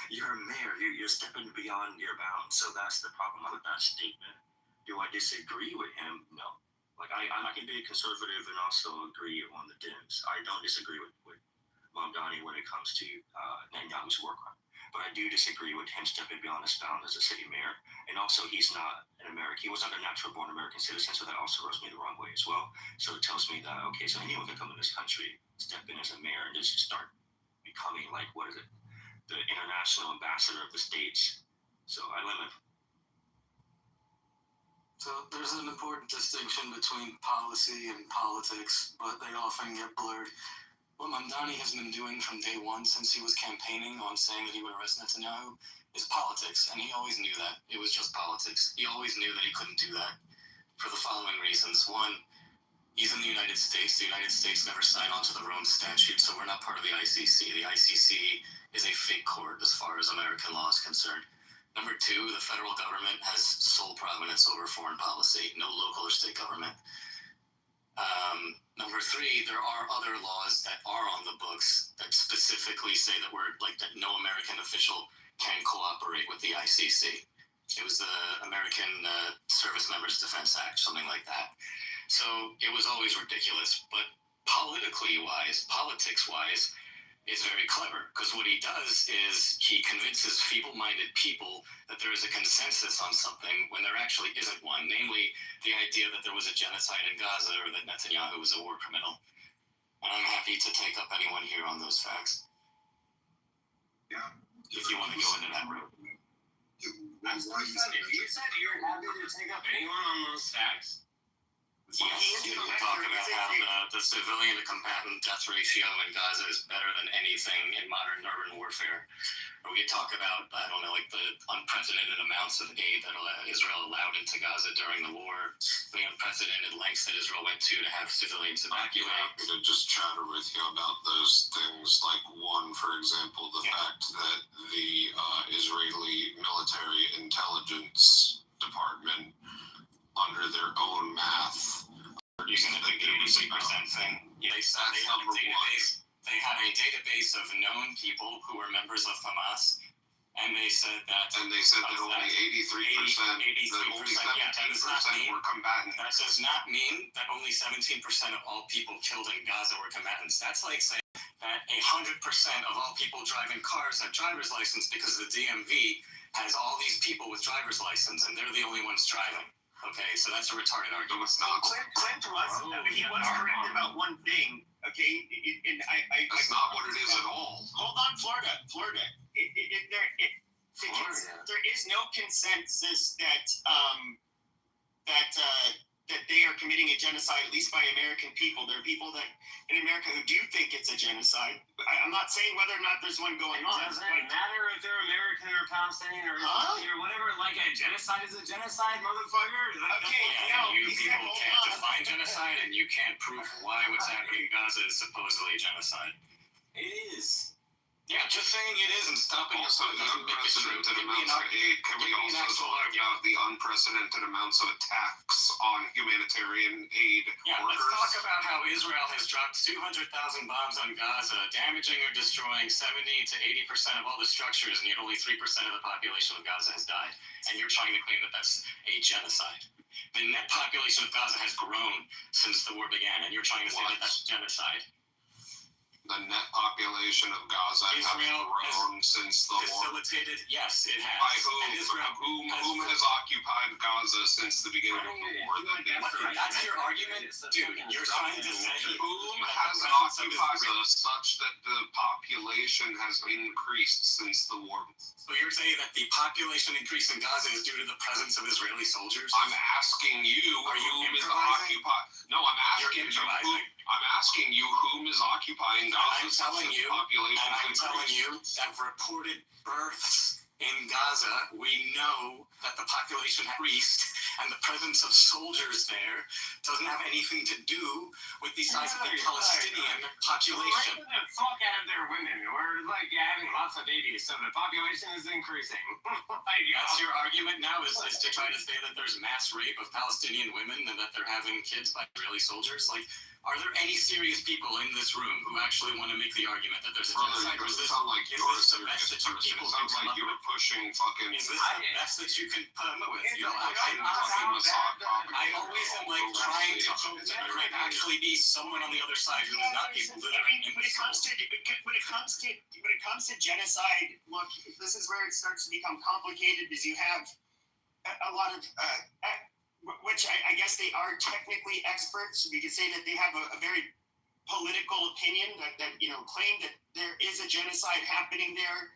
you're a mayor. You're stepping beyond your bounds. So that's the problem with that statement. Do I disagree with him? No. Like, I can be a conservative and also agree on the Dems. I don't disagree with Mamdani when it comes to Netanyahu's war crime. But I do disagree with him stepping beyond his bounds as a city mayor. And also, he's not an American. He was not a natural-born American citizen, so that also rubs me the wrong way as well. So it tells me that, okay, so anyone can come in this country, step in as a mayor, and just start becoming, like, what is it, the international ambassador of the states. So I limit. So there's an important distinction between policy and politics, but they often get blurred. What Mamdani has been doing from day one since he was campaigning on saying that he would arrest Netanyahu is politics, and he always knew that. It was just politics. He always knew that he couldn't do that for the following reasons. One, he's in the United States. The United States never signed on to the Rome Statute, so we're not part of the ICC. The ICC is a fake court as far as American law is concerned. Number two, the federal government has sole prominence over foreign policy, no local or state government. Number three, there are other laws that are on the books that specifically say that that no American official can cooperate with the ICC. It was the American Service Members Defense Act, something like that. So it was always ridiculous, but politics-wise, is very clever, because what he does is he convinces feeble-minded people that there is a consensus on something when there actually isn't one, namely the idea that there was a genocide in Gaza or that Netanyahu was a war criminal. And I'm happy to take up anyone here on those facts. Yeah. If you want to go into that route. If you said you're happy to take up anyone on those facts, yes, you can talk about how the civilian to combatant death ratio in Gaza is better than anything in modern urban warfare. Or we could talk about, I don't know, like the unprecedented amounts of aid that Israel allowed into Gaza during the war, the unprecedented lengths that Israel went to have civilians evacuate. I'm happy to just chatter with you about those things. Like one, for example, the fact that the Israeli military intelligence department, under their own math, using the big 86% thing. Yeah, they had a database of known people who were members of Hamas, and they said that only 83%, only 17% were combatants. That does not mean that only 17% of all people killed in Gaza were combatants. That's like saying that 100% of all people driving cars have driver's license because the DMV has all these people with driver's license, and they're the only ones driving. Okay, so that's a retarded argument. Clint was, he was correct about one thing, okay? That's not what it is at all. Hold on, Florida. There is no consensus that they are committing a genocide, at least by American people. There are people that in America who do think it's a genocide. I'm not saying whether or not there's one going on. Doesn't it matter if they're American or Palestinian or Israeli or whatever? Like a genocide is a genocide, motherfucker. You people can't define genocide, and you can't prove why what's happening in Gaza is supposedly genocide. It is. Yeah, just saying it is and stopping also the unprecedented amounts of aid. Can we also talk about the unprecedented amounts of attacks on humanitarian aid workers? Let's talk about how Israel has dropped 200,000 bombs on Gaza, damaging or destroying 70 to 80% of all the structures, and yet only 3% of the population of Gaza has died. And you're trying to claim that that's a genocide. The net population of Gaza has grown since the war began, and you're trying to say that that's genocide. The net population of Gaza has grown since the war. Facilitated, yes, it has. By whom? Whom has occupied Gaza since the beginning of the war? That's your argument? Dude, you're trying to say whom has occupied Gaza such that the population has increased since the war? So you're saying that the population increase in Gaza is due to the presence of Israeli soldiers? I'm asking you whom is occupied. No, I'm asking you. I'm asking you whom is occupying Gaza. I'm telling you that reported births in Gaza, we know that the population increased, and the presence of soldiers there doesn't have anything to do with the size of the Palestinian population. Right the fuck out of their women. We're like having lots of babies, so the population is increasing. That's your argument now is to try to say that there's mass rape of Palestinian women and that they're having kids by Israeli soldiers? Like, are there any serious people in this room who actually want to make the argument that there's a genocide? It doesn't sound like you're a serious person. It sounds like you were pushing fucking... Is this the best that you can come up with? You know, I always am like trying to hope that there might actually be someone on the other side who is not people littering in when it comes to genocide, look, this is where it starts to become complicated because you have a lot of which I guess they are technically experts. We could say that they have a very political opinion that claim that there is a genocide happening there.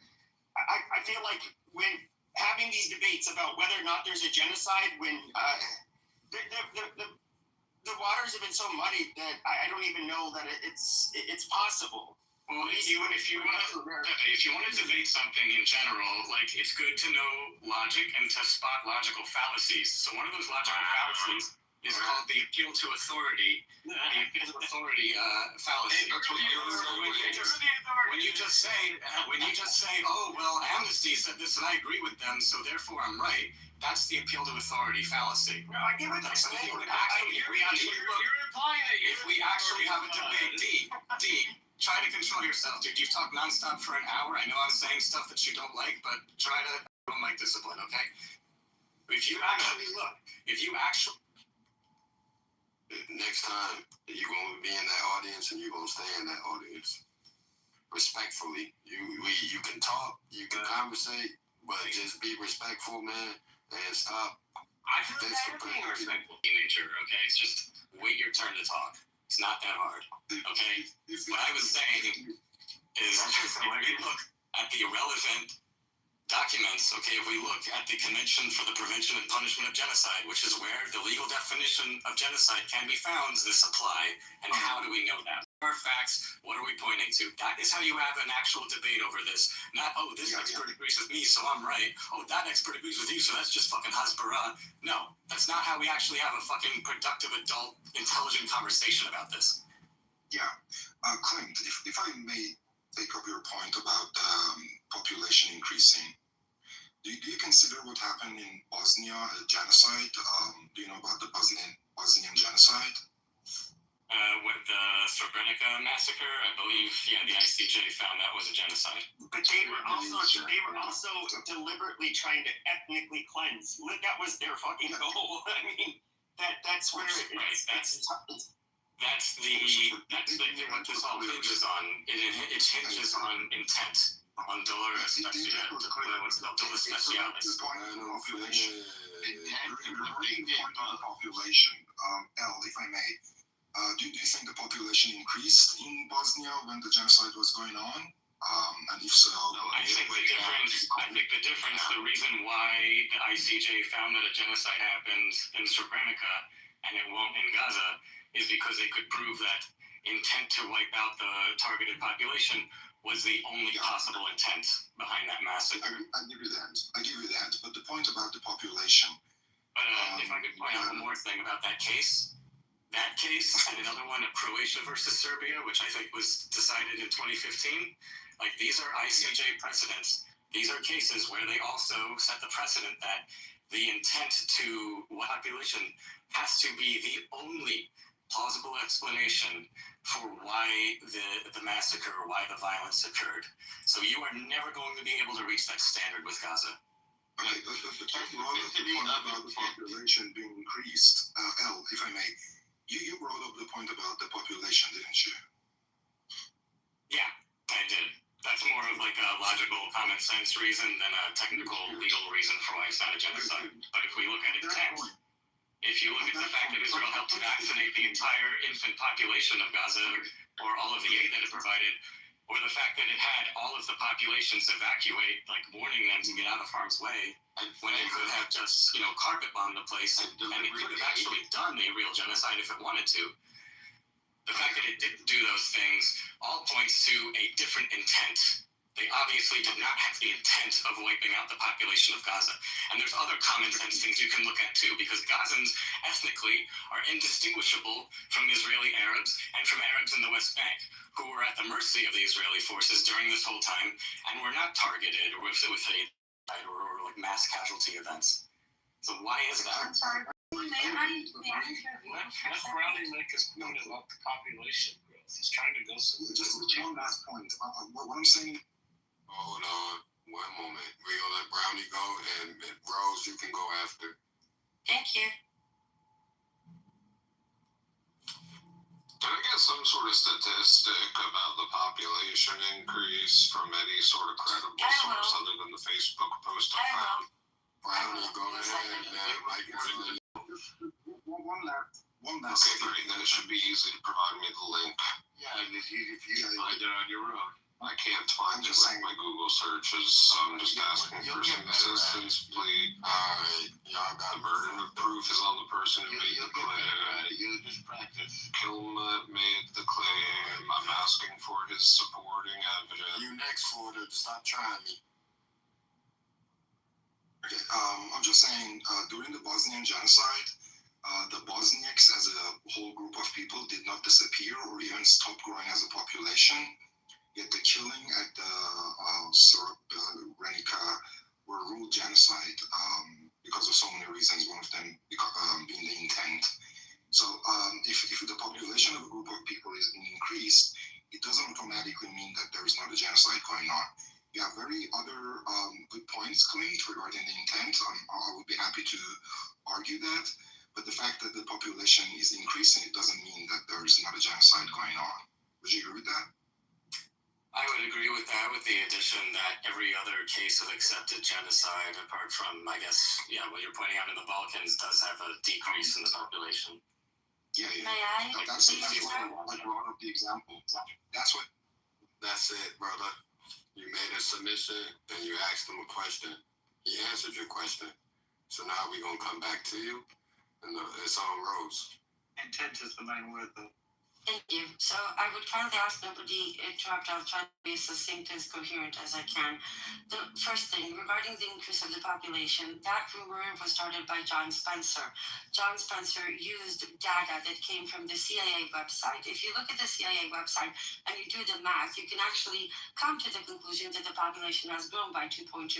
I feel like when having these debates about whether or not there's a genocide, when the waters have been so muddied that I don't even know that it's possible. Well, if you want to debate something in general, like it's good to know logic and to spot logical fallacies. So one of those logical fallacies is called the appeal to authority. The appeal to authority fallacy. When you just say, oh well, Amnesty said this and I agree with them, so therefore I'm right. That's the appeal to authority fallacy. No, I get what you're saying. If we actually have a debate, D, try to control yourself, dude. You've talked nonstop for an hour. I know I'm saying stuff that you don't like, but try to have mic discipline, okay? If you actually next time you're gonna be in that audience and you're gonna stay in that audience. Respectfully. You can talk, you can conversate, but just be respectful, man, and stop. I feel like I'm being respectful in nature, okay? It's just wait your turn to talk. It's not that hard, okay? What I was saying is if we look at the irrelevant documents, okay, if we look at the Convention for the Prevention and Punishment of Genocide, which is where the legal definition of genocide can be found, does this apply, and how do we know that? What are facts? What are we pointing to? That is how you have an actual debate over this. Not, oh, this expert agrees with me, so I'm right. Oh, that expert agrees with you, so that's just fucking hasbara. No, that's not how we actually have a fucking productive, adult, intelligent conversation about this. Yeah. Clint, if I may take up your point about population increasing, do you consider what happened in Bosnia a genocide? Do you know about the Bosnian genocide? With the Srebrenica massacre, I believe, the ICJ found that was a genocide. But they were also deliberately trying to ethnically cleanse. That was their fucking goal. I mean, that's where that's what this all hinges on. It hinges on intent, on dolor specialis. Population. L, if I may. Do you think the population increased in Bosnia when the genocide was going on? And if so, I think the difference, the reason why the ICJ found that a genocide happened in Srebrenica and it won't in Gaza is because they could prove that intent to wipe out the targeted population was the only possible intent behind that massacre. I give you that. But the point about the population. But if I could point out one more thing about that case and another one of Croatia versus Serbia, which I think was decided in 2015, like these are ICJ precedents. These are cases where they also set the precedent that the intent to population has to be the only plausible explanation for why the massacre or why the violence occurred. So you are never going to be able to reach that standard with Gaza. Right, but the point about the population being increased, L, if I may, you brought up the point about the population, didn't you? Yeah, I did. That's more of like a logical, common sense reason than a technical, legal reason for why it's not a genocide. But if we look at intent, if you look at the fact that Israel helped vaccinate the entire infant population of Gaza, or all of the aid that it provided, or the fact that it had all of the populations evacuate, like warning them to get out of harm's way, when it could have just, carpet bombed the place, and it could have actually done a real genocide if it wanted to. The fact that it didn't do those things all points to a different intent. They obviously did not have the intent of wiping out the population of Gaza. And there's other common sense things you can look at too, because Gazans ethnically are indistinguishable from Israeli Arabs and from Arabs in the West Bank, who were at the mercy of the Israeli forces during this whole time and were not targeted with like mass casualty events. So why is that? I'm sorry. That's Browning make us point about the population growth. He's trying to go somewhere. Just one last point. What I'm saying. Hold on, one moment. We're gonna let Brownie go, and Rose, you can go after. Thank you. Can I get some sort of statistic about the population increase from any sort of credible source other than the Facebook post I found? Brownie, go ahead, man. One last. Okay, great. Then it should be easy to provide me the link. Yeah, and if you find it on your own. I can't find it with my Google searches, so I'm just asking for some assistance, please. Alright, y'all got the burden of proof is on the person who made the claim. You just practice. Kilma made the claim. I'm asking for his supporting evidence. You next, Florida. Stop trying me. Okay, I'm just saying, during the Bosnian genocide, the Bosniaks as a whole group of people did not disappear or even stop growing as a population. Yet the killing at the Srebrenica were ruled genocide because of so many reasons, one of them being the intent. So if the population of a group of people is increased, it doesn't automatically mean that there is not a genocide going on. You have very other good points claimed regarding the intent. I would be happy to argue that. But the fact that the population is increasing, it doesn't mean that there is not a genocide going on. Would you agree with that? I would agree with that, with the addition that every other case of accepted genocide, apart from, I guess, what you're pointing out in the Balkans, does have a decrease in the population. Yeah. May I? That's what I brought up the example. That's it, brother. You made a submission and you asked him a question. He answered your question. So now we're going to come back to you and it's on Rose. Intent is the main word, though. Thank you. So I would kindly ask nobody interrupt. I'll try to be as succinct as coherent as I can. The first thing, regarding the increase of the population, that rumor was started by John Spencer. John Spencer used data that came from the CIA website. If you look at the CIA website and you do the math, you can actually come to the conclusion that the population has grown by 2.2%,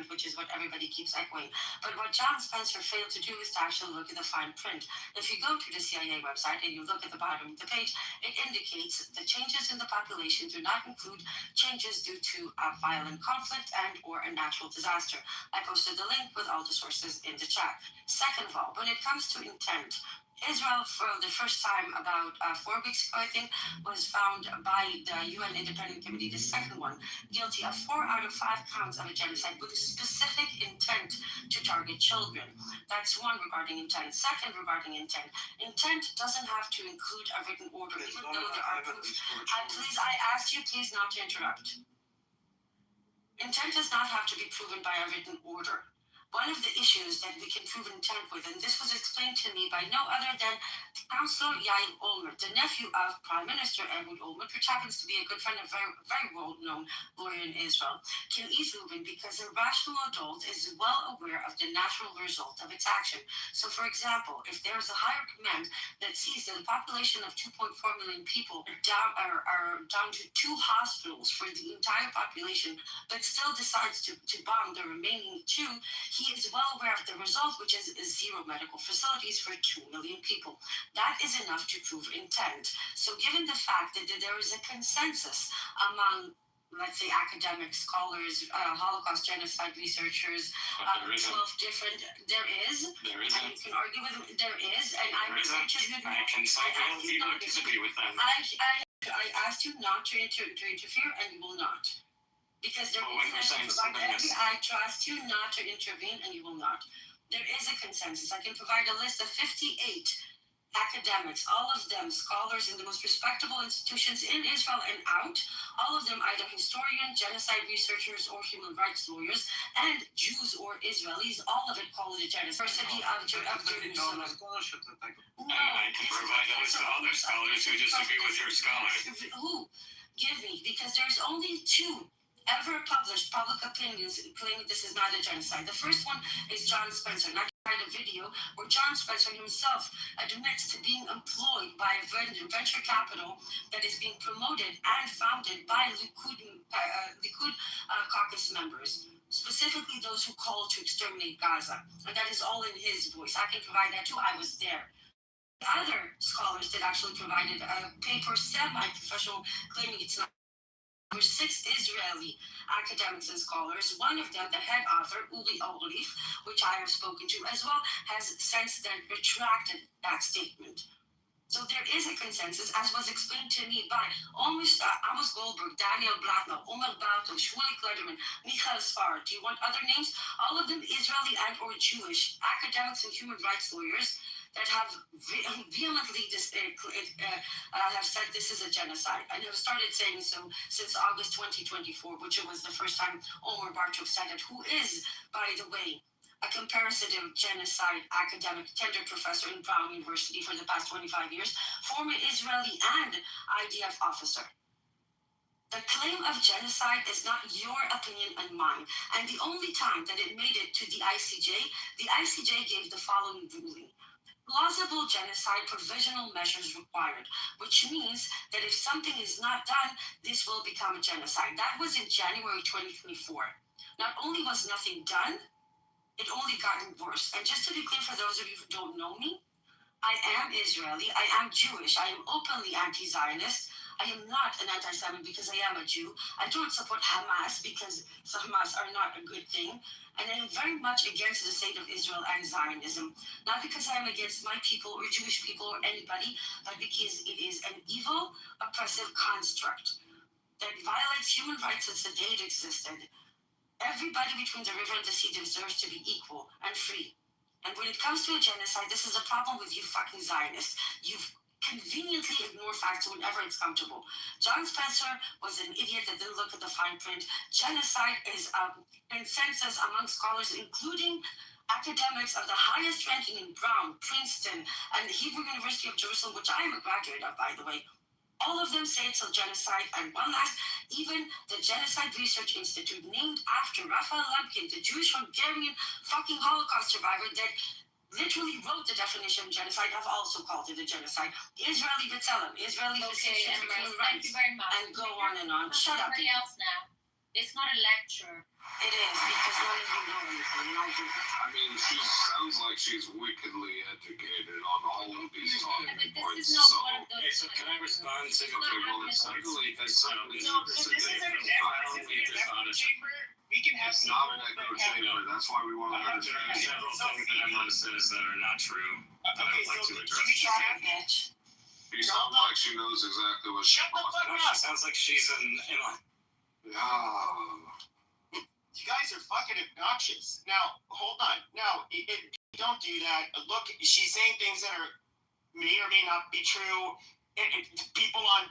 which is what everybody keeps echoing. But what John Spencer failed to do is to actually look at the fine print. If you go to the CIA website and you look at the bottom of the page, it indicates the changes in the population do not include changes due to a violent conflict and or a natural disaster. I posted the link with all the sources in the chat. Second of all, when it comes to intent, Israel, for the first time about 4 weeks ago, I think, was found by the UN Independent Committee, the second one, guilty of 4 out of 5 counts of a genocide with specific intent to target children. That's one regarding intent. Second, regarding intent, intent doesn't have to include a written order, even though there are proofs. I asked you please not to interrupt. Intent does not have to be proven by a written order. One of the issues that we can prove intent with, and this was explained to me by no other than Councillor Yael Olmert, the nephew of Prime Minister Ehud Olmert, which happens to be a good friend of very, very well-known lawyer in Israel, can easily, because a rational adult is well aware of the natural result of its action. So, for example, if there is a higher command that sees that a population of 2.4 million people are down to 2 hospitals for the entire population, but still decides to bomb the remaining 2, he is well aware of the result, which is 0 medical facilities for 2 million people. That is enough to prove intent. So given the fact that there is a consensus among, let's say, academics, scholars, Holocaust genocide researchers, 12 different, there is, and you can argue with them, there is, and I research you. I can disagree with that. I asked you not to interfere, and you will not. Because there is I trust you not to intervene, and you will not. There is a consensus. I can provide a list of 58 academics, all of them scholars in the most respectable institutions in Israel and out, all of them either historians, genocide researchers, or human rights lawyers, and Jews or Israelis, all of it call it a genocide. University of Jerusalem. I can provide a list of other scholars who disagree with your scholar. Who? Give me, because there's only 2 ever published public opinions claiming this is not a genocide. The first one is John Spencer, and I tried a video where John Spencer himself admits to being employed by a venture capital that is being promoted and founded by Likud caucus members, specifically those who call to exterminate Gaza. And that is all in his voice. I can provide that too. I was there. Other scholars that actually provided a paper, semi-professional, claiming it's not. There were 6 Israeli academics and scholars. One of them, the head author, Uli Olrich, which I have spoken to as well, has since then retracted that statement. So there is a consensus, as was explained to me by Amos Goldberg, Daniel Blatner, Omer Bartel, Shmuley Klederman, Michael Sfar. Do you want other names? All of them Israeli and or Jewish academics and human rights lawyers that have vehemently have said this is a genocide and have started saying so since August 2024, which was the first time Omar Barchuk said it, who is, by the way, a comparative genocide academic, tenured professor in Brown University for the past 25 years, former Israeli and IDF officer. The claim of genocide is not your opinion and mine. And the only time that it made it to the ICJ gave the following ruling. Plausible genocide provisional measures required, which means that if something is not done, this will become a genocide. That was in January 2024. Not only was nothing done, it only gotten worse. And just to be clear for those of you who don't know me, I am Israeli, I am Jewish, I am openly anti-Zionist. I am not an anti-Semite because I am a Jew. I don't support Hamas because Hamas are not a good thing. And I am very much against the state of Israel and Zionism. Not because I am against my people or Jewish people or anybody, but because it is an evil, oppressive construct that violates human rights since the day it existed. Everybody between the river and the sea deserves to be equal and free. And when it comes to a genocide, this is a problem with you fucking Zionists. You've conveniently ignore facts whenever it's comfortable. John Spencer was an idiot that didn't look at the fine print. Genocide is a consensus among scholars, including academics of the highest ranking in Brown, Princeton, and the Hebrew University of Jerusalem, which I am a graduate of, by the way. All of them say it's a genocide. And one last, even the Genocide Research Institute, named after Raphael Lemkin, the Jewish Hungarian fucking Holocaust survivor that literally wrote the definition of genocide, have also called it a genocide. Israeli B'Tselem, Israeli Physician for Human Rights, thank you very much. and go on and on. Shut up. Somebody else now. It's not a lecture. It is, because none of you know anything, and I do. I mean, she sounds like she's wickedly educated on all of these talking points. This is not one of those. Okay, so can I respond to? Okay, well, it's legally No, this is an echo chamber. We can have It's not an echo chamber. That's why we want to There are several things that Emma says that are not true that I would like to address. She sounds like she knows exactly what she wants. No, she sounds like she's an Emma. You guys are fucking obnoxious. Now, hold on. Now, don't do that. Look, she's saying things that may or may not be true. People on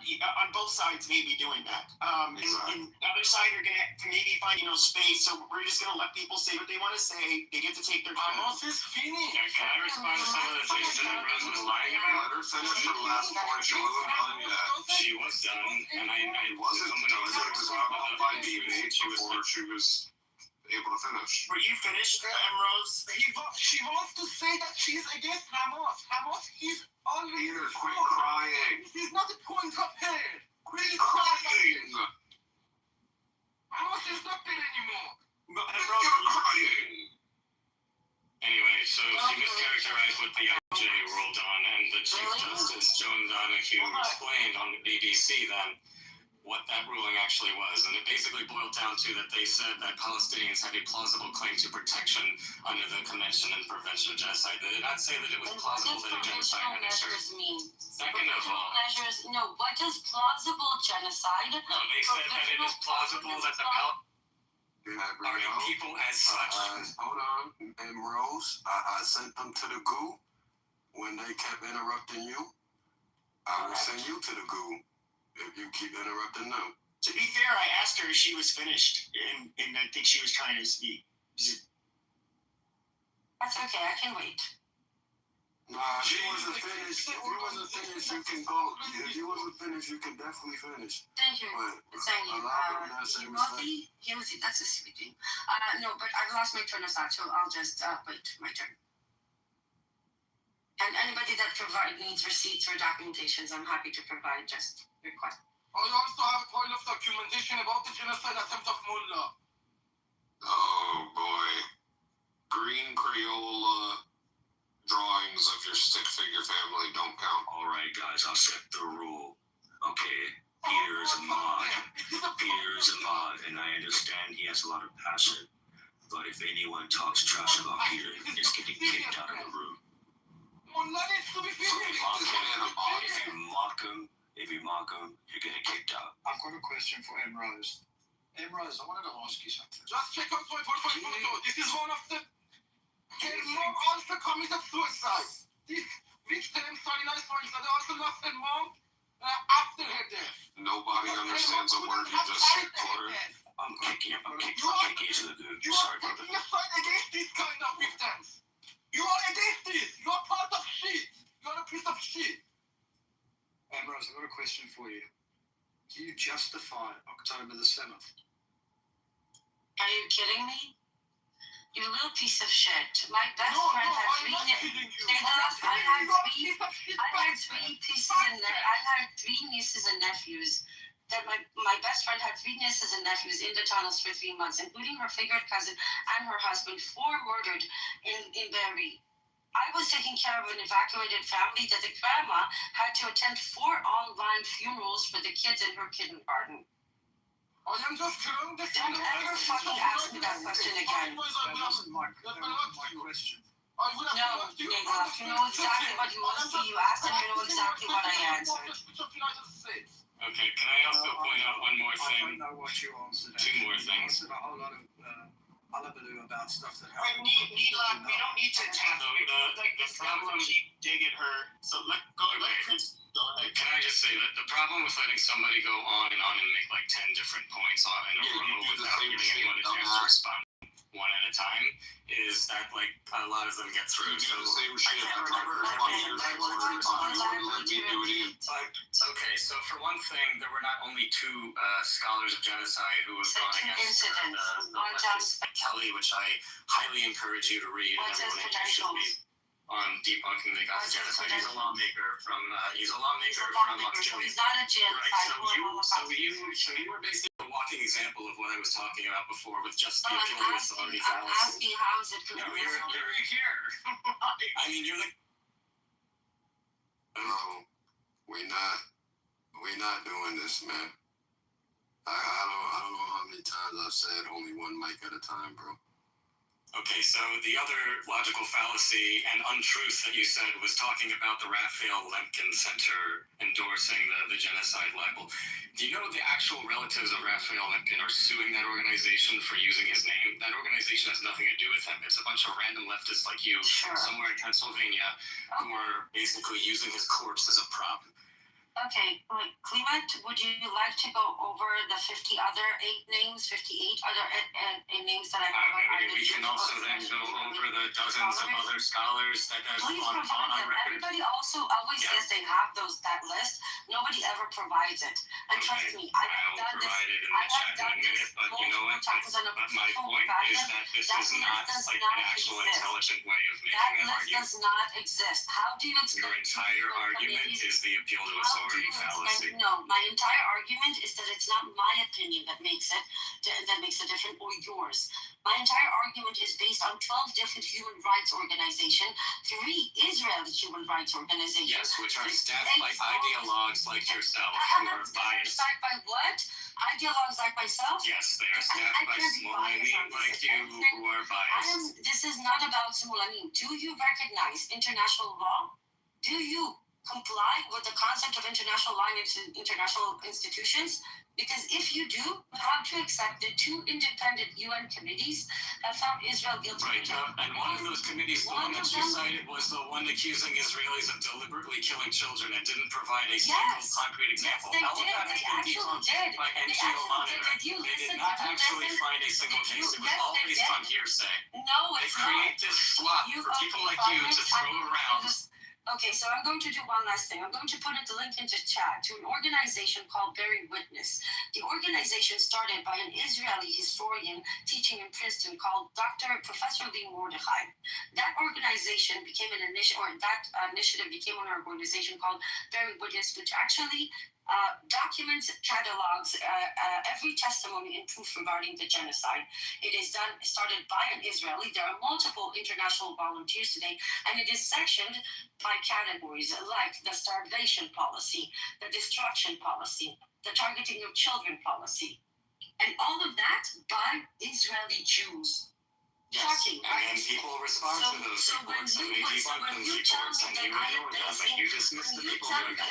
both sides may be doing that. And the other side are gonna maybe find space. So we're just gonna let people say what they want to say. They get to take their time. Amos is finished. Can I respond to some of the things that Rose was lying about? Let her finish her last point. She wasn't done yet. She was done, and I wasn't done. It was about 5 minutes before she was able to finish. Were you finished, Rose? She wants to say that she's against Hamas. Hamas is always Peter, quit crying. This is not the point of her. Quit crying. Hamas is not there anymore. Crying. Anyway, so she mischaracterized what the IJ ruled on, and the Chief Justice Joan Donahue explained on the BBC then what that ruling actually was. And it basically boiled down to that they said that Palestinians had a plausible claim to protection under the Convention and Prevention of Genocide. They did not say that it was plausible that a genocide had occurred. Second of all, what does plausible genocide? No, they said that it is plausible that the are people as such. Hold on, and Rose, I sent them to the goo when they kept interrupting you. I will send you to the goo if you keep interrupting them. To be fair, I asked her if she was finished, and I think she was trying to speak. That's okay, I can wait. Nah, if you wasn't finished, you can go. If you wasn't finished, you can definitely finish. Thank you. Thank you. Timothy, that's a sweet thing. No, but I've lost my train of thought, so I'll just wait my turn. And anybody that needs receipts or documentations, I'm happy to provide. Just request. I also have a pile of documentation about the genocide attempt of Mullah. Oh boy. Green Crayola drawings of your stick figure family don't count. Alright guys, I'll set the rule. Okay, Peter is a mod. Peter is a mod, and I understand he has a lot of passion. But if anyone talks trash about Peter, he's getting kicked out of the room. If you mock him, you're getting kicked out. I've got a question for Emrose. Emrose, I wanted to ask you something. Just check out my photo. This is one of the... More also committed suicide. This victim, Sarina Ismailzadeh, also lost her mom after her death. Nobody understands a word you just said, Corey. I'm kicking you to the dude. You are taking a side against these kind of victims. You are against this. You are part of shit. You are a piece of shit. Ambrose, I've got a question for you. Do you justify October the 7th? Are you kidding me? You little piece of shit. My best friend had three. I had three pieces in there. I had three nieces and nephews. That my best friend had three nieces and nephews in the tunnels for 3 months, including her favorite cousin and her husband, 4 murdered in Berry. I was taking care of an evacuated family that the grandma had to attend 4 online funerals for the kids in her kindergarten. I am just trying to Don't ever fucking ask me that question again. That wasn't my question. No, Igor, you know exactly what you asked. You asked and you know exactly what I answered. Okay, can I also point out one more I thing? don't know what you answered. 2 more You things. answered a whole lot of hullabaloo about stuff that We happened. don't need to attack The problem, keep digging her. So let Chris go ahead. Can I just say that the problem with letting somebody go on and make like 10 different points in a row without giving anyone a chance to respond one at a time is that like a lot of them get through. You do So the same I shit can't about remember Parker how 20 many years times ago. let me do it again. Okay, so for one thing, there were not only 2 scholars of genocide who have gone against the leftist Kelly, which I highly encourage you to read. What's his Everyone should credentials? read on debunking the Gaza genocide. He's a lawmaker from So Australia. he's not a genocide. Right. So you were basically a walking example of what I was talking about before with just the appeal to authority I'm fallacy. asking how is it No, going? you're here. I mean, you're the. No, we're not doing this, man. I don't know how many times I've said only one mic at a time, bro. Okay, so the other logical fallacy and untruth that you said was talking about the Raphael Lemkin Center endorsing the genocide libel. Do you know the actual relatives of Raphael Lemkin are suing that organization for using his name? That organization has nothing to do with him. It's a bunch of random leftists like you somewhere in Pennsylvania who are basically using his corpse as a prop. Okay, Clement, would you like to go over the 58 other names that I Maybe we can also then go over the dozens of other scholars that have Please gone provide on them. record. Everybody also always says they have that list. Nobody ever provides it. And trust me, I have done this. I have done this multiple times. But my point is that this is not like an actual intelligent way of making that an list argument. does not exist. How do you explain? Your entire argument is the appeal to authority fallacy. No, my entire argument is that it's not my opinion that makes it different, or yours. My entire argument is based on 12 different human rights organizations, 3 Israeli human rights organizations. Yes, which are staffed by ideologues like yourself who are biased. Staffed by what? Ideologues like myself? Yes, they are staffed by Smolani like you who are biased. This is not about Smolani. Do you recognize international law? Do you comply with the concept of international law and international institutions? Because if you do, you have to accept that 2 independent UN committees have found Israel guilty. Right, and one of those committees, the one that you cited, was the one accusing Israelis of deliberately killing children and didn't provide a single concrete example. Yes, they did. They actually did. By NGO Monitor. They did not actually find a single case. It was all based on hearsay. No, it's not. They create this slop for people like you to throw around. Okay, so I'm going to do one last thing. I'm going to put the link into chat to an organization called Bearing Witness. The organization started by an Israeli historian teaching in Princeton called Professor Lee Mordechai. That organization became initiative became an organization called Bearing Witness, which actually documents, catalogs every testimony and proof regarding the genocide. It is started by an Israeli. There are multiple international volunteers today, and it is sectioned by categories like the starvation policy, the destruction policy, the targeting of children policy, and all of that by Israeli Jews. Yes, Shocking, right? and people respond to those reports, and they debunk those reports, and you ignore them, but you dismiss the people doing it.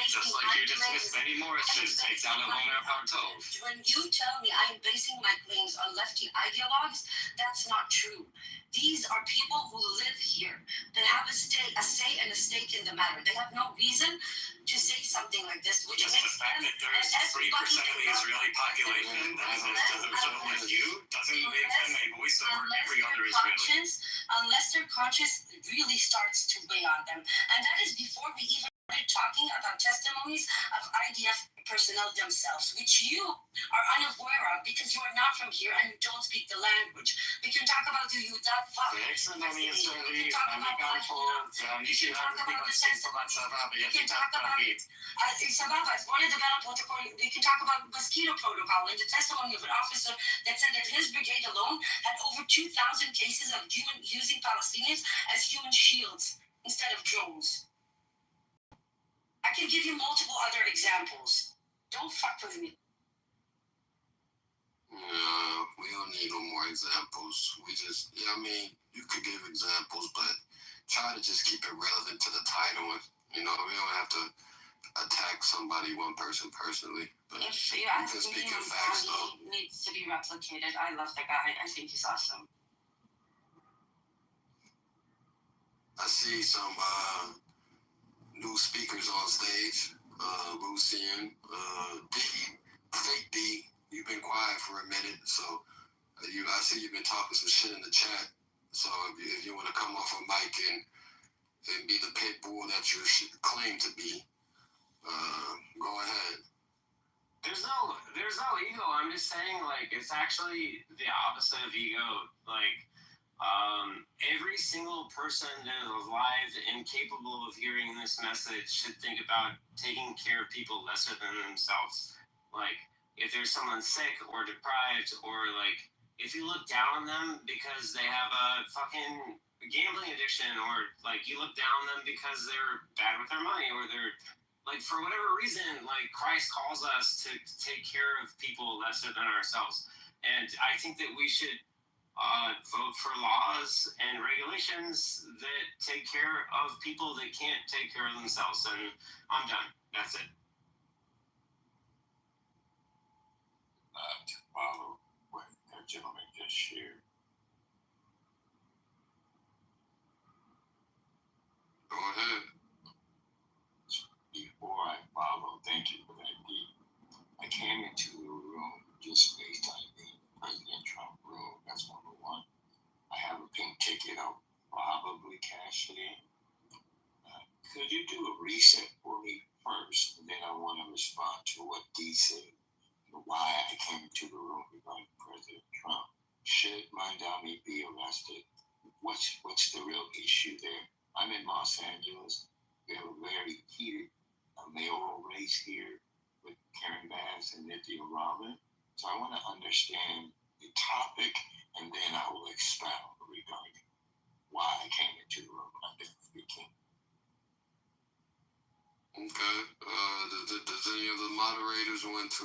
Just like you dismissed many Morris's take down of Omer Bartov. When you tell me I am basing my claims on lefty ideologues, that's not true. These are people who live here, that have a say and a stake in the matter. They have no reason to say something like this, which Just the fact that there's 3% of the Israeli population that doesn't vote with you doesn't make them a voice over every other Israeli. Unless their conscience really starts to weigh on them. And that is before we even started talking about testimonies of IDF personnel themselves, which you are unaware of because you are not from here and you don't speak the language. We can talk about the Utah fuck. We can talk about it. סבבה, אז בוא נדבר על פרוטוקול. We can talk about mosquito protocol and the testimony of an officer that said that his brigade alone had over 2,000 cases of using Palestinians as human shields instead of drones. I can give you multiple other examples. Don't fuck with me. Yeah, we don't need no more examples. I mean, you could give examples, but try to just keep it relevant to the title. We don't have to attack somebody, one person personally. But if you ask me, he needs to be replicated. I love the guy. I think he's awesome. I see some new speakers on stage. Lucian, D, Fake D. You've been quiet for a minute, so I see you've been talking some shit in the chat. So if you want to come off a mic and be the pit bull that you claim to be, go ahead. There's no ego. I'm just saying, it's actually the opposite of ego. Every single person that is alive and capable of hearing this message should think about taking care of people lesser than themselves. If there's someone sick or deprived, or if you look down on them because they have a fucking gambling addiction, or you look down on them because they're bad with their money, or they're for whatever reason, Christ calls us to take care of people lesser than ourselves. And I think that we should vote for laws and regulations that take care of people that can't take care of themselves. And I'm done. That's it. To follow what that gentleman just shared. Go ahead. Before I follow, thank you for that, D. I came into the room just based on the President Trump room. That's number one. I have a pink ticket. I'll probably cash it in. Could you do a reset for me first? And then I want to respond to what D said. Why I came into the room regarding President Trump. Should Mandami be arrested? What's the real issue there? I'm in Los Angeles. We have a very heated mayoral race here with Karen Bass and Nithya Raman. So I want to understand the topic, and then I will expound regarding why I came into the room. I'm speaking. Okay. Does any of the moderators want to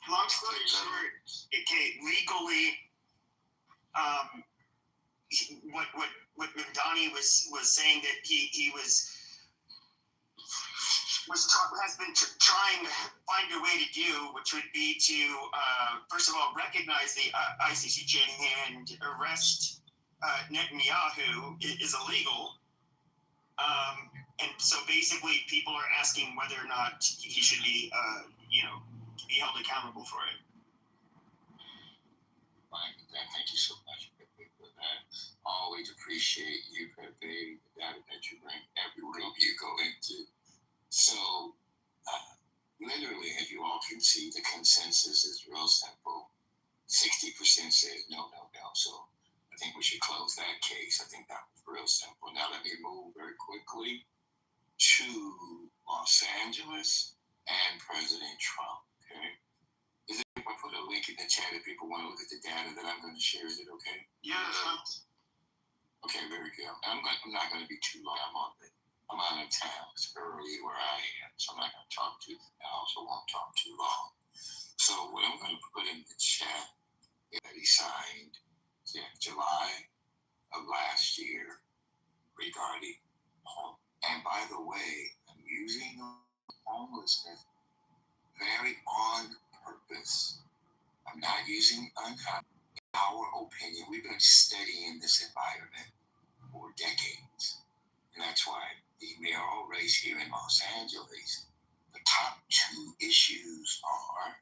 long story short, okay, legally, what Mamdani was saying that he has been trying to find a way to do, which would be to first of all recognize the ICCJ and arrest Netanyahu is illegal. And so basically, people are asking whether or not he should be, be held accountable for it. Thank you so much for that. I always appreciate you, Pepe, the data that you bring every room you go into. So, literally, as you all can see, the consensus is real simple. 60% says no. So, I think we should close that case. I think that was real simple. Now, let me move very quickly to Los Angeles and President Trump. Okay, is it if I put a link in the chat if people want to look at the data that I'm going to share? Is it okay? Yeah. Okay, very good. I'm not going to be too long. I'm out of town. It's early where I am, so I'm not going to talk too. I also won't talk too long. So what I'm going to put in the chat that he signed in July of last year regarding home. And by the way, I'm using homelessness very on purpose. I'm not using unhoused. our opinion, we've been studying this environment for decades. And that's why the mayoral race here in Los Angeles, the top two issues are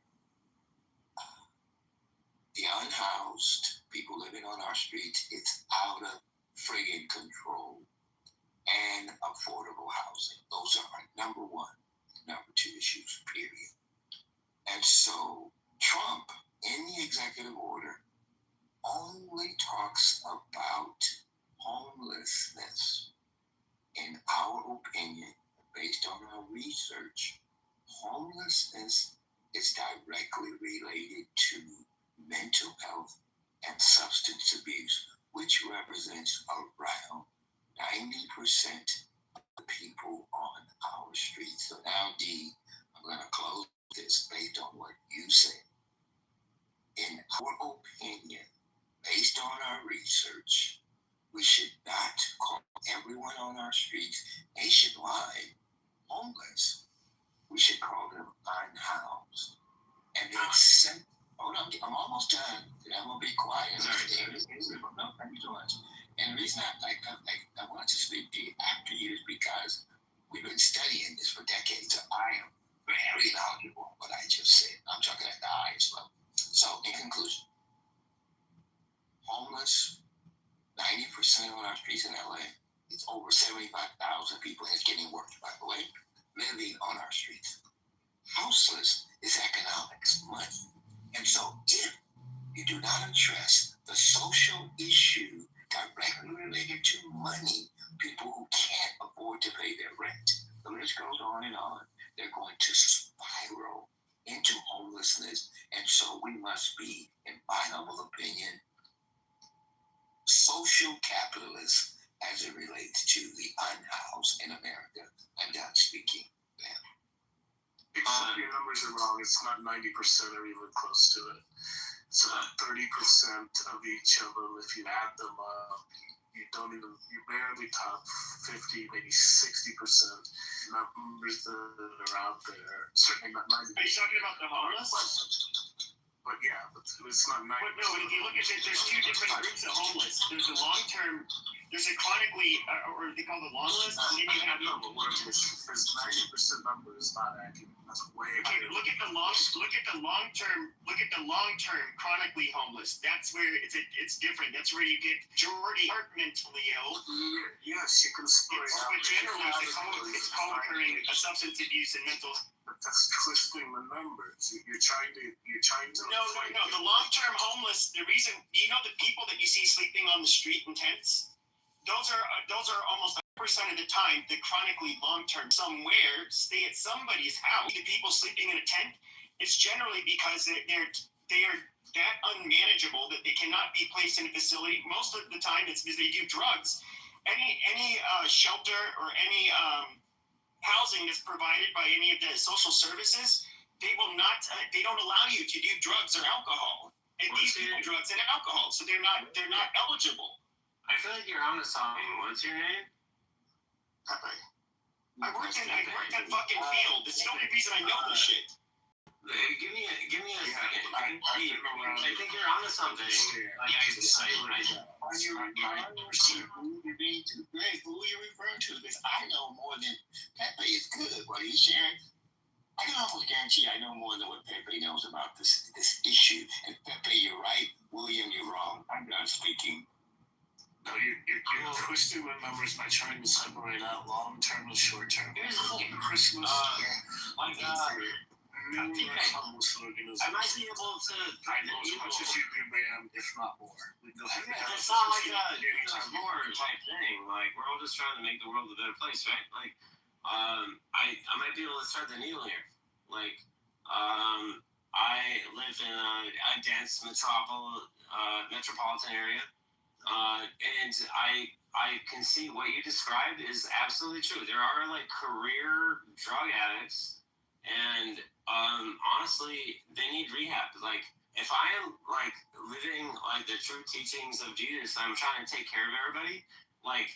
the unhoused, people living on our streets, it's out of friggin' control, and affordable housing. Those are our number one, number two issues, period. And so Trump, in the executive order, only talks about homelessness. In our opinion, based on our research, homelessness is directly related to mental health and substance abuse, which represents around 90% of the people on our streets. So now, D, I'm going to close this based on what you said. In our opinion, based on our research, we should not call everyone on our streets nationwide homeless. We should call them unhoused. And then hold on, I'm almost done. I'm going to be quiet. No, thank you so much. And the reason I want to speak to you after you is because we've been studying this for decades. So I am very knowledgeable on what I just said. I'm talking at the highest level. So, in conclusion, homeless, 90% on our streets in LA. It's over 75,000 people, and it's getting worse, by the way, living on our streets. Houseless is economics, money. And so if you do not address the social issue directly related to money, people who can't afford to pay their rent, the list goes on and on, they're going to spiral into homelessness. And so we must be, in my humble opinion, social capitalists as it relates to the unhoused in America. I'm done speaking. Except your numbers are wrong. It's not 90% or even close to it. It's about 30% of each of them. If you add them up, you barely top 50, maybe 60% numbers that are out there. Certainly not 90%. Are you talking about the homeless? But yeah, but it's not 90%. But no, if you look at it, there's two different groups of homeless. There's a long-term, there's a chronically, or they call it long list, and then you have no, but what it is, this 90% number is not accurate. That's way higher. Look at the long-term chronically homeless. That's where it's different. That's where you get majority are mentally ill. Yes, you can split. But generally, it's co-occurring substance abuse and mental. But that's twisting the numbers. You're trying to. No. The long-term homeless. The reason the people that you see sleeping on the street in tents. Those are almost 100% of the time the chronically long-term somewhere stay at somebody's house. The people sleeping in a tent, it's generally because they are that unmanageable that they cannot be placed in a facility. Most of the time, it's because they do drugs. Any shelter or any housing that's provided by any of the social services, they will not. They don't allow you to do drugs or alcohol. And these people do drugs and alcohol, so they're not eligible. I feel like you're on to something. What's your name? Pepe. I worked in fucking field. That's the only reason I know this shit. Give me a second. I think you're on to something. Like You're being too great. Who are you referring to? Because I know more than Pepe is good. What he's sharing, I can almost guarantee I know more than what Pepe knows about this issue. And Pepe, you're right. William, you're wrong. I'm done speaking. No, you're twisting the numbers by trying to separate out long term and short term. Christmas, numerous homeless organisms. I might be able to find as much as you do, man, if not more. It's not like a war type thing. Like, we're all just trying to make the world a better place, right? Like, I might be able to thread the needle here. Like, I live in a dense metropolitan area. And I can see what you described is absolutely true. There are like career drug addicts, and honestly, they need rehab. Like, if I am like living like the true teachings of Jesus, I'm trying to take care of everybody. Like,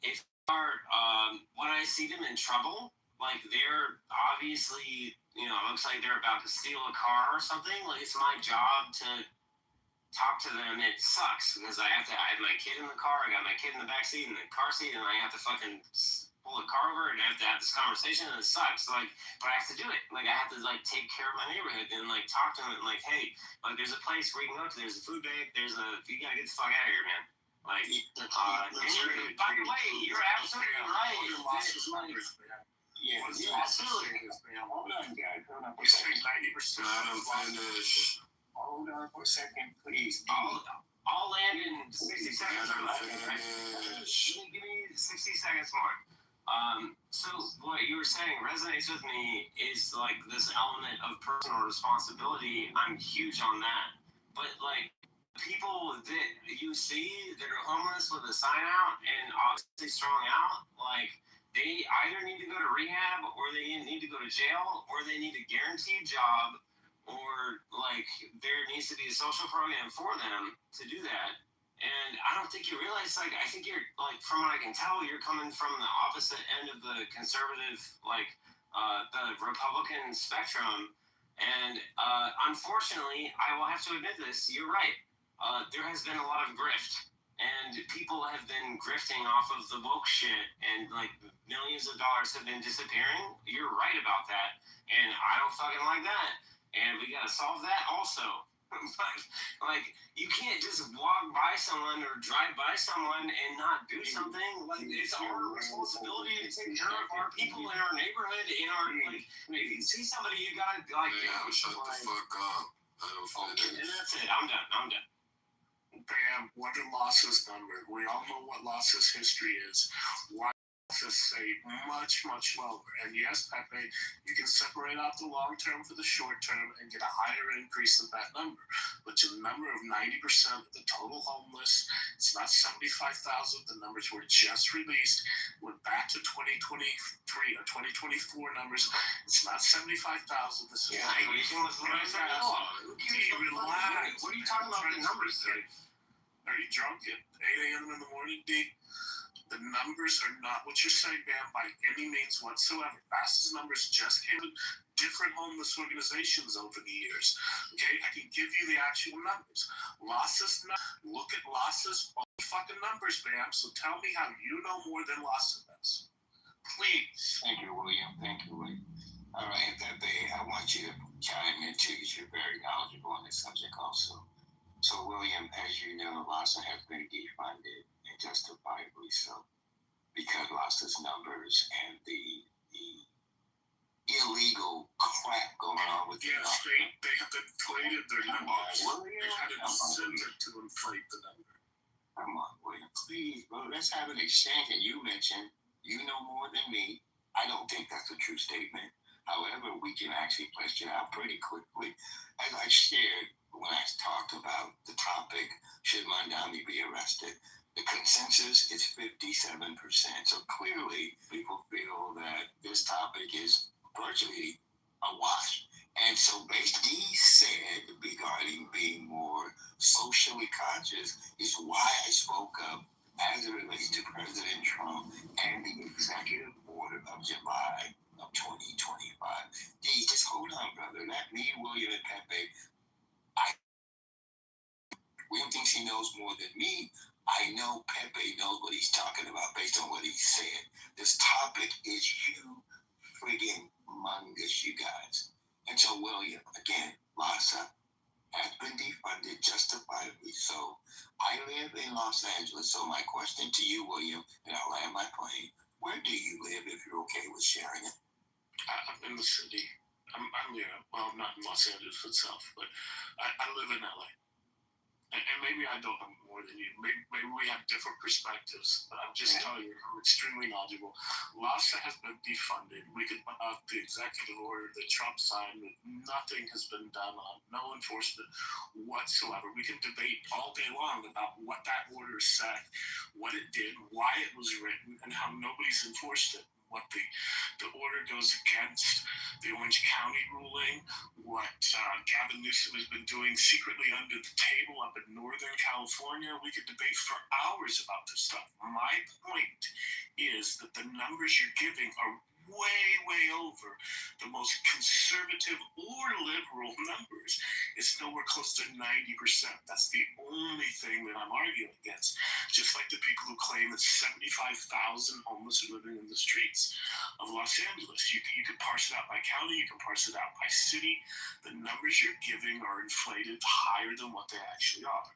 if when I see them in trouble, like they're obviously, looks like they're about to steal a car or something. Like, it's my job to talk to them, it sucks because I have my kid in the car, I got my kid in the back seat, in the car seat, and I have to fucking pull the car over and I have to have this conversation, and it sucks. Like, but I have to do it. Like, I have to like take care of my neighborhood and like talk to them and like, hey, like there's a place where you can go to. There's a food bank. You gotta get the fuck out of here, man. Like, and by the way, you're absolutely right. Yeah, absolutely. Hold on, guys. Hold on. We say 90%. Hold on for a second, please. I'll land in 60 seconds. Give me 60 seconds more. So what you were saying resonates with me is like this element of personal responsibility. I'm huge on that. But like people that you see that are homeless with a sign out and obviously strung out, like they either need to go to rehab or they need to go to jail or they need a guaranteed job or like there needs to be a social program for them to do that. And I don't think you realize, like, I think you're, like, from what I can tell, you're coming from the opposite end of the conservative, like, the Republican spectrum. And unfortunately, I will have to admit this, you're right. There has been a lot of grift. And people have been grifting off of the woke shit. And, like, millions of dollars have been disappearing. You're right about that. And I don't fucking like that. And we got to solve that also. Like, you can't just walk by someone or drive by someone and not do something. Like, it's our responsibility to take care of our people in our neighborhood, in our, like, if you see somebody, you gotta, like, shut the fuck up. I don't finish. And that's it. I'm done. Bam, what are losses number? We all know what losses history is. Why losses say much, much lower? And yes, Pepe, you can separate out the long term for the short term and get a higher increase than that number. But the number of 90% of the total homeless, it's not 75,000. The numbers were just released. We're back to 2023 or 2024 numbers. It's not 75,000. This is relax. What are you talking about? The numbers, dude? Are you drunk at 8 a.m. in the morning, D? The numbers are not what you're saying, man, by any means whatsoever. Fastest numbers just came in different homeless organizations over the years. Okay, I can give you the actual numbers. Losses, look at losses, all the fucking numbers, man. So tell me how you know more than losses does. Please. Thank you, William. All right, Pepe, I want you to chime in too, because you're very knowledgeable on this subject also. So, William, as you know, LASA has been defunded, and justifiably so, because LASA's numbers and the illegal crap going on with they have inflated their numbers. They've had an incentive to inflate the number. Come on, William, please, bro. Let's have an exchange. And you mentioned you know more than me. I don't think that's a true statement. However, we can actually flesh it out pretty quickly. As I shared when I talked about the topic, should Mandami be arrested? The consensus is 57%. So clearly, people feel that this topic is virtually a wash. And so basically, he said regarding being more socially conscious is why I spoke up as it relates to President Trump and the executive order of July of 2025. Just hold on, brother. Let me, William, and Pepe. William thinks he knows more than me. I know Pepe knows what he's talking about based on what he said. This topic is friggin' humongous, you guys. And so, William, again, LASA has been defunded justifiably so. I live in Los Angeles, so my question to you, William, and I'll land my plane, where do you live if you're okay with sharing it? I'm in the city. I'm not in Los Angeles itself, but I live in LA. And maybe I don't know more than you. Maybe we have different perspectives. But I'm just telling you, I'm extremely knowledgeable. LASA has been defunded. We could put out the executive order that Trump signed. Nothing has been done on, no enforcement whatsoever. We can debate all day long about what that order said, what it did, why it was written, and how nobody's enforced it. What the order goes against the Orange County ruling, what Gavin Newsom has been doing secretly under the table up in Northern California. We could debate for hours about this stuff. My point is that the numbers you're giving are way over the most conservative or liberal numbers. It's nowhere close to 90%. That's the only thing that I'm arguing against. Just like the people who claim that 75,000 homeless are living in the streets of Los Angeles. You can parse it out by county, you can parse it out by city. The numbers you're giving are inflated higher than what they actually are.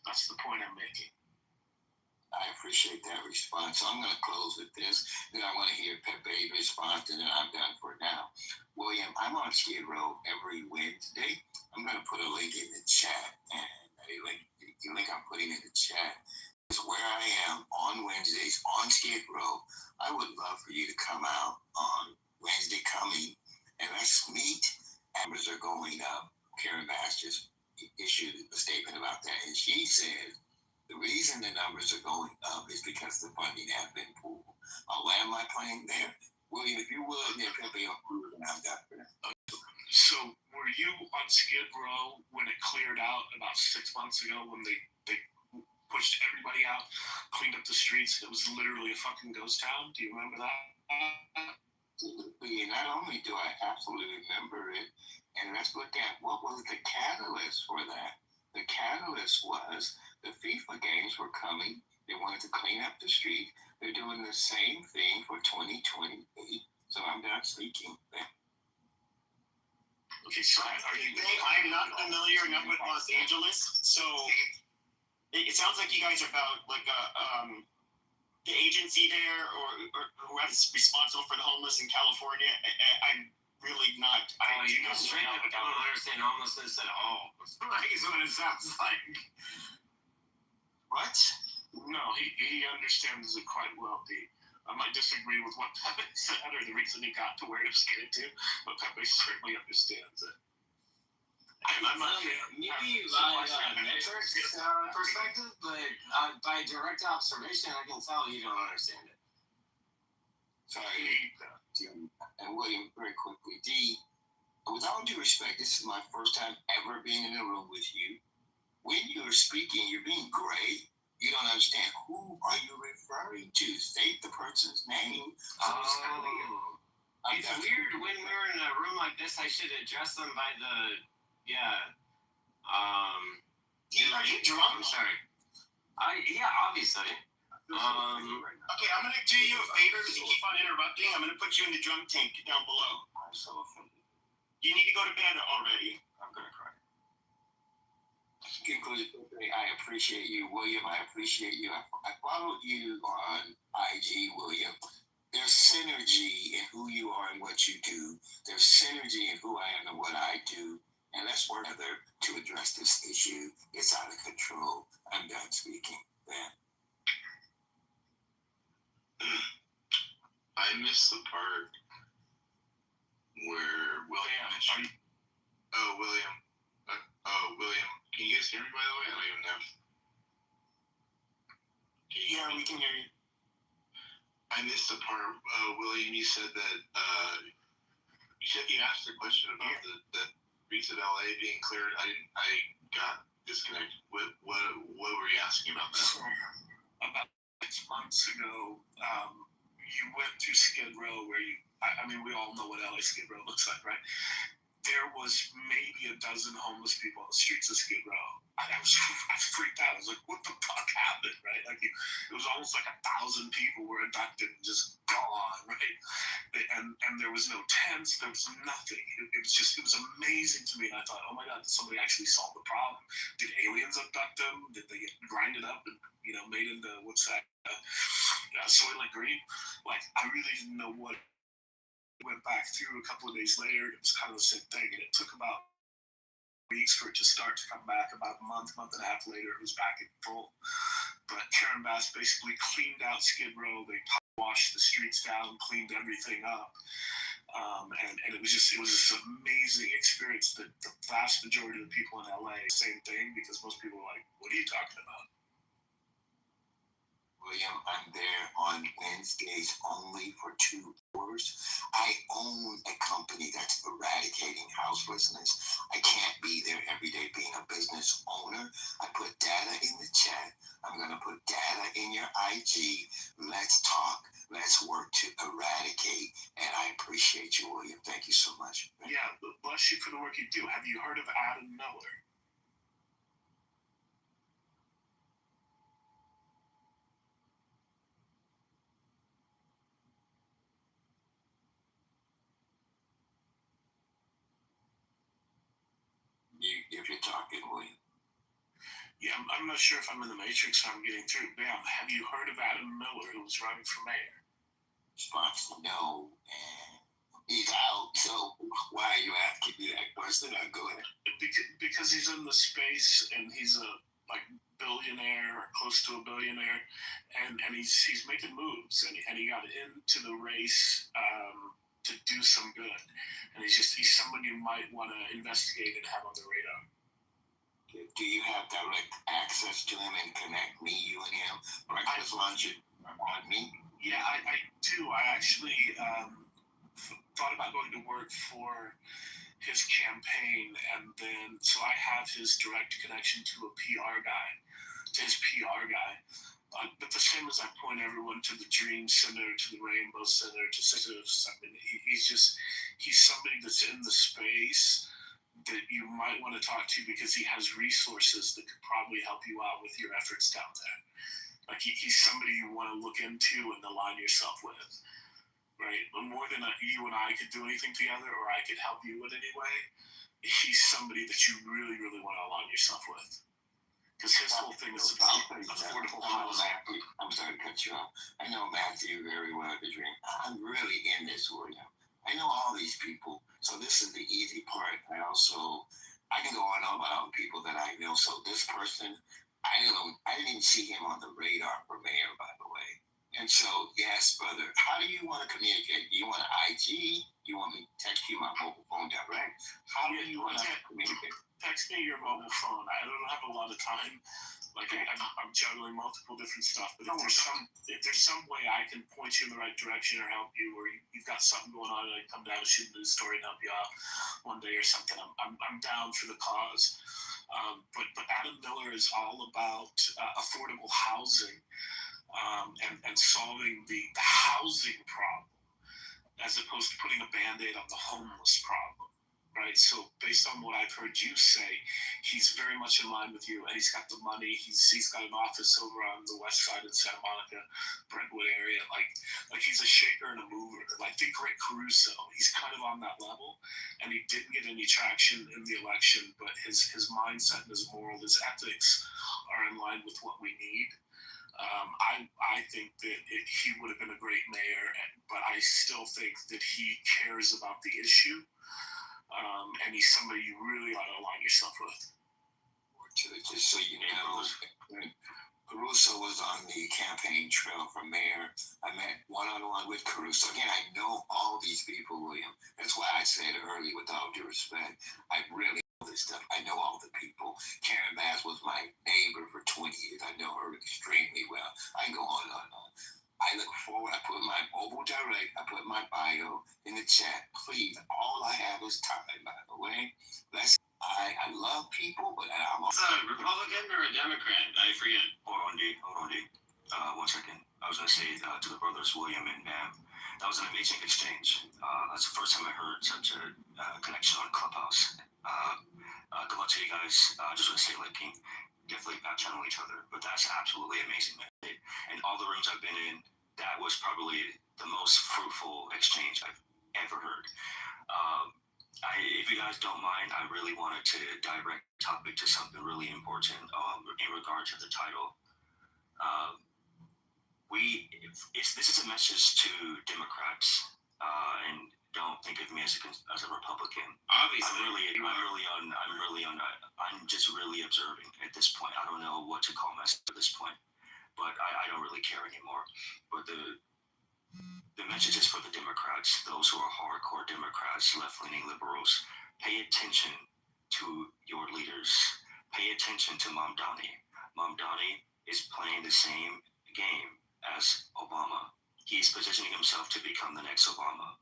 That's the point I'm making. I appreciate that response. So I'm going to close with this. Then I want to hear Pepe's response, and then I'm done for now. William, I'm on Skid Row every Wednesday. I'm going to put a link in the chat, and the link I'm putting in the chat is where I am on Wednesdays on Skid Row. I would love for you to come out on Wednesday coming, and let's meet. Numbers are going up. Karen Bass just issued a statement about that, and she said, the reason the numbers are going up is because the funding has been pulled. I'll land my plane there. William, if you would, then Pepe, and I'm done for now. So, were you on Skid Row when it cleared out about 6 months ago when they pushed everybody out, cleaned up the streets? It was literally a fucking ghost town. Do you remember that? Absolutely. Not only do I absolutely remember it, and let's look at what was the catalyst for that. The catalyst was the FIFA games were coming. They wanted to clean up the street. They're doing the same thing for 2028. So I'm not speaking. Okay, so I'm not familiar enough with Los Angeles, so it sounds like you guys are about like the agency there or who is responsible for the homeless in California. I'm really not. You straight up don't understand homelessness at all. Like is what it sounds like. What? No, he understands it quite well, D. I might disagree with what Pepe said or the reason he got to where he was getting to, but Pepe certainly understands it. Maybe by metrics perspective, but by direct observation, I can tell you don't understand it. Sorry, and William, very quickly, D, with all due respect, this is my first time ever being in a room with you. When you're speaking, you're being great. You don't understand who are you referring to. State the person's name. It's weird when we're in a room like this. I should address them by the Are you drunk? I'm sorry. Yeah, obviously. Okay, I'm gonna do you a favor because you keep on interrupting. I'm gonna put you in the drunk tank down below. I'm so offended. You need to go to bed already. I'm gonna cry. I appreciate you, William. I appreciate you. I followed you on IG, William. There's synergy in who you are and what you do. There's synergy in who I am and what I do. And let's work together to address this issue. It's out of control. I'm done speaking. Ben. I missed the part where William mentioned. William. William. Can you guys hear me, by the way? I don't even know. Yeah, we can hear you. I missed the part, William. You said that you asked a question about the streets of LA being cleared. I got disconnected. What were you asking about that? About 6 months ago, you went to Skid Row where I mean, we all know what LA Skid Row looks like, right? There was maybe a dozen homeless people on the streets of Skid Row. I freaked out. I was like, what the fuck happened, right? Like, it was almost like 1,000 people were abducted and just gone, right? And there was no tents. There was nothing. It was amazing to me. And I thought, oh my God, did somebody actually solve the problem? Did aliens abduct them? Did they get grinded up and, made into, what's that, Soylent Green? Like, I really didn't know what. Went back through a couple of days later. It was kind of the same thing, and it took about weeks for it to start to come back. About a month and a half later, it was back in full. But Karen Bass basically cleaned out Skid Row. They washed the streets down, cleaned everything up, and it was this amazing experience. That the vast majority of the people in LA, same thing, because most people are like, "What are you talking about?" William, I'm there on Wednesdays only for 2 hours. I own a company that's eradicating houselessness. I can't be there every day being a business owner. I put data in the chat. I'm going to put data in your IG. Let's talk. Let's work to eradicate. And I appreciate you, William. Thank you so much. Yeah, bless you for the work you do. Have you heard of Adam Miller? If you're talking, William. Yeah, I'm not sure if I'm in the matrix or I'm getting through. Bam, have you heard of Adam Miller, who was running for mayor? Response, no. And he's out. So why are you asking me that question? I'll go ahead. Because he's in the space and he's a billionaire or close to a billionaire, and he's making moves, and he got into the race to do some good, and he's someone you might want to investigate and have on the radar. Do you have direct access to him and connect me, you and him, breakfast, lunch on me? Yeah, I do. I actually thought about going to work for his campaign, and then so I have his direct connection to his PR guy. But the same as I point everyone to the Dream Center, to the Rainbow Center, to Cities. I mean, he's somebody that's in the space that you might want to talk to because he has resources that could probably help you out with your efforts down there. Like he's somebody you want to look into and align yourself with, right? But more than you and I could do anything together, or I could help you in any way, he's somebody that you really, really want to align yourself with. Because his whole thing is about affordable housing. I'm sorry to cut you off. I know Matthew very well, the Dream. I'm really in this, William. I know all these people, so this is the easy part. I can go on about people that I know. So this person, I didn't even see him on the radar for mayor, by the way. And so, yes, brother, how do you want to communicate? Do you want an IG? Do you want me to text you my mobile phone direct? How do you want to communicate? Text me your mobile phone. I don't have a lot of time. I'm juggling multiple different stuff. But if there's some way I can point you in the right direction or help you, or you've got something going on and I come down to shoot a news story and help you out one day or something, I'm down for the cause. But Adam Miller is all about affordable housing and solving the housing problem, as opposed to putting a Band-Aid on the homeless problem. Right, so based on what I've heard you say, he's very much in line with you, and he's got the money. He's got an office over on the west side in Santa Monica, Brentwood area. Like he's a shaker and a mover. Like think Rick Caruso. He's kind of on that level, and he didn't get any traction in the election, but his mindset and his moral, his ethics are in line with what we need. I think that he would have been a great mayor, but I still think that he cares about the issue. And he's somebody you really ought to align yourself with. Just so you know, Caruso was on the campaign trail for mayor. I met one-on-one with Caruso. Again, I know all these people, William. That's why I said earlier, with all due respect, I really know this stuff. I know all the people. Karen Bass was my neighbor for 20 years. I know her extremely well. I can go on and on. I look forward. I put my mobile direct. I put my bio in the chat. Please, all I have is time, by the way. I love people, but I'm It's a Republican or a Democrat? I forget. Hold on, D. 1 second. I was going to say to the brothers William and Bam, that was an amazing exchange. That's the first time I heard such a connection on Clubhouse. Good luck to you guys. Just want to say, definitely back channel each other. But that's absolutely amazing, man. And all the rooms I've been in, that was probably the most fruitful exchange I've ever heard. If you guys don't mind, I really wanted to direct the topic to something really important in regard to the title. This is a message to Democrats, and don't think of me as a Republican. Obviously, I'm just really observing at this point. I don't know what to call myself at this point, but I don't really care anymore. But the message is for the Democrats, those who are hardcore Democrats, left-leaning liberals. Pay attention to your leaders. Pay attention to Mamdani. Mamdani is playing the same game as Obama. He's positioning himself to become the next Obama.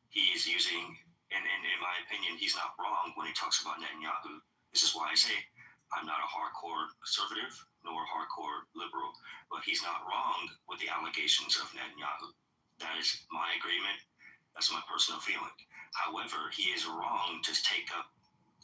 He is using And in my opinion, he's not wrong when he talks about Netanyahu. This is why I say I'm not a hardcore conservative nor a hardcore liberal, but he's not wrong with the allegations of Netanyahu. That is my agreement. That's my personal feeling. However, he is wrong to take up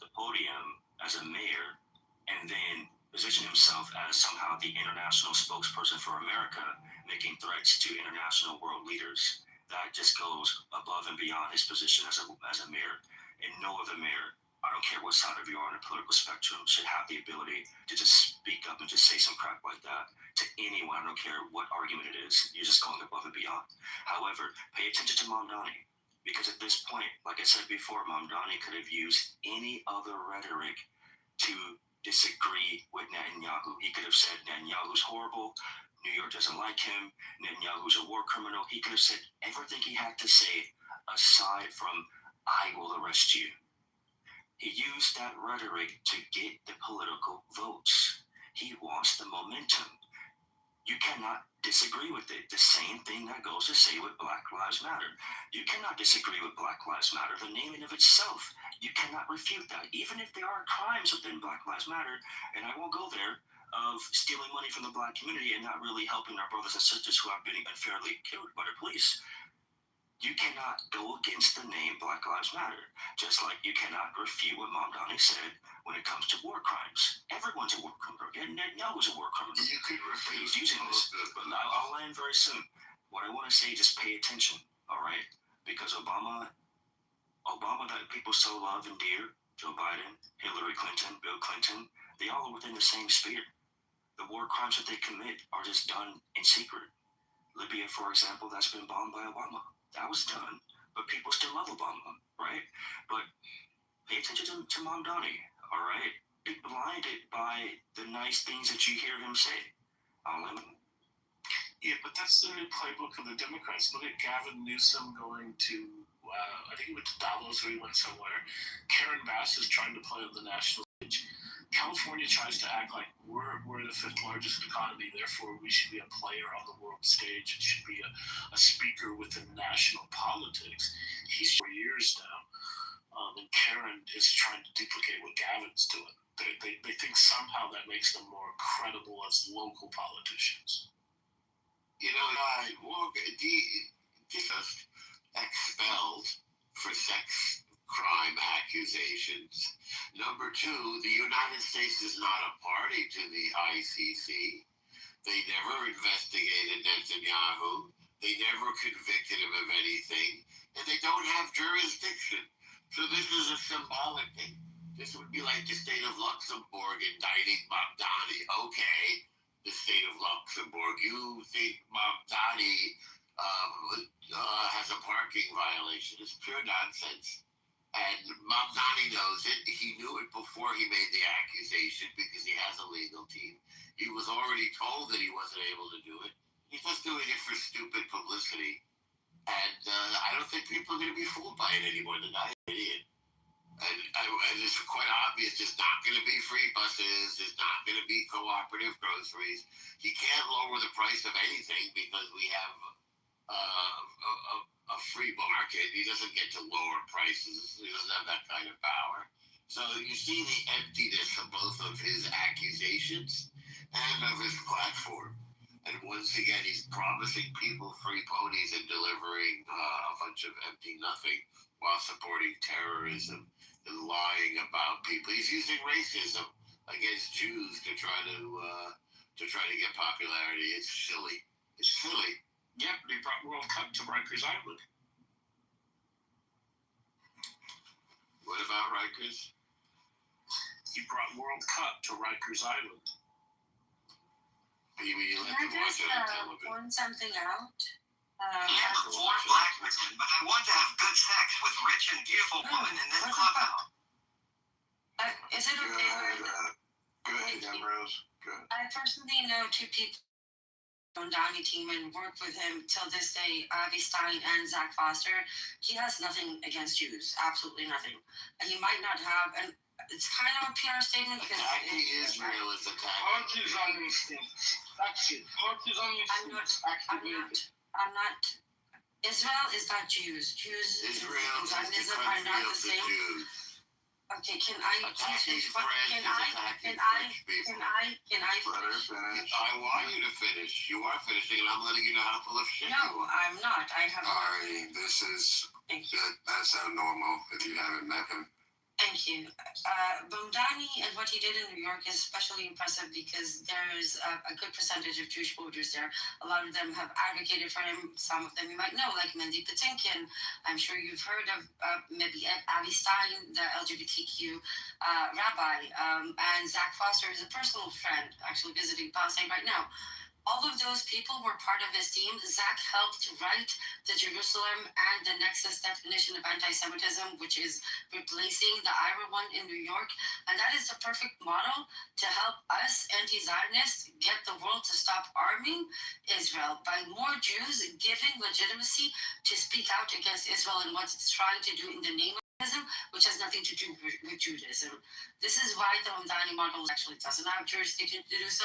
the podium as a mayor and then position himself as somehow the international spokesperson for America, making threats to international world leaders. That just goes above and beyond his position as a mayor. And no other mayor, I don't care what side of you are on the political spectrum, should have the ability to just speak up and just say some crap like that to anyone. I don't care what argument it is. You're just going above and beyond. However, pay attention to Mamdani, because at this point, like I said before, Mamdani could have used any other rhetoric to disagree with Netanyahu. He could have said Netanyahu's horrible, New York doesn't like him, Netanyahu's a war criminal. He could have said everything he had to say aside from, I will arrest you. He used that rhetoric to get the political votes. He wants the momentum. You cannot disagree with it. The same thing that goes to say with Black Lives Matter. You cannot disagree with Black Lives Matter. The name in of itself, you cannot refute that. Even if there are crimes within Black Lives Matter, and I won't go there, of stealing money from the Black community and not really helping our brothers and sisters who are being unfairly killed by the police. You cannot go against the name Black Lives Matter, just like you cannot refute what Mamdani said when it comes to war crimes. Everyone's a war criminal. Netanyahu's a war criminal. You could refute. He's using this, but I'll land very soon. What I want to say, just pay attention, all right? Because Obama that people so love and dear, Joe Biden, Hillary Clinton, Bill Clinton, they all are within the same sphere. The war crimes that they commit are just done in secret. Libya, for example, that's been bombed by Obama. That was done, but people still love Obama, right? But pay attention to Mamdani, all right? Be blinded by the nice things that you hear him say. Yeah, but that's the new playbook of the Democrats. Look at Gavin Newsom going to, I think he went to Davos or he went somewhere. Karen Bass is trying to play on the national stage. California tries to act like we're the fifth largest economy, therefore we should be a player on the world stage. It should be a speaker within national politics. He's 4 years now, and Karen is trying to duplicate what Gavin's doing. They think somehow that makes them more credible as local politicians. You know, just expelled for sex crime accusations. Number two, the United States is not a party to the ICC. They never investigated Netanyahu. They never convicted him of anything. And they don't have jurisdiction. So this is a symbolic thing. This would be like the state of Luxembourg indicting Mamdani. Okay, the state of Luxembourg, you think Mamdani has a parking violation. It's pure nonsense. And Mamdani knows it. He knew it before he made the accusation because he has a legal team. He was already told that he wasn't able to do it. He's just doing it for stupid publicity. And I don't think people are going to be fooled by it anymore. The guy's an idiot. And it's quite obvious there's not going to be free buses. There's not going to be cooperative groceries. He can't lower the price of anything because we have a free market. He doesn't get to lower prices. He doesn't have that kind of power. So you see the emptiness of both of his accusations and of his platform. And once again, he's promising people free ponies and delivering a bunch of empty nothing while supporting terrorism and lying about people. He's using racism against Jews to try to get popularity. It's silly. It's silly. Yeah, but he brought World Cup to Rikers Island. What about Rikers? He brought World Cup to Rikers Island. You mean you let Can I them watch just it on television? point something out? I'm a poor black man, but I want to have good sex with rich and beautiful women in this clubhouse. Is it okay? Go ahead, Ambrose. Go ahead. I personally know two people on Downey team and work with him till this day, Avi Stein and Zach Foster. He has nothing against Jews, absolutely nothing. And he might not have, and it's kind of a PR statement because attacking Israel is attacking. Partisan instincts. That's it. Partisan instincts activated. I'm not Israel is not Jews. Jews Israel and is the Zionism are country not of the the same. Jews. Okay, can I Attacking finish? French Can is I? attacking Can I? French people. Can I Let her finish? finish. I want you to finish. You are finishing, and I'm letting you know how full of shit you No, are. I'm not. I have. Ari, this is Thank you. that's abnormal if you haven't met him. Thank you. Bamdani and what he did in New York is especially impressive because there's a good percentage of Jewish voters there. A lot of them have advocated for him. Some of them you might know, like Mendy Patinkin. I'm sure you've heard of maybe Avi Stein, the LGBTQ rabbi, and Zach Foster is a personal friend, actually visiting Palestine right now. All of those people were part of his team. Zach helped to write the Jerusalem and the Nexus definition of anti-Semitism, which is replacing the IRA one in New York. And that is the perfect model to help us anti-Zionists get the world to stop arming Israel by more Jews giving legitimacy to speak out against Israel and what it's trying to do in the name of Judaism, which has nothing to do with Judaism. This is why the Mamdani model actually doesn't have jurisdiction to do so.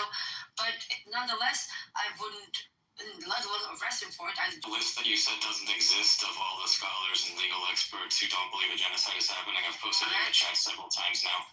But nonetheless, I wouldn't, let alone arrest him for it. The list that you said doesn't exist of all the scholars and legal experts who don't believe a genocide is happening. I've posted it in the chat several times now.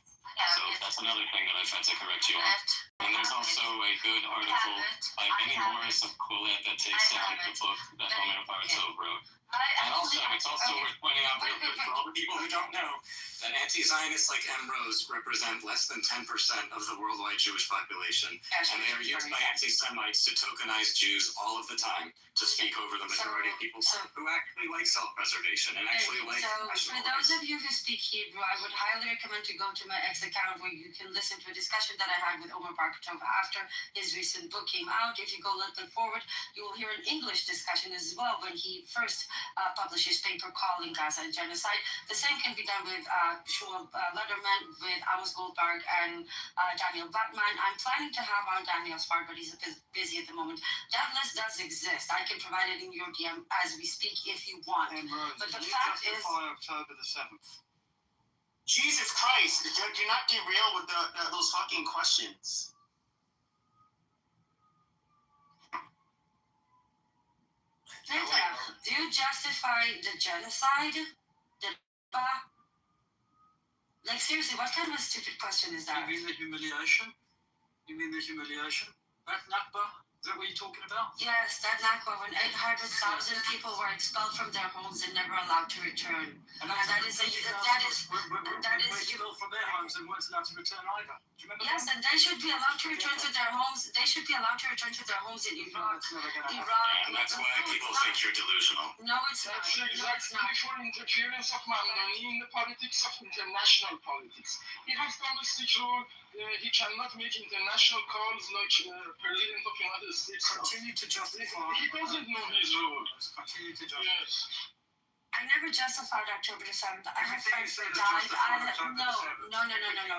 So that's another thing that I've had to correct you on. And there's also a good article by Benny Morris of Quillette that takes down the book that Omer Bartov wrote. And also, it's also worth pointing out real quick for all the people who don't know that anti-Zionists like Ambrose represent less than 10% of the worldwide Jewish population. And they are used by anti-Semites to tokenize Jews all of the time to speak over the majority of people who actually like self-preservation and actually like So, for those of you who speak Hebrew, I would highly recommend to go to my X account where you can listen to a discussion that I had with Omer Barkatov after his recent book came out. If you go a little bit forward, you will hear an English discussion as well when he first published his paper calling Gaza a genocide. The same can be done with Shmuel Lederman, with Amos Goldberg, and Daniel Batman. I'm planning to have on Daniel's part, but he's a bit busy at the moment. That list does exist. I can provide it in your DM as we speak if you want. But the fact is, October the 7th. Jesus Christ, do not derail with those fucking questions. do you justify the genocide? Like, seriously, what kind of a stupid question is that? You mean the humiliation? That Nakba? Is that what you're talking about? Yes, that Nakba, when 800,000 people were expelled from their homes and never allowed to return. And that is expelled from their homes and weren't allowed to return either. Do you remember? Yes, and they should be allowed to return to their homes. They should be allowed to return to their homes in Iraq. And that's why people think you're delusional. No, it's not. That's exactly for interference of Mamdani in the politics of international politics. He has domestic rule. He cannot make international calls like President of the United States. Continue to justify. He doesn't know his role. Continue to justify. Yes. I never justified October the 7th. I have friends that died. No.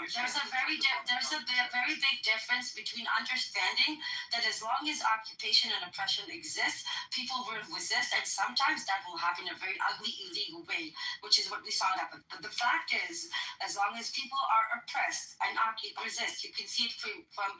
There's a very big difference between understanding that as long as occupation and oppression exists, people will resist, and sometimes that will happen in a very ugly, illegal way, which is what we saw happen. But the fact is, as long as people are oppressed and resist, you can see it from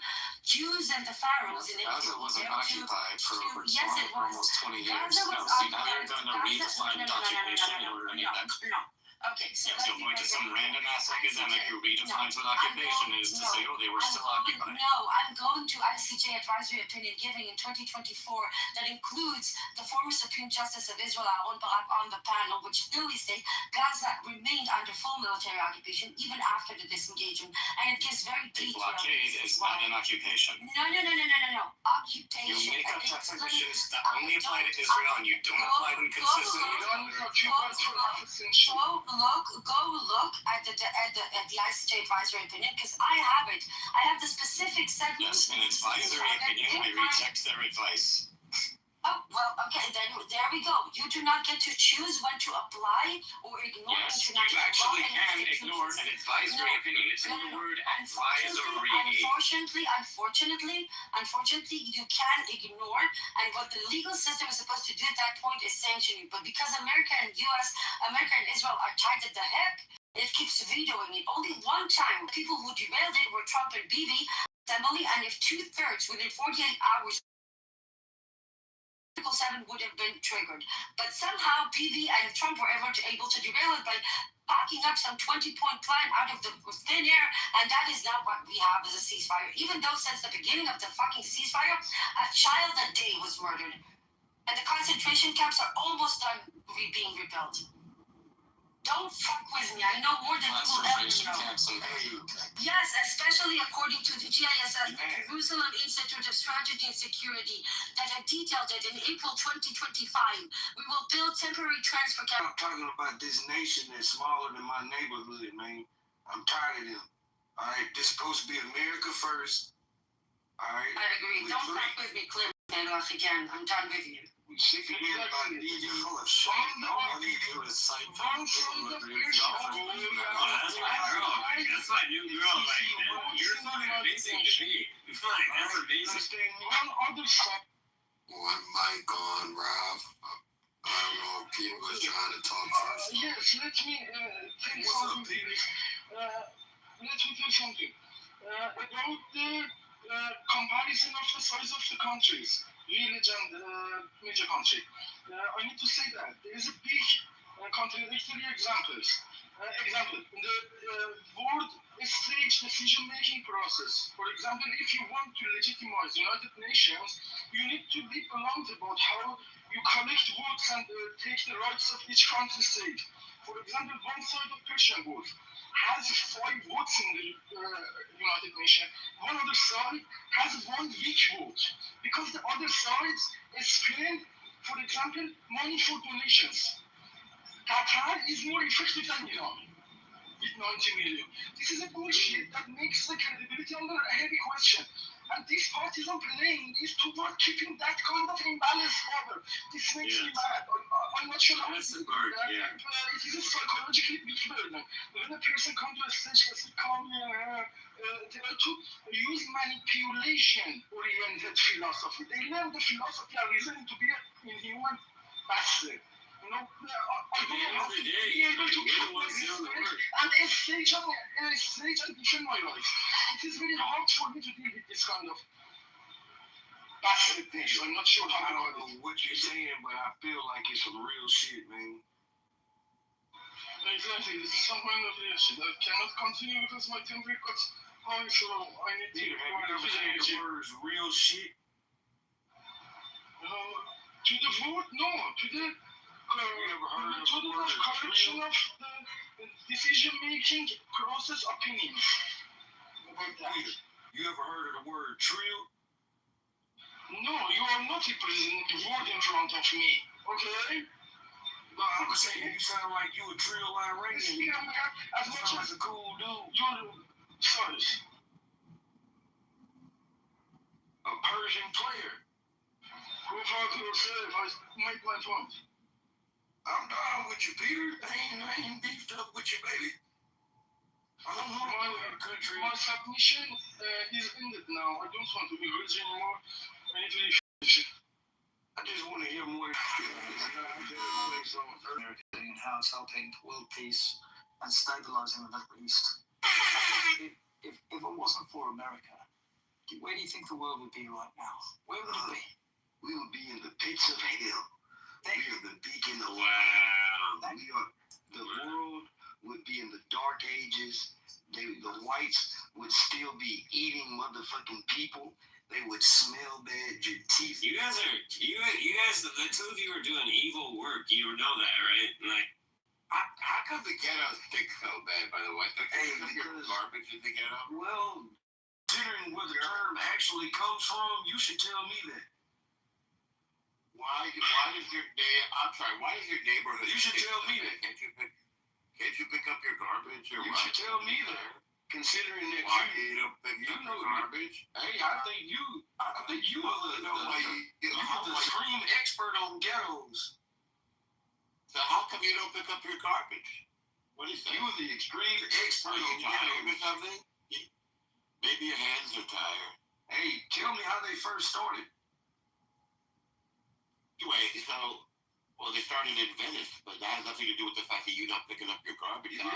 Jews and the pharaohs. Gaza wasn't occupied for over yes, it was. almost 20 years. Gaza was See, now occupied. you're going to redefine occupation in order to make that clear. Okay, so So going to some random ass academic who redefines what occupation is to say, oh, they were still occupied. No, I'm going to ICJ advisory opinion giving in 2024 that includes the former Supreme Justice of Israel, Aaron Barak, on the panel, which clearly states Gaza remained under full military occupation even after the disengagement, and it gives very A detailed. blockade is not an occupation. No. Occupation. You make up definitions that only apply to Israel and you don't apply them consistently. Go look at the ICJ advisory opinion, because I have it. I have the specific segment. Yes, an advisory opinion. I reject their advice. Oh, well, okay, then there we go. You do not get to choose when to apply or ignore Yes, you international law. actually can ignore an advisory opinion. It's in the word advisory. Unfortunately, you can ignore, and what the legal system is supposed to do at that point is sanction you. But because America and Israel are tied at the hip, it keeps vetoing it. Only one time, the people who derailed it were Trump and Bibi assembly, and if 2/3 within 48 hours Article 7 would have been triggered. But somehow PV and Trump were able to derail it by packing up some 20-point plan out of the thin air, and that is not what we have as a ceasefire. Even though since the beginning of the fucking ceasefire, a child a day was murdered. And the concentration camps are almost done being rebuilt. Don't fuck with me. I know more than you will ever know. Yes, especially according to the GISS, the Jerusalem Institute of Strategy and Security, that had detailed it in April 2025. We will build temporary transfer camps. I'm talking about this nation that's smaller than my neighborhood, man. I'm tired of them. All right, this is supposed to be America first. All right. I agree. Don't fuck with me, Clem. Off again. I'm done with you. We sick again about these full of shit. All I need to do is cite That's my new girl right there. You're fucking amazing to me. You're fine. That's amazing. One mic on, Rob. I don't know if people are trying to talk first. Yes, let me tell something. Let me tell something. About the comparison of the size of the countries. Village and major country. I need to say that there is a big contradictory examples. Example, in the world stage decision-making process. For example, if you want to legitimize United Nations, you need to be blunt about how you collect votes and take the rights of each country state. For example, one side of Persian vote has 5 votes in the United Nations. One other side has 1 weak vote because the other sides spend, for example, money for donations. Qatar is more effective than Iran with 90 million. This is a bullshit that makes the credibility under a heavy question. And this partisan playing is toward keeping that kind of imbalance order. This makes me mad. I'm not sure how it is a psychologically big burden. When a person comes to a stage that's become to use manipulation-oriented philosophy. They learn the philosophy and reasoning to be in human bastard. You know, I don't know how to be able to keep my respect and stage and defend my life. It is very hard for me to deal with this kind of bastardness. I'm not sure how I don't know what you're saying, but I feel like it's some real shit, man. Exactly, this is some kind of real shit. I cannot continue because my temper got high, so I need to... Have you ever said the words real shit? To the vote, no. To the... total of correction of the decision-making process opinions about that. You ever heard of the word trill? No, you are not representing the word in front of me, okay? No, I was saying you sound like you a trill Iranian. As much as a cool dude. You're... Sorry. A Persian player. Go fuck yourself, I make my point. I'm down with you, Peter. I ain't beefed up with you, baby. I don't know my submission is ended now. I don't want to be rich anymore. I need to leave. I just want to hear more. And how it's helping world peace and stabilizing the Middle East. If it wasn't for America, where do you think the world would be right now? Where would it be? We would be in the pits of hell. We are the beacon of the world would be in the dark ages. The whites would still be eating motherfucking people. They would smell bad. Your teeth. You guys, the two of you are doing evil work. You know that, right? Like, how come the ghetto stinks so bad? By the way, because garbage in the ghetto. Well, considering where the term actually comes from, you should tell me that. Why does your neighborhood? You should tell me that. Can't you pick up your garbage? Or you should tell me that. Considering that you don't pick up your garbage. Hey, I think you are the supreme expert on ghettos. So how come you don't pick up your garbage? What is that? You are the extreme expert on ghettos. ghettos. Something? Maybe your hands are tired. Hey, tell me how they first started. Anyway, they started in Venice, but that has nothing to do with the fact that you're not picking up your garbage. That's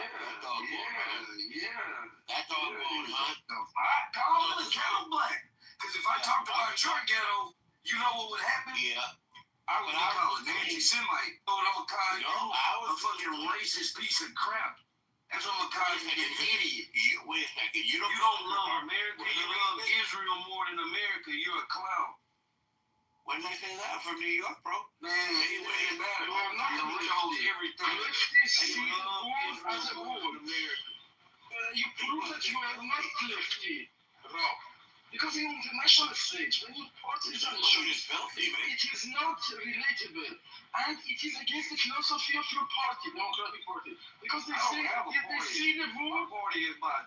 all going on. I call the ghetto black. Because if I talked about your ghetto, you know what would happen? Yeah. I would call an anti-Semite. You know what I'm gonna call you? A fucking racist piece of crap. That's what I'm gonna call you, an idiot. Wait a second. You don't love America. You love Israel more than America. You're a clown. When did I say that? I'm from New York, bro. Man, it doesn't matter. You chose everything. You love as a whole. You prove that you are not lefty, Rob. Because in international stage, when you partisan it is not relatable. And it is against the philosophy of your party, Democratic Party. Because they say they see the vote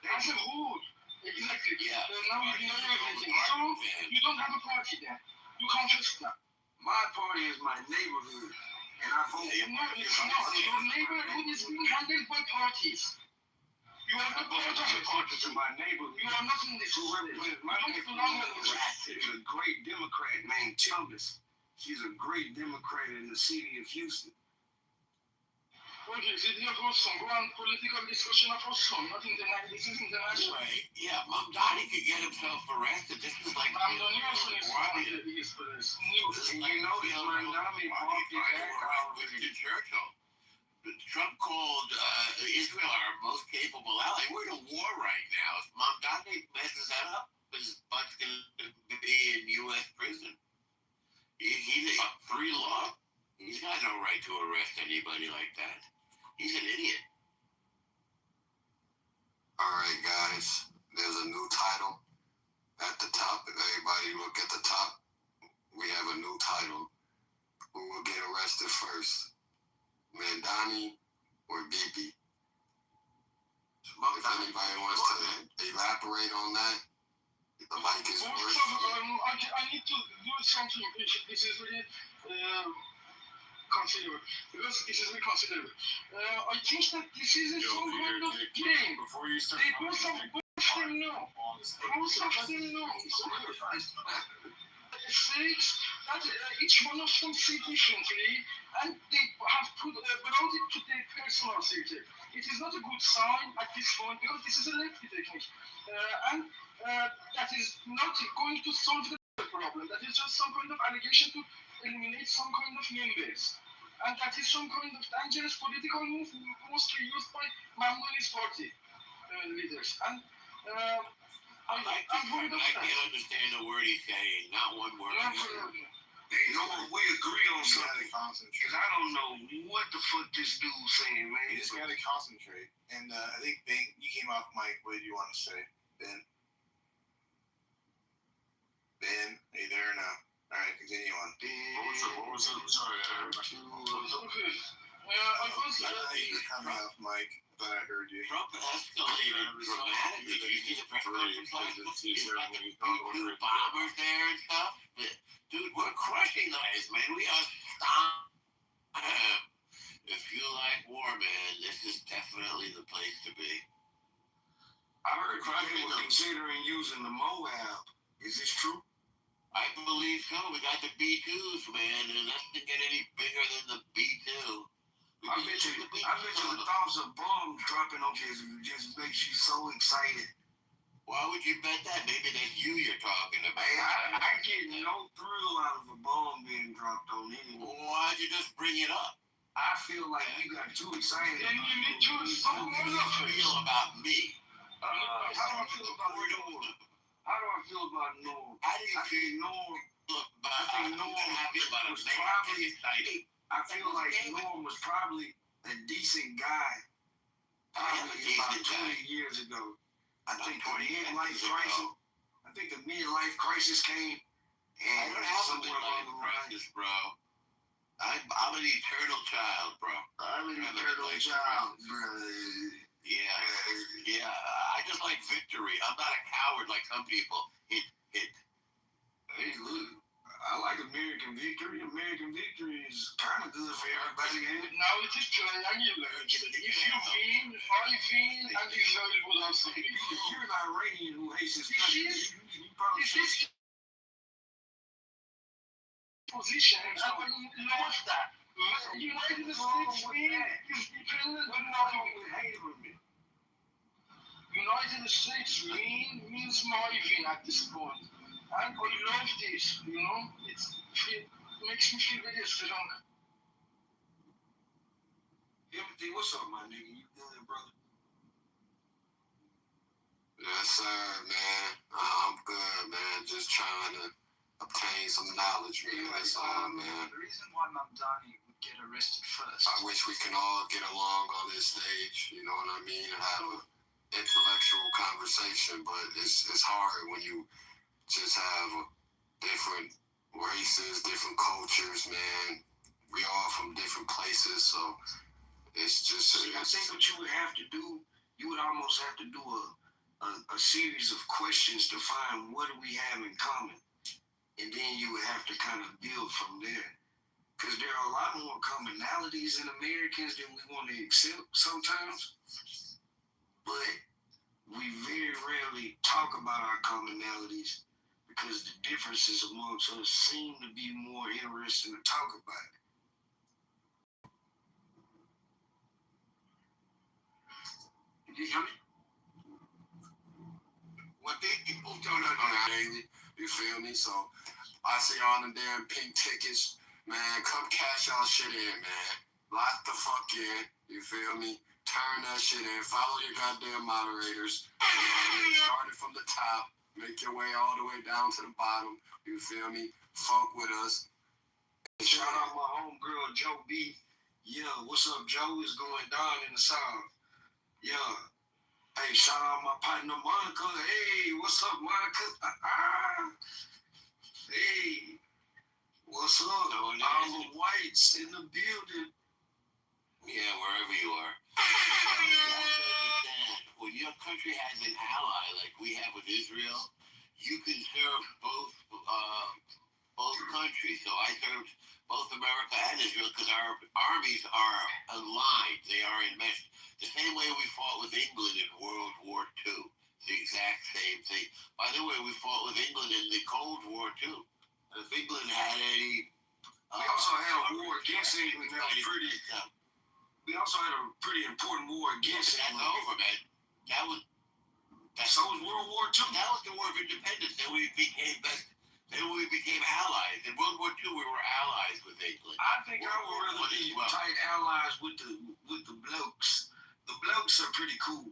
as a whole. Exactly. Yeah. Now you know everything. So you don't have a party then. You confess that. My party is my neighborhood. And I vote. No, it's not. Your neighborhood is being handled by parties. You are not part of a party. To my neighborhood. You are not in this. Who represents my neighborhood is a great Democrat named Chambers. She's a great Democrat in the city of Houston. Okay, so you have some grand political discussion of some, not international. This is international. Right. Yeah, Mamdani could get himself arrested. This is like Mamdani also is one of the biggest players. And you know this Mamdani Winston Churchill. Trump called Israel our most capable ally. We're in a war right now. If Mamdani messes that up, his butt's going to be in U.S. prison. He's a free law. He's got no right to arrest anybody like that. He's an idiot. All right, guys. There's a new title at the top. If everybody look at the top, we have a new title. Who will get arrested first? Mamdani or Bibi? If anybody wants to elaborate on that, the mic is yours. I need to do something. This is really considerable. Because this is really considerable. I think that this is some kind of game. Before you start, they both of them know. Both of them know. States that each one of them see differently, and they have brought it to their personal sector. It is not a good sign at this point because this is a lefty technique, and that is not going to solve the problem. That is just some kind of allegation to eliminate some kind of members, and that is some kind of dangerous political move, mostly used by Mamdani's party leaders. And I can't understand the word he's saying. Not one word. You know what? We agree on something. Because I don't know what the fuck this dude's saying, man. You just gotta concentrate. And I think Ben, you came off mic. What do you want to say, Ben? Ben, are you there now? All right, continue on. What was it? Sorry, I heard you. I was coming off mic, but I heard you. Trump escalated dramatically. Did you see the press conference last week? He's got the two bombers there and stuff. Dude, we're crushing guys, man. We are stopping. If you like war, man, this is definitely the place to be. I heard Crockett was considering using the Moab. Is this true? I believe so. We got the B-2s, man, and that didn't get any bigger than the B-2. I bet you the thoughts of bombs dropping on this just makes you so excited. Why would you bet that? Maybe that's you you're talking about. Hey, I get no thrill out of a bomb being dropped on anyone. Why'd you just bring it up? I feel like you got too excited. And you need to How do you feel about me? How do I feel about Norm? How do I feel about Norm? How do you feel Norm? I think Norm was probably excited. I feel like Norm was probably a decent guy. Probably about 20 years ago. I think the midlife crisis came, and I don't have a midlife crisis, bro. I'm an eternal child, bro. I'm an eternal child, bro. Yeah. I just like victory. I'm not a coward like some people. Hey, look. I like American victory. American victory is kind of good for everybody. Now it is triangular. If you win, I win, and Israel will also win. If you're an Iranian who hates his country, you probably should. Position, and we lost that. United States win is dependent on nothing with hate. United States win means my win at this point. And I love this, you know, it's makes me feel very strong. Timothy, what's up, my nigga? You good, brother? Yes, sir, man. I'm good, man. Just trying to obtain some knowledge, man. That's all, man. The reason why Mamdani would get arrested first. I wish we can all get along on this stage, you know what I mean, and have an intellectual conversation, but it's hard when you just have different races, different cultures, man. We all from different places, so it's just... I think what you would have to do, you would almost have to do a series of questions to find what do we have in common. And then you would have to kind of build from there. Because there are a lot more commonalities in Americans than we want to accept sometimes. But we very rarely talk about our commonalities because the differences amongst us seem to be more interesting to talk about. Did you hear me? What people don't understand, you feel me? So I see all them damn pink tickets, man. Come cash y'all shit in, man. Lock the fuck in, you feel me? Turn that shit in. Follow your goddamn moderators. You know what I mean? Start it from the top. Make your way all the way down to the bottom. You feel me? Fuck with us. Shout out my homegirl, Joe B. Yeah, what's up, Joe? It's going down in the South. Yeah. Hey, shout out my partner, Monica. Hey, what's up, Monica? Hey, what's up? All the whites in the building. Yeah, wherever you are. When your country has an ally like we have with Israel, you can serve both countries. So I served both America and Israel because our armies are aligned. They are enmeshed. The same way we fought with England in World War II. The exact same thing. By the way, we fought with England in the Cold War too. If England had any... we also had a war against England that was pretty... We also had a pretty important war against England. That's over, man. So was World War II. That was the War of Independence. Then we became allies. In World War II, we were allies with England. I think I would rather be tight allies with the blokes. The blokes are pretty cool.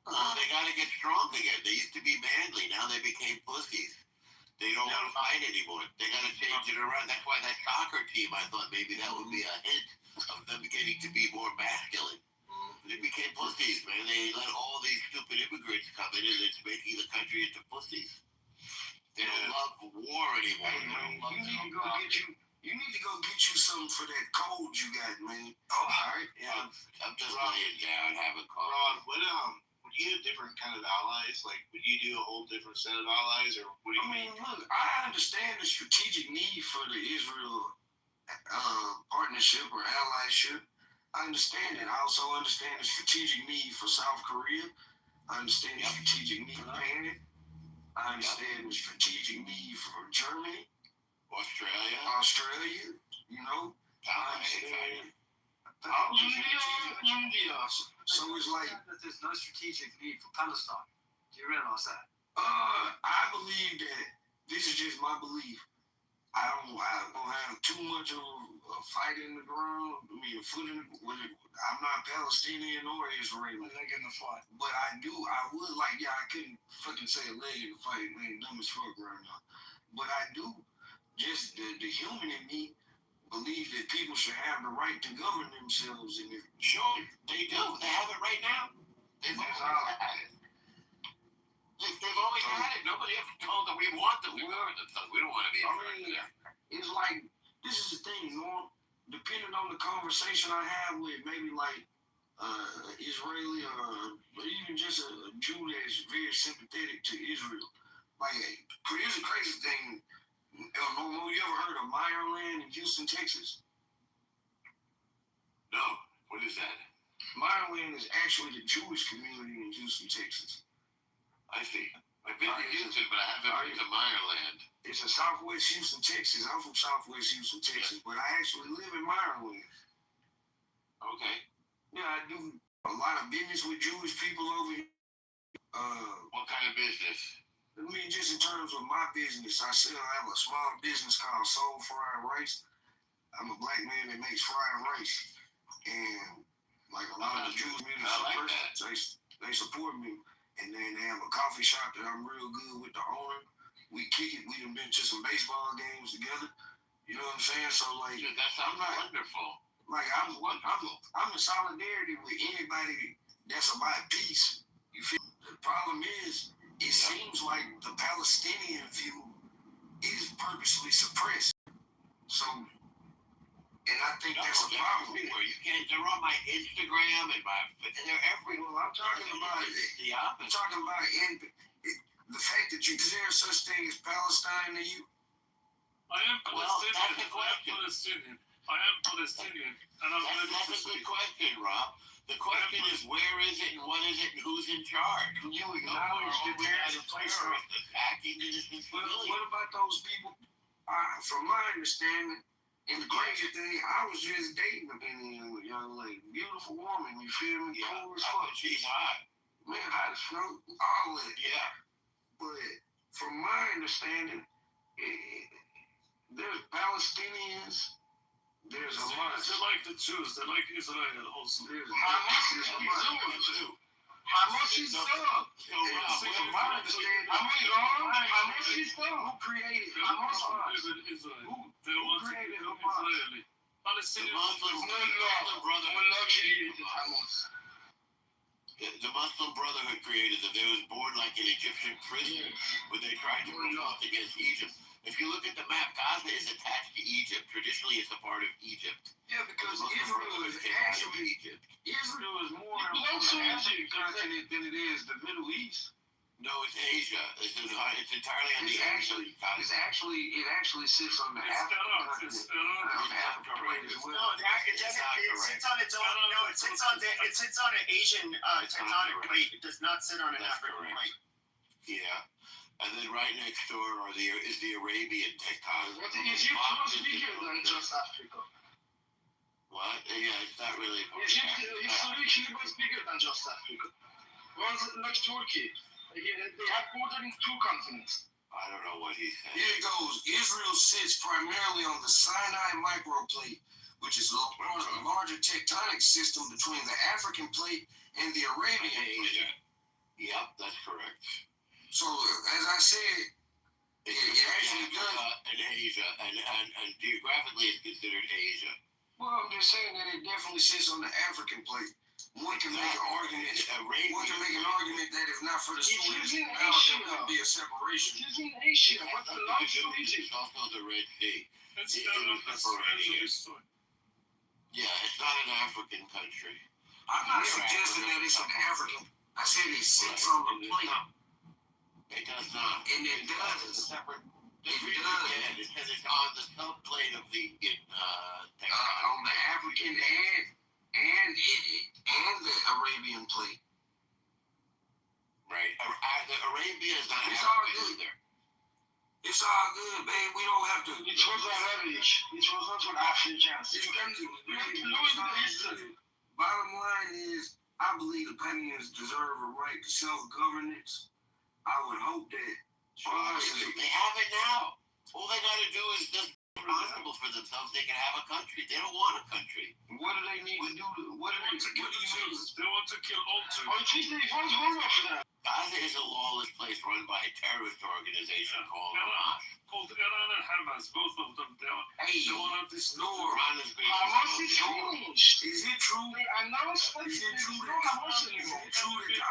They got to get strong again. They used to be manly. Now they became pussies. They don't want to fight anymore. They got to change it around. That's why that soccer team, I thought maybe that would be a hint of them getting to be more masculine. They became pussies, man. They let all these stupid immigrants come in, and it's making the country into pussies. They don't love war anymore. You need to go get you something for that cold you got, man. All right. Yeah, I'm just laying down, having coffee. Ron, would you have different kind of allies? Like, would you do a whole different set of allies, or what do you mean? Look, I understand the strategic need for the Israel partnership or allyship. I understand it. I also understand the strategic need for South Korea. I understand the strategic need for Japan. I understand the strategic need for Germany. Australia, you know. I understand. India. So it's like that there's no strategic need for Palestine. Do you realize that? I believe that this is just my belief. I don't have too much of a fight in the ground. I mean, a foot in the... I'm not Palestinian or Israeli. A leg in the fight. But I would like... Yeah, I couldn't fucking say a leg in the fight. Man, dumb as fuck right now. But I do... Just the human in me believe that people should have the right to govern themselves. And Sure, they do. They have it right now. They've always had it. They've always had it. Nobody ever told them we want them to govern themselves. We don't want to be It's like, this is the thing, Norm. Depending on the conversation I have with maybe like Israeli or even just a Jew that's very sympathetic to Israel. Like, here's a crazy thing. Norm, you ever heard of Meyerland in Houston, Texas? No. What is that? Meyerland is actually the Jewish community in Houston, Texas. I see. I've been to Houston, but I haven't been to Meyerland. It's in Southwest Houston, Texas. I'm from Southwest Houston, Texas, but I actually live in Meyerland. Okay. Yeah, I do a lot of business with Jewish people over here. What kind of business? I mean, just in terms of my business, I have a small business called Soul Fried Rice. I'm a black man that makes fried rice, and like a lot of the Jews, they support me. And then they have a coffee shop that I'm real good with the owner. We kick it. We done been to some baseball games together. You know what I'm saying? So like, dude, that sounds wonderful. Like I'm in solidarity with anybody that's about peace. You feel? The problem is, it seems like the Palestinian view is purposely suppressed. So, and I think that's a problem. You can't. They're on my Instagram and they're everywhere. Well, I'm talking about the opposite. I'm talking about the fact that is there such thing as Palestine to you? I am Palestinian. That's the question. I am Palestinian. And that's a good question, Rob. The question is, where is it and what is it and who's in charge? Can you acknowledge that there's a place attacking innocent civilians? What about those people? From my understanding, and the crazy thing, I was just dating a young lady, beautiful woman. You feel me? Yeah, cool as fuck. She's hot. Man, hot as fuck. All that. Yeah. But from my understanding, there's Palestinians. There's a lot. They're like the Jews. They're like Israel also. Hamas is Jew. Hamas is Jew. From my understanding, Hamas is Jew. Who created Hamas? Who created Hamas? Palestinians. The Muslim Brotherhood created them. They was born like an Egyptian prison, but they tried to revolt against Egypt. If you look at the map, Gaza is attached to Egypt. Traditionally, it's a part of Egypt. Yeah, because Israel is more of an African continent than it is the Middle East. No, it's Asia. It's entirely on the Asian. It actually sits on the African continent. It sits on its own. No, it sits on an Asian tectonic plate. It does not sit on an African plate. Yeah. And then right next door is the Arabian tectonic. But Egypt was bigger than just Africa. What? Yeah, it's not really. Egypt historically was bigger than just Africa. Was like Turkey. They have bordering two continents. I don't know what he's saying. Here it goes. Israel sits primarily on the Sinai microplate, which is part of the larger tectonic system between the African plate and the Arabian plate. Yep, that's correct. So, as I said, it actually does. In Asia, and geographically it's considered Asia. Well, I'm just saying that it definitely sits on the African plate. One can make an argument. That if not for the Suez Canal, there would be a separation. It is in Asia, but belongs to Egypt. It's also the Red Sea. It's it's not an African country. I'm not suggesting that it's an African. I said it sits on the plate. It does not. And it does. It's separate. It does. Because it's on the subplate of the on the African and the Arabian plate. Right. The Arabia is not it's all good either. It's all good, babe. We don't have to. It was Arabic. It was not an African. Bottom line is, I believe opinions deserve a right to self-governance. I would hope that they have it now. All they got to do is just be responsible for themselves. They can have a country. They don't want a country. What do they need to do? What do you need? They want to kill all Jews. Gaza is a lawless place run by a terrorist organization called Hamas. Called Iran and Hamas, both of them. They want to destroy. Hamas is finished. Is it true? They announced that is it true that Hamas is true that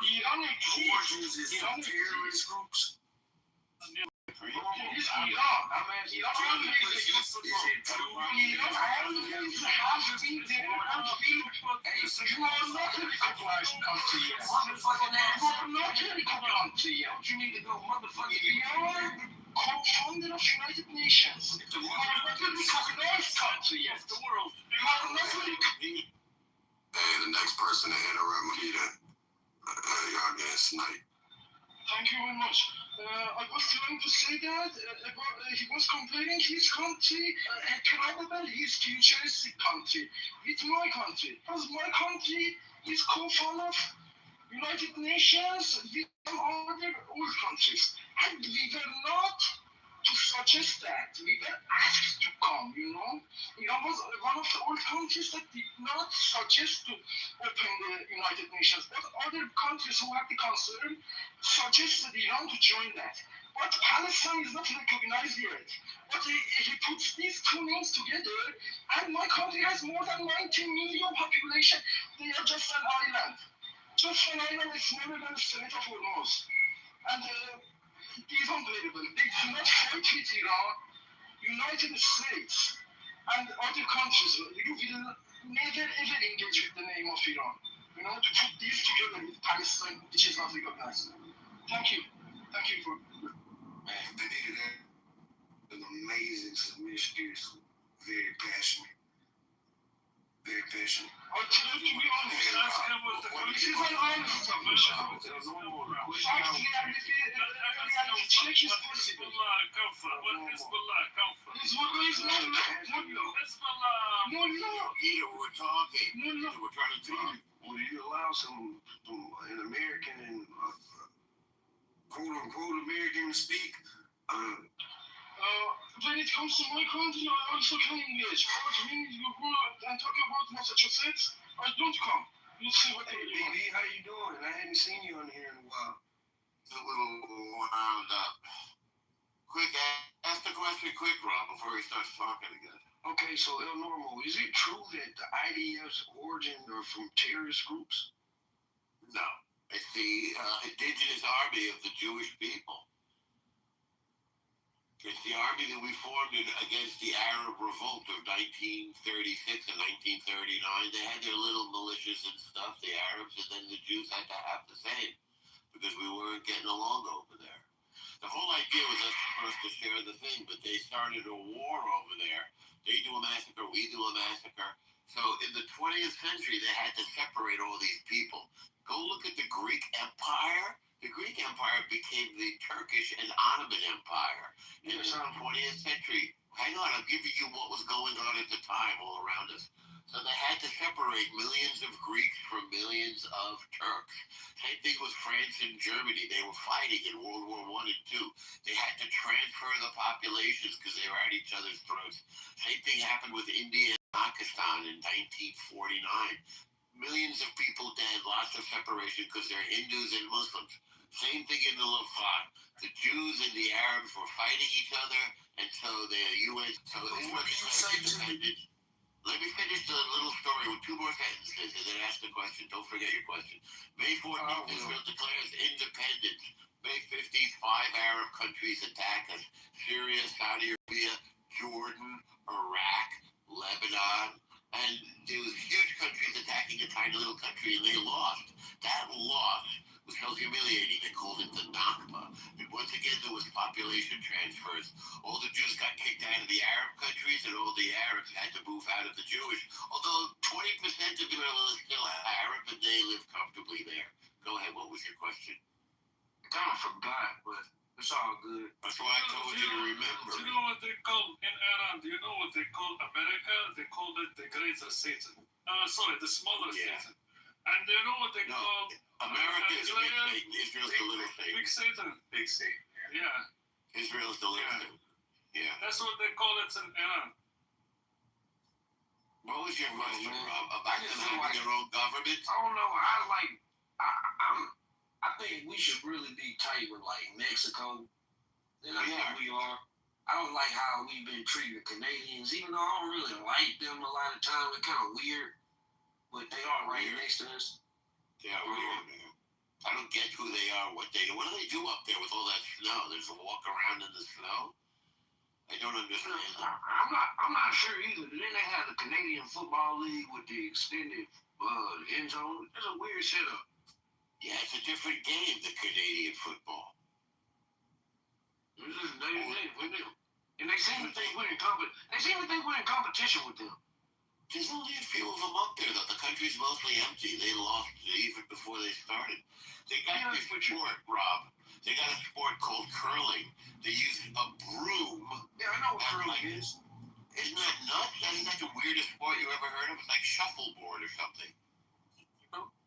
the Iran origins is from terrorist groups? It's Iran. I mean, Iran is true. Iran has been there and been. You are not a recognized country yet. You are not a recognized country yet. You need to go motherfucking. You are co-founder of United Nations. You are not a recognized country yet. The world. You are not a recognized. And the next person to interrupt me, y'all getting sniped. Thank you very much. I was trying to say that he was comparing his country, probably his futuristic country, with my country. Because my country is co-founder of United Nations, we ordered all countries, and we were not to suggest that. We were asked to come, you know. Iran was one of the old countries that did not suggest to open the United Nations, but other countries who had the concern suggested Iran to join that. But Palestine is not recognized yet. But he puts these two names together, and my country has more than 19 million population. They are just an island. Just an island is smaller than the state of Hormuz. And it is unbelievable. They do not fight with Iran, United States, and other countries. You will never ever engage with the name of Iran. You know, to put these together with Palestine, which is not recognized. Thank you. Thank you for. Man, an amazing submission. Seriously. Very passionate. Very passionate. To be honest, this is an honest submission. Check his possible. Hezbollah is not we're talking. We're trying to talk. Will you allow an American and quote unquote American to speak? When it comes to my country, I also can engage. But when you go and talk about Massachusetts, I don't come. You see what I mean? BB, how you doing? I hadn't seen you on here in a while. A little wound up. Quick, ask the question quick, Rob, before he starts talking again. Okay, so El Normo, is it true that the IDF's origin are from terrorist groups? No. It's the indigenous army of the Jewish people. It's the army that we formed against the Arab revolt of 1936 and 1939. They had their little militias and stuff, the Arabs, and then the Jews had to have the same because we weren't getting along over there. The whole idea was for us to share the thing, but they started a war over there. They do a massacre, we do a massacre. So in the 20th century, they had to separate all these people. Go look at the Greek Empire. The Greek Empire became the Turkish and Ottoman Empire in the 20th century. Hang on, I'm giving you what was going on at the time all around us. So they had to separate millions of Greeks from millions of Turks. Same thing with France and Germany. They were fighting in World War I and II. They had to transfer the populations because they were at each other's throats. Same thing happened with India and Pakistan in 1949. Millions of people dead, lots of separation because they're Hindus and Muslims. Same thing in the Levant. The Jews and the Arabs were fighting each other, and so the UN. So Israel declared independence. Let me finish the little story with two more sentences, and then ask the question. Don't forget your question. May 14th, Israel declares independence. May 15th, 5 Arab countries attack us: Syria, Saudi Arabia, Jordan, Iraq, Lebanon. And there was huge countries attacking a tiny little country, and they lost. That loss was so humiliating, they called it the Nakba. And once again, there was population transfers. All the Jews got kicked out of the Arab countries, and all the Arabs had to move out of the Jewish. Although 20% of Israel is still Arab, and they live comfortably there. Go ahead, what was your question? I kind of forgot, but it's all good. That's why I told you to remember. Do you know what they call in Iran? Do you know what they call America? They call it the greater Satan. The smaller Satan. And do you know what they call America is the big Satan. Israel's the little Satan. Big Satan. Big Satan. Yeah. Israel's the little Satan. Yeah. That's what they call it in Iran. What was your question, Rob? About them having their own government? I don't know. I think we should really be tight with like Mexico. And I think we are. I don't like how we've been treating Canadians, even though I don't really like them a lot of times. They're kind of weird, but they are right next to us. They are weird, man. I don't get who they are, what they do. What do they do up there with all that snow? They just walk around in the snow? I don't understand. I'm not sure either. Then they have the Canadian Football League with the extended end zone. It's a weird setup. Yeah, it's a different game, the Canadian football. And they seem to think we're in competition with them. There's only a few of them up there, though. The country's mostly empty. They lost even before they started. They got this sport, Rob. They got a sport called curling. They use a broom. Yeah, I know what curling is. Isn't that nuts? Isn't that the weirdest sport you ever heard of? It's like shuffleboard or something.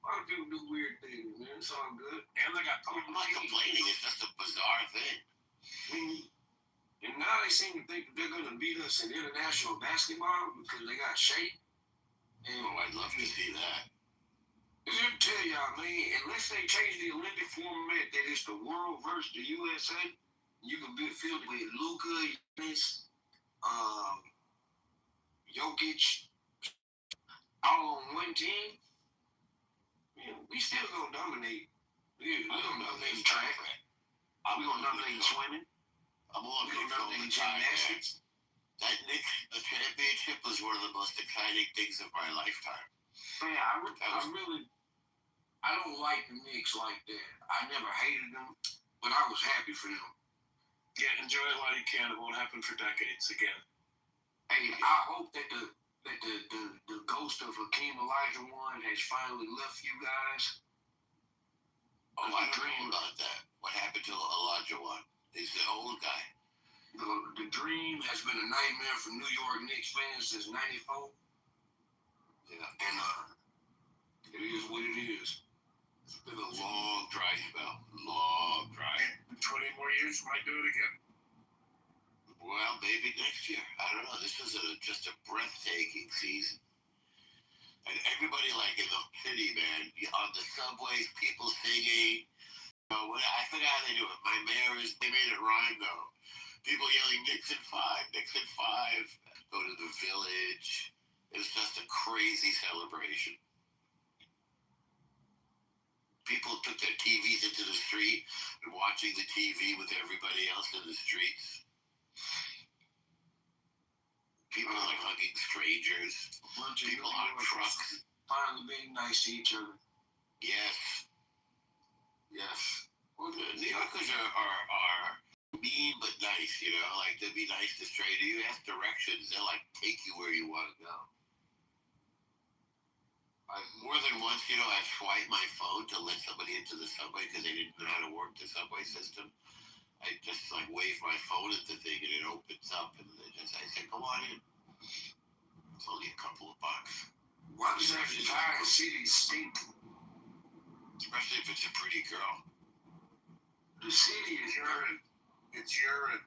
A lot of people do weird things, man. It's all good. And they got. I'm not complaining. It's just a bizarre thing. And now they seem to think that they're going to beat us in international basketball because they got shape. And I'd love to see that. I tell y'all, man, unless they change the Olympic format that it's the world versus the USA, you can be filled with Luka, Giannis, Jokic, all on one team. Man, we still gonna dominate. We're gonna dominate track. We're gonna dominate swimming. I'm on gymnastics. That Knicks championship was one of the most exciting things of my lifetime. Man, I don't like the Knicks like that. I never hated them, but I was happy for them. Yeah, enjoy it while you can. It won't happen for decades again. Hey, I hope that the ghost of Hakeem Olajuwon has finally left you guys. Oh, I dream about that. What happened to Olajuwon? He's the old guy. The dream has been a nightmare for New York Knicks fans since '94. Yeah. And it is what it is. It's been a long dry spell. Long dry. 20 more years, might do it again. Well, maybe next year. I don't know. This was just a breathtaking season. And everybody, like in the city, man, on the subways, people singing. I forgot how they do it. My mayor they made it rhyme, though. People yelling, Nixon 5, Nixon 5. Go to the village. It was just a crazy celebration. People took their TVs into the street and watching the TV with everybody else in the streets. People like hugging strangers. People on trucks. Finally being nice to each other. Yes. Yes. Well, the New Yorkers are mean but nice, you know? Like, they'll be nice to strangers. You ask directions, they'll, like, take you where you want to go. More than once, you know, I swiped my phone to let somebody into the subway because they didn't know how to work the subway system. I just, like, wave my phone at the thing and it opens up and I said, come on in. It's only a couple of bucks. Why does that entire city stink? Especially if it's a pretty girl. The city is urine. It's urine.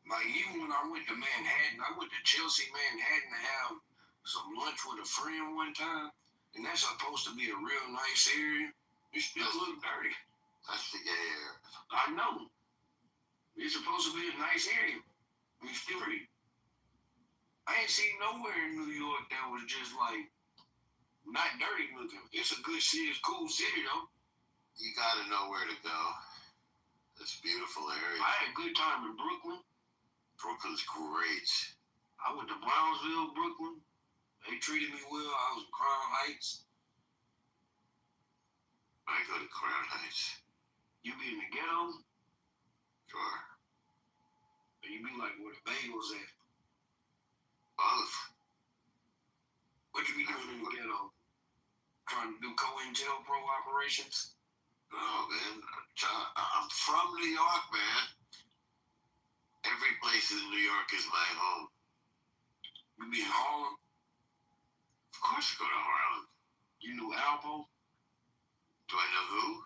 Like, even when I went to Manhattan, I went to Chelsea, Manhattan to have some lunch with a friend one time, and that's supposed to be a real nice area. It still look dirty. That's the gay area. I know. It's supposed to be a nice area. It's still dirty. I ain't seen nowhere in New York that was just like not dirty looking. It's a good city. It's a cool city though. You gotta know where to go. It's a beautiful area. I had a good time in Brooklyn. Brooklyn's great. I went to Brownsville, Brooklyn. They treated me well. I was in Crown Heights. I go to Crown Heights. You be in the ghetto? Sure. And you be like where the bagels at? Both. What you be doing in the ghetto? Trying to do COINTELPRO operations? Oh, man. I'm from New York, man. Every place in New York is my home. You be in Harlem? Of course I go to Harlem. You knew Alpo? Do I know who?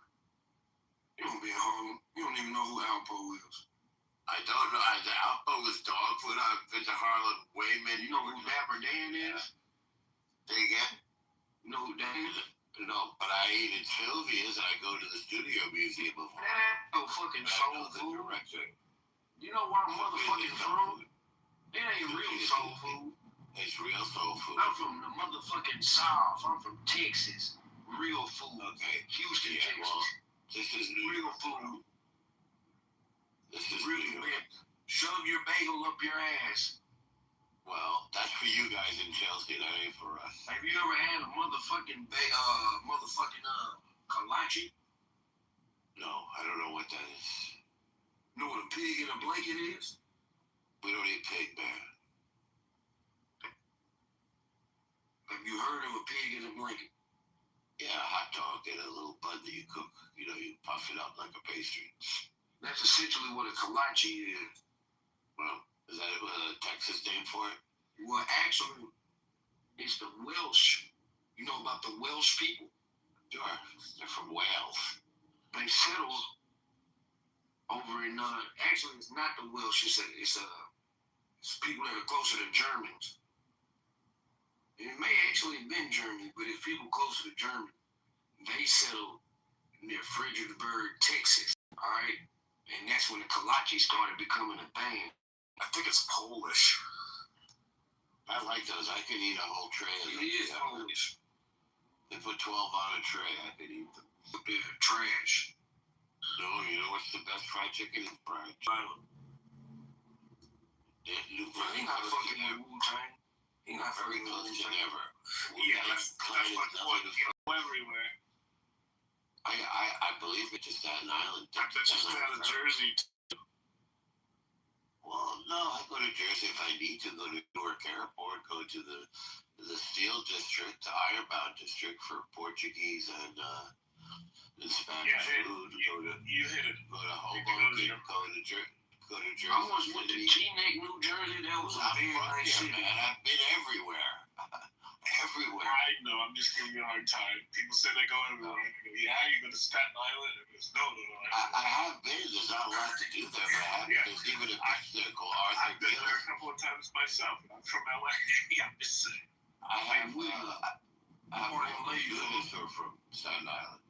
You don't be in Harlem. You don't even know who Alpo is. I don't know. Alpo was dog food. I've been to Harlem way many. You know who Dapper Dan is? Say again? You know who Dan is? No, but I ate at Sylvia's and I go to the Studio Museum of No fucking soul food. You know what motherfucking food? It ain't real soul food. It's real soul food. I'm from the motherfucking South. I'm from Texas. Real food. Okay. Houston, yeah, Texas. Well, this is real food. This is real New York. Shove your bagel up your ass. Well, that's for you guys in Chelsea. That ain't for us. Have you ever had a motherfucking kolache? No, I don't know what that is. You know what a pig in a blanket is? We don't eat pig, man. Have you heard of a pig in a blanket? Yeah, a hot dog and a little bun that you cook. You know, you puff it up like a pastry. That's essentially what a kolache is. Well, is that a Texas name for it? Well, actually, it's the Welsh You know about the Welsh people? Sure. They're from Wales. They settled over in actually it's not the Welsh, it's people that are closer to Germans. It may actually have been Germany, but it's people closer to Germany. They settled near Fredericksburg, Texas. Alright? And that's when the kolache started becoming a thing. I think it's Polish. I like those. I could eat a whole tray of them. It is Polish. They put 12 on a tray. I could eat them. They're trash. No, you know what's the best fried chicken? Is fried chicken. He's not fucking with Wu-Tang. He's not Very fucking with close to Wu-Tang. never. Yeah, that's what everywhere. I believe it's just Staten Island. That's just out of Jersey. Well, no, I go to Jersey if I need to. Go to Newark Airport. Go to the Steel District, the Ironbound District for Portuguese and Spanish food. You hit it. Go to Hoboken. Go to Jersey. I almost went to Teaneck, New Jersey. That was a very nice city. Man, I've been everywhere. Everywhere. I know. I'm just giving you a hard time. People say they go everywhere. I go, yeah, you go to Staten Island. It goes, no. I have been. There's not a lot to do there, but I have. Yeah. There's even a beach there called Arthur I've been Gillis. there a couple of times myself. I'm from LA. Yeah, I'm just saying. I have students who are from Staten Island.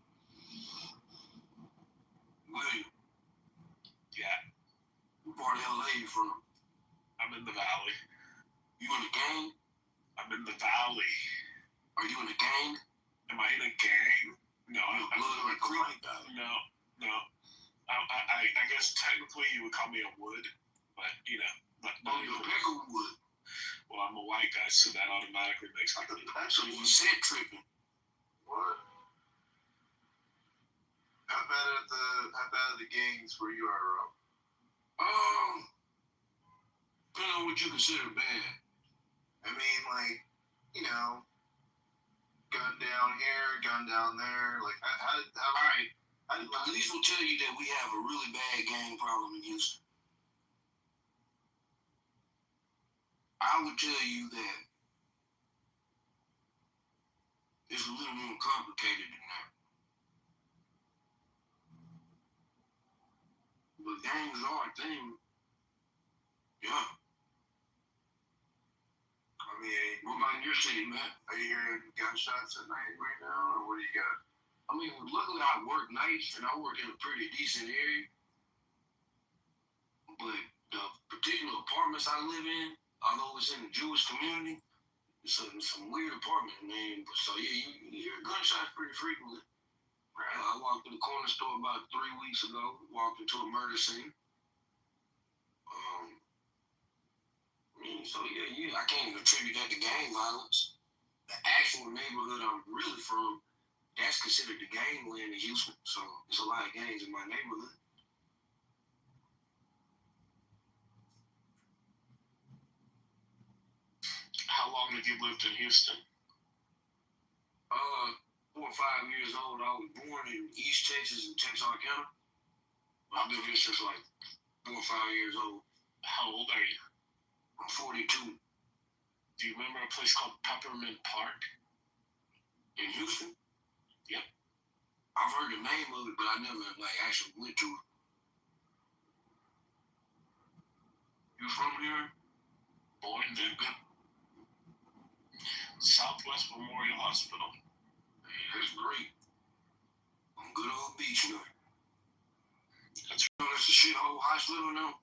William. Yeah. What part of LA you from? I'm in the valley. You in the gang? I'm in the valley. Are you in a gang? Am I in a gang? No, I'm blood recruit. No. I guess technically you would call me a wood, but you know, but you're a Peckerwood. Well, I'm a white guy, so that automatically makes me. So you set tripping. What? How bad are the gangs where you are, Rob? Depending on what you consider bad. I mean, like, you know, gun down here, gun down there. Like, police will tell you that we have a really bad gang problem in Houston. I would tell you that it's a little more complicated than that. But gangs are a thing. Yeah. I mean, what about in your city, Matt? Are you hearing gunshots at night right now, or what do you got? I mean, luckily I work nights, and I work in a pretty decent area. But the particular apartments I live in, although it's in the Jewish community, it's some weird apartments, man. So yeah, you hear gunshots pretty frequently. Right. I walked to the corner store about 3 weeks ago. Walked into a murder scene. So yeah, I can't even attribute that to gang violence. The actual neighborhood I'm really from, that's considered the gangland in Houston. So there's a lot of gangs in my neighborhood. How long have you lived in Houston? 4 or 5 years old. I was born in East Texas in Texarkana. I've been here since like 4 or 5 years old. How old are you? I'm 42. Do you remember a place called Peppermint Park? In Houston? Yep. I've heard the name of it, but I never actually went to it. You from here? Born in Southwest Memorial Hospital. Hey, that's great. On good old beach night. That's a shithole hospital now?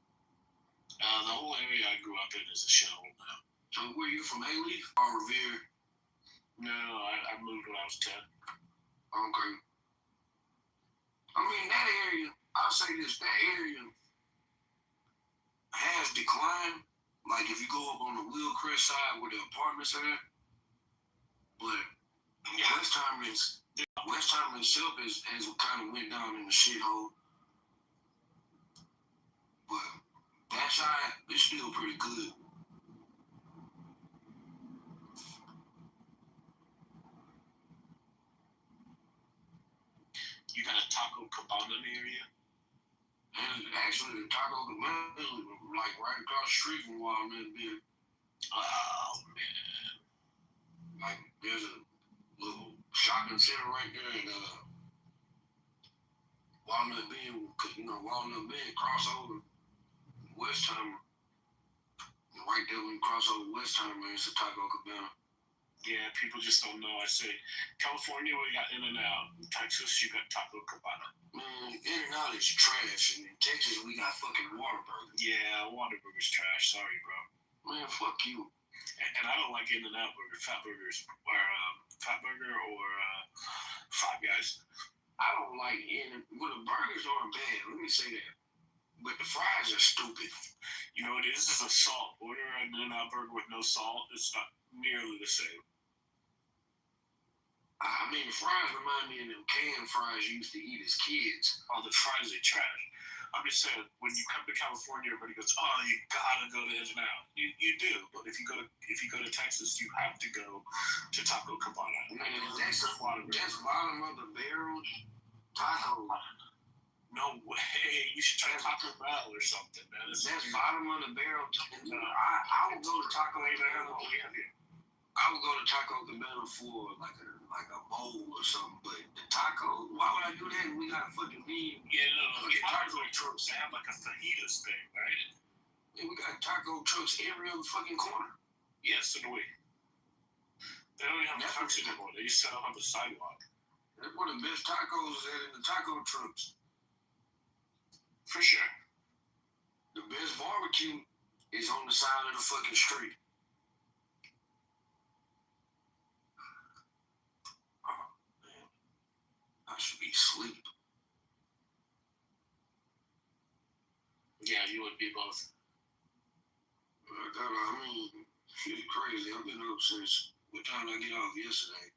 The whole area I grew up in is a shithole now. So where you from, A-Leaf or Revere? No, I moved when I was 10. Okay. I mean, that area, I'll say this, that area has declined. Like if you go up on the Wheelcrest side where the apartments are at, but West Time itself has kind of went down in the shithole. But that side is still pretty good. You got a Taco Cabana near you? And actually, the Taco Cabana is like right across the street from where I'm at. Oh, man. Like, there's a shopping center right there in Walnut Bend, Walnut Bend, crossover, Westheimer. Right there when you cross over Westheimer, it's a Taco Cabana. Yeah, people just don't know. I say, California, we got In-N-Out. In Texas, you got Taco Cabana. Man, In-N-Out is trash. And in Texas, we got fucking Whataburger. Yeah, Whataburger's trash. Sorry, bro. Man, fuck you. And I don't like In-N-Out burger, Fatburgers, or Fatburger or Five Guys. I don't like well, the burgers aren't bad. Let me say that. But the fries are stupid. You know what it is? It's a salt. Order an In-N-Out burger with no salt. It's not nearly the same. I mean, the fries remind me of them canned fries you used to eat as kids. Oh, the fries are trash. I'm just saying, when you come to California, everybody goes, "Oh, you gotta go to In-N-Out." You do, but if you go to Texas, you have to go to Taco Cabana. Man, that's bottom of the barrel taco. No way. You should try Taco Bell or something, man. That's bottom of the barrel. I would go to Taco Cabana. I would go to Taco Cabana for like a bowl or something. But the taco, why would I do that? We got a fucking mean. Yeah, no. Taco trucks. They have like a fajitas thing, right? Yeah, we got taco trucks every other fucking corner. Yes, in a way. They don't even have trucks anymore. They just set up on the sidewalk. That's one of the best tacos in the taco trucks. For sure. The best barbecue is on the side of the fucking street. Oh, man. I should be asleep. Yeah, you would be both. I mean, shit's crazy. I've been up since, what time did I get off yesterday?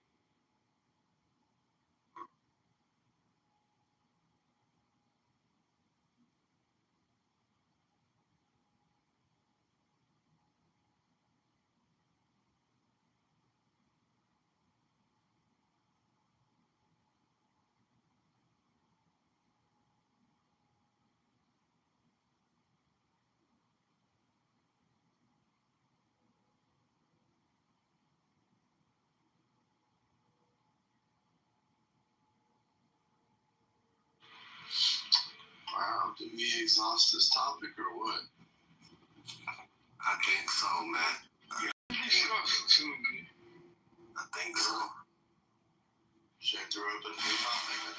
Wow, did we exhaust this topic or what? I think so, man. I think so. Should I throw up a new topic?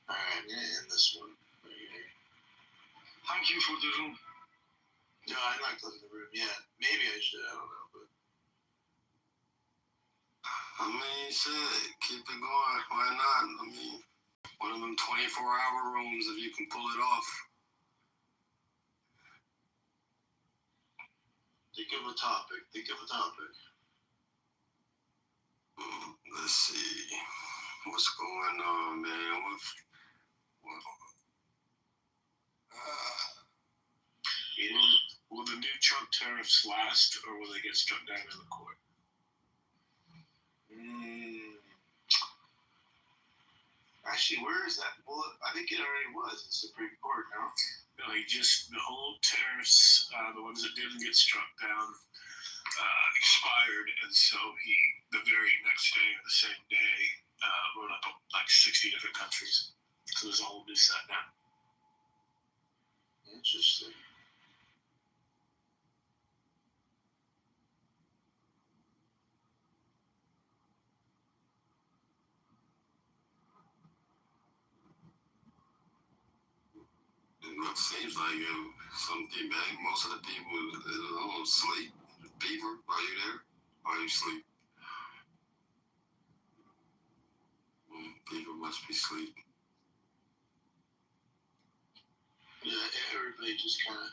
Alright, I'm gonna end this one right here. Thank you for the room. No, I'm not closing the room yet. Maybe I should, I don't know, but I mean, shit, keep it going. Why not? I mean, one of them 24-hour rooms if you can pull it off. think of a topic. Let's see. What's going on, man? Will the new Trump tariffs last, or will they get struck down in the court? Actually, where is that? Well, I think it already was in Supreme Court now. No, the whole tariffs, the ones that didn't get struck down, expired, and so he, the very next day or the same day, wrote up like 60 different countries. So there's a whole new set now. Interesting. It seems like most of the people don't sleep. Beaver, are you there? Are you asleep? Beaver must be asleep. Yeah, everybody just kind of,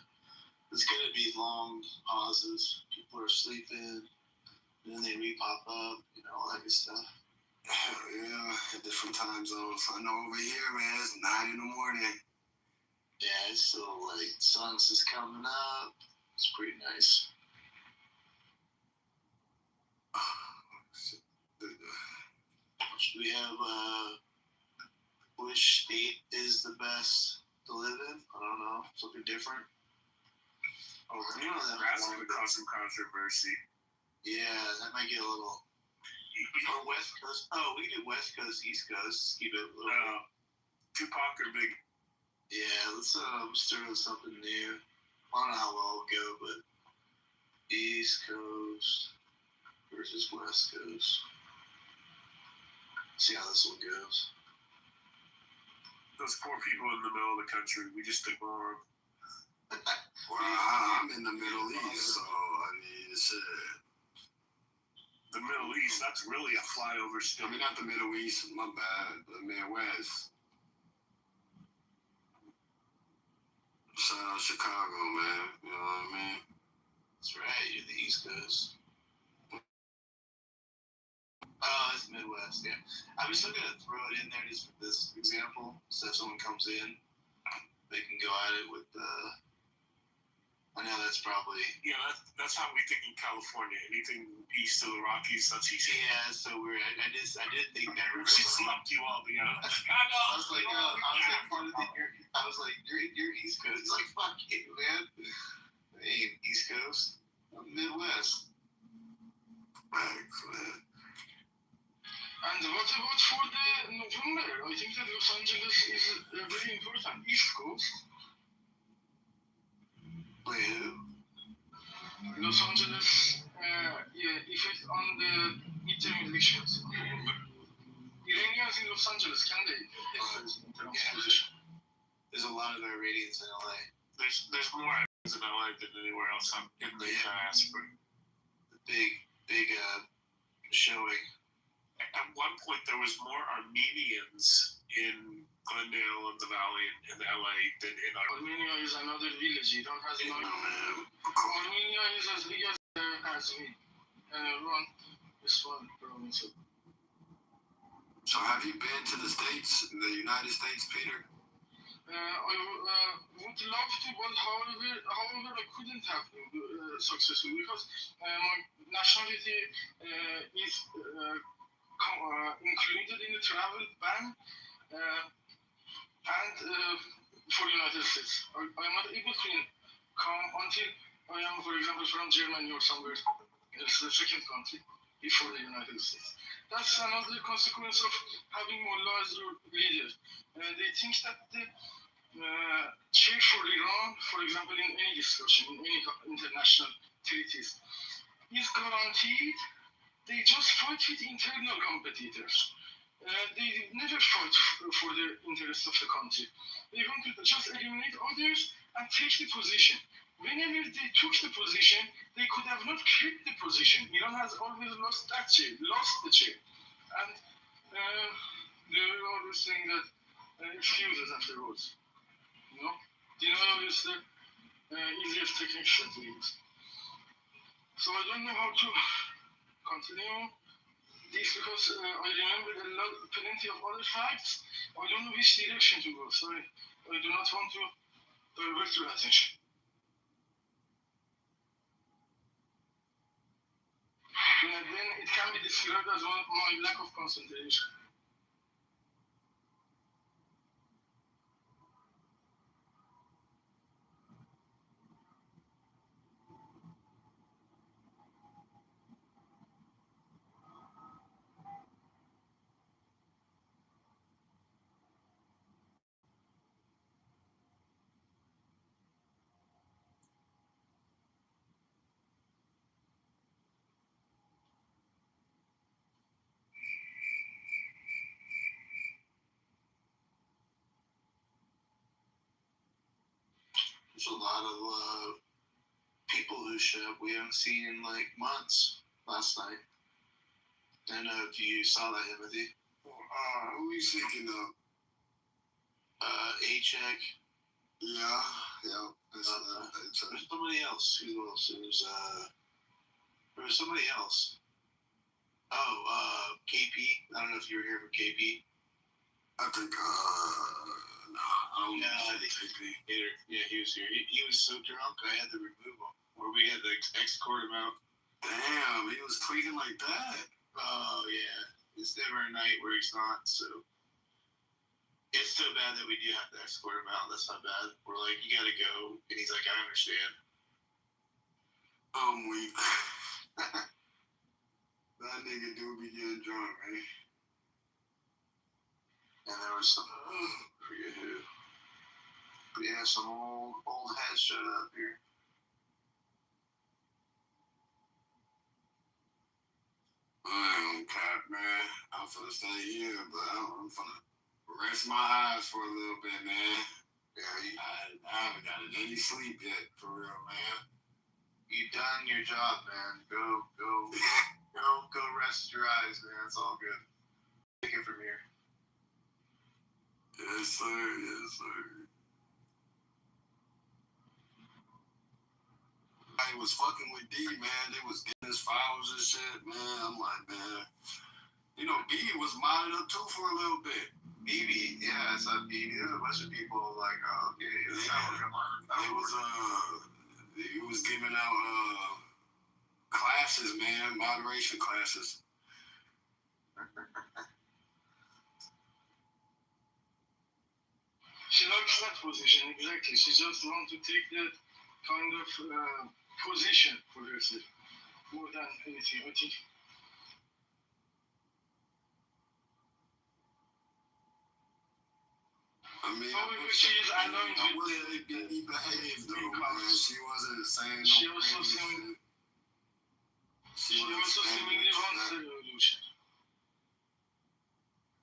it's going to be long pauses. People are sleeping, and then they re-pop up, all that good stuff. Yeah, at different time zones. I know over here, man, it's 9 in the morning. Yeah, it's still late. Sun's just coming up. It's pretty nice. We have which state is the best to live in? I don't know. Something different. Oh, that's going to cause some controversy. Yeah, that might get a little. Or West Coast. Oh, we can do West Coast, East Coast. Keep it a little. Tupac or Big. Yeah, let's start with something new. I don't know how well it'll go, but East Coast versus West Coast. See how this one goes. Those poor people in the middle of the country, we just ignore them. Well, I'm in the Middle East, so I mean, shit. The Middle East, that's really a flyover state. I mean, not the Middle East, my bad. The Midwest. Shout out Chicago, man. You know what I mean? That's right, you're the East Coast. Oh, that's Midwest, yeah. I'm still going to throw it in there just for this example. So if someone comes in, they can go at it with I know that's probably... Yeah, that's how we think in California. Anything east of the Rockies, that's east. Yeah, so weird. I did think that. She slumped you all the I know. I was like, you're East Coast. It's like, fuck you, man. I ain't East Coast. I'm Midwest. Thanks, man. And what about for the November? I think that Los Angeles is very important. East Coast. Wait, who? Los Angeles, if it's on the midterm elections in November. Iranians in Los Angeles, can they get in terms of position? There's a lot of Iranians in LA. There's more Iranians in LA than anywhere else in the diaspora. The big showing. At one point, there was more Armenians in Glendale and the Valley in LA than in Armenia is another village. You don't have no. Armenia is as big as Kazvin. Run this one province. So have you been to the States, the United States, Peter? I would love to, but however I couldn't have been successful because my nationality is included in the travel ban and for United States. I'm not able to come until I am, for example, from Germany or somewhere else, the second country, before the United States. That's another consequence of having Mullah as your leader. They think that the chair for Iran, for example, in any discussion, in any international treaties, is guaranteed. They just fight with internal competitors. They never fight for the interests of the country. They want to just eliminate others and take the position. Whenever they took the position, they could have not kept the position. Iran has always lost that chair, lost the chair. And they're always saying that excuses afterwards. You know? Denial is the easiest technique that we use. So I don't know how to continue this because I remember plenty of other facts. I don't know which direction to go. Sorry, I do not want to divert your attention. Then it can be described as my lack of concentration. There's a lot of people who show up we haven't seen in like months. Last night. I don't know if you saw that, Timothy. Who are you thinking of? A-Check. Yeah. There's somebody else. Who else? There was somebody else. KP. I don't know if you were here for KP. I think, I think KP. Yeah, he was here. He was so drunk, I had to remove him. Or we had to escort him out. Damn, he was tweeting like that. Oh, yeah. It's never a night where he's not, so. It's so bad that we do have to escort him out. That's not bad. We're like, you gotta go. And he's like, I understand. I'm weak. That nigga do be getting drunk, man. And there was some, forget who. But yeah, some old heads showed up here. I don't cap, man. I'm finna stay here, but I'm finna rest my eyes for a little bit, man. Yeah, I haven't got any sleep yet, for real, man. You done your job, man. Go rest your eyes, man. It's all good. Take it from here. Yes, sir. Yes, sir. I was fucking with D, man. They was getting his files and shit, man. I'm like, man. You know, B was modded up too for a little bit. BB, yeah, it's a BB. There's a bunch of people like, oh, okay, He was giving out classes, man, moderation classes. She likes that position, exactly. She just wants to take that kind of position for herself, more than anything. I think. I mean, however, she is annoying with the behaved though, man. She wasn't saying she no also crazy shit. She also seemingly wants the revolution.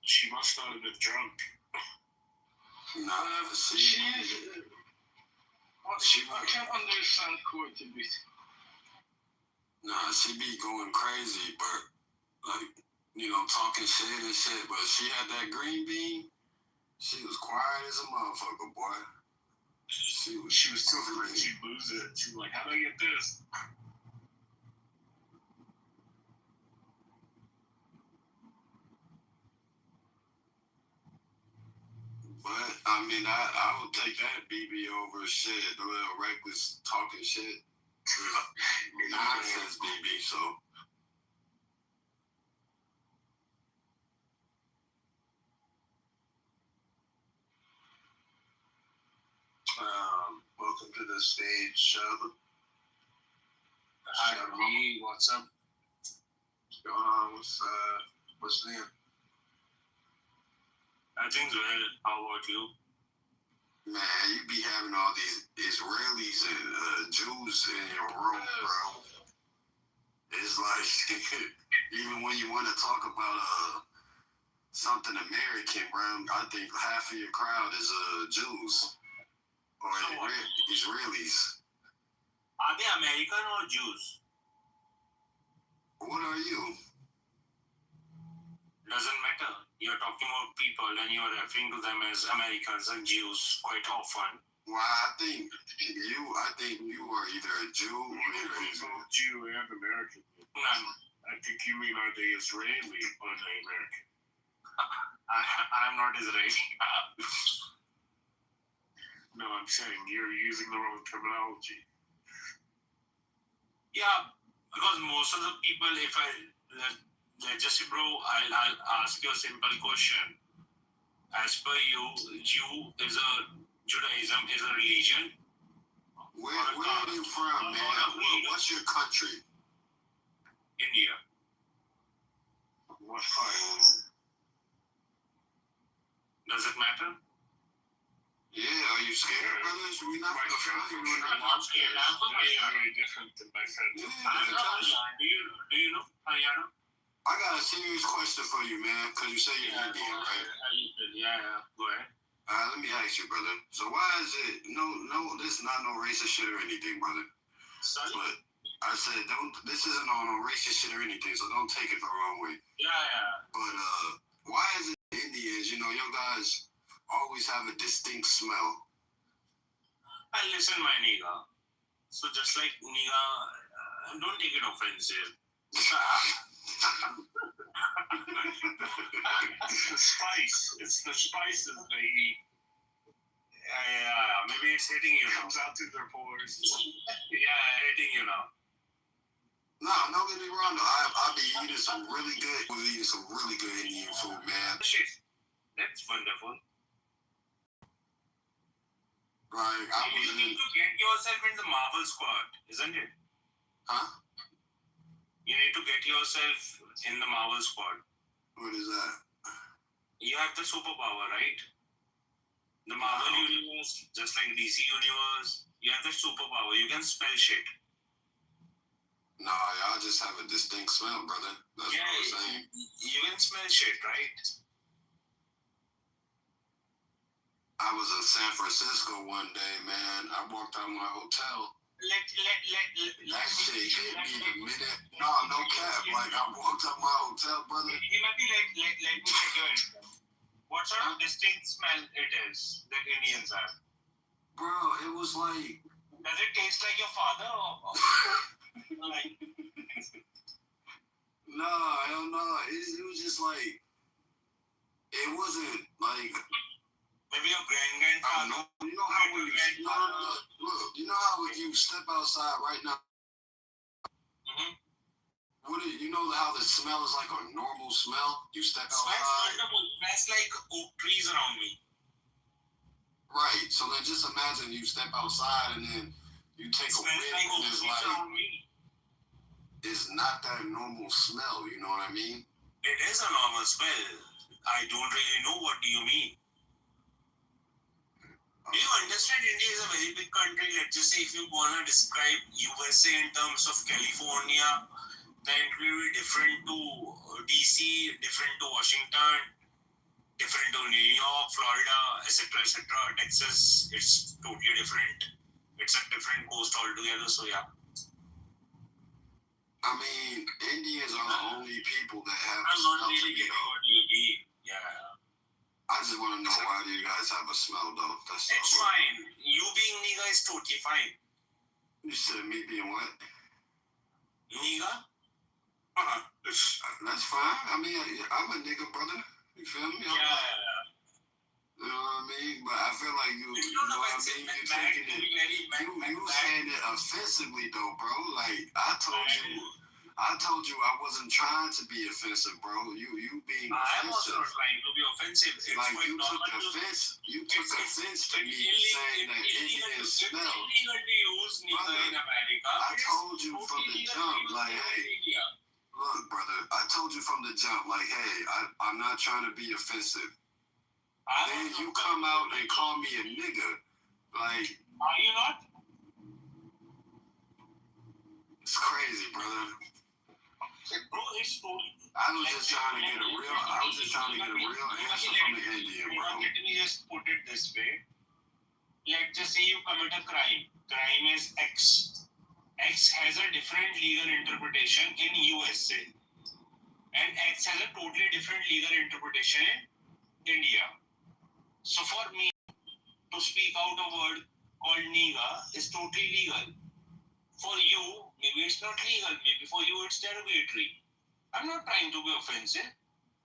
She must not have been drunk. Nah, she is. I can understand quite a bit. Nah, she be going crazy, but like, you know, talking shit and shit. But she had that green bean. She was quiet as a motherfucker, boy. She was too afraid she'd lose it. She was like, how do I get this? But, I mean, I would take that BB over shit. The little reckless talking shit. Nonsense BB, so. Welcome to the stage show. Hi, me. What's up? What's going on? What's new? I think good. How about you? Man, you be having all these Israelis and Jews in your room, bro. It's like, even when you want to talk about something American, bro, I think half of your crowd is Jews or Israelis. Are they American or Jews? What are you? Doesn't matter. You're talking about people and you're referring to them as Americans and Jews quite often. Well, I think you are either a Jew or both Jew and American. None. I think you mean are they Israeli or are they American? I'm not Israeli. No, I'm saying you're using the wrong terminology. Yeah, because most of the people, if let's just say, bro, I'll ask you a simple question. As per you, Judaism is a religion. Where are you from, man? What's your country? India. What part? Does it matter? Yeah, are you scared, brother? Should we not be afraid? I'm not scared. I'm very different than my friends. Do you know Haryana? I got a serious question for you, man, because you say you're Indian, right? Yeah, go ahead. Let me ask you, brother. So why is it this is not no racist shit or anything, brother. Sorry? But I said this isn't on no racist shit or anything, so don't take it the wrong way. Yeah. But why is it Indians, you guys always have a distinct smell? Hey, listen, my nigga. So just like nigga, don't take it offensive. It's the spice. It's the spices they eat. Yeah, maybe it's hitting you now. Comes out through their pores. Yeah, hitting you now. No, don't get me wrong though. I'll be eating some really good Indian food, man. Shit. That's wonderful. Like, you need to get yourself in the Marvel squad, isn't it? Huh? You need to get yourself in the Marvel squad. What is that? You have the superpower, right? The Marvel universe, just like DC universe, you have the superpower. You can smell shit. Nah, y'all just have a distinct smell, brother. That's what I'm saying. You can smell shit, right? I was in San Francisco one day, man. I walked out of my hotel. That shit hit me the minute. No cap. Like, I walked out of my hotel, brother. Let me get you. What sort of distinct smell it is that Indians have? Bro, it was like... Does it taste like your father or like... No, hell no. It was just like... It wasn't like... Maybe your grandfather. You know how when look, you know how when you step outside right now, you know how the smell is like a normal smell? You step outside. Smells like oak trees around me. Right. So then just imagine you step outside and then you take a whiff and it's like, it's not that normal smell, you know what I mean? It is a normal smell. I don't really know what do you mean. Do you understand India is a very big country? Let's just say if you want to describe USA in terms of California, then it will be different to DC, different to Washington, different to New York, Florida, etc., etc. Texas, it's totally different. It's a different coast altogether, so yeah. I mean, Indians are the only people that have I'm not really getting what you mean. Yeah. I just want to know why do you guys have a smell though? It's fine. You being nigga is totally fine. You said me being what? Nigga? That's fine. I mean, I'm a nigga, brother. You feel me? You know what I mean? But I feel like you know what I mean? You're taking it. You saying it offensively though, bro. Like I told you I wasn't trying to be offensive, bro. You being offensive. I'm also trying to be offensive. It's like you took offense. You took offense to me saying that Indians smell. Brother, I told you from the jump, like, hey, look, brother. I told you from the jump, like, hey, I'm not trying to be offensive. Then you come out and call me a nigga, like. Are you not? It's crazy, brother. Bro, it's totally. I was just trying to get a real answer from the Indian, bro. Let me just put it this way. Let's just say you commit a crime. Crime is X. X has a different legal interpretation in USA. And X has a totally different legal interpretation in India. So for me, to speak out a word called nigga is totally legal. For you, maybe it's not legal. Maybe for you, it's derogatory. I'm not trying to be offensive.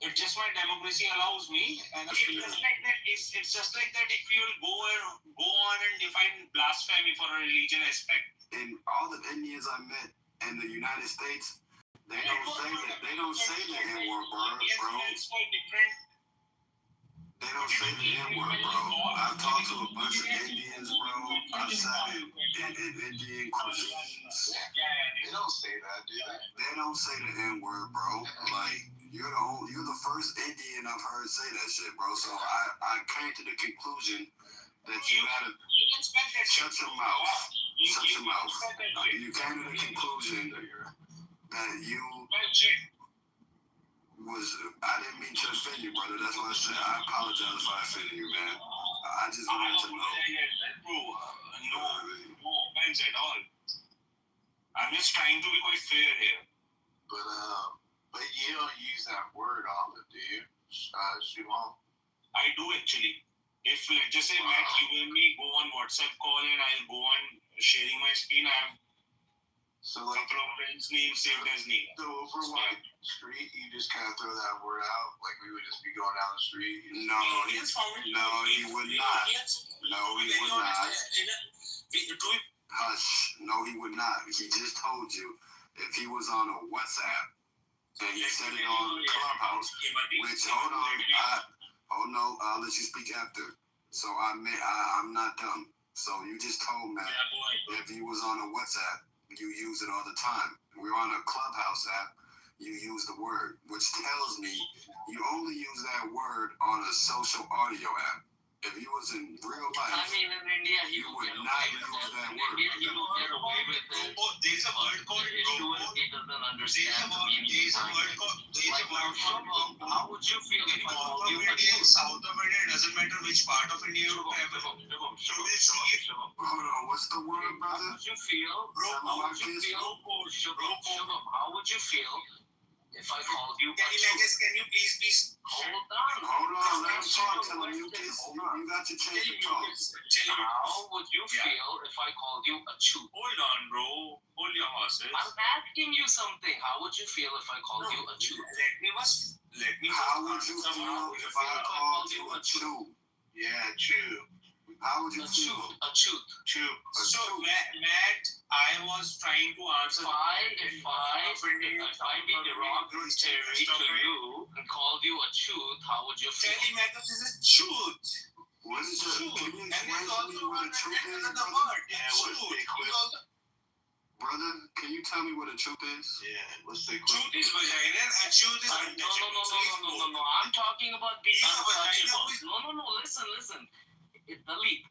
It's just my democracy allows me. And it's just like that. It's just like that. If you will go on and define blasphemy for a religion aspect. And all the Indians I met in the United States, they don't say that. They don't say the N-word, bro. It's quite different. They don't say the N-word, bro. I've talked to a bunch of Indians, bro. I've sat in Indian cuisines. They don't say that, do they? They don't say the N-word, bro. Like, you're the first Indian I've heard say that shit, bro. So I came to the conclusion that you gotta shut your mouth. Shut your mouth. You came to the conclusion that you I didn't mean to offend you, brother. That's what I said. I apologize if I offended you, man. I just wanted to know. No offense at all. I'm just trying to be quite fair here. But you don't use that word often, do you, Shimon? I do actually. If let's just say Matt, you and me go on WhatsApp call and I'll go on sharing my screen, I have a couple of friends' names saved as name. So over one street, you just kind of throw that word out, like we would just be going down the street. No, he would not. No, he would not. Hush. No, he would not. He just told you if he was on a WhatsApp and he said it on the Clubhouse, which I'll let you speak after. So I'm not dumb. So you just told Matt if he was on a WhatsApp, you use it all the time. we're on a Clubhouse app, you use the word, which tells me you only use that word on a social audio app. If you was in real life, I mean, in India, you would not use that in word. India, he will get away with it. There's a word called The issue is he doesn't understand the meaning behind it. Like now, Shubham, how would you feel if I called you a India, South of India, it doesn't matter which part of India you have. Shubham. Hold on, what's the word, How brother? would you feel? How would you feel? Shubham, how would you feel if I called you a Can you please Hold on. Let him talk. Tell him mucus. You got your chance to talk. How would you feel if I called you a chew? Hold on, bro. Hold your horses. I'm asking you something. How would you feel if I called you a chew? Let me How would you feel if I called you a chew? Yeah, chew. How would you feel? A chew. So, Matt, I was trying to answer. If I be derogatory to you and called you a truth, how would you feel? Tell him that this is a truth. What is it? Can you And explain there's to me also what a truth is, another brother? word. Yeah, what's the equivalent? Brother, can you tell me what a truth is? Yeah, what's the Truth is vagina and truth is untouchable. No. I'm talking about the untouchable. No. Listen. The leap.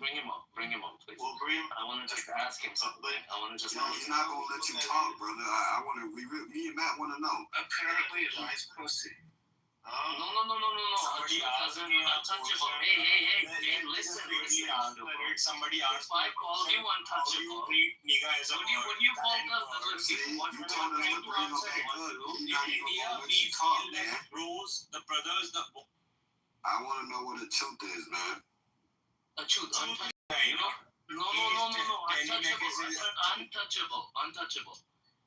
Bring him up, please. Well, bring him. I want to just ask him something. He's not gonna let you talk, brother. I want to. Me and Matt want to know. Apparently, it lies pussy. No. Untouchable. Hey, listen. Somebody asked If I call you untouchable, what do you call You told us to bring him back up. He's not even gonna let you talk, man. Bros, the brothers, I want to know what a truth is, man. A truth. No. Untouchable.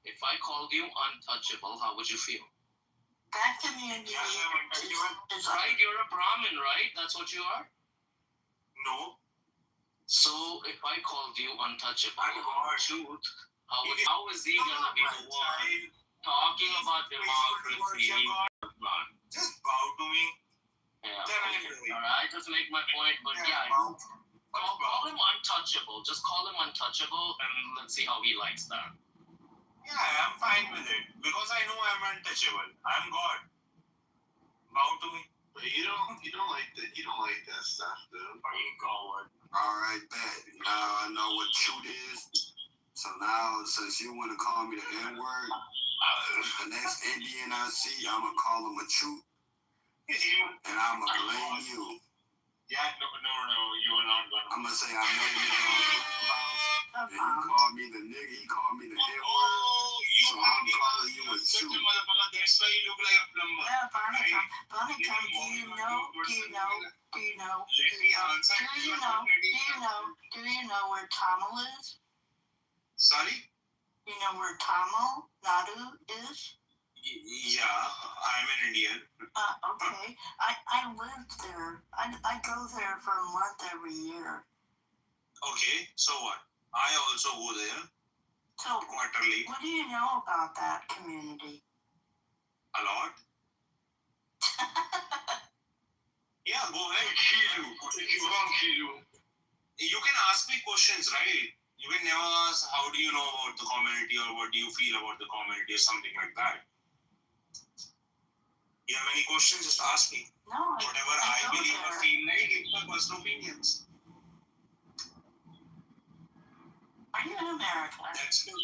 If I called you untouchable, how would you feel? That community is right. You're a Brahmin, right? That's what you are. No. So if I called you untouchable, truth, how is he gonna be the one talking about democracy? Just bow to me. Yeah. Alright, just make my point, but call him untouchable. Just call him untouchable, and let's see how he likes that. Yeah, I'm fine with it because I know I'm untouchable. I'm God. Bow to me. But you don't like that stuff, though. Are you coward? All right, bet. Now I know what truth is. So now, since you want to call me the N-word, the next Indian I see, I'm gonna call him a truth, and I'm gonna blame you. Yeah, no, you are not gonna. I'm gonna say I met a nigga on Clubhouse, and he called me the nigga. He called me the N-word. So I'm calling you a truth. That's why you look like a plumber. Bonnicom, do you know where Tamil is? Sorry? You know where Tamil Nadu is? Yeah, I'm an Indian. Okay. I lived there. I go there for a month every year. Okay, so what? I also go there. So, quarterly. What do you know about that community? A lot. Yeah, go ahead. You can ask me questions, right? You can never ask, how do you know about the community, or what do you feel about the community, or something like that. You have any questions, just ask me. No, whatever I believe or feel like, it's my personal opinions. Are you in America? That's good.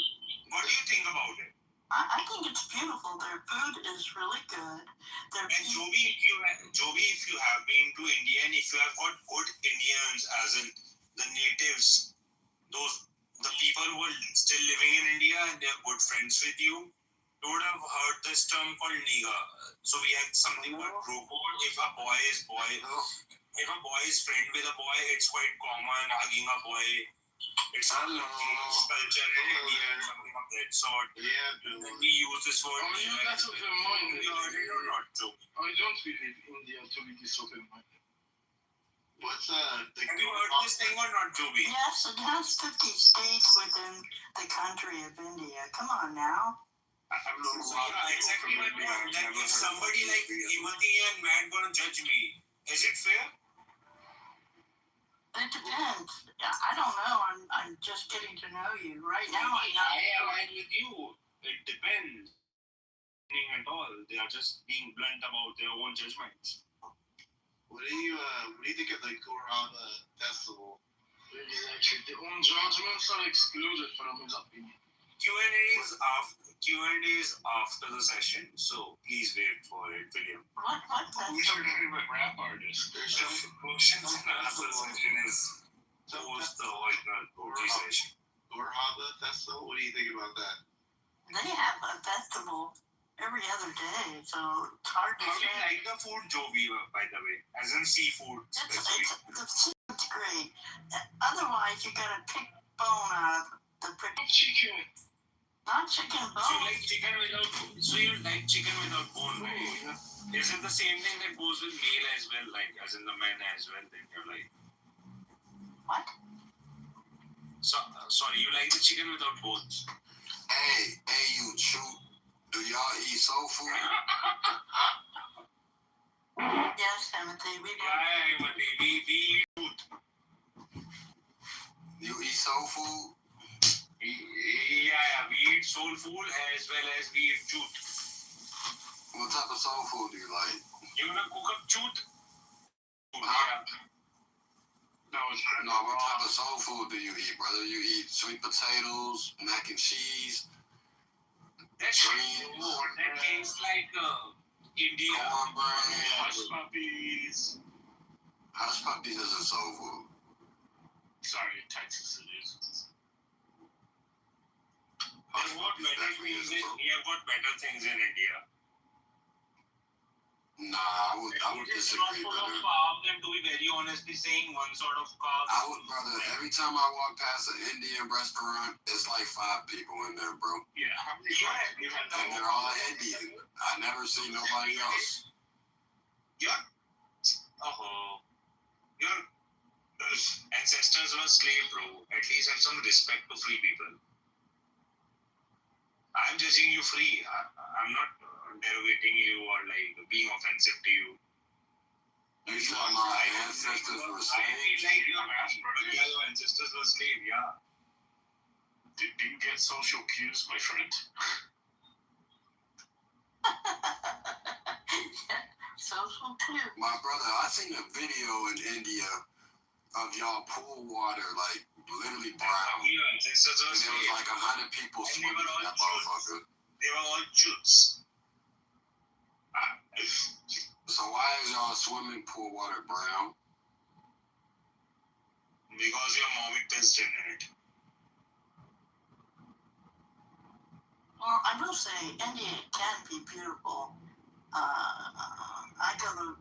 What do you think about it? I think it's beautiful. Their food is really good. And Joby, if you have been to India, and if you have got good Indians, as in the natives, the people who are still living in India and they're good friends with you, you would have heard this term called niga. So we have something called bro code. If a boy is friend with a boy, it's quite common hugging a boy. It's a culture in India and something of that sort. Yeah, we use this word. That's open-minded. You're not joking. I don't believe India to be this open-minded. Have you heard this thing or not, Joby? Yes, it has 50 states within the country of India. Come on now. Exactly my point. That if somebody like Himati and Matt gonna judge me, is it fair? It depends. Yeah, I don't know. I'm just getting to know you. Right now, I align with you. It depends. At all. They are just being blunt about their own judgments. What do you think of the Gorhava Festival? Their own judgments are excluded from his opinion. Q&As after the session, so please wait for it, William. We should have a rap artist. There's some questions and answer section is post the OG session. Gorhava Festival? What do you think about that? They have a festival every other day, so it's hard to How do you say. like the food, Jovi, by the way? As in seafood. The seafood's great. Otherwise, you gotta pick bone out of the chicken. Not chicken bone. So you like chicken without bone, right? Is it the same thing that goes with male as well, like as in the men as well? Then you're like, what? So sorry, you like the chicken without bones? Hey, you chew. Do y'all eat soul food? Yes, Timothy, we do. We eat food. You eat soul food? Yeah, we eat soul food as well as we eat choot. What type of soul food do you like? You gonna cook up choot? Huh? No, what type of soul food do you eat, brother? You eat sweet potatoes, mac and cheese, that tastes like India. Cornbread. Hush puppies. Hush puppies isn't soul food. Sorry, in Texas it is. They've got better things in India. Nah, I would It's disagree, not full of brother. carbs, and to be very honestly saying one sort of carbs. I would, brother, every time I walk past an Indian restaurant, it's like 5 people in there, bro. Yeah, how many And they're all Indian. I never see nobody else. Your ancestors were slave, bro. At least have some respect to free people. I'm judging you free. I'm not derogating you or like being offensive to you. You said my ancestors were slaves? Like your ancestors were slave, yeah. Do you get social cues, my friend? Social clue. My brother, I seen a video in India of y'all pool water, like literally brown. Your ancestors were And there was like 100 people and swimming in that motherfucker. They were all chutes. So why is y'all swimming pool water brown? Because your mommy pissed in it. Well, I will say India can be beautiful. I go to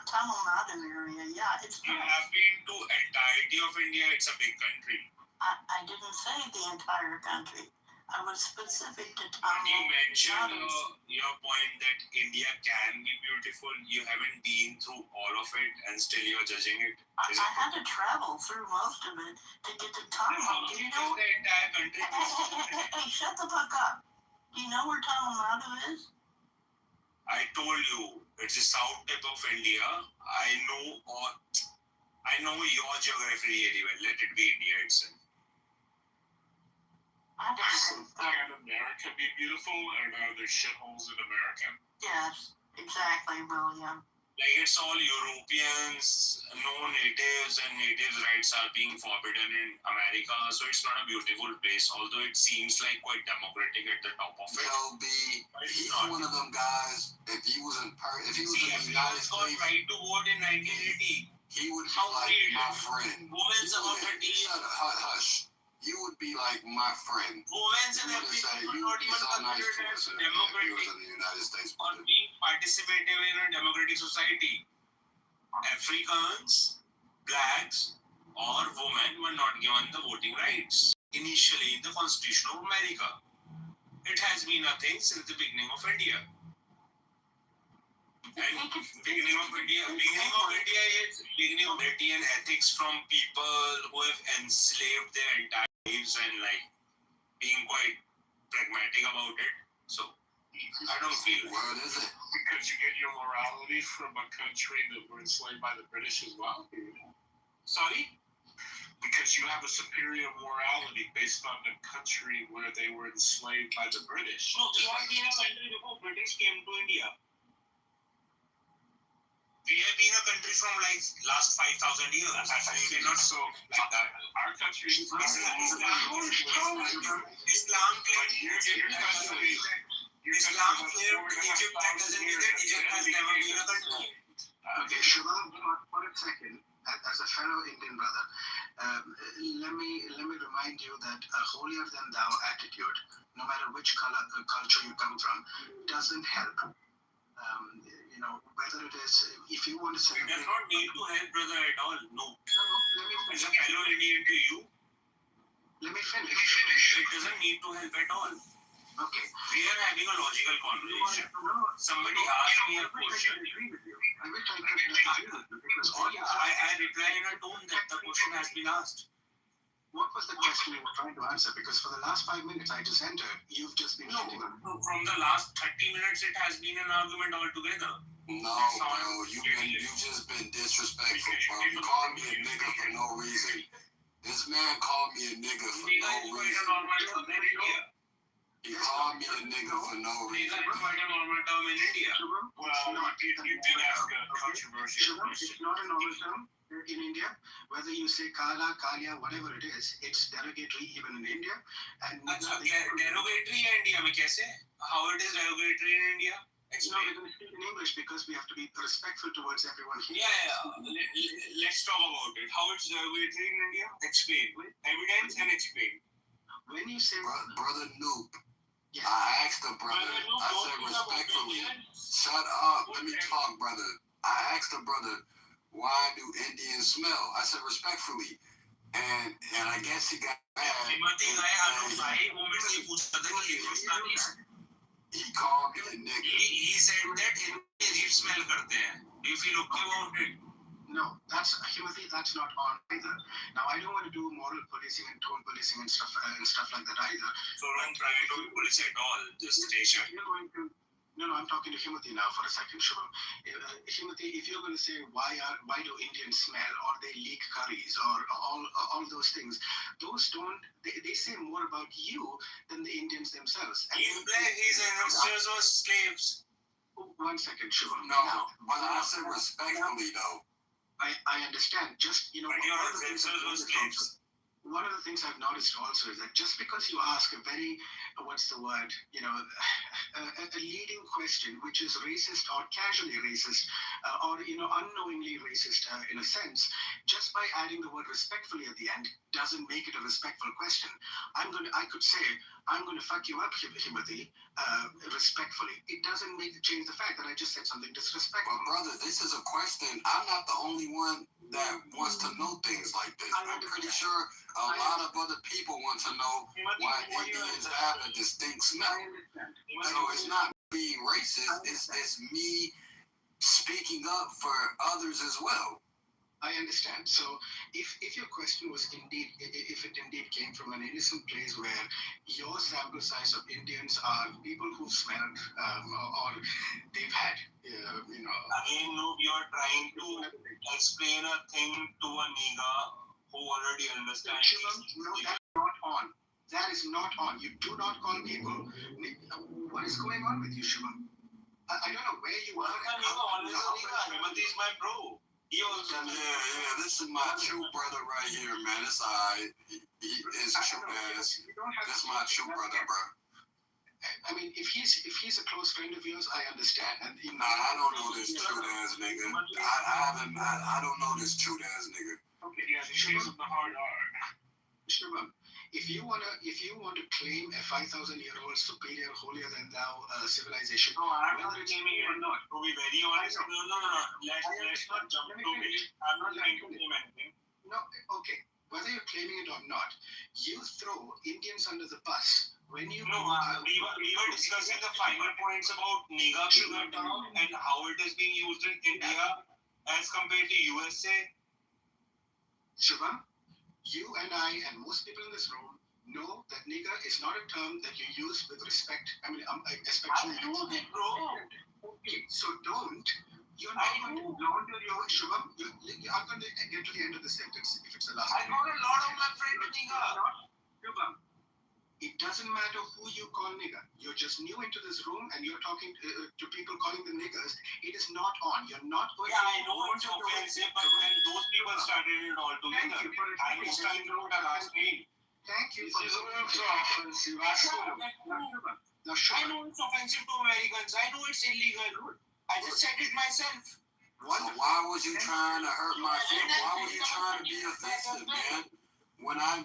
Tamil Nadu area. Yeah, it's You nice. have been to entirety of India. It's a big country. I didn't say the entire country. I was specific to Tamil You mentioned Nadu. your point that India can be beautiful. You haven't been through all of it and still you're judging it. I had to travel through most of it to get to Tamil. Do you know? The entire country. Hey, shut the fuck up. Do you know where Tamil Nadu is? I told you, it's the south tip of India. I know your geography really well. Let it be India itself. Can America be beautiful, or are there shitholes in America? Yes, exactly, William. Like it's all Europeans, no natives, and natives' rights are being forbidden in America. So it's not a beautiful place, although it seems like quite democratic at the top of it. Yo, B, he's one of them guys. If he was in the United States, right to vote in 1980. he would be like my friend. Women's about 30 years. Hush. You would be like my friend. Women's and You would say everything you not would be even so nice to considered us as if he was democratic in the United States. or being participative in a democratic society. Africans, blacks, or women were not given the voting rights initially in the Constitution of America. It has been a thing since the beginning of India. And beginning of India is beginning of and ethics from people who have enslaved their entire lives and like being quite pragmatic about it. So I don't feel it. What is it? Because you get your morality from a country that were enslaved by the British as well. Sorry? Because you have a superior morality based on the country where they were enslaved by the British. No, we have been a country before British came to India. We have been a country from like last 5,000 years. Absolutely not so like that. Our country is Islam cleared Egypt. That doesn't mean that Egypt has never been a country. Okay, Shubham, for a second, as a fellow Indian brother, let me remind you that a holier than thou attitude, no matter which culture you come from, doesn't help. Whether it is, if you want to celebrate... It does not need to help, brother, at all. No. Let me finish. As a fellow Indian to you, let me finish. It doesn't need to help at all. Okay. We are having a logical conversation. Somebody asked me a question. I will try to agree with you because all I reply in a tone that the question has been asked. What was the question you were trying to answer? Because for the last 5 minutes I just entered, you've just been shitting on me. From the last 30 minutes, it has been an argument altogether. No, bro, you just been disrespectful, bro. You called me a nigga for no reason. This man called me a nigga for no reason. He called me a nigga for no reason. It's quite a normal term in India. Well, you did ask a controversial question. It's not a normal term in India. Whether you say Kala, Kalia, whatever it is, it's derogatory even in India. And derogatory in India, mein kaise? How it is derogatory in India? No, we're going to speak in English because we have to be respectful towards everyone here. Yeah. Let's talk about it. How it's derogatory in India? Explain. Evidence and explain. When you say... Brother Noob. Yeah. I asked the brother, I said respectfully, shut up, let me talk, brother. I asked the brother, why do Indians smell? I said respectfully. And I guess he got mad. He called me a nigga. He said that Indians smell karte hain. Do you feel okay about it? No, that's not on either. Now, I don't want to do moral policing and tone policing and stuff like that either. So don't try to police at all this station. No, I'm talking to Himati now for a second, Shubham. Himati, if you're going to say why do Indians smell or they leak curries or all those things, those don't, they say more about you than the Indians themselves. His ancestors were slaves. One second, Shubham. No, but I said respectfully though. I understand. Just, but your ancestors were slaves. One of the things I've noticed also is that just because you ask a very, what's the word, a leading question, which is racist or casually racist, or, unknowingly racist in a sense, just by adding the word respectfully at the end doesn't make it a respectful question. I could say, I'm going to fuck you up, Himati, respectfully. It doesn't change the fact that I just said something disrespectful. But brother, this is a question. I'm not the only one that wants to know things like this. I'm pretty sure a lot of other people want to know why Indians have a distinct smell. So it's not being racist. It's me speaking up for others as well. I understand. So if your question was indeed, if it indeed came from an innocent place where your sample size of Indians are people who've smelled or they've had, Again, no, you're trying to explain a thing to a nigga who already understands. No, that's not on. That is not on. You do not call people. What is going on with you, Shubham? I don't know where you are. Himati is my bro. Yeah, this is my true brother right here, man. It's alright. It's true ass. That's my true brother, bro. I mean, if he's a close friend of yours, I understand. And nah, I don't know this true ass nigga. I don't know this true ass nigga. Okay, yeah, the shades of the hard R. Shubham, if you want to claim a 5,000-year-old superior, holier than thou civilization, no, I'm not claiming it or not. To be very honest, no. Let's not jump to it. I'm not trying to claim anything. No, okay. Whether you're claiming it or not, you throw Indians under the bus when you. No, we were discussing the final points about nigga term and how it is being used in India as compared to USA. Shubham, you and I and most people in this room know that nigger is not a term that you use with respect. I mean, especially. I know it, bro. Okay, so don't. You're not going to learn your Shubham. I'm going to get to the end of the sentence if it's the last. I got a lot of my friends nigger. Shubham, it doesn't matter who you call nigger. You're just new into this room and you're talking to people calling them niggers. It is not on. You're not going to. I know it's offensive, but when those people started it all together, I was trying to put a last name. Thank you. This is so offensive. Now, I know it's offensive to Americans. I know it's illegal. I just said it myself. What? Why was you trying to hurt my feelings? Why was you trying to be offensive, man? When I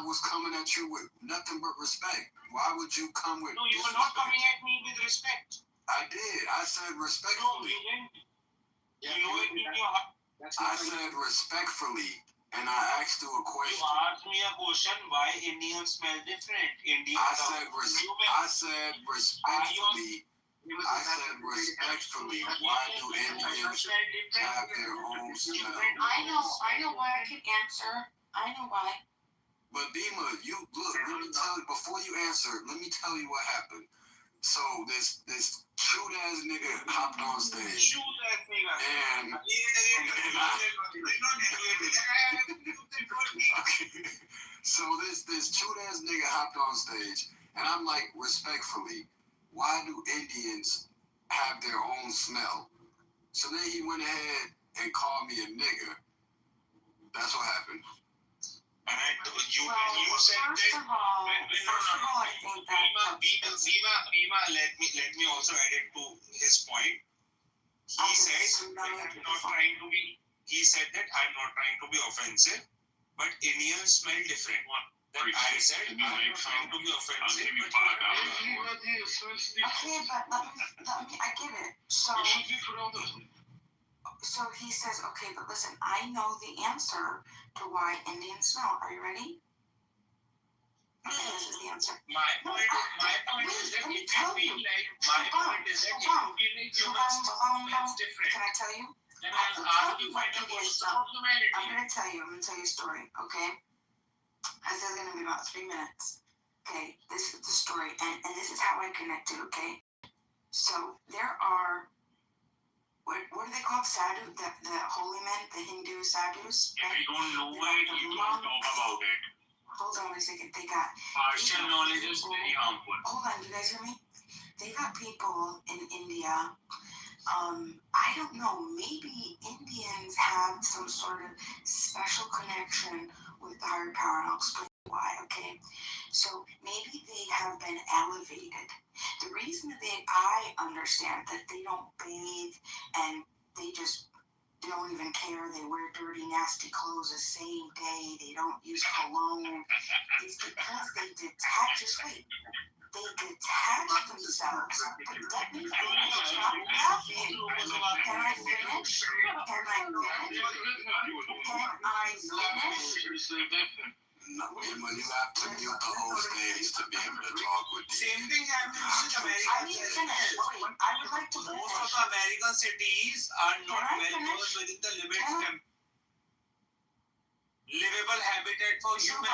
was coming at you with nothing but respect, why would you come with? No, you were not coming at me with respect. I did. I said respectfully. No, you know it in your heart. I said respectfully. And I asked you a question. You asked me a question why Indians smell different. I said respectfully. Why do Indians have their own smell? I know why I can answer. I know why. But Bima, you look. Let me tell you before you answer. Let me tell you what happened. So this cute ass nigga hopped on stage. And so this cute ass nigga hopped on stage, and I'm like, respectfully, why do Indians have their own smell? So then he went ahead and called me a nigga. That's what happened. And I told you, when you said that, Bima, let me also add it to his point. He said that I'm not trying to be offensive, but Indians smell different. That I said I'm not trying to be offensive, but okay, but let me, I get it. So he says, okay, but listen, I know the answer to why Indians smell. Are you ready? Okay, this is the answer. My point is that if you feel like humans different. Can I tell you? Then I'll ask you why the most of humanity. I'm going to tell you a story, okay? I said it's going to be about 3 minutes. Okay, this is the story, and this is how I connected, okay? So there are, what are they called? Sadhu, the holy men, the Hindu sadhus? If you don't know it, you don't talk about it. Hold on a second, they got... Partial knowledge is very harmful. Hold on, you guys hear me? They got people in India, I don't know, maybe Indians have some sort of special connection with the higher power, and I'll explain why, okay? So maybe they have been elevated. The reason that I understand that they don't bathe and they just don't even care, they wear dirty, nasty clothes the same day, they don't use cologne, is because they detach themselves. But let me finish. Can I finish? No, Bima, you have to mute the whole stage to be able to talk with you. Same thing happens with America. I would like to finish. Most of the American cities are not well within the limits of livable habitat for humans. I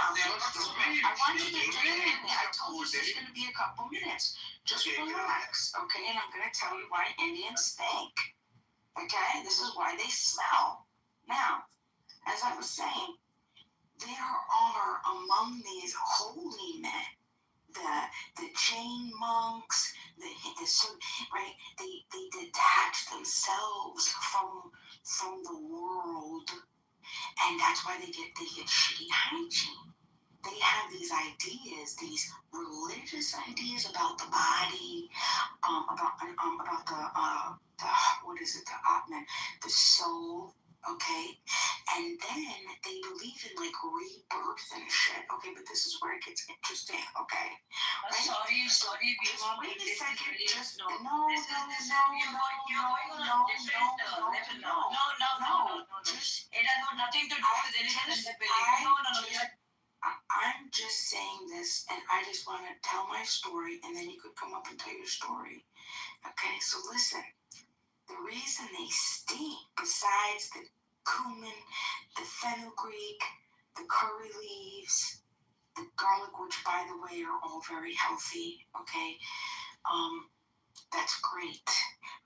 want you to do. I told you there's going to be a couple minutes. Just relax, okay? And I'm going to tell you why Indians stink. Okay? This is why they smell. Now, as I was saying, there are among these holy men, the Jain monks, right? They detach themselves from the world, and that's why they get shitty hygiene. They have these ideas, these religious ideas about the body, about the what is it, the Atman, the soul. Okay, and then they believe in like rebirth and shit. Okay, but this is where it gets interesting. Okay, right? Sorry, wait a second. Just no. Just it has got nothing to do with anything. I'm just saying this, and I just want to tell my story, and then you could come up and tell your story. Okay, so listen. The reason they stink, besides the cumin, the fenugreek, the curry leaves, The garlic, which by the way are all very healthy, okay? That's great.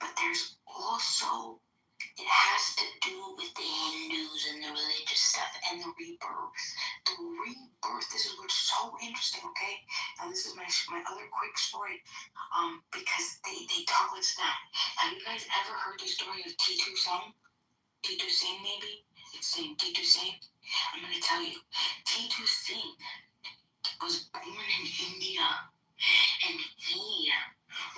But there's also, it has to do with the Hindus and the religious stuff and the rebirth. The rebirth, this is what's so interesting, okay? Now this is my other quick story, because they talk with that. Have you guys ever heard the story of Titu Singh? Titu Singh, maybe? It's saying Titu Singh. I'm going to tell you, Titu Singh was born in India, and he...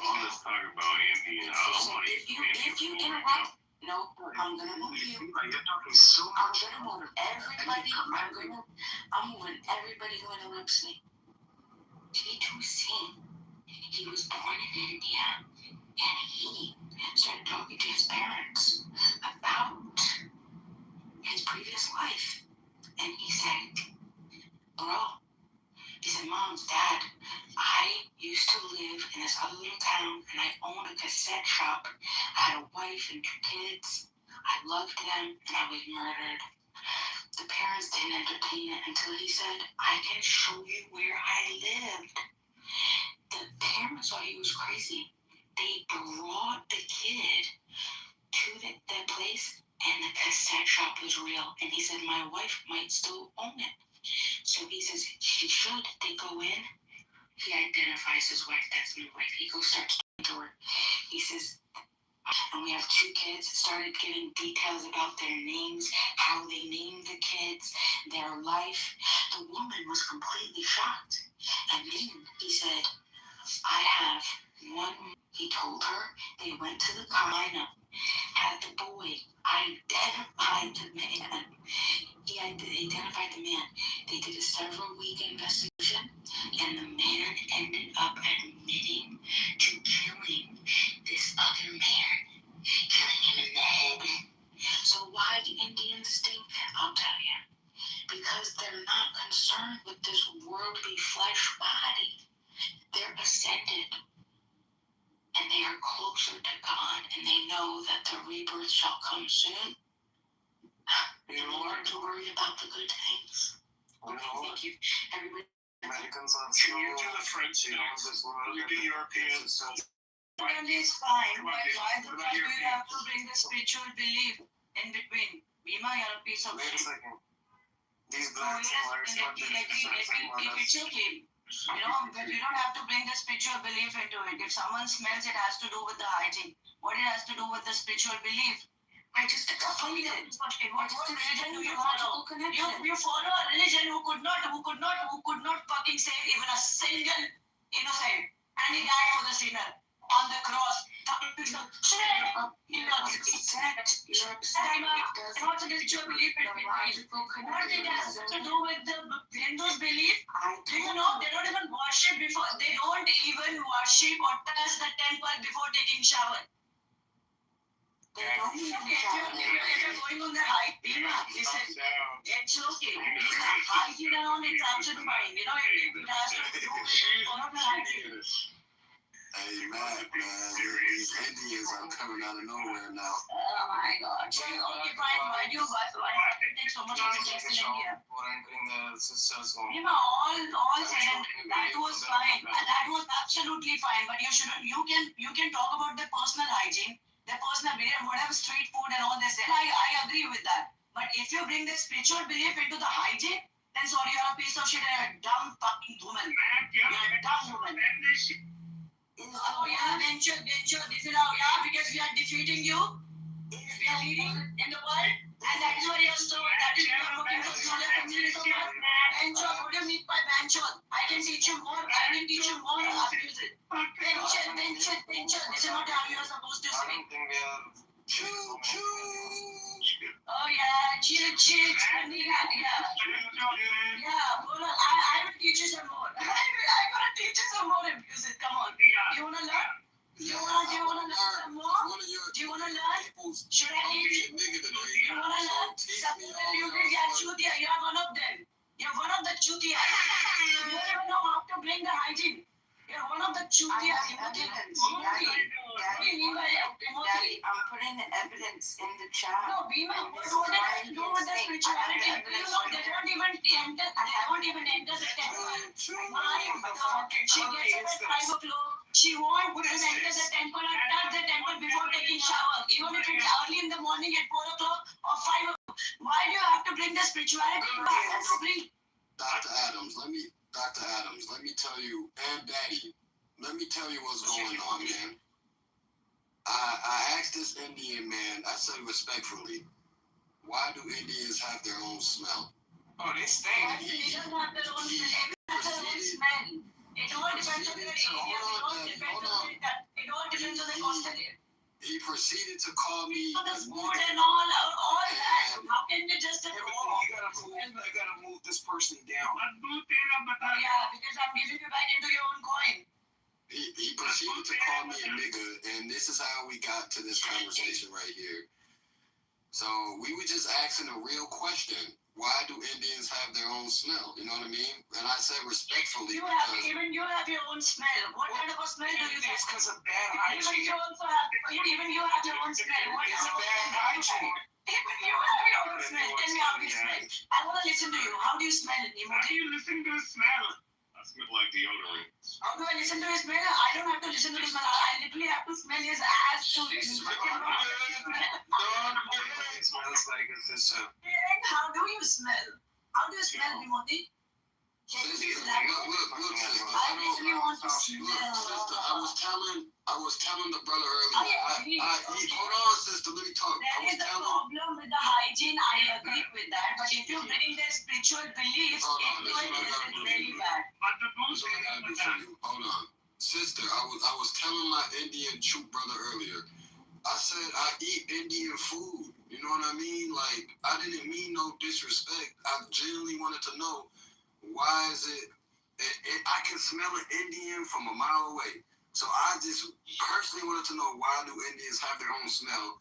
All this talk about India, if you interrupt, no, I'm gonna move you. You're talking so much. I'm gonna move everybody. I'm moving everybody who interrupts me. Titu Singh, he was born in India, and he started talking to his parents about his previous life, and he said, "Bro," he said, "Mom, Dad, I used to live in this other little town, and I owned a cassette shop. I had a wife and 2 kids. I loved them, and I was murdered." The parents didn't entertain it until he said, "I can show you where I lived." The parents thought he was crazy. They brought the kid to that place, and the cassette shop was real. And he said, "My wife might still own it." So he says, "She should." They go in. He identifies his wife. "That's my wife." He goes, starts talking to her. He says, and we have 2 kids. Started giving details about their names, how they named the kids, their life. The woman was completely shocked. And then he said, "I have one." He told her. They went to the car lineup, had the boy identified the man. He identified the man. They did a several-week investigation, and the man ended up admitting to killing this other man, killing him in the head. So why do Indians stink? I'll tell you. Because they're not concerned with this worldly flesh body. They're ascended, and they are closer to God, and they know that the rebirth shall come soon. They're more to worry about the good things. Okay, thank you. Everybody. Americans are so... Can you do the French news? You do Europeans. And it's fine, but why do you have to bring the spiritual belief in between? Bima, you're a piece of shit. Wait a second. These blacks and whites want to it's okay. You know, but you don't have to bring the spiritual belief into it. If someone smells, it has to do with the hygiene. What it has to do with the spiritual belief? I just explained it. What religion do you follow? You follow a religion who could not fucking save even a single innocent, and he died for the sinner on the cross. You're upset. What's the spiritual belief in between? What it has to do with the Hindus' belief? Do you know they don't even worship before? They don't even worship or touch the temple before taking shower. If you're going on the hike, listen, it's okay. Hiking around, it's absolutely fine. You know, it has to do with one of the hiking. Hey, man, these Indians are coming out of nowhere now. Oh my God. Okay, fine. Why do you take so much interest in India? You know, all said and that was fine. That was absolutely fine. But you can talk about the personal hygiene. The personal belief, whatever street food and all this, I agree with that. But if you bring the spiritual belief into the hygiene, then sorry, you're a piece of shit and you're a dumb fucking woman. You're a dumb woman. Oh yeah, venture. This is how, yeah, because we are defeating you. We are leading in the world. And that is why you're so, that is why you're looking for smaller communism. Venture, what do you mean by venture? I can teach you more. Abuse it. Venture. This is not how you're supposed to say. Oh yeah, chill. Yeah, well, I will teach you some more. I'm gonna teach you some more abuse it. Come on. You wanna learn? Do you wanna learn some more? Do you wanna learn? Should I teach you? You wanna learn? Suppose you get chutia, you're one of them. You're one of the chutia. You don't even know how to bring the hygiene. You're one of the chutia. What do you mean by Daddy, I'm putting the evidence in the chat. No, we know what they do with the spirituality. You know, they don't even enter. They don't even enter the temple. She gets up at 5 o'clock. She won't enter the temple and touch the temple before taking shower, even if it's early in the morning at 4 o'clock or 5 o'clock. Why do you have to bring the spirituality back? That's free. Dr. Adams, let me tell you, and Daddy, let me tell you what's going on, man. I asked this Indian man, I said respectfully, why do Indians have their own smell? Oh, they stink. They don't have their own smell. It all depends on the area. It all depends on the coastal area. He proceeded to call me the food and all that. How can you just you gotta move this person down. Yeah, because I'm giving you back into your own coin. He proceeded to call me a nigga, and this is how we got to this conversation right here. So we were just asking a real question. Why do Indians have their own smell? You know what I mean? And I said respectfully. Even you have your own smell. What kind of a smell do you get? It's because of bad hygiene. Even you have your own smell. What is bad hygiene? Even you have your own smell. Tell me how you smell. I want to listen to you. How do you smell it, Nemo? How do you listen to the smell? I smell like deodorant. How do I listen to his smell? I don't have to listen to his smell. I literally have to smell his ass to listen. It smells like a sister. How do you smell? How do you smell, Vimoti? Can you please elaborate? Look, sister. I really want to smell. Sister, I was telling the brother earlier. Hold on, sister. Let me talk. There is a problem with the hygiene. I agree with that. But if you bring their spiritual beliefs into it, it's really bad. Hold on. Sister, I was telling my Indian troop brother earlier. I said I eat Indian food. You know what I mean? Like, I didn't mean no disrespect. I genuinely wanted to know why is it I can smell an Indian from a mile away. So I just personally wanted to know, why do Indians have their own smell?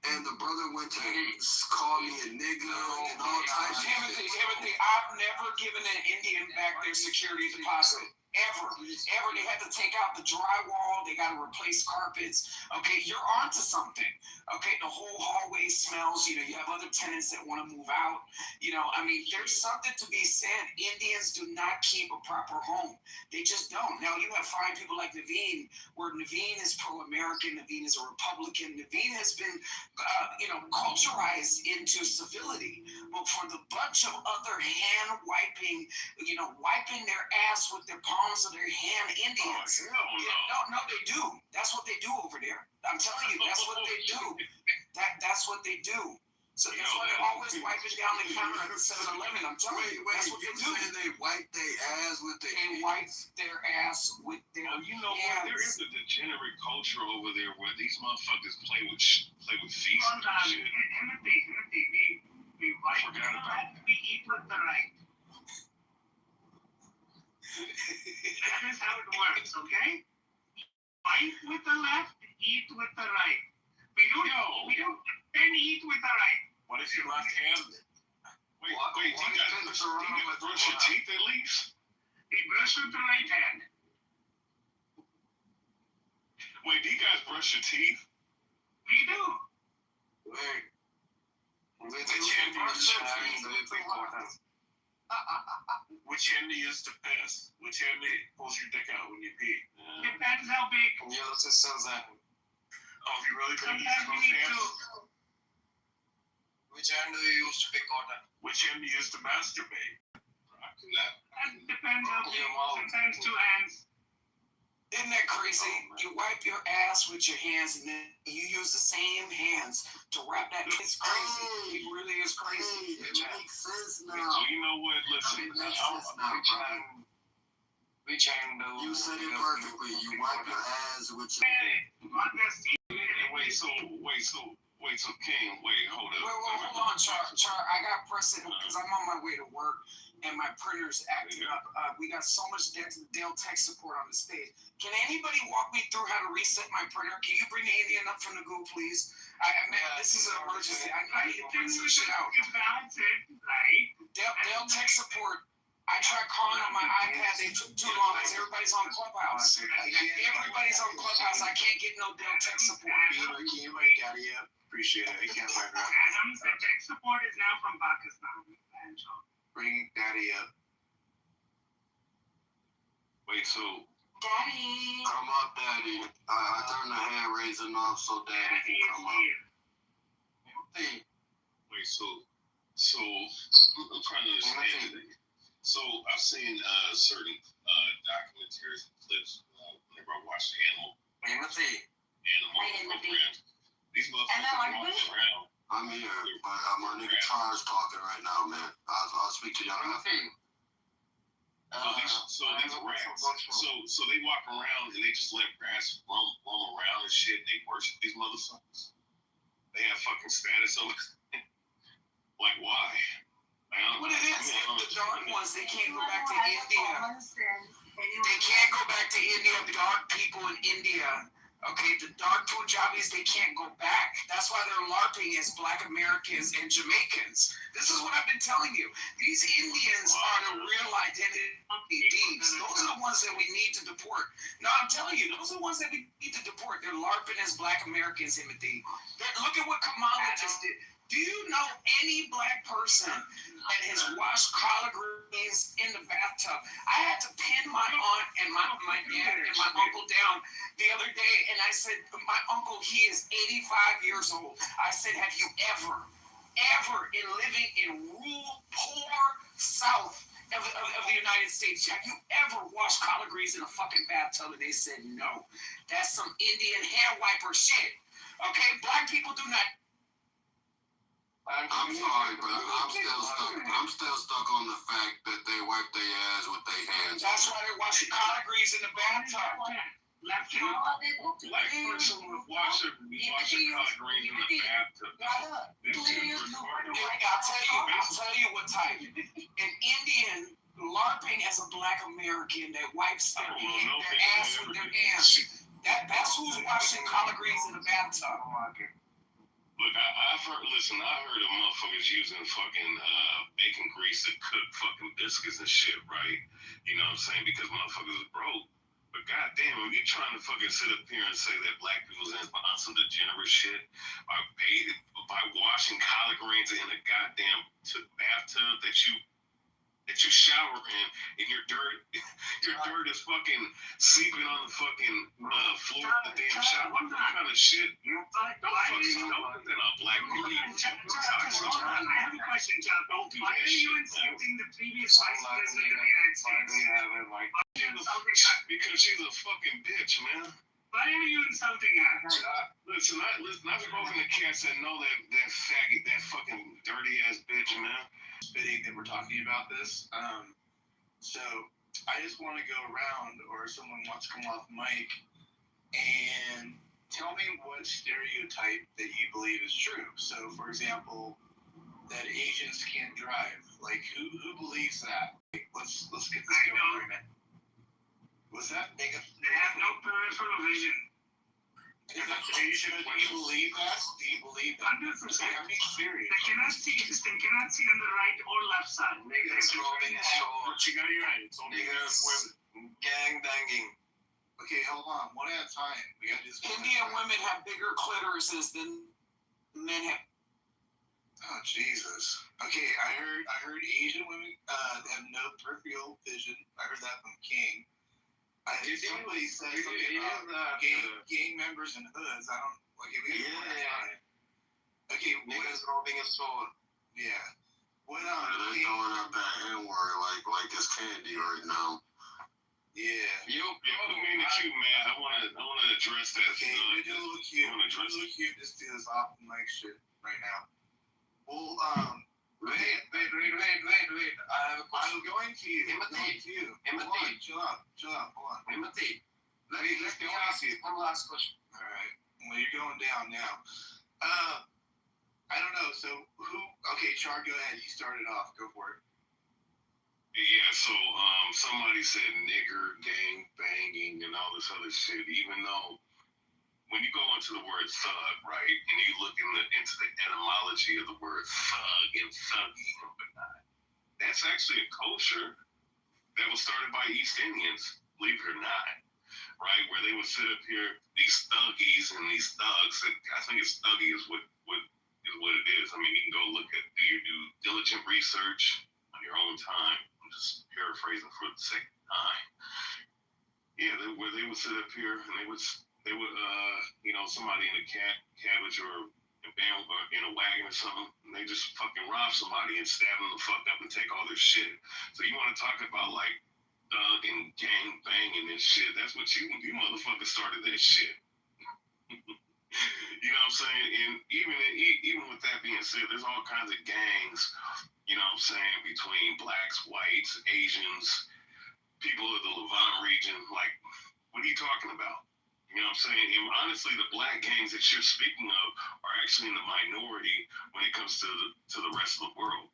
And the brother went to call me a nigga and all types of shit. Timothy, I've never given an Indian back their security deposit. Ever. They had to take out the drywall. They got to replace carpets. Okay, you're onto something. Okay, the whole hallway smells. You know, you have other tenants that want to move out. You know, I mean, there's something to be said. Indians do not keep a proper home. They just don't. Now, you have fine people like Naveen, where Naveen is pro-American. Naveen is a Republican. Naveen has been, culturized into civility. But for the bunch of other hand-wiping, wiping their ass with their palms of their hand Indians. No, they do. That's what they do over there. I'm telling you, that's what they do. That's what they do. So that's why they're always wiping down the counter at the 7-Eleven. I'm telling you, that's what they do. They wipe their ass with their hands. They wipe their ass with their hands. You know what? There is a degenerate culture over there where these motherfuckers play with feet and shit. We wipe with the left, we eat with the right. That is how it works, okay? Wipe with the left, eat with the right. We don't then eat with the right. What is your left hand? Wait, do you guys brush your teeth at least? We brush with the right hand. Wait, do you guys brush your teeth? We do. Wait. Which hand do you use to piss? Which hand pulls your dick out when you pee? Depends how big. Yeah, let's just says that. Oh, if you really could use Sometimes we both need hands. to. Which hand do you use to pick cotton? Which hand do you use to masturbate? That depends how big. Sometimes two hands. Isn't that crazy? You wipe your ass with your hands and then you use the same hands to wrap that. It's crazy. It really is crazy. It makes sense now. You know what? Listen, it makes sense now, brother. Which hand do you said it perfectly. You wipe your ass with your Wait, King, hold up. Hold on, Char. I got pressing because I'm on my way to work and my printer's acting up. We got so much Dell tech support on the stage. Can anybody walk me through how to reset my printer? Can you bring the Indian up from the Google, please? This is an emergency. I need to print some shit out. You balance it, right? Dell tech support. I tried calling on my iPad. They took too long because everybody's on Clubhouse. Everybody's on Clubhouse. I can't get no damn tech support. Can you invite Daddy up? Appreciate it. I can't find her. Adams, the tech support is now from Pakistan. Bring Daddy up. Wait, so Daddy. come up, Daddy. I turned the hand raising off so Daddy can come up. Wait, so I'm trying to understand it. So I've seen certain documentaries and clips whenever I watch the animal programs. These motherfuckers walking around. I'm here, but my nigga Charles talking right now, man. I'll speak to y'all after. So these rats, so they walk around and they just let rats roam around and shit. They worship these motherfuckers. They have fucking status over. Like why? What it is, the dark ones, they can't go back to India. They can't go back to India. The dark people in India. Okay, the dark Punjabis, they can't go back. That's why they're LARPing as Black Americans and Jamaicans. This is what I've been telling you. These Indians are the real identity thieves. Those are the ones that we need to deport. No, I'm telling you, those are the ones that we need to deport. They're LARPing as Black Americans, Timothy. Look at what Kamala just did. Do you know any Black person that has washed collard greens in the bathtub? I had to pin my aunt and my dad and my uncle down the other day, and I said, my uncle, he is 85 years old. I said, have you ever in living in rural, poor South of the United States, have you ever washed collard greens in a fucking bathtub? And they said, no. That's some Indian hair wiper shit. Okay? Black people do not. I'm sorry, but I'm still stuck on the fact that they wipe their ass with their hands. That's why they're washing collard greens in the bathtub. Black person would wash a collard greens in the bathtub. I'll tell you what type. An Indian LARPing as a Black American that wipes their ass with their hands. That's who's washing collard greens in the bathtub. Look, I heard of motherfuckers using fucking bacon grease to cook fucking biscuits and shit, right? You know what I'm saying? Because motherfuckers is broke. But goddamn, when you're trying to fucking sit up here and say that Black people's on some degenerate shit by washing collard greens in a goddamn bathtub that you shower in, and your dirt is fucking seeping on the fucking floor of the damn shower. What kind of shit? Don't put that on Black people. I have a question, John. Why are you insulting the previous vice president of the United States? Because she's a fucking bitch, man. Why are you insulting her? Listen, I've spoken to cats that know that faggot, that fucking dirty ass bitch, man. Spitting that we're talking about this. So I just want to go around, or if someone wants to come off mic and tell me what stereotype that you believe is true. So, for example, that Asians can't drive. Like, who believes that? Like, let's get this going right now. What's that? They have no peripheral vision. Do you believe that? Do you believe that? 100%. I'm being serious. They cannot see on the right or left side. Niggas rolling short. She got your eyes. Niggas gang banging. Okay, hold on. One at a time. We gotta do this. Indian women have bigger clitorises than men have. Oh Jesus. Okay, I heard Asian women have no peripheral vision. I heard that from King. I think somebody said something about gang members and hoods. I don't like it. Okay, niggas rolling a sword. Yeah. What they're throwing out that N-word like it's candy right now. Yeah. Put me in the queue, man. I wanna address that. Okay, we do a little cute. Just do this off the mic shit right now. Well, Wait. I have a question. I'm going to you. Timothy. Chill out. Hold on. Timothy. Let's be honest with you. One last question. All right. Well, you're going down now. I don't know. So okay, Char, go ahead. You started off. Go for it. Yeah, so somebody said nigger, gang banging, and all this other shit, even though when you go into the word thug, right, and you look into the etymology of the word thug and thuggy and whatnot, that's actually a culture that was started by East Indians, believe it or not, right? Where they would sit up here, these thuggies and these thugs. I think it's thuggy is what it is. I mean, you can go look at, do your due diligent research on your own time. I'm just paraphrasing for the sake of time. Yeah, where they would sit up here and they would somebody in a cabbage or in a wagon or something, and they just fucking rob somebody and stab them the fuck up and take all their shit. So you want to talk about like thug and gang banging and shit? That's what you motherfuckers started that shit. You know what I'm saying? And even with that being said, there's all kinds of gangs, you know what I'm saying, between blacks, whites, Asians, people of the Levant region. Like, what are you talking about? You know what I'm saying? And honestly, the black gangs that you're speaking of are actually in the minority when it comes to the rest of the world.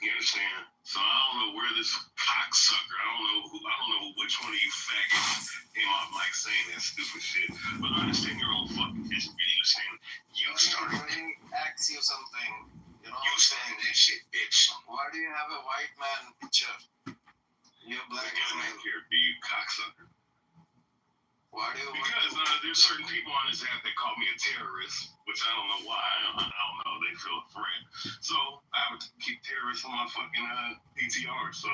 You understand? So I don't know where this cocksucker, I don't know which one of you faggots came off mic saying that stupid shit, but understand your own fucking history. You're saying you started. When he asks you something, you know, you saying that shit, bitch. Why do you have a white man picture? You're black man here, do you cocksucker? Why do you? Because there's certain people on this app that call me a terrorist, which I don't know why. I don't know. They feel a threat. So I would keep terrorists on my fucking PTR. So,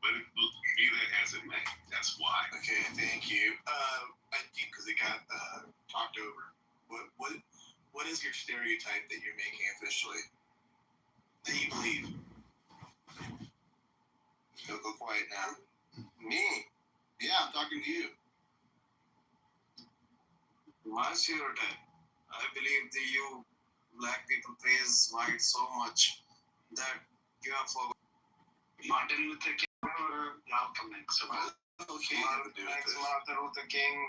but be that as it may, that's why. Okay, thank you. Because it got talked over. What is your stereotype that you're making officially that you believe? Go quiet now. Me? Yeah, I'm talking to you. My stereotype. I believe that you black people praise white so much that you have forgotten. Martin Luther King or Malcolm X? Okay, Martin Luther King